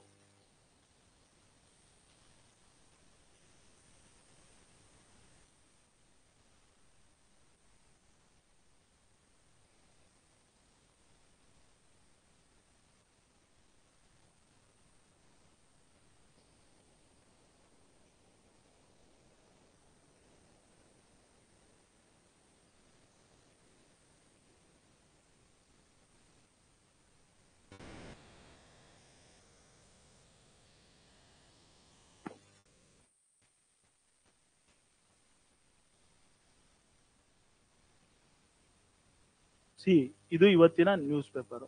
ಇದು ಇವತ್ತಿನ ನ್ಯೂಸ್ ಪೇಪರು.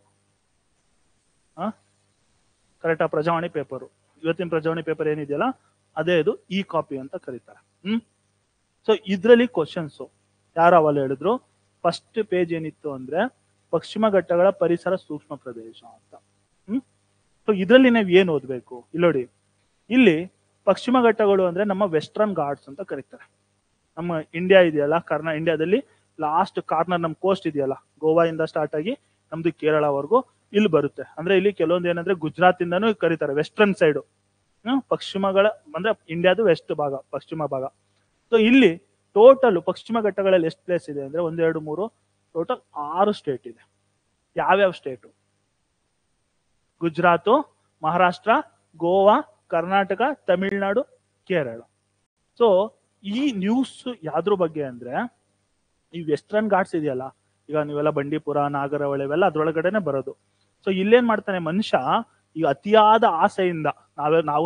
ಕರೆಕ್ಟಾ? ಪ್ರಜಾವಾಣಿ ಪೇಪರು. ಇವತ್ತಿನ ಪ್ರಜಾವಾಣಿ ಪೇಪರ್ ಏನಿದೆಯಲ್ಲ ಅದೇ ಇದು ಇ ಕಾಪಿ ಅಂತ ಕರೀತಾರೆ. ಸೊ ಇದ್ರಲ್ಲಿ ಕ್ವಶನ್ಸ್ ಯಾರು ಅವಲ್ಲ ಹೇಳಿದ್ರು. ಫಸ್ಟ್ ಪೇಜ್ ಏನಿತ್ತು ಅಂದ್ರೆ ಪಶ್ಚಿಮ ಘಟ್ಟಗಳ ಪರಿಸರ ಸೂಕ್ಷ್ಮ ಪ್ರದೇಶ ಅಂತ. ಸೊ ಇದ್ರಲ್ಲಿ ನಾವು ಏನ್ ಓದ್ಬೇಕು? ಇಲ್ಲಿ ನೋಡಿ, ಇಲ್ಲಿ ಪಶ್ಚಿಮ ಘಟ್ಟಗಳು ಅಂದ್ರೆ ನಮ್ಮ ವೆಸ್ಟರ್ನ್ ಘಾಟ್ಸ್ ಅಂತ ಕರೀತಾರೆ. ನಮ್ಮ ಇಂಡಿಯಾ ಇದೆಯಲ್ಲ, ಇಂಡಿಯಾದಲ್ಲಿ ಲಾಸ್ಟ್ ಕಾರ್ನರ್ ನಮ್ ಕೋಸ್ಟ್ ಇದೆಯಲ್ಲ, ಗೋವಾ ಇಂದ ಸ್ಟಾರ್ಟ್ ಆಗಿ ನಮ್ದು ಕೇರಳವರೆಗೂ ಇಲ್ಲಿ ಬರುತ್ತೆ. ಅಂದ್ರೆ ಇಲ್ಲಿ ಕೆಲವೊಂದು ಏನಂದ್ರೆ ಗುಜರಾತ್ ಇಂದನೂ ಕರೀತಾರೆ ವೆಸ್ಟರ್ನ್ ಸೈಡ್. ಪಶ್ಚಿಮಗಳ ಅಂದ್ರೆ ಇಂಡಿಯಾದ ವೆಸ್ಟ್ ಭಾಗ, ಪಶ್ಚಿಮ ಭಾಗ. ಸೊ ಇಲ್ಲಿ ಟೋಟಲ್ ಪಶ್ಚಿಮ ಘಟ್ಟಗಳಲ್ಲಿ ಎಷ್ಟು ಪ್ಲೇಸ್ ಇದೆ ಅಂದ್ರೆ 1, 2, 3 ಟೋಟಲ್ 6 ಸ್ಟೇಟ್ ಇದೆ. ಯಾವ್ಯಾವ ಸ್ಟೇಟು? ಗುಜರಾತ್, ಮಹಾರಾಷ್ಟ್ರ, ಗೋವಾ, ಕರ್ನಾಟಕ, ತಮಿಳುನಾಡು, ಕೇರಳ. ಸೊ ಈ ನ್ಯೂಸ್ ಯಾವ್ದ್ರ ಬಗ್ಗೆ ಅಂದ್ರೆ ಈ ವೆಸ್ಟರ್ನ್ ಘಾಟ್ಸ್ ಇದೆಯಲ್ಲ, ಈಗ ನೀವೆಲ್ಲ ಬಂಡೀಪುರ, ನಾಗರಹೊಳೆ ಇವೆಲ್ಲ ಅದ್ರೊಳಗಡೆನೆ ಬರೋದು. ಸೊ ಇಲ್ಲೇನ್ ಮಾಡ್ತಾನೆ ಮನುಷ್ಯ, ಈಗ ಅತಿಯಾದ ಆಸೆಯಿಂದ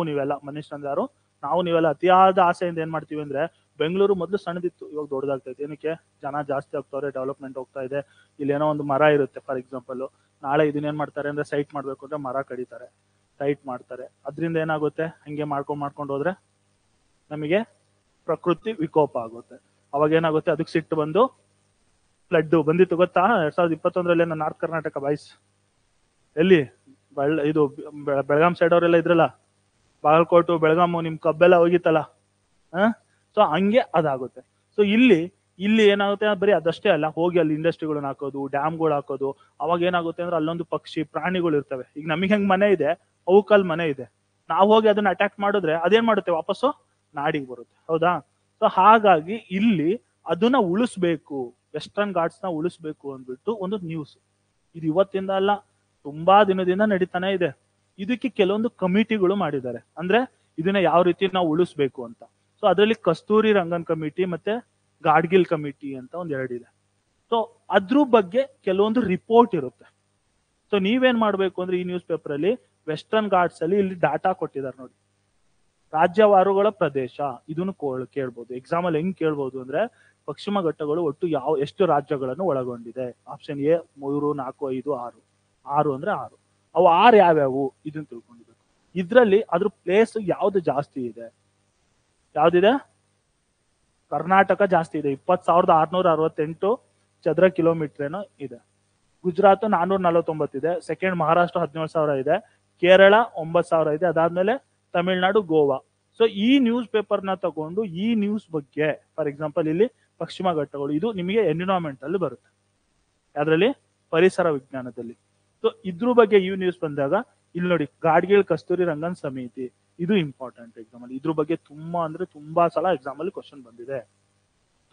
ನೀವೆಲ್ಲ ಮನುಷ್ಯಂದಾರು, ನಾವು ನೀವೆಲ್ಲ ಅತಿಯಾದ ಆಸೆಯಿಂದ ಏನ್ ಮಾಡ್ತೀವಿ ಅಂದ್ರೆ ಬೆಂಗಳೂರು ಮೊದಲು ಸಣ್ಣದಿತ್ತು, ಇವಾಗ ದೊಡ್ಡದಾಗ್ತೈತೆ. ಏನಕ್ಕೆ? ಜನ ಜಾಸ್ತಿ ಆಗ್ತವ್ರೆ, ಡೆವಲಪ್ಮೆಂಟ್ ಹೋಗ್ತಾ ಇದೆ. ಇಲ್ಲೇನೋ ಒಂದು ಮರ ಇರುತ್ತೆ ಫಾರ್ ಎಕ್ಸಾಂಪಲ್, ನಾಳೆ ಇದನ್ನೇನ್ ಮಾಡ್ತಾರೆ ಅಂದ್ರೆ ಸೈಟ್ ಮಾಡ್ಬೇಕು ಅಂದ್ರೆ ಮರ ಕಡಿತಾರೆ, ಸೈಟ್ ಮಾಡ್ತಾರೆ. ಅದರಿಂದ ಏನಾಗುತ್ತೆ, ಹಂಗೆ ಮಾಡ್ಕೊಂಡು ಹೋದ್ರೆ ನಮಗೆ ಪ್ರಕೃತಿ ವಿಕೋಪ ಆಗುತ್ತೆ. ಅವಾಗ ಏನಾಗುತ್ತೆ, ಅದಕ್ಕೆ ಸಿಟ್ಟು ಬಂದು ಫ್ಲಡ್ ಬಂದಿತ್ತು ಗೊತ್ತಾ 2021ರಲ್ಲಿ ನಾರ್ತ್ ಕರ್ನಾಟಕ ಬಾಯ್ಸ್ ಎಲ್ಲಿ ಇದು ಬೆಳಗಾಂ ಸೈಡ್ ಅವರೆಲ್ಲ ಇದ್ರಲ್ಲ, ಬಾಗಲಕೋಟು ಬೆಳಗಾಮು, ನಿಮ್ ಕಬ್ಬೆಲ್ಲ ಹೋಗಿತ್ತಲ್ಲ. ಸೊ ಹಂಗೆ ಅದಾಗುತ್ತೆ. ಸೊ ಇಲ್ಲಿ ಏನಾಗುತ್ತೆ, ಬರೀ ಅದಷ್ಟೇ ಅಲ್ಲ, ಹೋಗಿ ಅಲ್ಲಿ ಇಂಡಸ್ಟ್ರಿಗಳನ್ನ ಹಾಕೋದು, ಡ್ಯಾಮ್ಗಳು ಹಾಕೋದು. ಅವಾಗ ಏನಾಗುತ್ತೆ ಅಂದ್ರೆ ಅಲ್ಲೊಂದು ಪಕ್ಷಿ ಪ್ರಾಣಿಗಳು ಇರ್ತವೆ. ಈಗ ನಮಗೆ ಹೆಂಗ್ ಮನೆ ಇದೆ, ಅವಕ್ಕಲ್ಲಿ ಮನೆ ಇದೆ. ನಾವು ಹೋಗಿ ಅದನ್ನ ಅಟ್ಯಾಕ್ ಮಾಡಿದ್ರೆ ಅದೇನ್ ಮಾಡುತ್ತೆ, ವಾಪಸ್ಸು ನಾಡಿಗೆ ಬರುತ್ತೆ. ಹೌದಾ? ಸೊ ಹಾಗಾಗಿ ಇಲ್ಲಿ ಅದನ್ನ ಉಳಿಸ್ಬೇಕು, ವೆಸ್ಟರ್ನ್ ಘಾಟ್ಸ್ ನ ಉಳಿಸ್ಬೇಕು ಅಂದ್ಬಿಟ್ಟು ಒಂದು ನ್ಯೂಸ್. ಇದು ಇವತ್ತಿಂದ ಅಲ್ಲ, ತುಂಬಾ ದಿನದಿಂದ ನಡೀತಾನೆ ಇದೆ. ಇದಕ್ಕೆ ಕೆಲವೊಂದು ಕಮಿಟಿಗಳು ಮಾಡಿದ್ದಾರೆ, ಅಂದ್ರೆ ಇದನ್ನ ಯಾವ ರೀತಿ ನಾವು ಉಳಿಸ್ಬೇಕು ಅಂತ. ಸೊ ಅದರಲ್ಲಿ ಕಸ್ತೂರಿ ರಂಗನ್ ಕಮಿಟಿ ಮತ್ತೆ ಗಾಡ್ಗಿಲ್ ಕಮಿಟಿ ಅಂತ ಒಂದ್ ಎರಡಿದೆ. ಸೊ ಅದ್ರ ಬಗ್ಗೆ ಕೆಲವೊಂದು ರಿಪೋರ್ಟ್ ಇರುತ್ತೆ. ಸೊ ನೀವೇನ್ ಮಾಡ್ಬೇಕು ಅಂದ್ರೆ ಈ ನ್ಯೂಸ್ ಪೇಪರ್ ಅಲ್ಲಿ ವೆಸ್ಟರ್ನ್ ಘಾಟ್ಸ್ ಅಲ್ಲಿ ಇಲ್ಲಿ ಡಾಟಾ ಕೊಟ್ಟಿದ್ದಾರೆ ನೋಡಿ, ರಾಜ್ಯವಾರುಗಳ ಪ್ರದೇಶ. ಇದನ್ನು ಕೇಳ್ಬೋದು ಎಕ್ಸಾಮ್ ಅಲ್ಲಿ. ಹೆಂಗ್ ಕೇಳ್ಬೋದು ಅಂದ್ರೆ, ಪಶ್ಚಿಮ ಘಟ್ಟಗಳು ಒಟ್ಟು ಎಷ್ಟು ರಾಜ್ಯಗಳನ್ನು ಒಳಗೊಂಡಿದೆ? Option A 3, 4, 5, 6. 6 ಅಂದ್ರೆ 6. ಅವು 6 ಯಾವ್ಯಾವು ಇದನ್ನ ತಿಳ್ಕೊಂಡಿರ್ಬೇಕು. ಇದ್ರಲ್ಲಿ ಅದ್ರ ಪ್ಲೇಸ್ ಯಾವ್ದು ಜಾಸ್ತಿ ಇದೆ? ಯಾವ್ದಿದೆ? ಕರ್ನಾಟಕ ಜಾಸ್ತಿ ಇದೆ, 20,668 ಚದರ ಕಿಲೋಮೀಟರ್ ಏನೋ ಇದೆ. ಗುಜರಾತ್ 449 ಇದೆ. ಸೆಕೆಂಡ್ ಮಹಾರಾಷ್ಟ್ರ 17,000 ಇದೆ. ಕೇರಳ 9,000 ಇದೆ. ಅದಾದ್ಮೇಲೆ ತಮಿಳ್ನಾಡು, ಗೋವಾ. ಸೊ ಈ ನ್ಯೂಸ್ ಪೇಪರ್ ನ ತಗೊಂಡು ಈ ನ್ಯೂಸ್ ಬಗ್ಗೆ, ಫಾರ್ ಎಕ್ಸಾಂಪಲ್ ಇಲ್ಲಿ ಪಶ್ಚಿಮ ಘಟ್ಟಗಳು, ಇದು ನಿಮಗೆ ಎನ್ವಿರಾನ್ಮೆಂಟ್ ಅಲ್ಲಿ ಬರುತ್ತೆ, ಅದರಲ್ಲಿ ಪರಿಸರ ವಿಜ್ಞಾನದಲ್ಲಿ. ಸೊ ಇದ್ರ ಬಗ್ಗೆ ಈ ನ್ಯೂಸ್ ಬಂದಾಗ ಇಲ್ಲಿ ನೋಡಿ, ಗಾಡ್ಗಿಲ್ ಕಸ್ತೂರಿ ರಂಗನ್ ಸಮಿತಿ, ಇದು ಇಂಪಾರ್ಟೆಂಟ್ ಎಕ್ಸಾಮ್ ಅಲ್ಲಿ. ಇದ್ರ ಬಗ್ಗೆ ತುಂಬಾ ಸಲ ಎಕ್ಸಾಮ್ ಅಲ್ಲಿ ಕ್ವಶನ್ ಬಂದಿದೆ.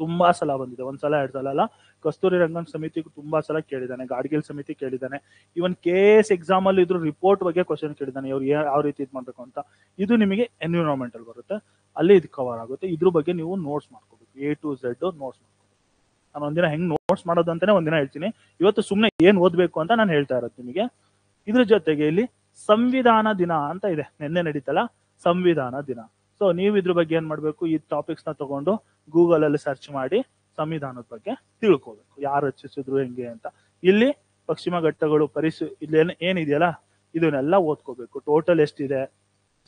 ತುಂಬಾ ಸಲ ಬಂದಿದೆ, ಒಂದ್ಸಲ 2 ಸಲ ಅಲ್ಲ. ಕಸ್ತೂರಿ ರಂಗನ್ ಸಮಿತಿ ತುಂಬಾ ಸಲ ಕೇಳಿದ್ದಾನೆ, ಗಾಡ್ಗಿಲ್ ಸಮಿತಿ ಕೇಳಿದ್ದಾನೆ. ಇವನ್ KS ಎಕ್ಸಾಮ್ ಅಲ್ಲಿ ಇದ್ರ ರಿಪೋರ್ಟ್ ಬಗ್ಗೆ ಕ್ವಶನ್ ಕೇಳಿದ್ದಾನೆ, ಇವ್ರು ಯಾವ ರೀತಿ ಇದು ಮಾಡ್ಬೇಕು ಅಂತ. ಇದು ನಿಮಗೆ ಎನ್ವಿರಾನ್ಮೆಂಟ್ ಅಲ್ಲಿ ಬರುತ್ತೆ, ಅಲ್ಲಿ ಇದು ಕವರ್ ಆಗುತ್ತೆ. ಇದ್ರ ಬಗ್ಗೆ ನೀವು ನೋಟ್ಸ್ ಮಾಡ್ಕೋಬೇಕು, A to Z ನೋಟ್ಸ್ ಮಾಡ್ಕೋಬೇಕು. ನಾನು ಒಂದಿನ ಹೆಂಗ್ ನೋಟ್ಸ್ ಮಾಡೋದು ಅಂತಾನೆ ಒಂದಿನ ಹೇಳ್ತೀನಿ. ಇವತ್ತು ಸುಮ್ನೆ ಏನ್ ಓದ್ಬೇಕು ಅಂತ ನಾನು ಹೇಳ್ತಾ ಇರೋದು ನಿಮಗೆ. ಇದ್ರ ಜೊತೆಗೆ ಇಲ್ಲಿ ಸಂವಿಧಾನ ದಿನ ಅಂತ ಇದೆ, ನಿನ್ನೆ ನಡೀತಲ್ಲ ಸಂವಿಧಾನ ದಿನ. ಸೊ ನೀವು ಇದ್ರ ಬಗ್ಗೆ ಏನ್ ಮಾಡ್ಬೇಕು, ಈ ಟಾಪಿಕ್ಸ್ ನ ತಗೊಂಡು ಗೂಗಲ್ ಅಲ್ಲಿ ಸರ್ಚ್ ಮಾಡಿ ಸಂವಿಧಾನದ ಬಗ್ಗೆ ತಿಳ್ಕೋಬೇಕು, ಯಾರು ರಚಿಸಿದ್ರು ಹೆಂಗೆ ಅಂತ. ಇಲ್ಲಿ ಪಶ್ಚಿಮ ಘಟ್ಟಗಳು ಇಲ್ಲಿ ಏನಿದೆಯಲ್ಲ ಇದನ್ನೆಲ್ಲ ಓದ್ಕೋಬೇಕು. ಟೋಟಲ್ ಎಷ್ಟಿದೆ,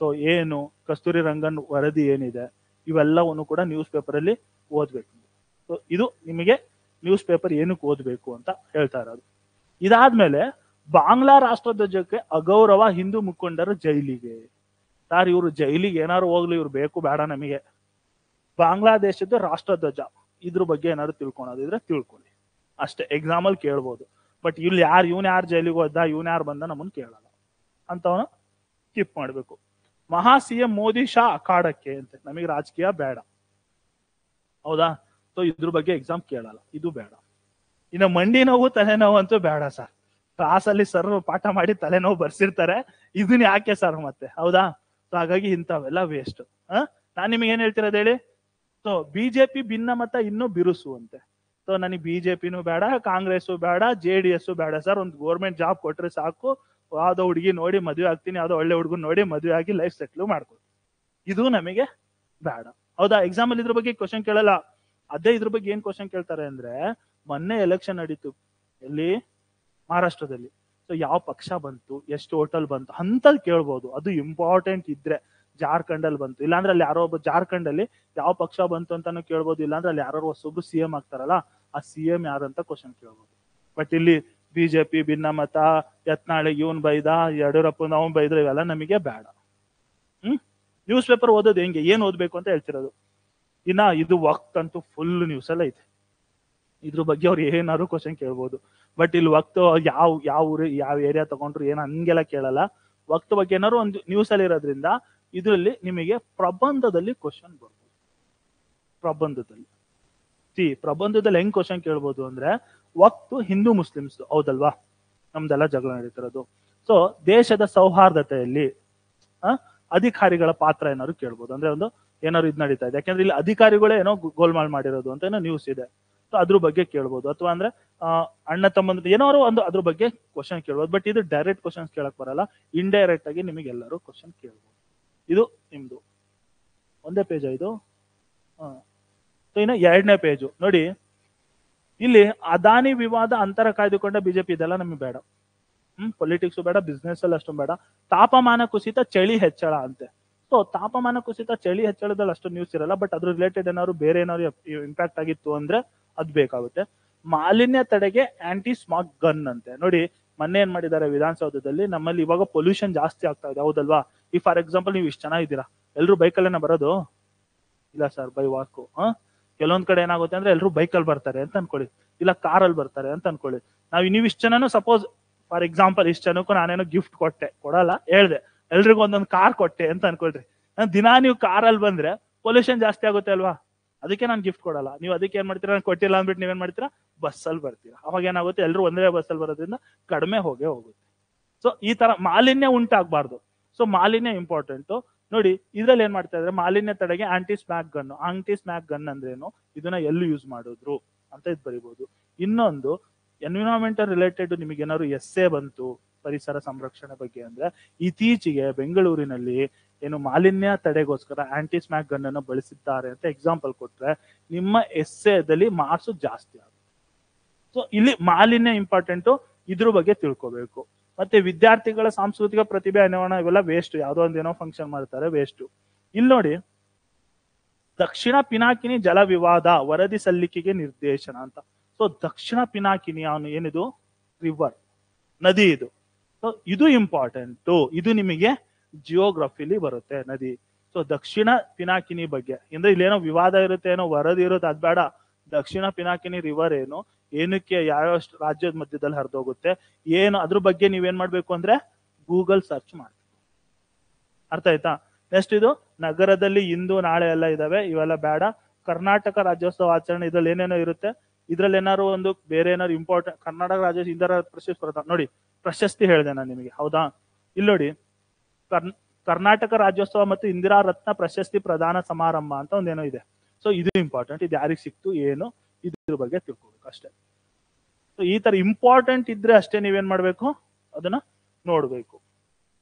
ಸೊ ಏನು ಕಸ್ತೂರಿ ರಂಗನ್ ವರದಿ ಏನಿದೆ, ಇವೆಲ್ಲವನ್ನು ಕೂಡ ನ್ಯೂಸ್ ಪೇಪರ್ ಅಲ್ಲಿ ಓದ್ಬೇಕು. ಸೊ ಇದು ನಿಮಗೆ ನ್ಯೂಸ್ ಪೇಪರ್ ಏನಕ್ಕೆ ಓದ್ಬೇಕು ಅಂತ ಹೇಳ್ತಾ ಇರೋದು. ಇದಾದ್ಮೇಲೆ ಬಾಂಗ್ಲಾ ರಾಷ್ಟ್ರಧ್ವಜಕ್ಕೆ ಅಗೌರವ, ಹಿಂದೂ ಮುಖಂಡರು ಜೈಲಿಗೆ. ಸರ್ ಇವ್ರು ಜೈಲಿಗೆ ಏನಾರು ಹೋಗ್ಲಿ, ಇವ್ರು ಬೇಕು ಬೇಡ ನಮಗೆ. ಬಾಂಗ್ಲಾದೇಶದ ರಾಷ್ಟ್ರಧ್ವಜ, ಇದ್ರ ಬಗ್ಗೆ ಏನಾದ್ರು ತಿಳ್ಕೊಳೋದಿದ್ರೆ ತಿಳ್ಕೊಳ್ಳಿ ಅಷ್ಟೇ. ಎಕ್ಸಾಮ್ ಅಲ್ಲಿ ಕೇಳ್ಬೋದು, ಬಟ್ ಇಲ್ಲಿ ಇವನ್ ಯಾರು ಜೈಲಿಗೆ ಹೋದ, ಇವನ್ ಯಾರು ಬಂದ ನಮ್ಮನ್ನ ಕೇಳಲ್ಲ ಅಂತವನು ಸ್ಕಿಪ್ ಮಾಡ್ಬೇಕು. ಮಹಾ CM ಮೋದಿ ಶಾ ಅಖಾಡಕ್ಕೆ ಅಂತ, ನಮಗೆ ರಾಜಕೀಯ ಬೇಡ, ಹೌದಾ? ಸೊ ಇದ್ರ ಬಗ್ಗೆ ಎಕ್ಸಾಮ್ ಕೇಳಲ್ಲ, ಇದು ಬೇಡ. ಇನ್ನು ಮಂಡಿ ನೋವು ತಲೆನೋವು ಅಂತೂ ಬೇಡ ಸರ್. ಕ್ಲಾಸಲ್ಲಿ ಸರ್ ಪಾಠ ಮಾಡಿ ತಲೆನೋವು ಬರ್ಸಿರ್ತಾರೆ, ಇದನ್ನ ಯಾಕೆ ಸರ್ ಮತ್ತೆ, ಹೌದಾ? ಸೊ ಹಾಗಾಗಿ ಇಂಥವೆಲ್ಲ ವೇಸ್ಟ್. ನಾನ್ ನಿಮಗೆ ಏನ್ ಹೇಳ್ತಿರೋದು ಹೇಳಿ? ಸೊ ಬಿಜೆಪಿ ಭಿನ್ನಮತ ಇನ್ನೂ ಬಿರುಸು ಅಂತೆ. ಸೊ ನನಗೆ ಬಿಜೆಪಿನೂ ಬೇಡ, ಕಾಂಗ್ರೆಸ್ ಬೇಡ, JDS ಬೇಡ ಸರ್. ಒಂದು ಗೌರ್ಮೆಂಟ್ ಜಾಬ್ ಕೊಟ್ರೆ ಸಾಕು, ಯಾವ್ದೋ ಹುಡುಗಿ ನೋಡಿ ಮದುವೆ ಆಗ್ತೀನಿ, ಯಾವ್ದೋ ಒಳ್ಳೆ ಹುಡುಗನ್ ನೋಡಿ ಮದುವೆ ಆಗಿ ಲೈಫ್ ಸೆಟ್ಲ್ ಮಾಡ್ಕೊಳ್ಳಿ, ಇದು ನಮಗೆ ಬೇಡ, ಹೌದಾ? ಎಕ್ಸಾಮ್ ಅಲ್ಲಿ ಇದ್ರ ಬಗ್ಗೆ ಕ್ವಶನ್ ಕೇಳಲ್ಲ. ಅದೇ ಇದ್ರ ಬಗ್ಗೆ ಏನ್ ಕ್ವಶನ್ ಕೇಳ್ತಾರೆ ಅಂದ್ರೆ, ಮೊನ್ನೆ ಎಲೆಕ್ಷನ್ ನಡೀತು ಎಲ್ಲಿ, ಮಹಾರಾಷ್ಟ್ರದಲ್ಲಿ. ಸೊ ಯಾವ ಪಕ್ಷ ಬಂತು, ಎಷ್ಟು ಹೋಟೆಲ್ ಬಂತು ಅಂತಲ್ಲಿ ಕೇಳ್ಬೋದು, ಅದು ಇಂಪಾರ್ಟೆಂಟ್ ಇದ್ರೆ. ಜಾರ್ಖಂಡ್ ಅಲ್ಲಿ ಬಂತು, ಇಲ್ಲಾಂದ್ರೆ ಅಲ್ಲಿ ಯಾರೋ ಒಬ್ಬ ಜಾರ್ಖಂಡ್ ಅಲ್ಲಿ ಯಾವ ಪಕ್ಷ ಬಂತು ಅಂತಾನು ಕೇಳ್ಬೋದು. ಇಲ್ಲಾಂದ್ರೆ ಅಲ್ಲಿ ಯಾರೋ ಹೊಸೊಬ್ರು CM ಆಗ್ತಾರಲ್ಲ, ಆ CM ಯಾರಂತ ಕ್ವಶನ್ ಕೇಳ್ಬೋದು. ಬಟ್ ಇಲ್ಲಿ ಬಿಜೆಪಿ ಭಿನ್ನಮತ, ಯತ್ನಾಳಿ ಇವನ್ ಬೈದ, ಯಡಿಯೂರಪ್ಪ ನಾವು ಬೈದ್ರೆ, ಇವೆಲ್ಲ ನಮಗೆ ಬೇಡ. ನ್ಯೂಸ್ ಪೇಪರ್ ಓದೋದು ಹೆಂಗೆ, ಏನ್ ಓದ್ಬೇಕು ಅಂತ ಹೇಳ್ತಿರೋದು. ಇನ್ನ ಇದು ವಕ್ತ್ ಅಂತೂ ಫುಲ್ ನ್ಯೂಸ್ ಎಲ್ಲ ಐತೆ, ಇದ್ರ ಬಗ್ಗೆ ಅವ್ರು ಏನಾದ್ರು ಕ್ವಶನ್ ಕೇಳ್ಬೋದು. ಬಟ್ ಇಲ್ಲಿ ವಕ್ತ್ ಯಾವ ಊರು ಯಾವ ಏರಿಯಾ ತಗೊಂಡ್ರು ಏನು ಹಂಗೆಲ್ಲ ಕೇಳಲ್ಲ. ವಕ್ತ್ ಬಗ್ಗೆ ಏನಾದ್ರು ಒಂದು ನ್ಯೂಸ್ ಅಲ್ಲಿ ಇರೋದ್ರಿಂದ ಇದರಲ್ಲಿ ನಿಮಗೆ ಪ್ರಬಂಧದಲ್ಲಿ ಕ್ವಶನ್ ಬರ್ಬೋದು. ಪ್ರಬಂಧದಲ್ಲಿ ಹೆಂಗ್ ಕ್ವಶನ್ ಕೇಳ್ಬೋದು ಅಂದ್ರೆ, ವಕ್ತು ಹಿಂದೂ ಮುಸ್ಲಿಮ್ಸ್ ಹೌದಲ್ವಾ, ನಮ್ದೆಲ್ಲ ಜಗಳ ನಡೀತಿರೋದು. ಸೊ ದೇಶದ ಸೌಹಾರ್ದತೆಯಲ್ಲಿ ಅಧಿಕಾರಿಗಳ ಪಾತ್ರ ಏನಾದ್ರು ಕೇಳ್ಬೋದು. ಅಂದ್ರೆ ಒಂದು ಏನಾದ್ರು ಇದು ನಡೀತಾ ಇದೆ, ಯಾಕಂದ್ರೆ ಇಲ್ಲಿ ಅಧಿಕಾರಿಗಳೇ ಏನೋ ಗೋಲ್ಮಾಲ್ ಮಾಡಿರೋದು ಅಂತ ಏನೋ ನ್ಯೂಸ್ ಇದೆ. ಸೊ ಅದ್ರ ಬಗ್ಗೆ ಕೇಳ್ಬೋದು. ಅಥವಾ ಅಂದ್ರೆ ಅಣ್ಣ ತಮ್ಮಂದ್ರ ಏನಾದ್ರು ಒಂದು ಅದ್ರ ಬಗ್ಗೆ ಕ್ವಶನ್ ಕೇಳ್ಬೋದು. ಬಟ್ ಇದು ಡೈರೆಕ್ಟ್ ಕ್ವಶನ್ಸ್ ಕೇಳಕ್ ಬರಲ್ಲ, ಇಂಡೈರೆಕ್ಟ್ ಆಗಿ ನಿಮಗೆ ಎಲ್ಲರೂ ಕ್ವಶನ್ ಕೇಳ್ಬೋದು. ಇದು ನಿಮ್ದು ಒಂದೇ ಪೇಜ್ ಇದು. ಸೊ ಇನ್ನು 2ನೇ ಪೇಜು ನೋಡಿ, ಇಲ್ಲಿ ಅದಾನಿ ವಿವಾದ ಅಂತರ ಕಾಯ್ದುಕೊಂಡ ಬಿಜೆಪಿ, ಇದೆಲ್ಲ ನಮಗೆ ಬೇಡ. ಪೊಲಿಟಿಕ್ಸ್ ಬೇಡ, ಬಿಸ್ನೆಸ್ ಅಲ್ಲಿ ಅಷ್ಟು ಬೇಡ. ತಾಪಮಾನ ಕುಸಿತ, ಚಳಿ ಹೆಚ್ಚಳ ಅಂತೆ. ಸೊ ತಾಪಮಾನ ಕುಸಿತ, ಚಳಿ ಹೆಚ್ಚಳದಲ್ಲಿ ಅಷ್ಟು ನ್ಯೂಸ್ ಇರಲ್ಲ, ಬಟ್ ಅದ್ರ ರಿಲೇಟೆಡ್ ಏನಾದ್ರು ಬೇರೆ ಏನಾದ್ರು ಇಂಪ್ಯಾಕ್ಟ್ ಆಗಿತ್ತು ಅಂದ್ರೆ ಅದ್ ಬೇಕಾಗುತ್ತೆ. ಮಾಲಿನ್ಯ ತಡೆಗೆ ಆಂಟಿ ಸ್ಮಾಗ್ ಗನ್ ಅಂತೆ. ನೋಡಿ ಮೊನ್ನೆ ಏನ್ ಮಾಡಿದ್ದಾರೆ ವಿಧಾನಸೌಧದಲ್ಲಿ, ನಮ್ಮಲ್ಲಿ ಇವಾಗ ಪೊಲ್ಯೂಷನ್ ಜಾಸ್ತಿ ಆಗ್ತಾ ಇದೆ, ಹೌದಲ್ವಾ? ಈ ಫಾರ್ ಎಕ್ಸಾಂಪಲ್ ನೀವು ಇಷ್ಟು ಚೆನ್ನಾಗಿದ್ದೀರಾ, ಎಲ್ರು ಬೈಕಲ್ಲೇನ ಬರೋದು? ಇಲ್ಲ ಸರ್, ಬೈ ವಾಕು. ಕೆಲವೊಂದ್ ಕಡೆ ಏನಾಗುತ್ತೆ ಅಂದ್ರೆ ಎಲ್ರು ಬೈಕಲ್ಲಿ ಬರ್ತಾರೆ ಅಂತ ಅನ್ಕೊಳ್ಳಿ, ಇಲ್ಲ ಕಾರಲ್ಲಿ ಬರ್ತಾರೆ ಅಂತ ಅನ್ಕೊಳ್ಳಿ. ನೀವು ಇಷ್ಟು ಜನನು ಸಪೋಸ್ ಫಾರ್ ಎಕ್ಸಾಂಪಲ್ ಇಷ್ಟು ಜನಕ್ಕೂ ನಾನೇನೋ ಗಿಫ್ಟ್ ಕೊಡಲ್ಲ ಹೇಳ್ದೆ, ಎಲ್ರಿಗೂ ಒಂದೊಂದು ಕಾರ್ ಕೊಟ್ಟೆ ಅಂತ ಅನ್ಕೊಳ್ರಿ. ದಿನಾ ನೀವು ಕಾರಲ್ಲಿ ಬಂದ್ರೆ ಪೊಲ್ಯೂಷನ್ ಜಾಸ್ತಿ ಆಗುತ್ತೆ ಅಲ್ವಾ? ಅದಕ್ಕೆ ನಾನು ಗಿಫ್ಟ್ ಕೊಡಲ್ಲ. ನೀವು ಅದಕ್ಕೆ ಏನ್ ಮಾಡ್ತೀರಾ, ನಾನು ಕೊಟ್ಟಿಲ್ಲ ಅಂದ್ಬಿಟ್ಟು ನೀವೇನ್ ಮಾಡ್ತೀರಾ, ಬಸ್ಸಲ್ಲಿ ಬರ್ತೀರಾ. ಅವಾಗ ಏನಾಗುತ್ತೆ, ಎಲ್ರು ಒಂದೇ ಬಸ್ಸಲ್ಲಿ ಬರೋದ್ರಿಂದ ಕಡಿಮೆ ಹೋಗುತ್ತೆ. ಸೊ ಈ ತರ ಮಾಲಿನ್ಯ ಉಂಟಾಗಬಾರ್ದು. ಸೊ ಮಾಲಿನ್ಯ ಇಂಪಾರ್ಟೆಂಟ್. ನೋಡಿ ಇದ್ರಲ್ಲಿ ಏನ್ ಮಾಡ್ತಾ ಇದ್ರೆ, ಮಾಲಿನ್ಯ ತಡೆಗೆ anti smog gun. Anti smog gun ಅಂದ್ರೇನು, ಇದನ್ನ ಎಲ್ಲಿ ಯೂಸ್ ಮಾಡಿದ್ರು ಅಂತ ಇದು ಬರಿಬಹುದು. ಇನ್ನೊಂದು ಎನ್ವಿರಾನ್ಮೆಂಟಲ್ ರಿಲೇಟೆಡ್ ನಿಮಗೆ ಏನಾದ್ರು ಎಸ್ಸೆ ಬಂತು ಪರಿಸರ ಸಂರಕ್ಷಣೆ ಬಗ್ಗೆ ಅಂದ್ರೆ, ಇತ್ತೀಚೆಗೆ ಬೆಂಗಳೂರಿನಲ್ಲಿ ಏನು ಮಾಲಿನ್ಯ ತಡೆಗೋಸ್ಕರ ಆಂಟಿ ಸ್ಮ್ಯಾಕ್ ಗನ್ ಅನ್ನು ಬಳಸಿದ್ದಾರೆ ಅಂತ ಎಕ್ಸಾಂಪಲ್ ಕೊಟ್ರೆ ನಿಮ್ಮ ಎಸ್ಸೆದಲ್ಲಿ ಮಾರ್ಕ್ಸ್ ಜಾಸ್ತಿ ಆಗುತ್ತೆ. ಸೊ ಇಲ್ಲಿ ಮಾಲಿನ್ಯ ಇಂಪಾರ್ಟೆಂಟು, ಇದ್ರ ಬಗ್ಗೆ ತಿಳ್ಕೋಬೇಕು. ಮತ್ತೆ ವಿದ್ಯಾರ್ಥಿಗಳ ಸಾಂಸ್ಕೃತಿಕ ಪ್ರತಿಭೆ ಅನಾವರಣ, ಇವೆಲ್ಲ ವೇಸ್ಟ್. ಯಾವ್ದೋ ಒಂದೇನೋ ಫಂಕ್ಷನ್ ಮಾಡ್ತಾರೆ, ವೇಸ್ಟ್. ಇಲ್ಲಿ ನೋಡಿ, ದಕ್ಷಿಣ ಪಿನಾಕಿನಿ ಜಲ ವಿವಾದ ವರದಿ ಸಲ್ಲಿಕೆಗೆ ನಿರ್ದೇಶನ ಅಂತ. ಸೊ ದಕ್ಷಿಣ ಪಿನಾಕಿನಿ ಅವನು ಏನಿದು, ರಿವರ್, ನದಿ ಇದು. ಸೊ ಇದು ಇಂಪಾರ್ಟೆಂಟು, ಇದು ನಿಮಗೆ ಜಿಯೋಗ್ರಫಿಲಿ ಬರುತ್ತೆ, ನದಿ. ಸೊ ದಕ್ಷಿಣ ಪಿನಾಕಿನಿ ಬಗ್ಗೆ ಅಂದ್ರೆ ಇಲ್ಲೇನೋ ವಿವಾದ ಇರುತ್ತೆ, ಏನೋ ವರದಿ ಇರುತ್ತೆ, ಅದ್ ಬೇಡ. ದಕ್ಷಿಣ ಪಿನಾಕಿನಿ ರಿವರ್ ಏನು, ಏನಕ್ಕೆ ಯಾವ ರಾಜ್ಯದ ಮಧ್ಯದಲ್ಲಿ ಹರಿದೋಗುತ್ತೆ ಏನು, ಅದ್ರ ಬಗ್ಗೆ ನೀವೇನ್ ಮಾಡ್ಬೇಕು ಅಂದ್ರೆ ಗೂಗಲ್ ಸರ್ಚ್ ಮಾಡಿ. ಅರ್ಥ ಆಯ್ತಾ? ನೆಕ್ಸ್ಟ್ ಇದು ನಗರದಲ್ಲಿ ಇಂದು ನಾಳೆ ಎಲ್ಲ ಇದಾವೆ, ಇವೆಲ್ಲ ಬೇಡ. ಕರ್ನಾಟಕ ರಾಜ್ಯೋತ್ಸವ ಆಚರಣೆ, ಇದ್ರಲ್ಲಿ ಏನೇನೋ ಇರುತ್ತೆ. ಇದ್ರಲ್ಲಿ ಏನಾದ್ರು ಒಂದು ಬೇರೆ ಏನಾದ್ರು ಇಂಪಾರ್ಟೆಂಟ್, ಕರ್ನಾಟಕ ರಾಜ್ಯೋತ್ಸವ ಇಂದಿರಾ ಪ್ರಶಸ್ತಿ ಪ್ರದಾನ, ನೋಡಿ ಪ್ರಶಸ್ತಿ ಹೇಳಿದೆ ನಾನು ನಿಮಗೆ, ಹೌದಾ? ಇಲ್ಲಿ ನೋಡಿ, ಕರ್ನಾಟಕ ರಾಜ್ಯೋತ್ಸವ ಮತ್ತು ಇಂದಿರಾ ರತ್ನ ಪ್ರಶಸ್ತಿ ಪ್ರದಾನ ಸಮಾರಂಭ ಅಂತ ಒಂದೇನೋ ಇದೆ. ಸೊ ಇದು ಇಂಪಾರ್ಟೆಂಟ್, ಇದು ಯಾರಿಗೆ ಸಿಕ್ತು ಏನು, ಇದ್ರ ಬಗ್ಗೆ ತಿಳ್ಕೊಬೇಕು ಅಷ್ಟೇ. ಸೊ ಈ ತರ ಇಂಪಾರ್ಟೆಂಟ್ ಇದ್ರೆ ಅಷ್ಟೇ ನೀವೇನ್ ಮಾಡ್ಬೇಕು, ಅದನ್ನ ನೋಡ್ಬೇಕು.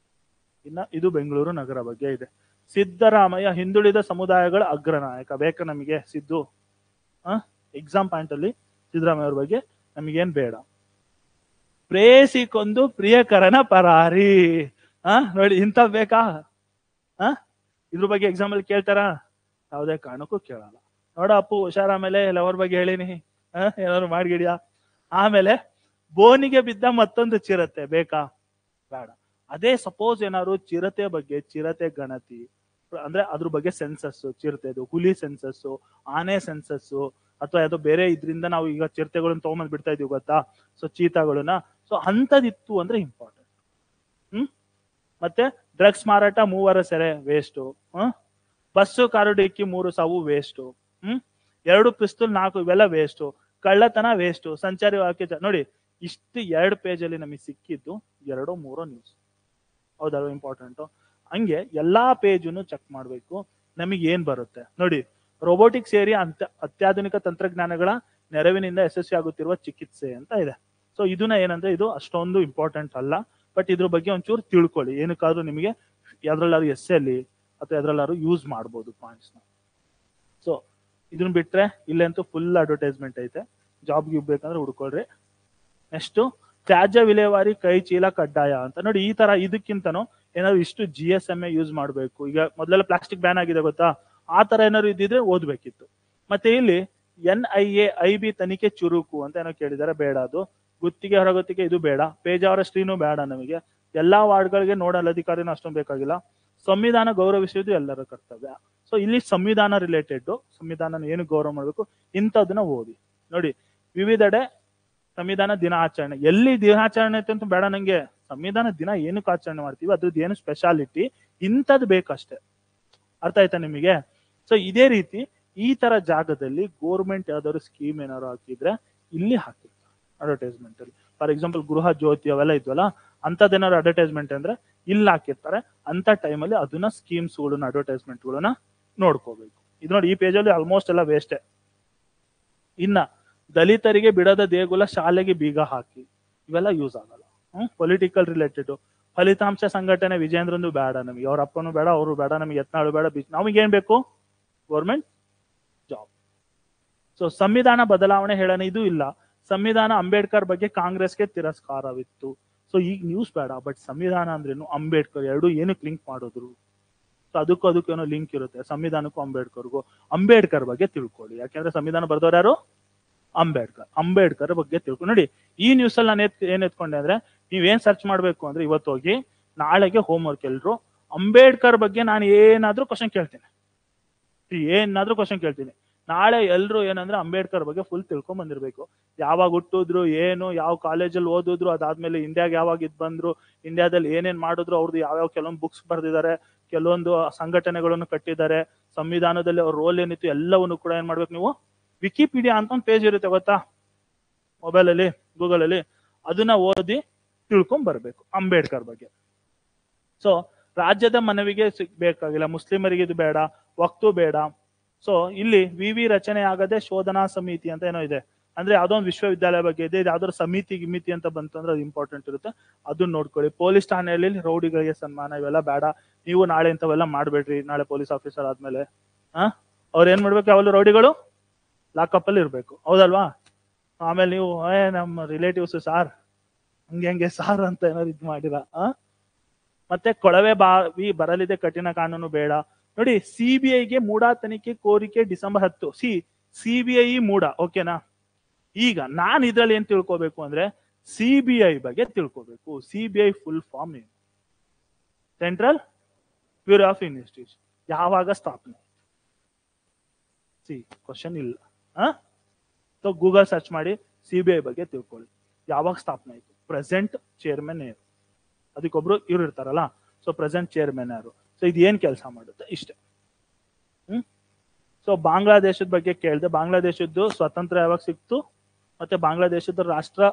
ಇನ್ನ ಇದು ಬೆಂಗಳೂರು ನಗರ ಬಗ್ಗೆ ಇದೆ. ಸಿದ್ದರಾಮಯ್ಯ ಹಿಂದುಳಿದ ಸಮುದಾಯಗಳ ಅಗ್ರನಾಯಕ. ಬೇಕಾ ನಮಗೆ ಸಿದ್ದು? ಎಕ್ಸಾಮ್ ಪಾಯಿಂಟ್ ಅಲ್ಲಿ ಸಿದ್ದರಾಮಯ್ಯ ಅವ್ರ ಬಗ್ಗೆ ನಮಗೇನ್ ಬೇಡ. ಪ್ರೇಸಿಕೊಂದು ಪ್ರಿಯಕರನ ಪರಾರಿ. ನೋಡಿ ಇಂಥ ಬೇಕಾ? ಇದ್ರ ಬಗ್ಗೆ ಎಕ್ಸಾಮ್ ಅಲ್ಲಿ ಕೇಳ್ತಾರ? ಯಾವುದೇ ಕಾರಣಕ್ಕೂ ಕೇಳಲ್ಲ. ನೋಡ ಅಪ್ಪು ಹುಷಾರ, ಆಮೇಲೆ ಲವರ್ ಬಗ್ಗೆ ಹೇಳಿನಿ, ಏನಾದ್ರು ಮಾಡ್ಗಿಡಿಯಾ. ಆಮೇಲೆ ಬೋನಿಗೆ ಬಿದ್ದ ಮತ್ತೊಂದು ಚಿರತೆ, ಬೇಕಾ? ಬೇಡ. ಅದೇ ಸಪೋಸ್ ಏನಾದ್ರು ಚಿರತೆ ಬಗ್ಗೆ, ಚಿರತೆ ಗಣತಿ ಅಂದ್ರೆ ಅದ್ರ ಬಗ್ಗೆ ಸೆನ್ಸಸ್, ಚಿರತೆದು ಹುಲಿ ಸೆನ್ಸಸ್, ಆನೆ ಸೆನ್ಸಸ್, ಅಥವಾ ಯಾವ್ದೋ ಬೇರೆ ಇದ್ರಿಂದ ನಾವು ಈಗ ಚಿರತೆಗಳನ್ನ ತಗೊಂಬಂದ್ ಬಿಡ್ತಾ ಇದೀವಿ ಗೊತ್ತಾ, ಸೊ ಚೀತಾಗಳನ್ನ. ಸೊ ಅಂತದಿತ್ತು ಅಂದ್ರೆ ಇಂಪಾರ್ಟೆಂಟ್. ಮತ್ತೆ ಡ್ರಗ್ಸ್ ಮಾರಾಟ 3 ಸೆರೆ, ವೇಸ್ಟು. ಬಸ್ಸು ಕಾರು ಡಿಕ್ಕಿ 3 ಸಾವು, ವೇಸ್ಟು. 2 ಪಿಸ್ತೂಲ್ 4, ಇವೆಲ್ಲ ವೇಸ್ಟು. ಕಳ್ಳತನ ವೇಸ್ಟು. ಸಂಚಾರಿ ವಾಕ್ಯ ನೋಡಿ, ಇಷ್ಟು 2 ಪೇಜಲ್ಲಿ ನಮಗೆ ಸಿಕ್ಕಿದ್ದು 2-3 ನ್ಯೂಸ್, ಹೌದಲ್ವ? ಇಂಪಾರ್ಟೆಂಟು. ಹಂಗೆ ಎಲ್ಲಾ ಪೇಜನ್ನು ಚೆಕ್ ಮಾಡ್ಬೇಕು. ನಮಗೆ ಏನ್ ಬರುತ್ತೆ ನೋಡಿ, ರೋಬೋಟಿಕ್ಸ್ ಏರಿಯಾ ಅತ್ಯಾಧುನಿಕ ತಂತ್ರಜ್ಞಾನಗಳ ನೆರವಿನಿಂದ ಯಶಸ್ವಿಯಾಗುತ್ತಿರುವ ಚಿಕಿತ್ಸೆ ಅಂತ ಇದೆ. ಸೊ ಇದನ್ನ ಏನಂದ್ರೆ, ಇದು ಅಷ್ಟೊಂದು ಇಂಪಾರ್ಟೆಂಟ್ ಅಲ್ಲ, ಬಟ್ ಇದ್ರ ಬಗ್ಗೆ ಒಂಚೂರು ತಿಳ್ಕೊಳ್ಳಿ. ಏನಕ್ಕಾದ್ರೂ ನಿಮಗೆ ಯಾವ್ದ್ರಲ್ಲಾದ್ರು ಎಸ್ ಅಲ್ಲಿ ಅಥವಾ ಯಾವ್ದ್ರಲ್ಲಾದ್ರು ಯೂಸ್ ಮಾಡ್ಬೋದು ಪಾಯಿಂಟ್ಸ್ ನ. ಸೊ ಇದನ್ನ ಬಿಟ್ರೆ ಇಲ್ಲಂತೂ ಫುಲ್ ಅಡ್ವರ್ಟೈಸ್ಮೆಂಟ್ ಐತೆ. ಜಾಬ್ಗೆ ಬೇಕಂದ್ರೆ ಹುಡ್ಕೊಳ್ರಿ. ನೆಕ್ಸ್ಟ್ ತ್ಯಾಜ್ಯ ವಿಲೇವಾರಿ ಕೈ ಚೀಲ ಕಡ್ಡಾಯ ಅಂತ. ನೋಡಿ ಈ ತರ ಇದಕ್ಕಿಂತನೂ ಏನಾದ್ರು ಇಷ್ಟು GSMA ಯೂಸ್ ಮಾಡ್ಬೇಕು. ಈಗ ಮೊದಲೆಲ್ಲ ಪ್ಲಾಸ್ಟಿಕ್ ಬ್ಯಾನ್ ಆಗಿದೆ ಗೊತ್ತಾ, ಆ ತರ ಏನಾದ್ರು ಇದ್ದಿದ್ರೆ ಓದ್ಬೇಕಿತ್ತು. ಮತ್ತೆ ಇಲ್ಲಿ NIA IB ತನಿಖೆ ಚುರುಕು ಅಂತ ಏನೋ ಕೇಳಿದಾರೆ, ಬೇಡ. ಅದು ಗುತ್ತಿಗೆ ಹೊರಗುತ್ತಿಗೆ, ಇದು ಬೇಡ. ಪೇಜಾವರ ಶ್ರೀನು ಬೇಡ ನಮಗೆ. ಎಲ್ಲಾ ವಾರ್ಡ್ಗಳಿಗೆ ನೋಡಲ್ ಅಧಿಕಾರಿನೂ ಅಷ್ಟೊಂದು ಬೇಕಾಗಿಲ್ಲ. ಸಂವಿಧಾನ ಗೌರವಿಸುವುದು ಎಲ್ಲರ ಕರ್ತವ್ಯ. ಸೊ ಇಲ್ಲಿ ಸಂವಿಧಾನ ರಿಲೇಟೆಡ್, ಸಂವಿಧಾನ ಏನು ಗೌರವ ಮಾಡ್ಬೇಕು ಇಂಥದನ್ನ ಓದಿ. ನೋಡಿ ವಿವಿಧೆಡೆ ಸಂವಿಧಾನ ದಿನ ಆಚರಣೆ, ಎಲ್ಲಿ ದಿನಾಚರಣೆ ಐತೆ ಅಂತ ಬೇಡ ನಂಗೆ. ಸಂವಿಧಾನ ದಿನ ಏನಕ್ಕೆ ಆಚರಣೆ ಮಾಡ್ತೀವಿ, ಅದ್ರದ್ದು ಏನು ಸ್ಪೆಷಾಲಿಟಿ, ಇಂಥದ್ದು ಬೇಕಷ್ಟೇ. ಅರ್ಥ ಆಯ್ತಾ ನಿಮಗೆ? ಸೊ ಇದೇ ರೀತಿ ಈ ತರ ಜಾಗದಲ್ಲಿ ಗೋರ್ಮೆಂಟ್ ಯಾವ್ದಾದ್ರು ಸ್ಕೀಮ್ ಏನಾದ್ರು ಹಾಕಿದ್ರೆ ಇಲ್ಲಿ ಹಾಕಿರ್ತಾರೆ ಅಡ್ವರ್ಟೈಸ್ಮೆಂಟ್ ಅಲ್ಲಿ. ಫಾರ್ ಎಕ್ಸಾಂಪಲ್ ಗೃಹ ಜ್ಯೋತಿ ಅವೆಲ್ಲ ಇದ್ವಲ್ಲ, ಅಂತದೇನಾದ್ರು ಅಡ್ವರ್ಟೈಸ್ಮೆಂಟ್ ಅಂದ್ರೆ ಇಲ್ಲಿ ಹಾಕಿರ್ತಾರೆ. ಅಂತ ಟೈಮಲ್ಲಿ ಅದನ್ನ ಸ್ಕೀಮ್ಸ್ಗಳನ್ನ, ಅಡ್ವರ್ಟೈಸ್ಮೆಂಟ್ಗಳನ್ನ ನೋಡ್ಕೋಬೇಕು. ಇದು ನೋಡಿ, ಈ ಪೇಜಲ್ಲಿ ಆಲ್ಮೋಸ್ಟ್ ಎಲ್ಲ ವೇಸ್ಟೇ. ಇನ್ನ ದಲಿತರಿಗೆ ಬಿಡದ ದೇಗುಲ, ಶಾಲೆಗೆ ಬೀಗ ಹಾಕಿ, ಇವೆಲ್ಲ ಯೂಸ್ ಆಗಲ್ಲ. Political related. ಫಲಿತಾಂಶ ಸಂಘಟನೆ ವಿಜೇಂದ್ರನು ಬೇಡ ನಮಗೆ, ಅವ್ರ ಅಪ್ಪನು ಬೇಡ, ಅವರು ಬೇಡ, ನಮಗೆ ಯತ್ನಾಳು ಬೇಡ, ನಮಗೇನ್ ಬೇಕು? Government job. ಸೊ ಸಂವಿಧಾನ ಬದಲಾವಣೆ ಹೇಳೋಣ, ಇದು ಇಲ್ಲ. ಸಂವಿಧಾನ ಅಂಬೇಡ್ಕರ್ ಬಗ್ಗೆ ಕಾಂಗ್ರೆಸ್ಗೆ ತಿರಸ್ಕಾರವಿತ್ತು. ಸೊ ಈಗ ನ್ಯೂಸ್ ಬೇಡ, ಬಟ್ ಸಂವಿಧಾನ ಅಂದ್ರೇನು, ಅಂಬೇಡ್ಕರ್ ಎರಡು ಏನಕ್ಕೆ ಲಿಂಕ್ ಮಾಡಿದ್ರು, ಸೊ ಅದಕ್ಕೂ ಏನೋ ಲಿಂಕ್ ಇರುತ್ತೆ, ಸಂವಿಧಾನಕ್ಕೂ ಅಂಬೇಡ್ಕರ್ಗೂ. ಅಂಬೇಡ್ಕರ್ ಬಗ್ಗೆ ತಿಳ್ಕೊಳ್ಳಿ, ಯಾಕೆಂದ್ರೆ ಸಂವಿಧಾನ ಬರ್ದವ್ರು ಯಾರು, ಅಂಬೇಡ್ಕರ್ ಬಗ್ಗೆ ತಿಳ್ಕೊಂಡು ನೋಡಿ. ಈ ನ್ಯೂಸ್ ಅಲ್ಲಿ ನಾನು ಏನ್ ಎತ್ಕೊಂಡೆ ಅಂದ್ರೆ, ನೀವೇನ್ ಸರ್ಚ್ ಮಾಡ್ಬೇಕು ಅಂದ್ರೆ ಇವತ್ತು ಹೋಗಿ ನಾಳೆಗೆ ಹೋಮ್ ವರ್ಕ್ ಎಲ್ರು ಅಂಬೇಡ್ಕರ್ ಬಗ್ಗೆ ನಾನು ಏನಾದ್ರೂ ಕ್ವಶನ್ ಕೇಳ್ತೀನಿ, ನಾಳೆ ಎಲ್ರು ಏನಂದ್ರೆ ಅಂಬೇಡ್ಕರ್ ಬಗ್ಗೆ ಫುಲ್ ತಿಳ್ಕೊಂಡ್ ಬಂದಿರ್ಬೇಕು. ಯಾವಾಗ ಹುಟ್ಟಿದ್ರು, ಏನು, ಯಾವ ಕಾಲೇಜಲ್ಲಿ ಓದಿದ್ರು, ಅದಾದ್ಮೇಲೆ ಇಂಡಿಯಾಗೆ ಯಾವಾಗ ಬಂದ್ರು, ಇಂಡಿಯಾದಲ್ಲಿ ಏನೇನ್ ಮಾಡಿದ್ರು, ಅವ್ರದ್ದು ಯಾವ್ಯಾವ ಕೆಲವೊಂದು ಬುಕ್ಸ್ ಬರ್ದಿದ್ದಾರೆ, ಕೆಲವೊಂದು ಸಂಘಟನೆಗಳನ್ನು ಕಟ್ಟಿದ್ದಾರೆ, ಸಂವಿಧಾನದಲ್ಲಿ ಅವ್ರ ರೋಲ್ ಏನಿತ್ತು ಎಲ್ಲವನ್ನು ಕೂಡ ಏನ್ ಮಾಡ್ಬೇಕು ನೀವು, ವಿಕಿಪೀಡಿಯಾ ಅಂತ ಒಂದು ಪೇಜ್ ಇರುತ್ತೆ ಗೊತ್ತಾ, ಮೊಬೈಲ್ ಅಲ್ಲಿ, ಗೂಗಲ್ ಅಲ್ಲಿ, ಅದನ್ನ ಓದಿ ತಿಳ್ಕೊಂಡ್ ಬರ್ಬೇಕು ಅಂಬೇಡ್ಕರ್ ಬಗ್ಗೆ. ಸೊ ರಾಜ್ಯದ ಮನವಿಗೆ ಬೇಕಾಗಿಲ್ಲ, ಮುಸ್ಲಿಮರಿಗೆ ಇದು ಬೇಡ, ವಕ್ತು ಬೇಡ. ಸೊ ಇಲ್ಲಿ ವಿವಿ ರಚನೆ ಆಗದೆ ಶೋಧನಾ ಸಮಿತಿ ಅಂತ ಏನೋ ಇದೆ, ಅಂದ್ರೆ ಯಾವ್ದೋ ಒಂದು ವಿಶ್ವವಿದ್ಯಾಲಯ ಬಗ್ಗೆ ಇದೆ, ಯಾವ್ದಾದ್ರು ಗಿಮಿತಿ ಅಂತ ಬಂತು ಅಂದ್ರೆ ಅದು ಇಂಪಾರ್ಟೆಂಟ್ ಇರುತ್ತೆ, ಅದನ್ನ ನೋಡ್ಕೊಳ್ಳಿ. ಪೊಲೀಸ್ ಠಾಣೆಯಲ್ಲಿ ರೌಡಿಗಳಿಗೆ ಸನ್ಮಾನ ಇವೆಲ್ಲ ಬೇಡ, ನೀವು ನಾಳೆ ಇಂಥವೆಲ್ಲ ಮಾಡ್ಬೇಡ್ರಿ. ನಾಳೆ ಪೊಲೀಸ್ ಆಫೀಸರ್ ಆದ್ಮೇಲೆ ಅವ್ರು ಏನ್ ಮಾಡ್ಬೇಕು, ಯಾವಲ್ಲೂ ರೌಡಿಗಳು ಲಾಕಪ್ ಅಲ್ಲಿ ಇರ್ಬೇಕು, ಹೌದಲ್ವಾ? ಆಮೇಲೆ ನೀವು ನಮ್ಮ ರಿಲೇಟಿವ್ಸ್ ಸಾರ್ ಹಂಗೆ ಸಾರ್ ಅಂತ ಏನಾದ್ರು ಇದು ಮಾಡಿರ. ಮತ್ತೆ ಕೊಳವೆ ಬಾವಿ ಬರಲಿದೆ, ಕಠಿಣ ಕಾನೂನು ಬೇಡ. ನೋಡಿ, ಸಿಬಿಐಗೆ ಮೂಡ ತನಿಖೆ ಕೋರಿಕೆ ಡಿಸೆಂಬರ್ 10. ಸಿಬಿಐ ಮೂಡ, ಓಕೆನಾ? ಈಗ ನಾನು ಇದ್ರಲ್ಲಿ ಏನ್ ತಿಳ್ಕೋಬೇಕು ಅಂದ್ರೆ, ಸಿಬಿಐ ಬಗ್ಗೆ ತಿಳ್ಕೋಬೇಕು. ಸಿಬಿಐ ಫುಲ್ ಫಾರ್ಮ್ ಏನು? Central bureau of investigation. ಯಾವಾಗ ಸ್ಥಾಪನೆ? ಕ್ವಶನ್ ಇಲ್ಲ. ಸೊ ಗೂಗಲ್ ಸರ್ಚ್ ಮಾಡಿ ಸಿಬಿಐ ಬಗ್ಗೆ ತಿಳ್ಕೊಳ್ಳಿ, ಯಾವಾಗ ಸ್ಥಾಪನೆ ಆಯ್ತು, ಪ್ರೆಸೆಂಟ್ ಚೇರ್ಮನ್ ಯಾರು, ಅದಕ್ಕೊಬ್ರು ಇವ್ರು ಇರ್ತಾರಲ್ಲ, ಸೊ ಪ್ರೆಸೆಂಟ್ ಚೇರ್ಮನ್ ಯಾರು, ಸೊ ಇದು ಏನ್ ಕೆಲಸ ಮಾಡುತ್ತೆ, ಇಷ್ಟೇ. ಸೊ ಬಾಂಗ್ಲಾದೇಶದ ಬಗ್ಗೆ ಕೇಳಿದೆ, ಬಾಂಗ್ಲಾದೇಶದ್ದು ಸ್ವಾತಂತ್ರ್ಯ ಯಾವಾಗ ಸಿಕ್ತು, ಮತ್ತೆ ಬಾಂಗ್ಲಾದೇಶದ ರಾಷ್ಟ್ರ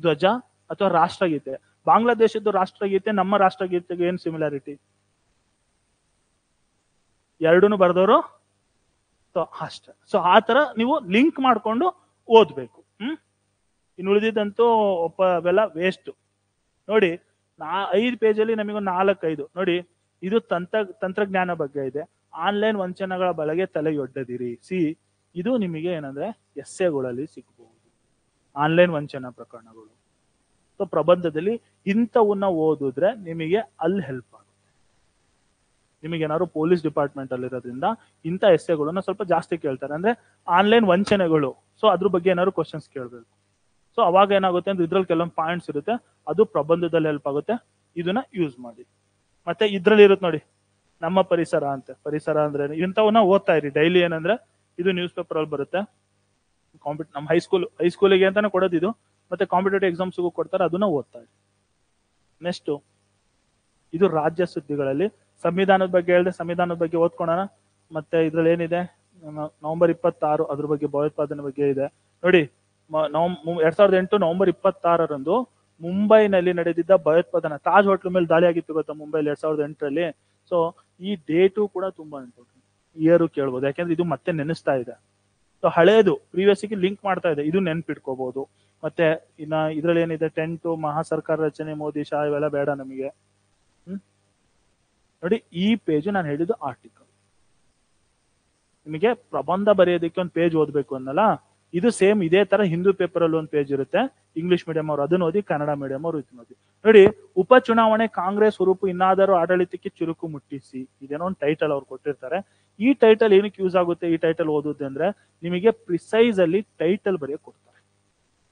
ಧ್ವಜ ಅಥವಾ ರಾಷ್ಟ್ರಗೀತೆ. ಬಾಂಗ್ಲಾದೇಶದ್ದು ರಾಷ್ಟ್ರಗೀತೆ ನಮ್ಮ ರಾಷ್ಟ್ರಗೀತೆಗೆ ಏನ್ ಸಿಮಿಲಾರಿಟಿ? ಎರಡೂನು ಬರ್ದವರು ಅಷ್ಟೇ. ಸೊ ಆ ತರ ನೀವು ಲಿಂಕ್ ಮಾಡ್ಕೊಂಡು ಓದ್ಬೇಕು. ಇನ್ನು ಉಳಿದಿದ್ದಂತೂ ಅವೆಲ್ಲ ವೇಸ್ಟ್. ನೋಡಿ, 5 ಪೇಜಲ್ಲಿ ನಮಗೊಂದು 4-5 ನೋಡಿ. ಇದು ತಂತ್ರಜ್ಞಾನ ಬಗ್ಗೆ ಇದೆ. ಆನ್ಲೈನ್ ವಂಚನೆಗಳ ಬಲೆಗೆ ತಲೆಯೊಡ್ಡದಿರಿ. ಇದು ನಿಮಗೆ ಏನಂದ್ರೆ ಎಸ್ಸೆಗಳಲ್ಲಿ ಸಿಗಬಹುದು, ಆನ್ಲೈನ್ ವಂಚನಾ ಪ್ರಕರಣಗಳು. ಸೊ ಪ್ರಬಂಧದಲ್ಲಿ ಇಂಥವನ್ನ ಓದಿದ್ರೆ ನಿಮಗೆ ಅಲ್ಲಿ ಹೆಲ್ಪ್ ಆಗುತ್ತೆ. ನಿಮಗೆ ಏನಾದ್ರು ಪೊಲೀಸ್ ಡಿಪಾರ್ಟ್ಮೆಂಟ್ ಅಲ್ಲಿ ಇರೋದ್ರಿಂದ ಇಂಥ ಎಸ್ಸೆಗಳನ್ನ ಸ್ವಲ್ಪ ಜಾಸ್ತಿ ಕೇಳ್ತಾರೆ, ಅಂದ್ರೆ ಆನ್ಲೈನ್ ವಂಚನೆಗಳು. ಸೊ ಅದ್ರ ಬಗ್ಗೆ ಏನಾದ್ರು ಕ್ವಶನ್ಸ್ ಕೇಳಬೇಕು. ಸೊ ಅವಾಗ ಏನಾಗುತ್ತೆ ಅಂದ್ರೆ ಇದ್ರಲ್ಲಿ ಕೆಲವೊಂದು ಪಾಯಿಂಟ್ಸ್ ಇರುತ್ತೆ, ಅದು ಪ್ರಬಂಧದಲ್ಲಿ ಹೆಲ್ಪ್ ಆಗುತ್ತೆ, ಇದನ್ನ ಯೂಸ್ ಮಾಡಿ. ಮತ್ತೆ ಇದ್ರಲ್ಲಿ ಇರುತ್ತೆ ನೋಡಿ, ನಮ್ಮ ಪರಿಸರ ಅಂತ. ಪರಿಸರ ಅಂದ್ರೆ ಇಂಥವನ್ನ ಓದ್ತಾ ಇರಿ ಡೈಲಿ. ಏನಂದ್ರೆ ಇದು ನ್ಯೂಸ್ ಪೇಪರ್ ಅಲ್ಲಿ ಬರುತ್ತೆ, ನಮ್ಮ ಹೈಸ್ಕೂಲಿಗೆ ಅಂತಾನೆ ಕೊಡೋದು ಇದು, ಮತ್ತೆ ಕಾಂಪಿಟೇಟಿವ್ ಎಕ್ಸಾಮ್ಸ್ಗೂ ಕೊಡ್ತಾರೆ, ಅದನ್ನ ಓದ್ತಾ ಇರಿ. ನೆಕ್ಸ್ಟ್, ಇದು ರಾಜ್ಯ ಸುದ್ದಿಗಳಲ್ಲಿ ಸಂವಿಧಾನದ ಬಗ್ಗೆ ಹೇಳಿದೆ, ಸಂವಿಧಾನದ ಬಗ್ಗೆ ಓದ್ಕೊಳ್ಳೋಣ. ಮತ್ತೆ ಇದ್ರಲ್ಲಿ ಏನಿದೆ, ನವೆಂಬರ್ 26 ಅದ್ರ ಬಗ್ಗೆ ಭಯೋತ್ಪಾದನೆ ಬಗ್ಗೆ ಇದೆ ನೋಡಿ. 2008 ನವೆಂಬರ್ 26 ಮುಂಬೈನಲ್ಲಿ ನಡೆದಿದ್ದ ಭಯೋತ್ಪಾದನಾ, ತಾಜ್ ಹೋಟ್ಲ್ ಮೇಲೆ ದಾಳಿ ಆಗಿತ್ತು ಗೊತ್ತಾ ಮುಂಬೈಲಿ 2008. ಸೊ ಈ ಡೇಟು ಕೂಡ ತುಂಬಾ ಇಂಪಾರ್ಟೆಂಟ್, ಇಯರ್ ಕೇಳ್ಬೋದು, ಯಾಕೆಂದ್ರೆ ಇದು ಮತ್ತೆ ನೆನೆಸ್ತಾ ಇದೆ. ಸೊ ಹಳೇದು ಪ್ರೀವಿಯಸ್ ಗೆ ಲಿಂಕ್ ಮಾಡ್ತಾ ಇದೆ, ಇದು ನೆನ್ಪಿಟ್ಕೋಬಹುದು. ಮತ್ತೆ ಇನ್ನ ಇದ್ರಲ್ಲಿ ಏನಿದೆ, 10 ಮಹಾ ಸರ್ಕಾರ ರಚನೆ, ಮೋದಿ ಶಾ ಇವೆಲ್ಲ ಬೇಡ ನಮಗೆ. ನೋಡಿ, ಈ ಪೇಜ್ ನಾನು ಹೇಳಿದ್ದು ಆರ್ಟಿಕಲ್. ನಿಮಗೆ ಪ್ರಬಂಧ ಬರೆಯೋದಕ್ಕೆ ಒಂದು ಪೇಜ್ ಓದ್ಬೇಕು ಅನ್ನಲ್ಲ, ಇದು ಸೇಮ್ ಇದೇ ತರ ಹಿಂದೂ ಪೇಪರ್ ಅಲ್ಲಿ ಒಂದು ಪೇಜ್ ಇರುತ್ತೆ, ಇಂಗ್ಲಿಷ್ ಮೀಡಿಯಂ ಅವರು ಅದನ್ನ ಓದಿ, ಕನ್ನಡ ಮೀಡಿಯಂ ಅವರು ಇದನ್ನ ಓದಿ. ನೋಡಿ, ಉಪಚುನಾವಣೆ ಕಾಂಗ್ರೆಸ್ ಹುರುಪು ಇನ್ನಾದರೂ ಆಡಳಿತಕ್ಕೆ ಚುರುಕು ಮುಟ್ಟಿಸಿ, ಇದೇನೋ ಒಂದು ಟೈಟಲ್ ಅವ್ರು ಕೊಟ್ಟಿರ್ತಾರೆ. ಈ ಟೈಟಲ್ ಏನಕ್ಕೆ ಯೂಸ್ ಆಗುತ್ತೆ, ಈ ಟೈಟಲ್ ಓದುತ್ತೆ ಅಂದ್ರೆ ನಿಮಗೆ ಪ್ರಿಸೈಸ್ ಅಲ್ಲಿ ಟೈಟಲ್ ಬರೆಯಕ್ ಕೊಡ್ತಾರೆ.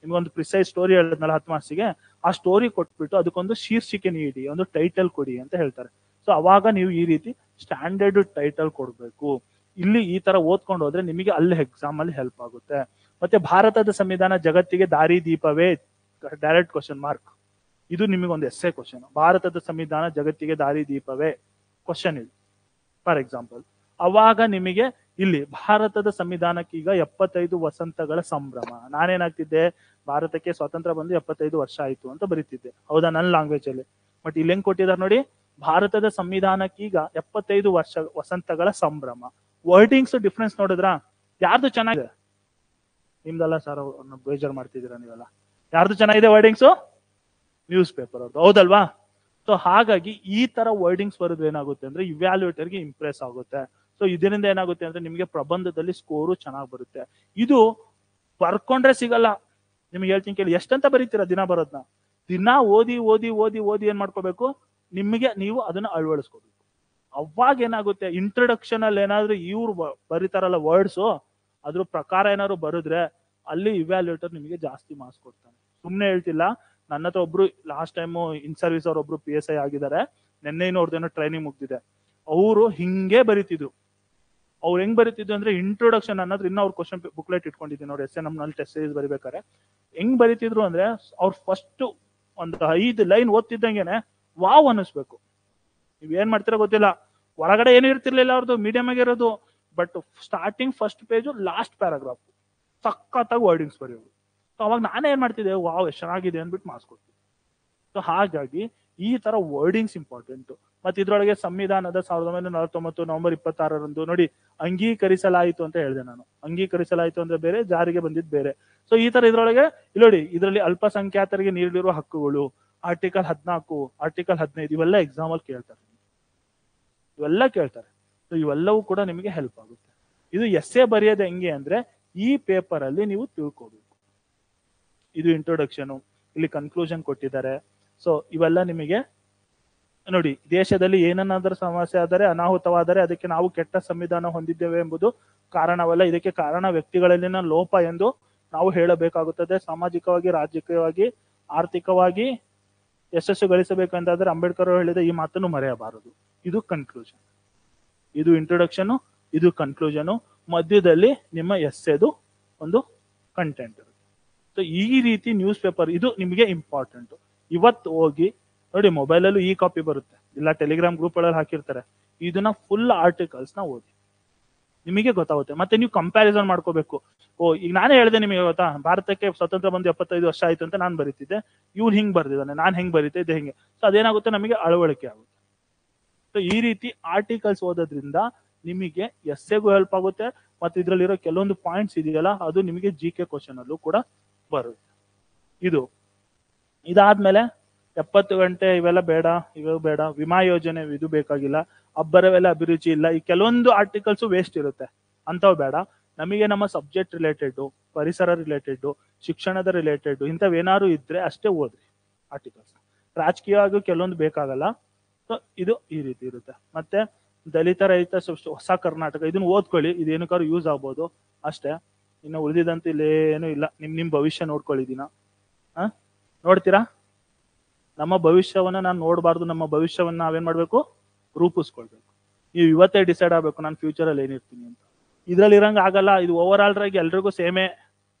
ನಿಮ್ಗೊಂದು ಪ್ರಿಸೈಸ್ ಸ್ಟೋರಿ ಹೇಳಿದ್ನಲ್ಲ 10 ಮಾರ್ಕ್ಸಿಗೆ, ಆ ಸ್ಟೋರಿ ಕೊಟ್ಬಿಟ್ಟು ಅದಕ್ಕೊಂದು ಶೀರ್ಷಿಕೆ ನೀಡಿ, ಒಂದು ಟೈಟಲ್ ಕೊಡಿ ಅಂತ ಹೇಳ್ತಾರೆ. ಸೊ ಅವಾಗ ನೀವು ಈ ರೀತಿ ಸ್ಟ್ಯಾಂಡರ್ಡ್ ಟೈಟಲ್ ಕೊಡ್ಬೇಕು. ಇಲ್ಲಿ ಈ ತರ ಓದ್ಕೊಂಡು ಹೋದ್ರೆ ನಿಮಗೆ ಅಲ್ಲಿ ಎಕ್ಸಾಮ್ ಅಲ್ಲಿ ಹೆಲ್ಪ್ ಆಗುತ್ತೆ. ಮತ್ತೆ ಭಾರತದ ಸಂವಿಧಾನ ಜಗತ್ತಿಗೆ ದಾರಿ ದೀಪವೇ, ಡೈರೆಕ್ಟ್ ಕ್ವಶನ್ ಮಾರ್ಕ್. ಇದು ನಿಮಗೊಂದು ಎಸ್ಸೆ ಕ್ವಶನ್. ಭಾರತದ ಸಂವಿಧಾನ ಜಗತ್ತಿಗೆ ದಾರಿ ದೀಪವೇ ಕ್ವಶನ್ ಇದು ಫಾರ್ ಎಕ್ಸಾಂಪಲ್. ಅವಾಗ ನಿಮಗೆ ಇಲ್ಲಿ ಭಾರತದ ಸಂವಿಧಾನಕ್ಕೆ ಈಗ 75 ವಸಂತಗಳ ಸಂಭ್ರಮ. ನಾನೇನಾಗ್ತಿದ್ದೆ, ಭಾರತಕ್ಕೆ ಸ್ವಾತಂತ್ರ್ಯ ಬಂದು 75 ವರ್ಷ ಆಯ್ತು ಅಂತ ಬರೀತಿದ್ದೆ, ಹೌದಾ, ನನ್ನ ಲ್ಯಾಂಗ್ವೇಜ್ ಅಲ್ಲಿ. ಬಟ್ ಇಲ್ಲಿ ಹೆಂಗ್ ಕೊಟ್ಟಿದ್ದಾರೆ ನೋಡಿ, ಭಾರತದ ಸಂವಿಧಾನಕ್ಕೀಗ 75 ವರ್ಷ ವಸಂತಗಳ ಸಂಭ್ರಮ. ವರ್ಡಿಂಗ್ಸ್ ಡಿಫ್ರೆನ್ಸ್ ನೋಡಿದ್ರ, ಯಾರ್ದು ಚೆನ್ನಾಗಿದೆ? ನಿಮ್ದಲ್ಲ ಸರ್, ಬೇಜಾರ್ ಮಾಡ್ತಿದ್ದೀರಾ ನೀವೆಲ್ಲ. ಯಾರ್ದು ಚೆನ್ನಾಗಿದೆ ವರ್ಡಿಂಗ್ಸು? ನ್ಯೂಸ್ ಪೇಪರ್ ಅವ್ರದ್ದು, ಹೌದಲ್ವಾ? ಸೊ ಹಾಗಾಗಿ ಈ ತರ ವರ್ಡಿಂಗ್ಸ್ ಬರೋದು ಏನಾಗುತ್ತೆ ಅಂದ್ರೆ ಇವ್ಯಾಲ್ಯೂಯೇಟರ್ಗೆ ಇಂಪ್ರೆಸ್ ಆಗುತ್ತೆ. ಸೊ ಇದರಿಂದ ಏನಾಗುತ್ತೆ ಅಂದ್ರೆ ನಿಮಗೆ ಪ್ರಬಂಧದಲ್ಲಿ ಸ್ಕೋರು ಚೆನ್ನಾಗಿ ಬರುತ್ತೆ. ಇದು ಬರ್ಕೊಂಡ್ರೆ ಸಿಗಲ್ಲ. ನಿಮ್ಗೆ ಹೇಳ್ತೀನಿ ಕೇಳಿ, ಎಷ್ಟಂತ ಬರೀತೀರಾ ದಿನ ಬರೋದ್ನ? ದಿನ ಓದಿ ಓದಿ ಓದಿ ಓದಿ ಏನ್ ಮಾಡ್ಕೋಬೇಕು, ನಿಮಗೆ ನೀವು ಅದನ್ನ ಅಳವಡಿಸ್ಕೋಬೇಕು. ಅವಾಗ ಏನಾಗುತ್ತೆ, ಇಂಟ್ರೊಡಕ್ಷನ್ ಅಲ್ಲಿ ಏನಾದ್ರು ಇವ್ರು ಬರೀತಾರಲ್ಲ ವರ್ಡ್ಸ್, ಅದ್ರ ಪ್ರಕಾರ ಏನಾದ್ರು ಬರೆದ್ರೆ ಅಲ್ಲಿ ಇವ್ಯಾಲ್ಯೂಟರ್ ನಿಮಗೆ ಜಾಸ್ತಿ ಮಾರ್ಕ್ಸ್ ಕೊಡ್ತಾನೆ. ಸುಮ್ನೆ ಹೇಳ್ತಿಲ್ಲ. ನನ್ನ ಹತ್ರ ಒಬ್ರು ಲಾಸ್ಟ್ ಟೈಮ್ ಇನ್ ಸರ್ವಿಸ್ ಅವ್ರು ಒಬ್ರು PSI ಆಗಿದ್ದಾರೆ. ನೆನ್ನೆ ಅವ್ರದ್ದೇನೋ ಟ್ರೈನಿಂಗ್ ಮುಗ್ದಿದೆ. ಅವರು ಹಿಂಗೆ ಬರೀತಿದ್ರು. ಅವ್ರು ಹೆಂಗ್ ಬರೀತಿದ್ರು ಅಂದ್ರೆ ಇಂಟ್ರೊಡಕ್ಷನ್ ಅನ್ನೋದು ಇನ್ನ ಅವ್ರ ಕ್ವಶನ್ ಬುಕ್ಲೆಟ್ ಇಟ್ಕೊಂಡಿದ್ದೀನಿ ಅವ್ರು SNM ನಲ್ಲಿ ಟೆಸ್ಟ್ ಸೀರೀಸ್ ಬರಿಬೇಕಾರೆ. ಹೆಂಗ್ ಬರೀತಿದ್ರು ಅಂದ್ರೆ ಅವ್ರು ಫಸ್ಟ್ ಒಂದು 5 ಲೈನ್ ಓದ್ತಿದ್ದಂಗೆನೆ ವಾವ್ ಅನ್ನಿಸ್ಬೇಕು. ನೀವ್ ಏನ್ ಮಾಡ್ತೀರಾ ಗೊತ್ತಿಲ್ಲ, ಹೊರಗಡೆ ಏನು ಇರ್ತಿರ್ಲಿಲ್ಲ ಅವ್ರದ್ದು, ಮೀಡಿಯಂ ಆಗಿರೋದು. But starting first page last paragraph ಸಖತ್ತಾಗಿ ವರ್ಡಿಂಗ್ಸ್ ಬರೆಯೋದು. ಸೊ ಅವಾಗ ನಾನೇ ಏನ್ ಮಾಡ್ತಿದ್ದೆ, ವಾವ್ ಎಷ್ಟು ಚೆನ್ನಾಗಿದೆ ಅಂದ್ಬಿಟ್ಟು ಮಾರ್ಕ್ಸ್ ಕೊಡ್ತಿದ್ದೆ. ಸೊ ಹಾಗಾಗಿ ಈ ತರ ವರ್ಡಿಂಗ್ಸ್ ಇಂಪಾರ್ಟೆಂಟ್. ಮತ್ತೆ ಇದ್ರೊಳಗೆ ಸಂವಿಧಾನದ 1949 ನವೆಂಬರ್ 26ರಂದು ನೋಡಿ ಅಂಗೀಕರಿಸಲಾಯಿತು ಅಂತ ಹೇಳಿದೆ ನಾನು. ಅಂಗೀಕರಿಸಲಾಯಿತು ಅಂದ್ರೆ ಬೇರೆ, ಜಾರಿಗೆ ಬಂದಿದ್ ಬೇರೆ. ಸೊ ಈ ತರ ಇದ್ರೊಳಗೆ ಇಲ್ಲಿ ನೋಡಿ, ಇದರಲ್ಲಿ ಅಲ್ಪಸಂಖ್ಯಾತರಿಗೆ ನೀಡಿರುವ ಹಕ್ಕುಗಳು, ಆರ್ಟಿಕಲ್ 14, ಆರ್ಟಿಕಲ್ 15 ಇವೆಲ್ಲ ಎಕ್ಸಾಮ್ ಅಲ್ಲಿ ಕೇಳ್ತಾರೆ. ಇವೆಲ್ಲ ಕೇಳ್ತಾರೆ. ಸೊ ಇವೆಲ್ಲವೂ ಕೂಡ ನಿಮಗೆ ಹೆಲ್ಪ್ ಆಗುತ್ತೆ. ಇದು ಎಸ್ಸೆ ಬರೆಯೋದು ಹೆಂಗೆ ಅಂದ್ರೆ ಈ ಪೇಪರ್ ಅಲ್ಲಿ ನೀವು ತಿಳ್ಕೋಬೇಕು. ಇದು ಇಂಟ್ರೊಡಕ್ಷನ್, ಇಲ್ಲಿ ಕನ್ಕ್ಲೂಷನ್ ಕೊಟ್ಟಿದ್ದಾರೆ. ಸೊ ಇವೆಲ್ಲ ನಿಮಗೆ ನೋಡಿ, ದೇಶದಲ್ಲಿ ಏನನ್ನಾದರೂ ಸಮಸ್ಯೆ ಆದರೆ, ಅನಾಹುತವಾದರೆ ಅದಕ್ಕೆ ನಾವು ಕೆಟ್ಟ ಸಂವಿಧಾನ ಹೊಂದಿದ್ದೇವೆ ಎಂಬುದು ಕಾರಣವಲ್ಲ, ಇದಕ್ಕೆ ಕಾರಣ ವ್ಯಕ್ತಿಗಳಲ್ಲಿನ ಲೋಪ ಎಂದು ನಾವು ಹೇಳಬೇಕಾಗುತ್ತದೆ. ಸಾಮಾಜಿಕವಾಗಿ, ರಾಜಕೀಯವಾಗಿ, ಆರ್ಥಿಕವಾಗಿ ಯಶಸ್ಸು ಗಳಿಸಬೇಕೆಂದಾದರೆ ಅಂಬೇಡ್ಕರ್ ಹೇಳಿದ ಈ ಮಾತನ್ನು ಮರೆಯಬಾರದು. ಇದು ಕನ್ಕ್ಲೂಷನ್. ಇದು ಇಂಟ್ರೊಡಕ್ಷನ್, ಇದು ಕನ್ಕ್ಲೂಷನ್. ಮಧ್ಯದಲ್ಲಿ ನಿಮ್ಮ ಎಸ್ಸೆದು ಒಂದು ಕಂಟೆಂಟ್ ಇರುತ್ತೆ. ಸೊ ಈ ರೀತಿ ನ್ಯೂಸ್ ಪೇಪರ್ ಇದು ನಿಮಗೆ ಇಂಪಾರ್ಟೆಂಟ್. ಇವತ್ತು ಹೋಗಿ ನೋಡಿ, ಮೊಬೈಲಲ್ಲೂ ಈ ಕಾಪಿ ಬರುತ್ತೆ, ಇಲ್ಲ ಟೆಲಿಗ್ರಾಮ್ ಗ್ರೂಪ್ ಗಳಲ್ಲಿ ಹಾಕಿರ್ತಾರೆ. ಇದನ್ನ ಫುಲ್ ಆರ್ಟಿಕಲ್ಸ್ ನ ಓದಿ, ನಿಮಗೆ ಗೊತ್ತಾಗುತ್ತೆ. ಮತ್ತೆ ನೀವು ಕಂಪ್ಯಾರಿಸನ್ ಮಾಡ್ಕೋಬೇಕು. ಈಗ ನಾನೇ ಹೇಳಿದೆ ನಿಮಗೆ ಗೊತ್ತಾ, ಭಾರತಕ್ಕೆ ಸ್ವತಂತ್ರ ಬಂದು 75 ವರ್ಷ ಆಯ್ತು ಅಂತ ನಾನು ಬರೀತಿದ್ದೆ, ಇವ್ನು ಹಿಂಗ್ ಬರ್ದಿದ್ದಾನೆ, ನಾನು ಹೆಂಗ್ ಬರೀತಿದ್ದೆ ಹೆಂಗೆ. ಸೊ ಅದೇನಾಗುತ್ತೆ, ನಮಗೆ ಅಳವಡಿಕೆ ಆಗುತ್ತೆ. ಸೊ ಈ ರೀತಿ ಆರ್ಟಿಕಲ್ಸ್ ಓದೋದ್ರಿಂದ ನಿಮಗೆ ಎಸ್ಸೆಗೂ ಹೆಲ್ಪ್ ಆಗುತ್ತೆ. ಮತ್ತೆ ಇದ್ರಲ್ಲಿರೋ ಕೆಲವೊಂದು ಪಾಯಿಂಟ್ಸ್ ಇದೆಯಲ್ಲ, ಅದು ನಿಮಗೆ GK ಕ್ವಶನ್ ಅಲ್ಲೂ ಕೂಡ ಬರುತ್ತೆ. ಇದಾದ್ಮೇಲೆ 70 ಗಂಟೆ ಇವೆಲ್ಲ ಬೇಡ, ಇವೆಲ್ಲ ಬೇಡ, ವಿಮಾ ಯೋಜನೆ ಇದು ಬೇಕಾಗಿಲ್ಲ, ಅಬ್ಬರವೆಲ್ಲ ಅಭಿರುಚಿ ಇಲ್ಲ, ಈ ಕೆಲವೊಂದು ಆರ್ಟಿಕಲ್ಸ್ ವೇಸ್ಟ್ ಇರುತ್ತೆ, ಅಂತವ್ ಬೇಡ. ನಮಗೆ ನಮ್ಮ ಸಬ್ಜೆಕ್ಟ್ ರಿಲೇಟೆಡ್, ಪರಿಸರ ರಿಲೇಟೆಡ್, ಶಿಕ್ಷಣದ ರಿಲೇಟೆಡ್ ಇಂಥವೇನಾದ್ರು ಇದ್ರೆ ಅಷ್ಟೇ ಓದ್ರಿ ಆರ್ಟಿಕಲ್ಸ್. ರಾಜಕೀಯವಾಗಿ ಕೆಲವೊಂದು ಬೇಕಾಗಲ್ಲ. ಸೊ ಇದು ಈ ರೀತಿ ಇರುತ್ತೆ. ಮತ್ತೆ ದಲಿತ ರಹಿತ ಹೊಸ ಕರ್ನಾಟಕ, ಇದನ್ನ ಓದ್ಕೊಳ್ಳಿ, ಇದೇನಕ್ಕಾದ್ರು ಯೂಸ್ ಆಗ್ಬೋದು ಅಷ್ಟೇ. ಇನ್ನು ಉಳಿದಿದಂತ ಇಲ್ಲಿ ಏನೂ ಇಲ್ಲ. ನಿಮ್ ಭವಿಷ್ಯ ನೋಡ್ಕೊಳ್ಳಿ ದಿನ. ನೋಡ್ತೀರಾ? ನಮ್ಮ ಭವಿಷ್ಯವನ್ನ ನಾನು ನೋಡಬಾರ್ದು, ನಮ್ಮ ಭವಿಷ್ಯವನ್ನ ನಾವೇನ್ ಮಾಡ್ಬೇಕು, ರೂಪಿಸ್ಕೊಳ್ಬೇಕು. ನೀವು ಇವತ್ತೇ ಡಿಸೈಡ್ ಆಗ್ಬೇಕು ನಾನು ಫ್ಯೂಚರ್ ಅಲ್ಲಿ ಏನಿರ್ತೀನಿ ಅಂತ. ಇದ್ರಲ್ಲಿ ಇರಂಗ ಆಗಲ್ಲ. ಇದು ಓವರ್ ಆಲ್ ಆಗಿ ಎಲ್ರಿಗೂ ಸೇಮೇ.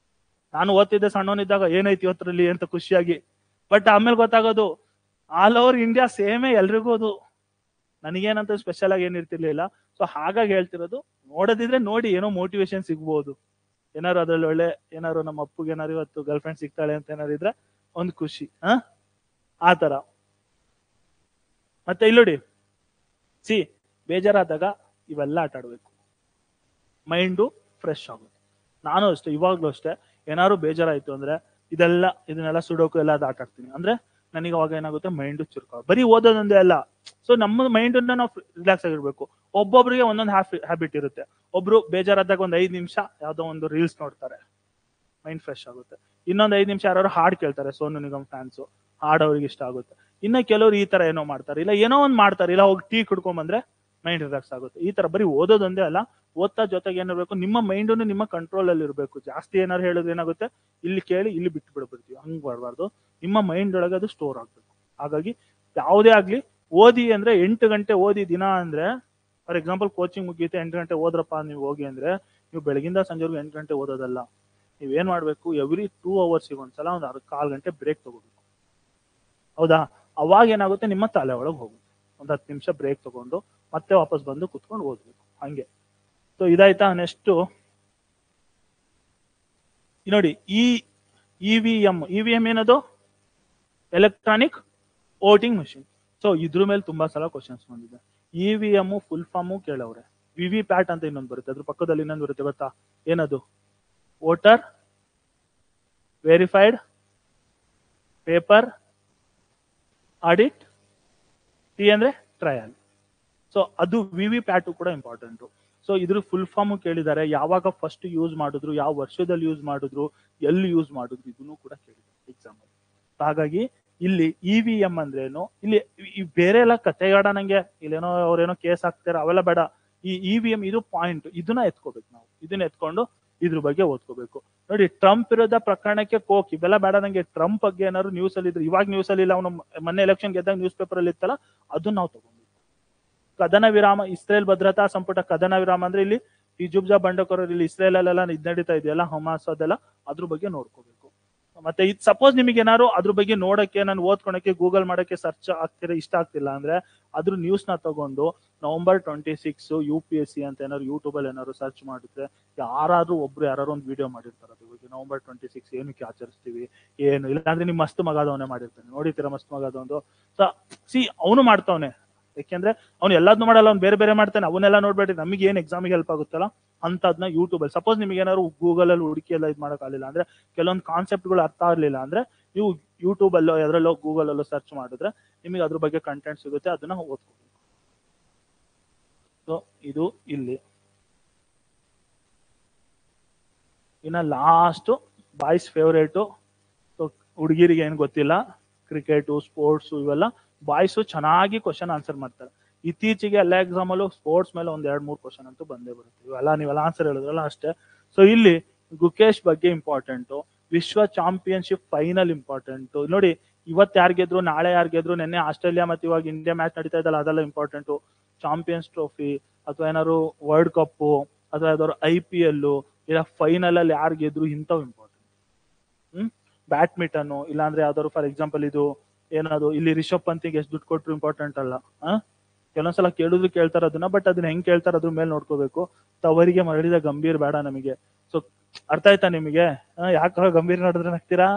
ನಾನು ಓದ್ತಿದ್ದೆ ಸಣ್ಣವನಿದ್ದಾಗ, ಏನೈತಿ ಇವತ್ತರಲ್ಲಿ ಅಂತ ಖುಷಿಯಾಗಿ. ಬಟ್ ಆಮೇಲೆ ಗೊತ್ತಾಗೋದು ಆಲ್ ಓವರ್ ಇಂಡಿಯಾ ಸೇಮೇ ಎಲ್ರಿಗೂ. ಅದು ನನಗೇನಂತ ಸ್ಪೆಷಲ್ ಆಗಿ ಏನಿರ್ತಿರ್ಲಿಲ್ಲ. ಸೊ ಹಾಗಾಗಿ ಹೇಳ್ತಿರೋದು, ನೋಡೋದಿದ್ರೆ ನೋಡಿ, ಏನೋ ಮೋಟಿವೇಶನ್ ಸಿಗ್ಬೋದು. ಏನಾರು ಅದ್ರಲ್ಲಿ ಒಳ್ಳೆ ಏನಾರು ನಮ್ಮ ಅಪ್ಪಗೆ ಏನಾರು ಇವತ್ತು ಗರ್ಲ್ ಫ್ರೆಂಡ್ ಸಿಗ್ತಾಳೆ ಅಂತ ಏನಾರು ಇದ್ರೆ ಒಂದು ಖುಷಿ. ಆ ತರ. ಮತ್ತೆ ಇಲ್ಲಿ ನೋಡಿ, ಬೇಜಾರಾದಾಗ ಇವೆಲ್ಲ ಆಟ ಆಡ್ಬೇಕು, ಮೈಂಡು ಫ್ರೆಶ್ ಆಗುತ್ತೆ. ನಾನು ಅಷ್ಟೇ, ಇವಾಗ್ಲೂ ಅಷ್ಟೇ, ಏನಾದ್ರು ಬೇಜಾರಾಯ್ತು ಅಂದ್ರೆ ಇದನ್ನೆಲ್ಲ ಸುಡೋಕು ಎಲ್ಲ ಆಟ ಆಡ್ತೀನಿ. ಅಂದ್ರೆ ನನಗೆ ಅವಾಗ ಏನಾಗುತ್ತೆ, ಮೈಂಡು ಚುರುಕ. ಬರೀ ಓದೋದೊಂದೇ ಅಲ್ಲ. ಸೊ ನಮ್ಮ ಮೈಂಡ್ ನಾವು ರಿಲ್ಯಾಕ್ಸ್ ಆಗಿರ್ಬೇಕು. ಒಬ್ಬೊಬ್ರಿಗೆ ಒಂದೊಂದು ಹ್ಯಾಬಿಟ್ ಇರುತ್ತೆ. ಒಬ್ರು ಬೇಜಾರಾದಾಗ ಒಂದು 5 ನಿಮಿಷ ಯಾವ್ದೋ ಒಂದು ರೀಲ್ಸ್ ನೋಡ್ತಾರೆ, ಮೈಂಡ್ ಫ್ರೆಶ್ ಆಗುತ್ತೆ. ಇನ್ನೊಂದು 5 ನಿಮಿಷ ಯಾರು ಹಾಡ್ ಕೇಳ್ತಾರೆ, ಸೋನು ನಿಗಮ್ ಫ್ಯಾನ್ಸು, ಹಾಡ್ ಅವ್ರಿಗೆ ಇಷ್ಟ ಆಗುತ್ತೆ. ಇನ್ನ ಕೆಲವರು ಈ ತರ ಏನೋ ಮಾಡ್ತಾರೆ, ಇಲ್ಲ ಏನೋ ಒಂದು ಮಾಡ್ತಾರೆ, ಇಲ್ಲ ಹೋಗಿ ಟೀ ಕುಡ್ಕೊಂಡ್ ಬಂದ್ರೆ ಮೈಂಡ್ ರಿಲ್ಯಾಕ್ಸ್ ಆಗುತ್ತೆ. ಈ ತರ ಬರೀ ಓದೋದೊಂದೇ ಅಲ್ಲ, ಓದ್ತಾ ಜೊತೆಗೆ ಏನಿರ್ಬೇಕು, ನಿಮ್ಮ ಮೈಂಡ್ ನಿಮ್ಮ ಕಂಟ್ರೋಲ್ ಅಲ್ಲಿ ಇರಬೇಕು. ಜಾಸ್ತಿ ಏನಾರು ಹೇಳಿದ್ರೆ ಏನಾಗುತ್ತೆ, ಇಲ್ಲಿ ಕೇಳಿ ಇಲ್ಲಿ ಬಿಟ್ಟು ಬಿಡ್ಬಿಡ್ತೀವಿ. ಹಂಗ್ ಮಾಡಬಾರ್ದು. ನಿಮ್ಮ ಮೈಂಡ್ ಒಳಗೆ ಅದು ಸ್ಟೋರ್ ಆಗ್ಬೇಕು. ಹಾಗಾಗಿ ಯಾವುದೇ ಆಗ್ಲಿ ಓದಿ ಅಂದ್ರೆ 8 ಗಂಟೆ ಓದಿ ದಿನ ಅಂದ್ರೆ, ಫಾರ್ ಎಕ್ಸಾಂಪಲ್ ಕೋಚಿಂಗ್ ಮುಗಿಯುತ್ತೆ 8 ಗಂಟೆ ಓದ್ರಪ್ಪ ನೀವು ಹೋಗಿ ಅಂದ್ರೆ, ನೀವು ಬೆಳಗಿಂದ ಸಂಜೆವರೆಗೂ 8 ಗಂಟೆ ಓದೋದಲ್ಲ. ನೀವೇನ್ ಮಾಡ್ಬೇಕು, ಎವ್ರಿ 2 hours ಒಂದ್ಸಲ ಒಂದು 1/4 ಗಂಟೆ ಬ್ರೇಕ್ ತಗೋಬೇಕು. ಹೌದಾ? ಅವಾಗ ಏನಾಗುತ್ತೆ, ನಿಮ್ಮ ತಲೆ ಒಳಗೆ ಹೋಗುತ್ತೆ. ಒಂದು 10 ನಿಮಿಷ ಬ್ರೇಕ್ ತಗೊಂಡು ಮತ್ತೆ ವಾಪಸ್ ಬಂದು ಕುತ್ಕೊಂಡು ಓದ್ಬೇಕು. ಹಂಗೆ. ಸೊ ಇದಾಯ್ತಾ? ನೆಕ್ಸ್ಟ್ ನೋಡಿ, ಇವಿಎಂ ಏನದು? Electronic voting machine. ಸೊ ಇದ್ರ ಮೇಲೆ ತುಂಬಾ ಸಲ ಕ್ವಶನ್ಸ್ ಬಂದಿದೆ. ಇವಿಎಂ ಫುಲ್ ಫಾರ್ಮು ಕೇಳವ್ರೆ. ವಿವಿಪ್ಯಾಟ್ ಅಂತ ಇನ್ನೊಂದು ಬರುತ್ತೆ, ಅದ್ರ ಪಕ್ಕದಲ್ಲಿ ಇನ್ನೊಂದು ಬರುತ್ತೆ, ಗೊತ್ತಾ ಏನದು? Voter verified paper audit, T ಅಂದ್ರೆ ಟ್ರಯಲ್. ಸೊ ಅದು ವಿವಿಪ್ಯಾಟ್ ಕೂಡ ಇಂಪಾರ್ಟೆಂಟ್. ಸೊ ಇದ್ರ ಫುಲ್ ಫಾರ್ಮ್ ಕೇಳಿದ್ದಾರೆ, ಯಾವಾಗ ಫಸ್ಟ್ ಯೂಸ್ ಮಾಡಿದ್ರು, ಯಾವ ವರ್ಷದಲ್ಲಿ ಯೂಸ್ ಮಾಡಿದ್ರು, ಎಲ್ಲಿ ಯೂಸ್ ಮಾಡಿದ್ರು, ಇದನ್ನು ಕೂಡ ಕೇಳಿದ್ದಾರೆ ಎಕ್ಸಾಮ್ ಅಲ್ಲಿ. ಹಾಗಾಗಿ ಇಲ್ಲಿ EVM ಅಂದ್ರೇನು, ಇಲ್ಲಿ ಬೇರೆ ಎಲ್ಲ ಕತೆಗಾಡ ನಂಗೆ ಇಲ್ಲೇನೋ ಅವ್ರೇನೋ ಕೇಸ್ ಹಾಕ್ತಾರೆ ಅವೆಲ್ಲ ಬೇಡ. ಈ EVM ಇದು ಪಾಯಿಂಟ್, ಇದನ್ನ ಎತ್ಕೋಬೇಕು ನಾವು. ಇದನ್ನ ಎತ್ಕೊಂಡು ಇದ್ರ ಬಗ್ಗೆ ಓದ್ಕೋಬೇಕು. ನೋಡಿ, ಟ್ರಂಪ್ ವಿರುದ್ಧ ಪ್ರಕರಣಕ್ಕೆ ಕೋಕ್ ಇವೆಲ್ಲ ಬೇಡ ನಂಗೆ. ಟ್ರಂಪ್ ಬಗ್ಗೆ ಏನಾದ್ರು ನ್ಯೂಸ್ ಅಲ್ಲಿ ಇದ್ರೆ, ಇವಾಗ ನ್ಯೂಸ್ ಅಲ್ಲಿ ಇಲ್ಲ, ಅವನು ಮೊನ್ನೆ ಎಲೆಕ್ಷನ್ ಗೆದ್ದಾಗ ನ್ಯೂಸ್ ಪೇಪರ್ ಅಲ್ಲಿ ಇತ್ತಲ್ಲ, ಅದನ್ನ ನಾವು ತಗೊಂಡ್ವಿ. ಕದನ ವಿರಾಮ, ಇಸ್ರೇಲ್ ಭದ್ರತಾ ಸಂಪುಟ ಕದನ ವಿರಾಮ ಅಂದ್ರೆ ಇಲ್ಲಿ ಈ ಜುಬ್ಜಾ ಬಂಡಕೋರರು ಇಲ್ಲಿ ಇಸ್ರೇಲ್ ಅಲ್ಲೆಲ್ಲ ಇದ್ ನಡೀತಾ ಇದೆಯಲ್ಲ, ಹಮಾಸ್ ಅದೆಲ್ಲ, ಅದ್ರ ಬಗ್ಗೆ ನೋಡ್ಕೋಬೇಕು. ಮತ್ತೆ ಇದು ಸಪೋಸ್ ನಿಮಗೆ ಏನಾದ್ರು ಅದ್ರ ಬಗ್ಗೆ ನೋಡಕ್ಕೆ, ನಾನು ಓದ್ಕೊಳಕ್ಕೆ, ಗೂಗಲ್ ಮಾಡಕ್ಕೆ ಸರ್ಚ್ ಆಗ್ತಿರ ಇಷ್ಟ ಆಗ್ತಿಲ್ಲ ಅಂದ್ರೆ ಅದ್ರ ನ್ಯೂಸ್ ನ ತಗೊಂಡು November 26 UPSC ಅಂತ ಏನಾದ್ರು ಯೂಟ್ಯೂಬ್ ಅಲ್ಲಿ ಏನಾದ್ರು ಸರ್ಚ್ ಮಾಡಿದ್ರೆ ಯಾರಾದ್ರೂ ಯಾರು ಒಂದು ವಿಡಿಯೋ ಮಾಡಿರ್ತಾರೆ ಅದ್ರ ಬಗ್ಗೆ. November 26 ಏನಕ್ಕೆ ಆಚರಿಸ್ತೀವಿ, ಏನು ಇಲ್ಲ ಅಂದ್ರೆ ನಿಮ್ ಮಸ್ತ್ ಮಗಾದವನೇ ಮಾಡಿರ್ತಾನೆ, ನೋಡಿತೀರಾ ಮಸ್ತ್ ಮಗಾದವನು. ಸಿ ಅವನು ಮಾಡ್ತಾವನೆ, ಯಾಕೆಂದ್ರೆ ಅವ್ನು ಎಲ್ಲಾದ್ನೂ ಮಾಡಲ್ಲ, ಅವ್ನು ಬೇರೆ ಬೇರೆ ಮಾಡ್ತಾನೆ. ಅವನ್ನೆಲ್ಲ ನೋಡ್ಬೇಡಿ, ನಮಗೆ ಏನ್ ಎಕ್ಸಾಮಿಗೆ ಹೆಲ್ಪ್ ಆಗುತ್ತಲ್ಲ ಅಂತದ್ನ ಯೂಟ್ಯೂಬ್ ಅಲ್ಲಿ. ಸಪೋಸ್ ನಿಮ್ಗೆ ಏನಾದ್ರು ಗೂಗಲ್ ಅಲ್ಲಿ ಹುಡುಕಿ ಎಲ್ಲ ಇದು ಮಾಡಕ್ಕಾಗಲಿಲ್ಲ ಅಂದ್ರೆ, ಕೆಲವೊಂದು ಕಾನ್ಸೆಪ್ಟ್ ಗಳು ಅರ್ಥ ಆಗ್ಲಿಲ್ಲ ಅಂದ್ರೆ ನೀವು ಯೂಟ್ಯೂಬ್ ಅಲ್ಲೋ ಎದ್ರಲ್ಲೋ ಗೂಗಲ್ ಅಲ್ಲೋ ಸರ್ಚ್ ಮಾಡಿದ್ರೆ ನಿಮಗೆ ಅದ್ರ ಬಗ್ಗೆ ಕಂಟೆಂಟ್ ಸಿಗುತ್ತೆ, ಅದನ್ನ ಓದ್ಕೋಬೇಕು. ಸೊ ಇದು ಇಲ್ಲಿ ಇನ್ನ ಲಾಸ್ಟ್ ಬಾಯ್ಸ್ ಫೇವರೇಟು. ಹುಡುಗಿರಿಗೆ ಏನ್ ಗೊತ್ತಿಲ್ಲ, ಕ್ರಿಕೆಟು, ಸ್ಪೋರ್ಟ್ಸ್ ಇವೆಲ್ಲ ಬಾಯ್ಸು ಚೆನ್ನಾಗಿ ಕ್ವಶನ್ ಆನ್ಸರ್ ಮಾಡ್ತಾರೆ. ಇತ್ತೀಚೆಗೆ ಎಲ್ಲ ಎಕ್ಸಾಮ್ ಅಲ್ಲೂ ಸ್ಪೋರ್ಟ್ಸ್ ಮೇಲೆ ಒಂದ್ 2-3 ಕ್ವಶನ್ ಅಂತೂ ಬಂದೇ ಬರುತ್ತೆ. ಇವೆಲ್ಲ ನೀವೆಲ್ಲ ಆನ್ಸರ್ ಹೇಳಿದ್ರಲ್ಲ ಅಷ್ಟೇ. ಸೊ ಇಲ್ಲಿ ಗುಕೇಶ್ ಬಗ್ಗೆ ಇಂಪಾರ್ಟೆಂಟು, ವಿಶ್ವ ಚಾಂಪಿಯನ್ಶಿಪ್ ಫೈನಲ್ ಇಂಪಾರ್ಟೆಂಟು. ನೋಡಿ, ಇವತ್ತು ಯಾರು ಗೆದ್ರು, ನಾಳೆ ಯಾರು ಗೆದ್ರು, ನಿನ್ನೆ ಆಸ್ಟ್ರೇಲಿಯಾ ಮತ್ತೆ ಇವಾಗ ಇಂಡಿಯಾ ಮ್ಯಾಚ್ ನಡೀತಾ ಇದಲ್ಲ, ಅದೆಲ್ಲ ಇಂಪಾರ್ಟೆಂಟು. ಚಾಂಪಿಯನ್ಸ್ ಟ್ರೋಫಿ ಅಥವಾ ಏನಾದ್ರು ವರ್ಲ್ಡ್ ಕಪ್ ಅಥವಾ ಯಾವ್ದಾದ್ರು IPL ಇಲ್ಲ ಫೈನಲ್ ಅಲ್ಲಿ ಯಾರು ಗೆದ್ರು, ಇಂಥವು ಇಂಪಾರ್ಟೆಂಟ್. ಬ್ಯಾಡ್ಮಿಂಟನ್ ಇಲ್ಲಾಂದ್ರೆ ಯಾವ್ದಾದ್ರು ಫಾರ್ ಎಕ್ಸಾಂಪಲ್ ಇದು ಏನದು, ಇಲ್ಲಿ ರಿಷಬ್ ಪಂತಿಗೆ ಎಷ್ಟು ದುಡ್ಡು ಕೊಟ್ರು ಇಂಪಾರ್ಟೆಂಟ್ ಅಲ್ಲ. ಕೆಲವೊಂದ್ಸಲ ಕೇಳಿದ್ರು ಕೇಳ್ತಾರ ಅದನ್ನ, ಬಟ್ ಅದನ್ನ ಹೆಂಗ್ ಕೇಳ್ತಾರ ಅದ್ರ ಮೇಲೆ ನೋಡ್ಕೋಬೇಕು. ತವರಿಗೆ ಮರಳಿದ ಗಂಭೀರ್ ಬೇಡ ನಮಗೆ. ಸೊ ಅರ್ಥ ಆಯ್ತಾ ನಿಮಗೆ? ಯಾಕೆ ಗಂಭೀರ್ ನೋಡಿದ್ರೆ ನಗ್ತೀರಾ?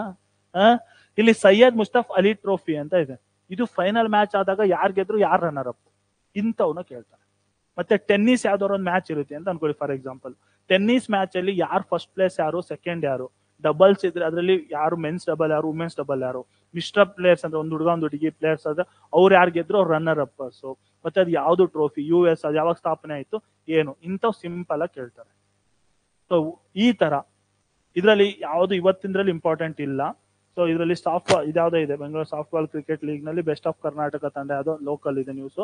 ಇಲ್ಲಿ ಸೈಯದ್ ಮುಸ್ತಫ್ ಅಲಿ ಟ್ರೋಫಿ ಅಂತ ಇದೆ. ಇದು ಫೈನಲ್ ಮ್ಯಾಚ್ ಆದಾಗ ಯಾರು ಗೆದ್ರು, ಯಾರು ರನ್ನರ್ ಅಪ್, ಇಂಥವ್ನ ಕೇಳ್ತಾರೆ. ಮತ್ತೆ ಟೆನ್ನಿಸ್ ಯಾವ್ದಾದ್ರು ಒಂದು ಮ್ಯಾಚ್ ಇರುತ್ತೆ ಅಂತ ಅನ್ಕೊಳ್ಳಿ. ಫಾರ್ ಎಕ್ಸಾಂಪಲ್ ಟೆನ್ನಿಸ್ ಮ್ಯಾಚ್ ಅಲ್ಲಿ ಯಾರು ಫಸ್ಟ್ ಪ್ಲೇಸ್ ಯಾರು, ಸೆಕೆಂಡ್ ಯಾರು, ಡಬಲ್ಸ್ ಇದ್ರೆ ಅದರಲ್ಲಿ ಯಾರು ಮೆನ್ಸ್ ಡಬಲ್ ಯಾರು, ವುಮೆನ್ಸ್ ಡಬಲ್ ಯಾರು, ಮಿಶ್ರ ಪ್ಲೇಯರ್ಸ್ ಅಂದ್ರೆ ಒಂದು ಹುಡುಗ ಒಂದು ಹುಡುಗಿ ಪ್ಲೇಯರ್ಸ್ ಆದ್ರೆ ಅವ್ರು ಯಾರು ಗೆದ್ರು ಅವ್ರು ರನ್ನರ್ ಅಪ್ಪರ್ಸ್. ಮತ್ತೆ ಅದು ಯಾವ್ದು ಟ್ರೋಫಿ, US ಅದು ಯಾವಾಗ ಸ್ಥಾಪನೆ ಆಯ್ತು, ಏನು, ಇಂಥವ್ ಸಿಂಪಲ್ ಆಗಿ ಕೇಳ್ತಾರೆ. ಸೊ ಈ ತರ ಇದ್ರಲ್ಲಿ ಯಾವ್ದು ಇವತ್ತಿಂದ್ರಲ್ಲಿ ಇಂಪಾರ್ಟೆಂಟ್ ಇಲ್ಲ. ಸೊ ಇದರಲ್ಲಿ ಇದ್ಯಾವುದೋ ಇದೆ, Bengaluru soft ball cricket league ನಲ್ಲಿ ಬೆಸ್ಟ್ ಆಫ್ ಕರ್ನಾಟಕ ತಂಡ ಯಾವ್ದೋ ಲೋಕಲ್ ಇದೆ ನ್ಯೂಸ್.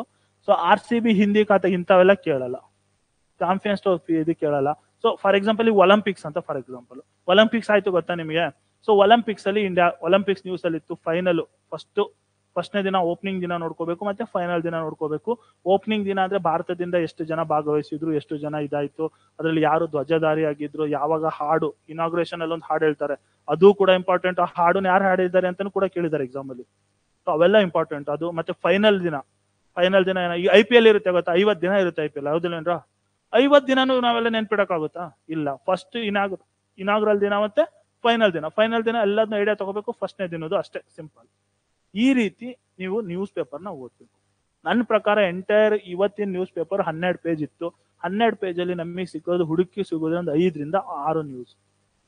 ಸೊ RCB ಹಿಂದಿ ಖಾತೆ ಇಂಥವೆಲ್ಲ ಕೇಳಲ್ಲ. ಚಾಂಪಿಯನ್ಸ್ ಟ್ರೋಫಿ ಇದು ಕೇಳಲ್ಲ. ಸೊ ಫಾರ್ ಎಕ್ಸಾಂಪಲ್ ಈ ಒಲಿಂಪಿಕ್ಸ್ ಅಂತ, ಫಾರ್ ಎಕ್ಸಾಂಪಲ್ ಒಲಿಂಪಿಕ್ಸ್ ಆಯ್ತು ಗೊತ್ತಾ ನಿಮಗೆ? ಸೊ ಒಲಿಂಪಿಕ್ಸ್ ಅಲ್ಲಿ ಇಂಡಿಯಾ ಒಲಿಂಪಿಕ್ಸ್ ನ್ಯೂಸ್ ಅಲ್ಲಿ ಇತ್ತು. ಫೈನಲ್ ಫಸ್ಟ್ನೇ ದಿನ ಓಪನಿಂಗ್ ದಿನ ನೋಡ್ಕೋಬೇಕು, ಮತ್ತೆ ಫೈನಲ್ ದಿನ ನೋಡ್ಕೋಬೇಕು. ಓಪನಿಂಗ್ ದಿನ ಅಂದ್ರೆ ಭಾರತದಿಂದ ಎಷ್ಟು ಜನ ಭಾಗವಹಿಸಿದ್ರು, ಎಷ್ಟು ಜನ ಇದಾಯ್ತು, ಅದರಲ್ಲಿ ಯಾರು ಧ್ವಜಧಾರಿ ಆಗಿದ್ರು, ಯಾವಾಗ ಹಾಡು ಇನಾಗ್ರೇಷನ್ ಅಲ್ಲಿ ಒಂದು ಹಾಡು ಹೇಳ್ತಾರೆ, ಅದು ಕೂಡ ಇಂಪಾರ್ಟೆಂಟ್. ಆ ಹಾಡನ್ನ ಯಾರು ಹಾಡಿದ್ದಾರೆ ಅಂತಾನು ಕೂಡ ಕೇಳಿದ್ದಾರೆ ಎಕ್ಸಾಮ್ ಅಲ್ಲಿ. ಸೊ ಅವೆಲ್ಲ ಇಂಪಾರ್ಟೆಂಟ್ ಅದು. ಮತ್ತೆ ಫೈನಲ್ ದಿನ ಈ IPL ಇರುತ್ತೆ ಗೊತ್ತಾ, 50 ದಿನ ಇರುತ್ತೆ IPL, ಹೌದಿಲ್ಲೇನ್ರ? 50 ದಿನನೂ ನಾವೆಲ್ಲ ನೆನ್ಪಿಡಕ್ಕಾಗುತ್ತಾ? ಇಲ್ಲ. ಫಸ್ಟ್ ಇನಾಗ್ರಲ್ ದಿನ ಮತ್ತೆ ಫೈನಲ್ ದಿನ ಎಲ್ಲದನ್ನ ಐಡಿಯಾ ತಗೋಬೇಕು. ಫಸ್ಟ್ನೇ ದಿನದ್ದು ಅಷ್ಟೇ, ಸಿಂಪಲ್. ಈ ರೀತಿ ನೀವು ನ್ಯೂಸ್ ಪೇಪರ್ನ ಓದ್ಬೇಕು. ನನ್ನ ಪ್ರಕಾರ ಎಂಟೈರ್ ಇವತ್ತಿನ ನ್ಯೂಸ್ ಪೇಪರ್ 12 ಪೇಜ್ ಇತ್ತು. 12 ಪೇಜ್ ಅಲ್ಲಿ ನಮಗೆ ಸಿಗೋದು ಹುಡುಕಿ ಸಿಗೋದು ಒಂದು 5 ರಿಂದ 6 ನ್ಯೂಸ್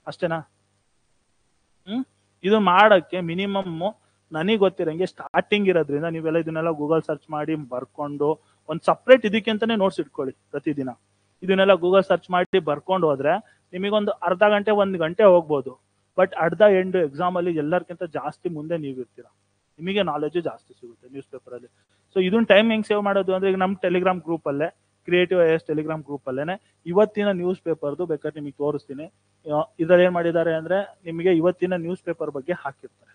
ಅಷ್ಟೇನಾ? ಇದು ಮಾಡಕ್ಕೆ ಮಿನಿಮಮ್ ನನಗೆ ಗೊತ್ತಿರಂಗೆ ಸ್ಟಾರ್ಟಿಂಗ್ ಇರೋದ್ರಿಂದ ನೀವೆಲ್ಲ ಇದನ್ನೆಲ್ಲ ಗೂಗಲ್ ಸರ್ಚ್ ಮಾಡಿ ಬರ್ಕೊಂಡು ಒಂದು ಸಪ್ರೇಟ್ ಇದಕ್ಕಿಂತಾನೆ ನೋಟ್ಸ್ ಇಟ್ಕೊಳ್ಳಿ ಪ್ರತಿದಿನ. ಇದನ್ನೆಲ್ಲ ಗೂಗಲ್ ಸರ್ಚ್ ಮಾಡಿ ಬರ್ಕೊಂಡು ಹೋದ್ರೆ ನಿಮಗೊಂದು ಅರ್ಧ ಗಂಟೆ 1 ಗಂಟೆ ಹೋಗ್ಬೋದು. ಬಟ್ ಅರ್ಧ ಎಂಡ್ ಎಕ್ಸಾಮ್ ಅಲ್ಲಿ ಎಲ್ಲರಿಗಿಂತ ಜಾಸ್ತಿ ಮುಂದೆ ನೀವಿರ್ತೀರಾ, ನಿಮಗೆ ನಾಲೆಜ್ ಜಾಸ್ತಿ ಸಿಗುತ್ತೆ ನ್ಯೂಸ್ ಪೇಪರ್ ಅಲ್ಲಿ. ಸೊ ಇದನ್ನ ಟೈಮ್ ಹೆಂಗ್ ಸೇವ್ ಮಾಡೋದು ಅಂದ್ರೆ, ಈಗ ನಮ್ಮ ಟೆಲಿಗ್ರಾಮ್ ಗ್ರೂಪ್ ಅಲ್ಲೇ, ಕ್ರಿಯೇಟಿವ್ IAS ಟೆಲಿಗ್ರಾಮ್ ಗ್ರೂಪ್ ಅಲ್ಲೇನೆ ಇವತ್ತಿನ ನ್ಯೂಸ್ ಪೇಪರ್ದು ಬೇಕಾದ್ರೆ ನಿಮಗೆ ತೋರಿಸ್ತೀನಿ. ಇದ್ರಲ್ಲಿ ಏನ್ ಮಾಡಿದ್ದಾರೆ ಅಂದ್ರೆ ನಿಮಗೆ ಇವತ್ತಿನ ನ್ಯೂಸ್ ಪೇಪರ್ ಬಗ್ಗೆ ಹಾಕಿರ್ತಾರೆ.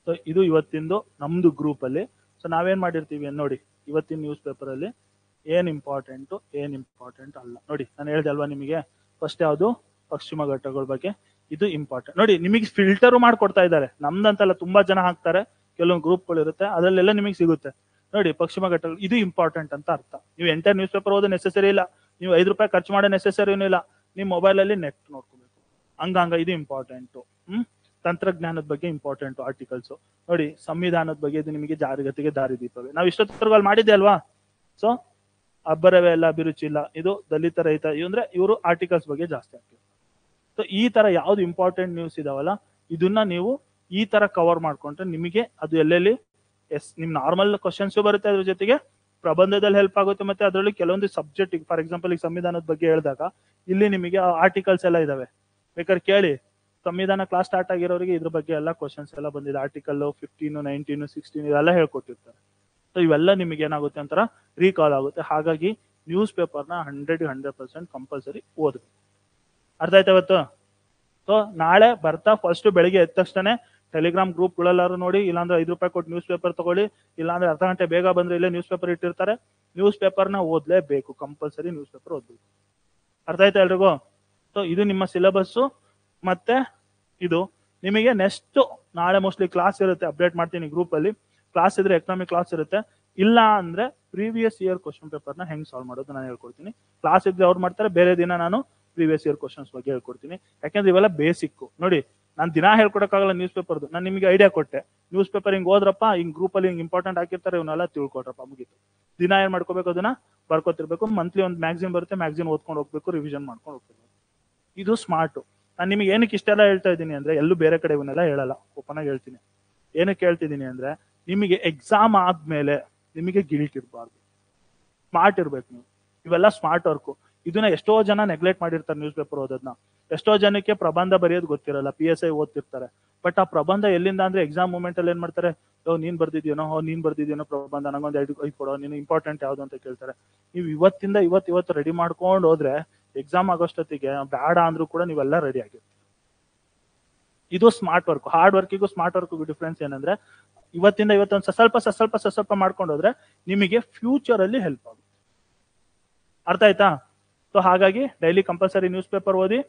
ಸೊ ಇದು ಇವತ್ತಿಂದು ನಮ್ದು ಗ್ರೂಪ್ ಅಲ್ಲಿ. ಸೊ ನಾವೇನ್ ಮಾಡಿರ್ತೀವಿ ನೋಡಿ, ಇವತ್ತಿನ ನ್ಯೂಸ್ ಪೇಪರ್ ಅಲ್ಲಿ ಏನ್ ಇಂಪಾರ್ಟೆಂಟ್ ಅಲ್ಲ. ನೋಡಿ ನಾನು ಹೇಳ್ದೆ ಅಲ್ವಾ ನಿಮಗೆ, ಫಸ್ಟ್ ಯಾವ್ದು ಪಶ್ಚಿಮ ಘಟ್ಟಗಳ ಬಗ್ಗೆ, ಇದು ಇಂಪಾರ್ಟೆಂಟ್. ನೋಡಿ ನಿಮಗೆ ಫಿಲ್ಟರ್ ಮಾಡ್ಕೊಡ್ತಾ ಇದ್ದಾರೆ, ನಮ್ದಂತಲ್ಲ, ತುಂಬಾ ಜನ ಹಾಕ್ತಾರೆ, ಕೆಲವೊಂದು ಗ್ರೂಪ್ಗಳು ಇರುತ್ತೆ, ಅದರಲ್ಲೆಲ್ಲ ನಿಮಗೆ ಸಿಗುತ್ತೆ. ನೋಡಿ ಪಶ್ಚಿಮ ಘಟ್ಟಗಳು ಇದು ಇಂಪಾರ್ಟೆಂಟ್ ಅಂತ ಅರ್ಥ. ನೀವು ಎಂಟೈರ್ ನ್ಯೂಸ್ ಪೇಪರ್ ಓದೋ ನೆಸೆಸರಿ ಇಲ್ಲ, ನೀವು 5 ರೂಪಾಯಿ ಖರ್ಚು ಮಾಡೋ ನೆಸೆಸರಿನೂ ಇಲ್ಲ. ನಿಮ್ ಮೊಬೈಲ್ ಅಲ್ಲಿ ನೆಟ್ ನೋಡ್ಕೋಬೇಕು, ಹಂಗ ಇದು ಇಂಪಾರ್ಟೆಂಟು. ತಂತ್ರಜ್ಞಾನದ ಬಗ್ಗೆ ಇಂಪಾರ್ಟೆಂಟ್ ಆರ್ಟಿಕಲ್ಸ್. ನೋಡಿ ಸಂವಿಧಾನದ ಬಗ್ಗೆ, ಇದು ನಿಮಗೆ ಜಾಗೃತಿಗೆ ದಾರಿದೀಪವೇ, ನಾವು ಇಷ್ಟೊತ್ತರೆಗೂ ಅಲ್ಲಿ ಮಾಡಿದ್ದೆ ಅಲ್ವಾ. ಸೊ ಅಬ್ಬರವೇ ಎಲ್ಲ ಅಭಿರುಚಿ ಇಲ್ಲ, ಇದು ದಲಿತ ರಹಿತ, ಅಂದ್ರೆ ಇವರು ಆರ್ಟಿಕಲ್ಸ್ ಬಗ್ಗೆ ಜಾಸ್ತಿ ಆಗ್ತದೆ. ಸೊ ಈ ತರ ಯಾವ್ದು ಇಂಪಾರ್ಟೆಂಟ್ ನ್ಯೂಸ್ ಇದಾವಲ್ಲ, ಇದನ್ನ ನೀವು ಈ ತರ ಕವರ್ ಮಾಡ್ಕೊಂಡ್ರೆ ನಿಮಗೆ ಅದು ಎಲ್ಲೆಲ್ಲಿ ನಿಮ್ ನಾರ್ಮಲ್ ಕ್ವಶನ್ಸ್ ಬರುತ್ತೆ, ಅದ್ರ ಜೊತೆಗೆ ಪ್ರಬಂಧದಲ್ಲಿ ಹೆಲ್ಪ್ ಆಗುತ್ತೆ. ಮತ್ತೆ ಅದರಲ್ಲಿ ಕೆಲವೊಂದು ಸಬ್ಜೆಕ್ಟ್, ಫಾರ್ ಎಕ್ಸಾಂಪಲ್ ಈಗ ಸಂವಿಧಾನದ ಬಗ್ಗೆ ಹೇಳಿದಾಗ ಇಲ್ಲಿ ನಿಮಗೆ ಆರ್ಟಿಕಲ್ಸ್ ಎಲ್ಲ ಇದಾವೆ, ಬೇಕಾದ್ರೆ ಕೇಳಿ. ಸಂವಿಧಾನ ಕ್ಲಾಸ್ ಸ್ಟಾರ್ಟ್ ಆಗಿರೋರಿಗೆ ಇದ್ರ ಬಗ್ಗೆ ಎಲ್ಲ ಕ್ವಶನ್ಸ್ ಎಲ್ಲ ಬಂದಿದೆ. ಆರ್ಟಿಕಲ್ 15, 19, 16 ಇದೆಲ್ಲ ಹೇಳ್ಕೊಟ್ಟಿರ್ತಾರೆ. ಸೊ ಇವೆಲ್ಲ ನಿಮಗೆ ಏನಾಗುತ್ತೆ ಅಂತಾರ ರೀಕಾಲ್ ಆಗುತ್ತೆ. ಹಾಗಾಗಿ ನ್ಯೂಸ್ ಪೇಪರ್ನ 100% ಕಂಪಲ್ಸರಿ ಓದಬೇಕು. ಅರ್ಥ ಆಯ್ತಾ ಇವತ್ತು? ಸೊ ನಾಳೆ ಬರ್ತಾ ಫಸ್ಟ್ ಬೆಳಿಗ್ಗೆ ಎದ್ದ ತಕ್ಷಣ ಟೆಲಿಗ್ರಾಮ್ ಗ್ರೂಪ್ಗಳೆಲ್ಲರೂ ನೋಡಿ, ಇಲ್ಲಾಂದ್ರೆ ₹5 ಕೊಟ್ಟು ನ್ಯೂಸ್ ಪೇಪರ್ ತಗೊಳ್ಳಿ, ಇಲ್ಲಾಂದ್ರೆ ಅರ್ಧ ಗಂಟೆ ಬೇಗ ಬಂದ್ರೆ ಇಲ್ಲೇ ನ್ಯೂಸ್ ಪೇಪರ್ ಇಟ್ಟಿರ್ತಾರೆ. ನ್ಯೂಸ್ ಪೇಪರ್ನ ಓದ್ಲೇಬೇಕು, ಕಂಪಲ್ಸರಿ ನ್ಯೂಸ್ ಪೇಪರ್ ಓದ್ಬೇಕು. ಅರ್ಥ ಆಯ್ತಾ ಎಲ್ರಿಗೂ? ಸೊ ಇದು ನಿಮ್ಮ ಸಿಲೆಬಸ್ಸು. ಮತ್ತೆ ಇದು ನಿಮಗೆ ನೆಕ್ಸ್ಟ್ ನಾಳೆ ಮೋಸ್ಟ್ಲಿ ಕ್ಲಾಸ್ ಇರುತ್ತೆ, ಅಪ್ಡೇಟ್ ಮಾಡ್ತೀನಿ ಗ್ರೂಪ್ ಅಲ್ಲಿ. ಕ್ಲಾಸ್ ಇದ್ರೆ ಎಕನಾಮಿಕ್ ಕ್ಲಾಸ್ ಇರುತ್ತೆ, ಇಲ್ಲ ಅಂದ್ರೆ ಪ್ರೀವಿಯಸ್ ಇಯರ್ ಕ್ವಶನ್ ಪೇಪರ್ನ ಹೆಂಗ್ ಸಾಲ್ವ್ ಮಾಡೋದು ನಾನು ಹೇಳ್ಕೊಡ್ತೀನಿ. ಕ್ಲಾಸ್ ಇದ್ರೆ ಅವ್ರು ಮಾಡ್ತಾರೆ, ಬೇರೆ ದಿನ ನಾನು ಪ್ರೀವಿಯಸ್ ಇಯರ್ ಕ್ವಶನ್ಸ್ ಬಗ್ಗೆ ಹೇಳ್ಕೊಡ್ತೀನಿ. ಯಾಕಂದ್ರೆ ಇವೆಲ್ಲ ಬೇಸಿಕ್. ನೋಡಿ, ನಾನು ದಿನ ಹೇಳ್ಕೊಡಕ್ಕಾಗಲ್ಲ ನ್ಯೂಸ್ ಪೇಪರ್ದು. ನಾನು ನಿಮಗೆ ಐಡಿಯಾ ಕೊಟ್ಟೆ, ನ್ಯೂಸ್ ಪೇಪರ್ ಹಿಂಗ್ ಓದ್ರಪ್ಪ, ಹಿಂಗ್ ಗ್ರೂಪ್ ಅಲ್ಲಿ ಹಿಂಗ್ ಇಂಪಾರ್ಟೆಂಟ್ ಹಾಕಿರ್ತಾರೆ, ಇವನ್ನೆಲ್ಲ ತಿಳ್ಕೊಟ್ರಪ್ಪ, ಮುಗೀತು. ದಿನ ಏನ್ ಮಾಡ್ಕೋಬೇಕು, ಅದನ್ನ ಬರ್ಕೋತಿರ್ಬೇಕು. ಮಂತ್ಲಿ ಒಂದು ಮ್ಯಾಗ್ಝಿನ್ ಬರುತ್ತೆ, ಮ್ಯಾಗ್ಝಿನ್ ಓದ್ಕೊಂಡು ಹೋಗ್ಬೇಕು, ರಿವಿಷನ್ ಮಾಡ್ಕೊಂಡು ಹೋಗ್ಬೇಕು. ಇದು ಸ್ಮಾರ್ಟ್. ನಾನು ನಿಮಗೆ ಏನಕ್ಕೆ ಇಷ್ಟೆಲ್ಲ ಹೇಳ್ತಾ ಇದ್ದೀನಿ ಅಂದ್ರೆ, ಎಲ್ಲೂ ಬೇರೆ ಕಡೆ ಇವನ್ನೆಲ್ಲ ಹೇಳಲ್ಲ, ಓಪನ್ ಆಗಿ ಹೇಳ್ತೀನಿ. ಏನಕ್ಕೆ ಹೇಳ್ತಿದ್ದೀನಿ ಅಂದ್ರೆ, ನಿಮಗೆ ಎಕ್ಸಾಮ್ ಆದ್ಮೇಲೆ ನಿಮಗೆ ಗಿಲ್ಟ್ ಇರಬಾರ್ದು, ಸ್ಮಾರ್ಟ್ ಇರ್ಬೇಕು ನೀವು. ಇವೆಲ್ಲ ಸ್ಮಾರ್ಟ್ ವರ್ಕ್. ಇದನ್ನ ಎಷ್ಟೋ ಜನ ನೆಗ್ಲೆಕ್ಟ್ ಮಾಡಿರ್ತಾರೆ ನ್ಯೂಸ್ ಪೇಪರ್ ಓದೋದನ್ನ. ಎಷ್ಟೋ ಜನಕ್ಕೆ ಪ್ರಬಂಧ ಬರೆಯೋದು ಗೊತ್ತಿರಲ್ಲ, PSI ಓದ್ತಿರ್ತಾರೆ. ಬಟ್ ಆ ಪ್ರಬಂಧ ಎಲ್ಲಿಂದ ಅಂದ್ರೆ ಎಕ್ಸಾಮ್ ಮೂಮೆಂಟ್ ಅಲ್ಲಿ ಏನ್ ಮಾಡ್ತಾರೆ, ನೀನ್ ಬರ್ದಿದ್ಯೇನೋ ಪ್ರಬಂಧ, ನಂಗೊಂದು 5 ಕೊಡೋ, ನೀನು ಇಂಪಾರ್ಟೆಂಟ್ ಯಾವ್ದು ಅಂತ ಕೇಳ್ತಾರೆ. ನೀವು ಇವತ್ತಿಂದ ಇವತ್ತು ರೆಡಿ ಮಾಡ್ಕೊಂಡು ಹೋದ್ರೆ ಎಕ್ಸಾಮ್ ಆಗೋಷ್ಟೊತ್ತಿಗೆ ಬೇಡ ಅಂದ್ರೂ ಕೂಡ ನೀವೆಲ್ಲ ರೆಡಿ ಆಗಿರ್ತೀವಿ. ಇದು ಸ್ಮಾರ್ಟ್ ವರ್ಕ್. ಹಾರ್ಡ್ ವರ್ಕಿಗೂ ಸ್ಮಾರ್ಟ್ ವರ್ಕಿಗೂ ಡಿಫ್ರೆನ್ಸ್ ಏನಂದ್ರೆ, ಇವತ್ತಿಂದ ಇವತ್ತೊಂದು ಸ್ವಲ್ಪ ಮಾಡ್ಕೊಂಡು ಹೋದ್ರೆ ನಿಮಗೆ ಫ್ಯೂಚರ್ ಅಲ್ಲಿ ಹೆಲ್ಪ್ ಆಗುತ್ತೆ. ಅರ್ಥ ಆಯ್ತಾ? ಸೊ ಹಾಗಾಗಿ ಡೈಲಿ ಕಂಪಲ್ಸರಿ ನ್ಯೂಸ್ ಪೇಪರ್ ಓದಿ.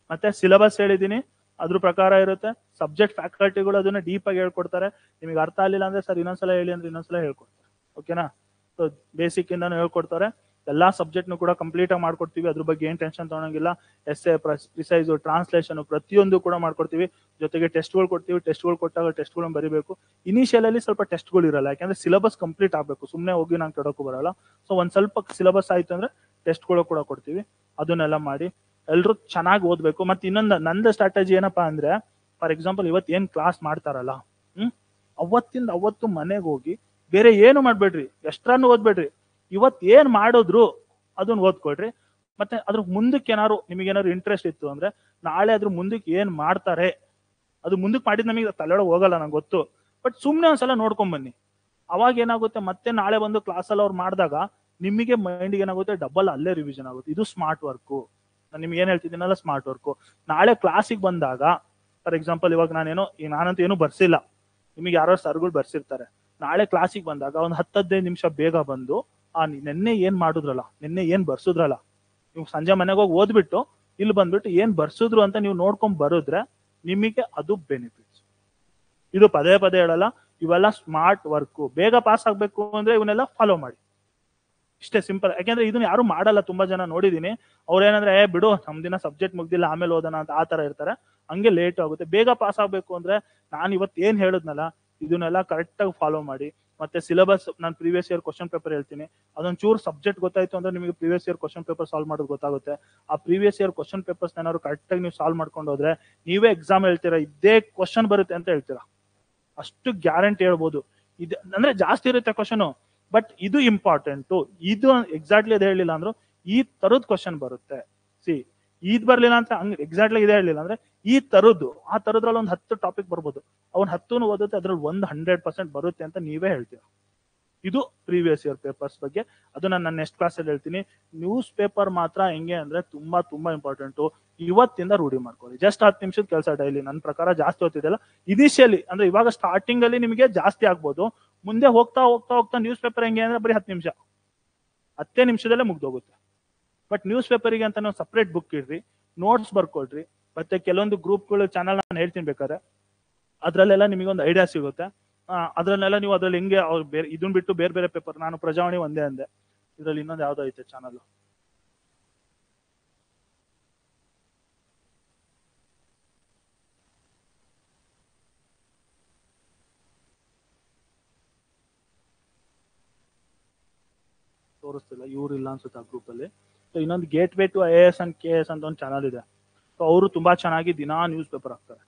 ಮತ್ತೆ ಸಿಲೆಬಸ್ ಹೇಳಿದೀನಿ, ಅದ್ರ ಪ್ರಕಾರ ಇರುತ್ತೆ. ಸಬ್ಜೆಕ್ಟ್ ಫ್ಯಾಕಲ್ಟಿಗಳು ಅದನ್ನ ಡೀಪ್ ಆಗಿ ಹೇಳ್ಕೊಡ್ತಾರೆ. ನಿಮಗೆ ಅರ್ಥ ಆಗಲಿಲ್ಲ ಅಂದ್ರೆ ಸರ್ ಇನ್ನೊಂದ್ಸಲ ಹೇಳಿ ಅಂದ್ರೆ ಇನ್ನೊಂದ್ಸಲ ಹೇಳ್ಕೊಡ್ತಾರೆ. ಓಕೆನಾ? ಸೊ ಬೇಸಿಕ್ ಇಂದಾನು ಹೇಳ್ಕೊಡ್ತಾರೆ. ಎಲ್ಲಾ ಸಬ್ಜೆಕ್ಟ್ನು ಕೂಡ ಕಂಪ್ಲೀಟ್ ಆಗಿ ಮಾಡ್ಕೊಡ್ತೀವಿ. ಅದ್ರ ಬಗ್ಗೆ ಏನ್ ಟೆನ್ಷನ್ ತಗೊಳಂಗಿಲ್ಲ. ಎಸ್ಸೆ, ಪ್ರಿಸೈಸ್, ಟ್ರಾನ್ಸ್ಲೇಷನ್ ಪ್ರತಿಯೊಂದು ಕೂಡ ಮಾಡ್ಕೊಡ್ತೀವಿ. ಜೊತೆಗೆ ಟೆಸ್ಟ್ಗಳು ಕೊಡ್ತೀವಿ. ಟೆಸ್ಟ್ಗಳು ಕೊಟ್ಟಾಗ ಟೆಸ್ಟ್ಗಳನ್ನು ಬರೀಬೇಕು. ಇನಿಷಿಯಲ್ ಅಲ್ಲಿ ಸ್ವಲ್ಪ ಟೆಸ್ಟ್ಗಳು ಇರಲ್ಲ, ಯಾಕಂದ್ರೆ ಸಿಲೆಬಸ್ ಕಂಪ್ಲೀಟ್ ಆಗಬೇಕು. ಸುಮ್ಮನೆ ಹೋಗಿ ನಾನು ಕೆಡೋಕ್ಕೂ ಬರಲ್ಲ. ಸೊ ಒಂದ್ ಸ್ವಲ್ಪ ಸಿಲೆಬಸ್ ಆಯ್ತು ಅಂದ್ರೆ ಟೆಸ್ಟ್ಗಳು ಕೂಡ ಕೊಡ್ತೀವಿ. ಅದನ್ನೆಲ್ಲ ಮಾಡಿ ಎಲ್ರು ಚೆನ್ನಾಗಿ ಓದ್ಬೇಕು. ಮತ್ತೆ ಇನ್ನೊಂದು ನಂದು ಸ್ಟ್ರಾಟಜಿ ಏನಪ್ಪಾ ಅಂದ್ರೆ, ಫಾರ್ ಎಕ್ಸಾಂಪಲ್ ಇವತ್ತು ಏನ್ ಕ್ಲಾಸ್ ಮಾಡ್ತಾರಲ್ಲ, ಅವತ್ತಿಂದ ಅವತ್ತು ಮನೆಗೆ ಹೋಗಿ ಬೇರೆ ಏನು ಮಾಡ್ಬೇಡ್ರಿ, ಎಷ್ಟ್ರಾನು ಓದ್ಬೇಡ್ರಿ. ಇವತ್ ಏನ್ ಮಾಡಿದ್ರು ಅದನ್ನ ಓದ್ಕೊಳ್ರಿ. ಮತ್ತೆ ಅದ್ರ ಮುಂದಕ್ಕೆ ನಿಮಗೇನಾದ್ರು ಇಂಟ್ರೆಸ್ಟ್ ಇತ್ತು ಅಂದ್ರೆ, ನಾಳೆ ಅದ್ರ ಮುಂದಕ್ಕೆ ಏನ್ ಮಾಡ್ತಾರೆ, ಅದು ಮುಂದಕ್ಕೆ ಮಾಡಿದ್ ನಮಗೆ ತಲೆಯೊಳಗೆ ಹೋಗಲ್ಲ, ನಂಗೆ ಗೊತ್ತು. ಬಟ್ ಸುಮ್ನೆ ಒಂದ್ಸಲ ನೋಡ್ಕೊಂಡ್ ಬನ್ನಿ. ಅವಾಗ ಏನಾಗುತ್ತೆ, ಮತ್ತೆ ನಾಳೆ ಬಂದು ಕ್ಲಾಸಲ್ಲಿ ಅವ್ರು ಮಾಡಿದಾಗ ನಿಮಗೆ ಮೈಂಡ್ಗೆ ಏನಾಗುತ್ತೆ, ಡಬಲ್ ಅಲ್ಲೇ ರಿವಿಷನ್ ಆಗುತ್ತೆ. ಇದು ಸ್ಮಾರ್ಟ್ ವರ್ಕು. ನಾನು ನಿಮ್ಗೆ ಏನ್ ಹೇಳ್ತಿದ್ದೀನಲ್ಲ, ಸ್ಮಾರ್ಟ್ ವರ್ಕು. ನಾಳೆ ಕ್ಲಾಸಿಗೆ ಬಂದಾಗ, ಫಾರ್ ಎಕ್ಸಾಂಪಲ್ ಇವಾಗ ನಾನಂತೂ ಏನು ಬರ್ಸಿಲ್ಲ, ನಿಮಗೆ ಯಾರೋ ಸರ್ಗಳು ಬರ್ಸಿರ್ತಾರೆ. ನಾಳೆ ಕ್ಲಾಸಿಗೆ ಬಂದಾಗ ಒಂದು 10-15 ನಿಮಿಷ ಬೇಗ ಬಂದು, ನಿನ್ನೆ ಏನ್ ಮಾಡಿದ್ರಲ್ಲ, ನಿನ್ನೆ ಏನ್ ಬರ್ಸುದ್ರಲ್ಲ, ನೀವು ಸಂಜೆ ಮನೆಗೆ ಹೋಗಿ ಓದ್ಬಿಟ್ಟು ಇಲ್ಲಿ ಬಂದ್ಬಿಟ್ಟು ಏನ್ ಬರ್ಸುದ್ರು ಅಂತ ನೀವು ನೋಡ್ಕೊಂಡ್ ಬರುದ್ರೆ ನಿಮಗೆ ಅದು ಬೆನಿಫಿಟ್ಸ್. ಇದು ಪದೇ ಪದೇ ಹೇಳಲ್ಲ, ಇವೆಲ್ಲ ಸ್ಮಾರ್ಟ್ ವರ್ಕ್. ಬೇಗ ಪಾಸ್ ಆಗ್ಬೇಕು ಅಂದ್ರೆ ಇವನ್ನೆಲ್ಲ ಫಾಲೋ ಮಾಡಿ. ಇಷ್ಟೇ ಸಿಂಪಲ್. ಯಾಕೆಂದ್ರೆ ಇದನ್ನ ಯಾರು ಮಾಡಲ್ಲ, ತುಂಬಾ ಜನ ನೋಡಿದೀನಿ. ಅವ್ರೇನಂದ್ರೆ ಬಿಡು ನಮ್ದಿನ ಸಬ್ಜೆಕ್ಟ್ ಮುಗ್ದಿಲ್ಲ ಆಮೇಲೆ ಓದೋಣ ಅಂತ ಆ ತರ ಇರ್ತಾರೆ. ಹಂಗೆ ಲೇಟ್ ಆಗುತ್ತೆ. ಬೇಗ ಪಾಸ್ ಆಗ್ಬೇಕು ಅಂದ್ರೆ ನಾನು ಇವತ್ತು ಏನ್ ಹೇಳಿದ್ನಲ್ಲ ಇದನ್ನೆಲ್ಲ ಕರೆಕ್ಟ್ ಆಗಿ ಫಾಲೋ ಮಾಡಿ. ಮತ್ತೆ ಸಿಲೆಬಸ್ ನಾನು ಪ್ರೀವಿಯಸ್ ಇಯರ್ ಕ್ವಶನ್ ಪೇಪರ್ ಹೇಳ್ತೀನಿ. ಅದೊಂದು ಚೂರು ಸಬ್ಜೆಕ್ಟ್ ಗೊತ್ತಾಯ್ತು ಅಂದ್ರೆ ನಿಮಗೆ previous year question paper solve ಮಾಡೋದು ಗೊತ್ತಾಗುತ್ತೆ. ಆ ಪ್ರೀವಿಯಸ್ ಇಯರ್ ಕ್ವಶನ್ ಪೇಪರ್ಸ್ ಏನಾದ್ರು ಕರೆಕ್ಟ್ ಆಗಿ ನೀವು ಸಾಲ್ವ್ ಮಾಡ್ಕೊಂಡು ಹೋದ್ರೆ ನೀವೇ ಎಕ್ಸಾಮ್ ಹೇಳ್ತೀರಾ ಇದೇ ಕ್ವಶನ್ ಬರುತ್ತೆ ಅಂತ ಹೇಳ್ತೀರಾ. ಅಷ್ಟು ಗ್ಯಾರಂಟಿ ಹೇಳ್ಬೋದು. ಇದು ಅಂದ್ರೆ ಜಾಸ್ತಿ ಇರುತ್ತೆ ಕ್ವಶನ್, ಬಟ್ ಇದು ಇಂಪಾರ್ಟೆಂಟು. ಇದು ಎಕ್ಸಾಕ್ಟ್ಲಿ ಅದೇ ಹೇಳಿಲ್ಲ ಅಂದ್ರು ಈ ತರದ್ ಕ್ವಶನ್ ಬರುತ್ತೆ. ಇದ್ ಬರ್ಲಿಲ್ಲ ಅಂತ ಹಂಗ ಎಕ್ಸಾಕ್ಟ್ಲಿ ಇದೇ ಹೇಳಿಲ್ಲ ಅಂದ್ರೆ ಈ ತರದ್ದು ಆ ತರದ್ರಲ್ಲಿ ಒಂದು 10 ಟಾಪಿಕ್ ಬರ್ಬೋದು. ಅವ್ನು 10 ಓದುತ್ತೆ, ಅದ್ರಲ್ಲಿ 100% ಬರುತ್ತೆ ಅಂತ ನೀವೇ ಹೇಳ್ತೀರಾ. ಇದು ಪ್ರೀವಿಯಸ್ ಇಯರ್ ಪೇಪರ್ಸ್ ಬಗ್ಗೆ. ಅದು ನಾನು ನೆಕ್ಸ್ಟ್ ಕ್ಲಾಸ್ ಅಲ್ಲಿ ಹೇಳ್ತೀನಿ. ನ್ಯೂಸ್ ಪೇಪರ್ ಮಾತ್ರ ಹೆಂಗೆ ಅಂದ್ರೆ ತುಂಬಾ ತುಂಬಾ ಇಂಪಾರ್ಟೆಂಟು. ಇವತ್ತಿಂದ ರೂಢಿ ಮಾಡ್ಕೊಳ್ಳಿ. ಜಸ್ಟ್ 10 ನಿಮಿಷದ ಕೆಲಸ ಡೈಲಿ. ನನ್ನ ಪ್ರಕಾರ ಜಾಸ್ತಿ ಓದ್ತಿದ್ದಲ್ಲ, ಇನಿಷಿಯಲಿ ಅಂದ್ರೆ ಇವಾಗ ಸ್ಟಾರ್ಟಿಂಗ್ ಅಲ್ಲಿ ನಿಮಗೆ ಜಾಸ್ತಿ ಆಗ್ಬೋದು. ಮುಂದೆ ಹೋಗ್ತಾ ಹೋಗ್ತಾ ಹೋಗ್ತಾ ನ್ಯೂಸ್ ಪೇಪರ್ ಹೆಂಗೆ ಅಂದ್ರೆ ಬರೀ 10 ನಿಮಿಷ 10 ನಿಮಿಷದಲ್ಲೇ ಮುಗ್ದೋಗುತ್ತೆ. ಬಟ್ ನ್ಯೂಸ್ ಪೇಪರಿಗೆ ಅಂತ ನಾವು ಸಪ್ರೇಟ್ ಬುಕ್ ಇಡ್ರಿ, ನೋಟ್ಸ್ ಬರ್ಕೊಳ್ರಿ. ಮತ್ತೆ ಕೆಲವೊಂದು ಗ್ರೂಪ್ಗಳು ಚಾನಲ್ ನಾನು ಹೇಳ್ತೀನಿ ಬೇಕಾದ್ರೆ, ಅದ್ರಲ್ಲೆಲ್ಲ ನಿಮಗೆ ಒಂದು ಐಡಿಯಾ ಸಿಗುತ್ತೆ. ಅದ್ರಲ್ಲೆಲ್ಲ ನೀವು ಅದ್ರಲ್ಲಿ ಹೆಂಗೆ ಬೇರೆ ಇದನ್ ಬಿಟ್ಟು ಬೇರೆ ಬೇರೆ ಪೇಪರ್, ನಾನು ಪ್ರಜಾವಾಣಿ ಒಂದೇ ಅಂದೆ, ಇದ್ರಲ್ಲಿ ಇನ್ನೊಂದು ಯಾವ್ದೋ ಐತೆ ಚಾನಲ್, ತೋರಿಸ್ತಿಲ್ಲ, ಇವ್ರು ಇಲ್ಲ ಅನ್ಸುತ್ತೆ ಆ ಗ್ರೂಪ್ ಅಲ್ಲಿ. ಸೊ ಇನ್ನೊಂದು gateway to IAS and KS ಅಂತ ಒಂದು ಚಾನಲ್ ಇದೆ. ಸೊ ಅವರು ತುಂಬಾ ಚೆನ್ನಾಗಿ ದಿನಾ ನ್ಯೂಸ್ ಪೇಪರ್ ಹಾಕ್ತಾರೆ.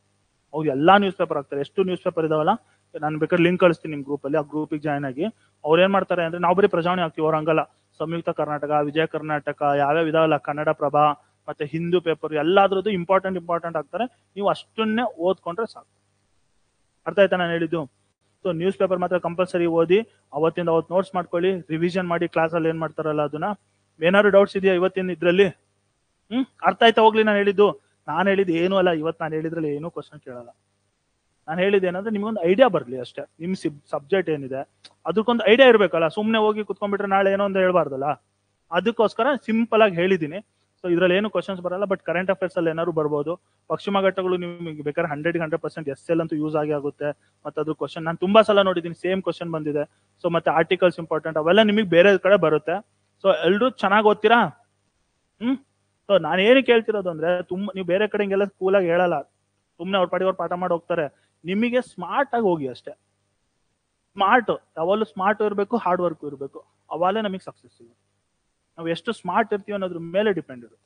ಅವ್ರು ಎಲ್ಲಾ ನ್ಯೂಸ್ ಪೇಪರ್ ಹಾಕ್ತಾರೆ. ಎಷ್ಟು ನ್ಯೂಸ್ ಪೇಪರ್ ಇದಾವಲ್ಲ, ನಾನು ಬೇಕಾದ್ರೆ ಲಿಂಕ್ ಕಳಿಸ್ತೀನಿ ನಿಮ್ ಗ್ರೂಪ್ ಅಲ್ಲಿ, ಆ ಗ್ರೂಪಿಗೆ ಜಾಯ್ನ್ ಆಗಿ. ಅವ್ರು ಏನ್ ಮಾಡ್ತಾರೆ ಅಂದ್ರೆ, ನಾವು ಬರೀ ಪ್ರಜಾವಾಣಿ ಹಾಕ್ತಿವಿ, ಅವ್ರು ಹಂಗಲ್ಲ. ಸಂಯುಕ್ತ ಕರ್ನಾಟಕ, ವಿಜಯ ಕರ್ನಾಟಕ, ಯಾವ್ಯಾವ ಇದಾವಲ್ಲ, ಕನ್ನಡ ಪ್ರಭಾ, ಮತ್ತೆ ಹಿಂದೂ ಪೇಪರ್, ಎಲ್ಲಾದ್ರದ್ದು ಇಂಪಾರ್ಟೆಂಟ್ ಆಗ್ತಾರೆ. ನೀವು ಅಷ್ಟನ್ನೇ ಓದ್ಕೊಂಡ್ರೆ ಸಾಕು. ಅರ್ಥ ಆಯ್ತಾ ನಾನು ಹೇಳಿದ್ದು? ಸೊ ನ್ಯೂಸ್ ಪೇಪರ್ ಮಾತ್ರ ಕಂಪಲ್ಸರಿ ಓದಿ, ಅವತ್ತಿಂದ ಅವತ್ತು ನೋಟ್ಸ್ ಮಾಡ್ಕೊಳ್ಳಿ, ರಿವಿಷನ್ ಮಾಡಿ, ಕ್ಲಾಸಲ್ಲಿ ಏನ್ ಮಾಡ್ತಾರಲ್ಲ ಅದನ್ನ. ಏನಾದ್ರು ಡೌಟ್ಸ್ ಇದೆಯಾ ಇವತ್ತಿನ ಇದ್ರಲ್ಲಿ? ಅರ್ಥ ಆಯ್ತಾ ಹೋಗ್ಲಿ ನಾನು ಹೇಳಿದ್ದು? ನಾನು ಹೇಳಿದ್ದು ಏನು ಅಲ್ಲ, ಇವತ್ತು ನಾನು ಹೇಳಿದ್ರಲ್ಲಿ ಏನೂ ಕ್ವಶನ್ ಕೇಳಲ್ಲ. ನಾನು ಹೇಳಿದ್ದು ಏನಂದ್ರೆ, ನಿಮ್ಗೊಂದು ಐಡಿಯಾ ಬರ್ಲಿ ಅಷ್ಟೇ. ನಿಮ್ ಸಬ್ಜೆಕ್ಟ್ ಏನಿದೆ ಅದಕ್ಕೊಂದು ಐಡಿಯಾ ಇರ್ಬೇಕಲ್ಲ. ಸುಮ್ನೆ ಹೋಗಿ ಕುತ್ಕೊಂಡ್ಬಿಟ್ರೆ ನಾಳೆ ಏನೋ ಒಂದು ಹೇಳ್ಬಾರ್ದಲ್ಲ. ಅದಕ್ಕೋಸ್ಕರ ಸಿಂಪಲ್ ಆಗಿ ಹೇಳಿದೀನಿ. ಸೊ ಇದ್ರಲ್ಲಿ ಏನು ಕ್ವಶನ್ಸ್ ಬರಲ್ಲ, ಬಟ್ ಕರೆಂಟ್ ಅಫೇರ್ಸ್ ಅಲ್ಲಿ ಏನಾದ್ರು ಬರ್ಬೋದು. ಪಶ್ಚಿಮ ಘಟ್ಟಗಳು ನಿಮ್ಗೆ ಬೇಕಾದ್ರೆ 100% SL ಅಂತೂ ಯೂಸ್ ಆಗುತ್ತೆ. ಮತ್ತೆ ಅದು ಕ್ವಶನ್ ನಾನು ತುಂಬಾ ಸಲ ನೋಡಿದೀನಿ, ಸೇಮ್ ಕ್ವಶನ್ ಬಂದಿದೆ. ಸೊ ಮತ್ತೆ ಆರ್ಟಿಕಲ್ಸ್ ಇಂಪಾರ್ಟೆಂಟ್, ಅವೆಲ್ಲ ನಿಮಗೆ ಬೇರೆ ಕಡೆ ಬರುತ್ತೆ. ಸೊ ಎಲ್ರು ಚೆನ್ನಾಗಿ ಓದ್ತೀರಾ? ಸೊ ನಾನು ಏನಕ್ಕೆ ಹೇಳ್ತಿರೋದು ಅಂದ್ರೆ, ನೀವು ಬೇರೆ ಕಡೆ ಹಿಂಗೆಲ್ಲ ಸ್ಕೂಲಾಗಿ ಹೇಳಲ್ಲ. ಸುಮ್ನೆ ಅವ್ರ ಪಾಡಿಗೆ ಅವ್ರು ಪಾಠ ಮಾಡಿ ಹೋಗ್ತಾರೆ. ನಿಮಗೆ ಸ್ಮಾರ್ಟ್ ಆಗಿ ಹೋಗಿ ಅಷ್ಟೇ. ಸ್ಮಾರ್ಟ್ ಯಾವಾಗಲೂ ಸ್ಮಾರ್ಟ್ ಇರಬೇಕು, ಹಾರ್ಡ್ ವರ್ಕ್ ಇರಬೇಕು. ಅವಾಗಲೇ ನಮಗೆ ಸಕ್ಸಸ್ ಸಿಗುತ್ತೆ. ನಾವು ಎಷ್ಟು ಸ್ಮಾರ್ಟ್ ಇರ್ತೀವಿ ಅನ್ನೋದ್ರ ಮೇಲೆ ಡಿಪೆಂಡ್ ಇರುತ್ತೆ.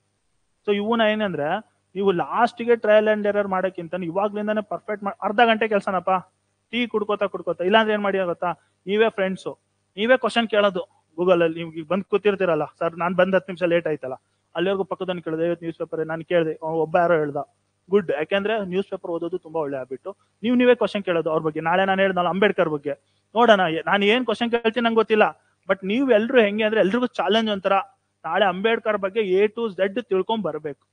ಸೊ ಇವನ ಏನಂದ್ರೆ, ನೀವು ಲಾಸ್ಟ್ಗೆ ಟ್ರಯಲ್ ಅಂಡ್ ಎರರ್ ಮಾಡೋಕ್ಕಿಂತ ಇವಾಗ್ಲಿಂದಾನೆ ಪರ್ಫೆಕ್ಟ್ ಮಾಡಿ, ಅರ್ಧ ಗಂಟೆ ಕೆಲಸನಪ್ಪ, ಟೀ ಕುಡ್ಕೋತಾ ಇಲ್ಲಾಂದ್ರೆ ಏನ್ ಮಾಡಿ ಆಗುತ್ತಾ, ನೀವೇ ಫ್ರೆಂಡ್ಸು, ನೀವೇ ಕ್ವಶನ್ ಕೇಳೋದು ಗೂಗಲ್ ಅಲ್ಲಿ. ನೀವು ಬಂದು ಕೂತಿರ್ತೀರಲ್ಲ, ಸರ್ ನಾನು ಬಂದ್ 10 ನಿಮಿಷ ಲೇಟ್ ಆಯ್ತಲ್ಲ, ಅಲ್ಲಿವರೆಗೂ ಪಕ್ಕದನ್ನು ಕೇಳಿದೆ, ಇವತ್ತು ನ್ಯೂಸ್ ಪೇಪರ್ ನಾನು ಕೇಳಿದೆ, ಒಬ್ಬ ಯಾರೋ ಹೇಳ್ದ, ಗುಡ್. ಯಾಕೆಂದ್ರೆ ನ್ಯೂಸ್ ಪೇಪರ್ ಓದೋದು ತುಂಬಾ ಒಳ್ಳೆ ಹ್ಯಾಬಿಟ್. ನೀವೇ ಕ್ವಶನ್ ಕೇಳೋದು ಅವ್ರ ಬಗ್ಗೆ. ನಾಳೆ ನಾನು ಹೇಳ್ದಲ್ಲ ಅಂಬೇಡ್ಕರ್ ಬಗ್ಗೆ, ನೋಡೋಣ ನಾನು ಏನ್ ಕ್ವಶನ್ ಕೇಳ್ತೀನಿ ನಂಗೆ ಗೊತ್ತಿಲ್ಲ, ಬಟ್ ನೀವು ಎಲ್ರು ಹೆಂಗೆ ಅಂದ್ರೆ ಎಲ್ರಿಗೂ ಚಾಲೆಂಜ್ ಒಂಥರ. ನಾಳೆ ಅಂಬೇಡ್ಕರ್ ಬಗ್ಗೆ A to Z ತಿಳ್ಕೊಂಡ್ ಬರ್ಬೇಕು.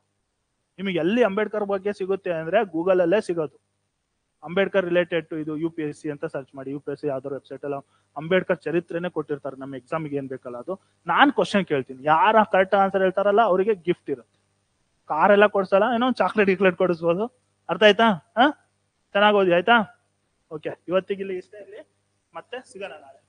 ನಿಮಗೆ ಎಲ್ಲಿ ಅಂಬೇಡ್ಕರ್ ಬಗ್ಗೆ ಸಿಗುತ್ತೆ ಅಂದ್ರೆ ಗೂಗಲ್ ಅಲ್ಲೇ ಸಿಗೋದು. ಅಂಬೇಡ್ಕರ್ ರಿಲೇಟೆಡ್ ಟು ಇದು UPSC ಅಂತ ಸರ್ಚ್ ಮಾಡಿ, UPSC ಯಾವ್ದಾದ್ರು ವೆಬ್ಸೈಟ್ ಅಲ್ಲಿ ಅಂಬೇಡ್ಕರ್ ಚರಿತ್ರೆನೇ ಕೊಟ್ಟಿರ್ತಾರೆ. ನಮ್ಮ ಎಕ್ಸಾಮ್ಗೆ ಏನ್ ಬೇಕಲ್ಲ ಅದು. ನಾನ್ ಕ್ವಶನ್ ಕೇಳ್ತೀನಿ, ಯಾರ ಕರೆಕ್ಟ್ ಆನ್ಸರ್ ಹೇಳ್ತಾರಲ್ಲ ಅವರಿಗೆ ಗಿಫ್ಟ್ ಇರುತ್ತೆ. ಕಾರ್ ಎಲ್ಲ ಕೊಡ್ಸಲ್ಲ, ಏನೋ ಚಾಕ್ಲೇಟ್ ಕೊಡಿಸ್ಬೋದು. ಅರ್ಥ ಆಯ್ತಾ? ಚೆನ್ನಾಗಿ ಓದಿ ಆಯ್ತಾ? ಓಕೆ, ಇವತ್ತಿಗೆ ಇಲ್ಲಿ ಇಷ್ಟೇ ಇರಲಿ, ಮತ್ತೆ ಸಿಗೋಣ ನಾಳೆ.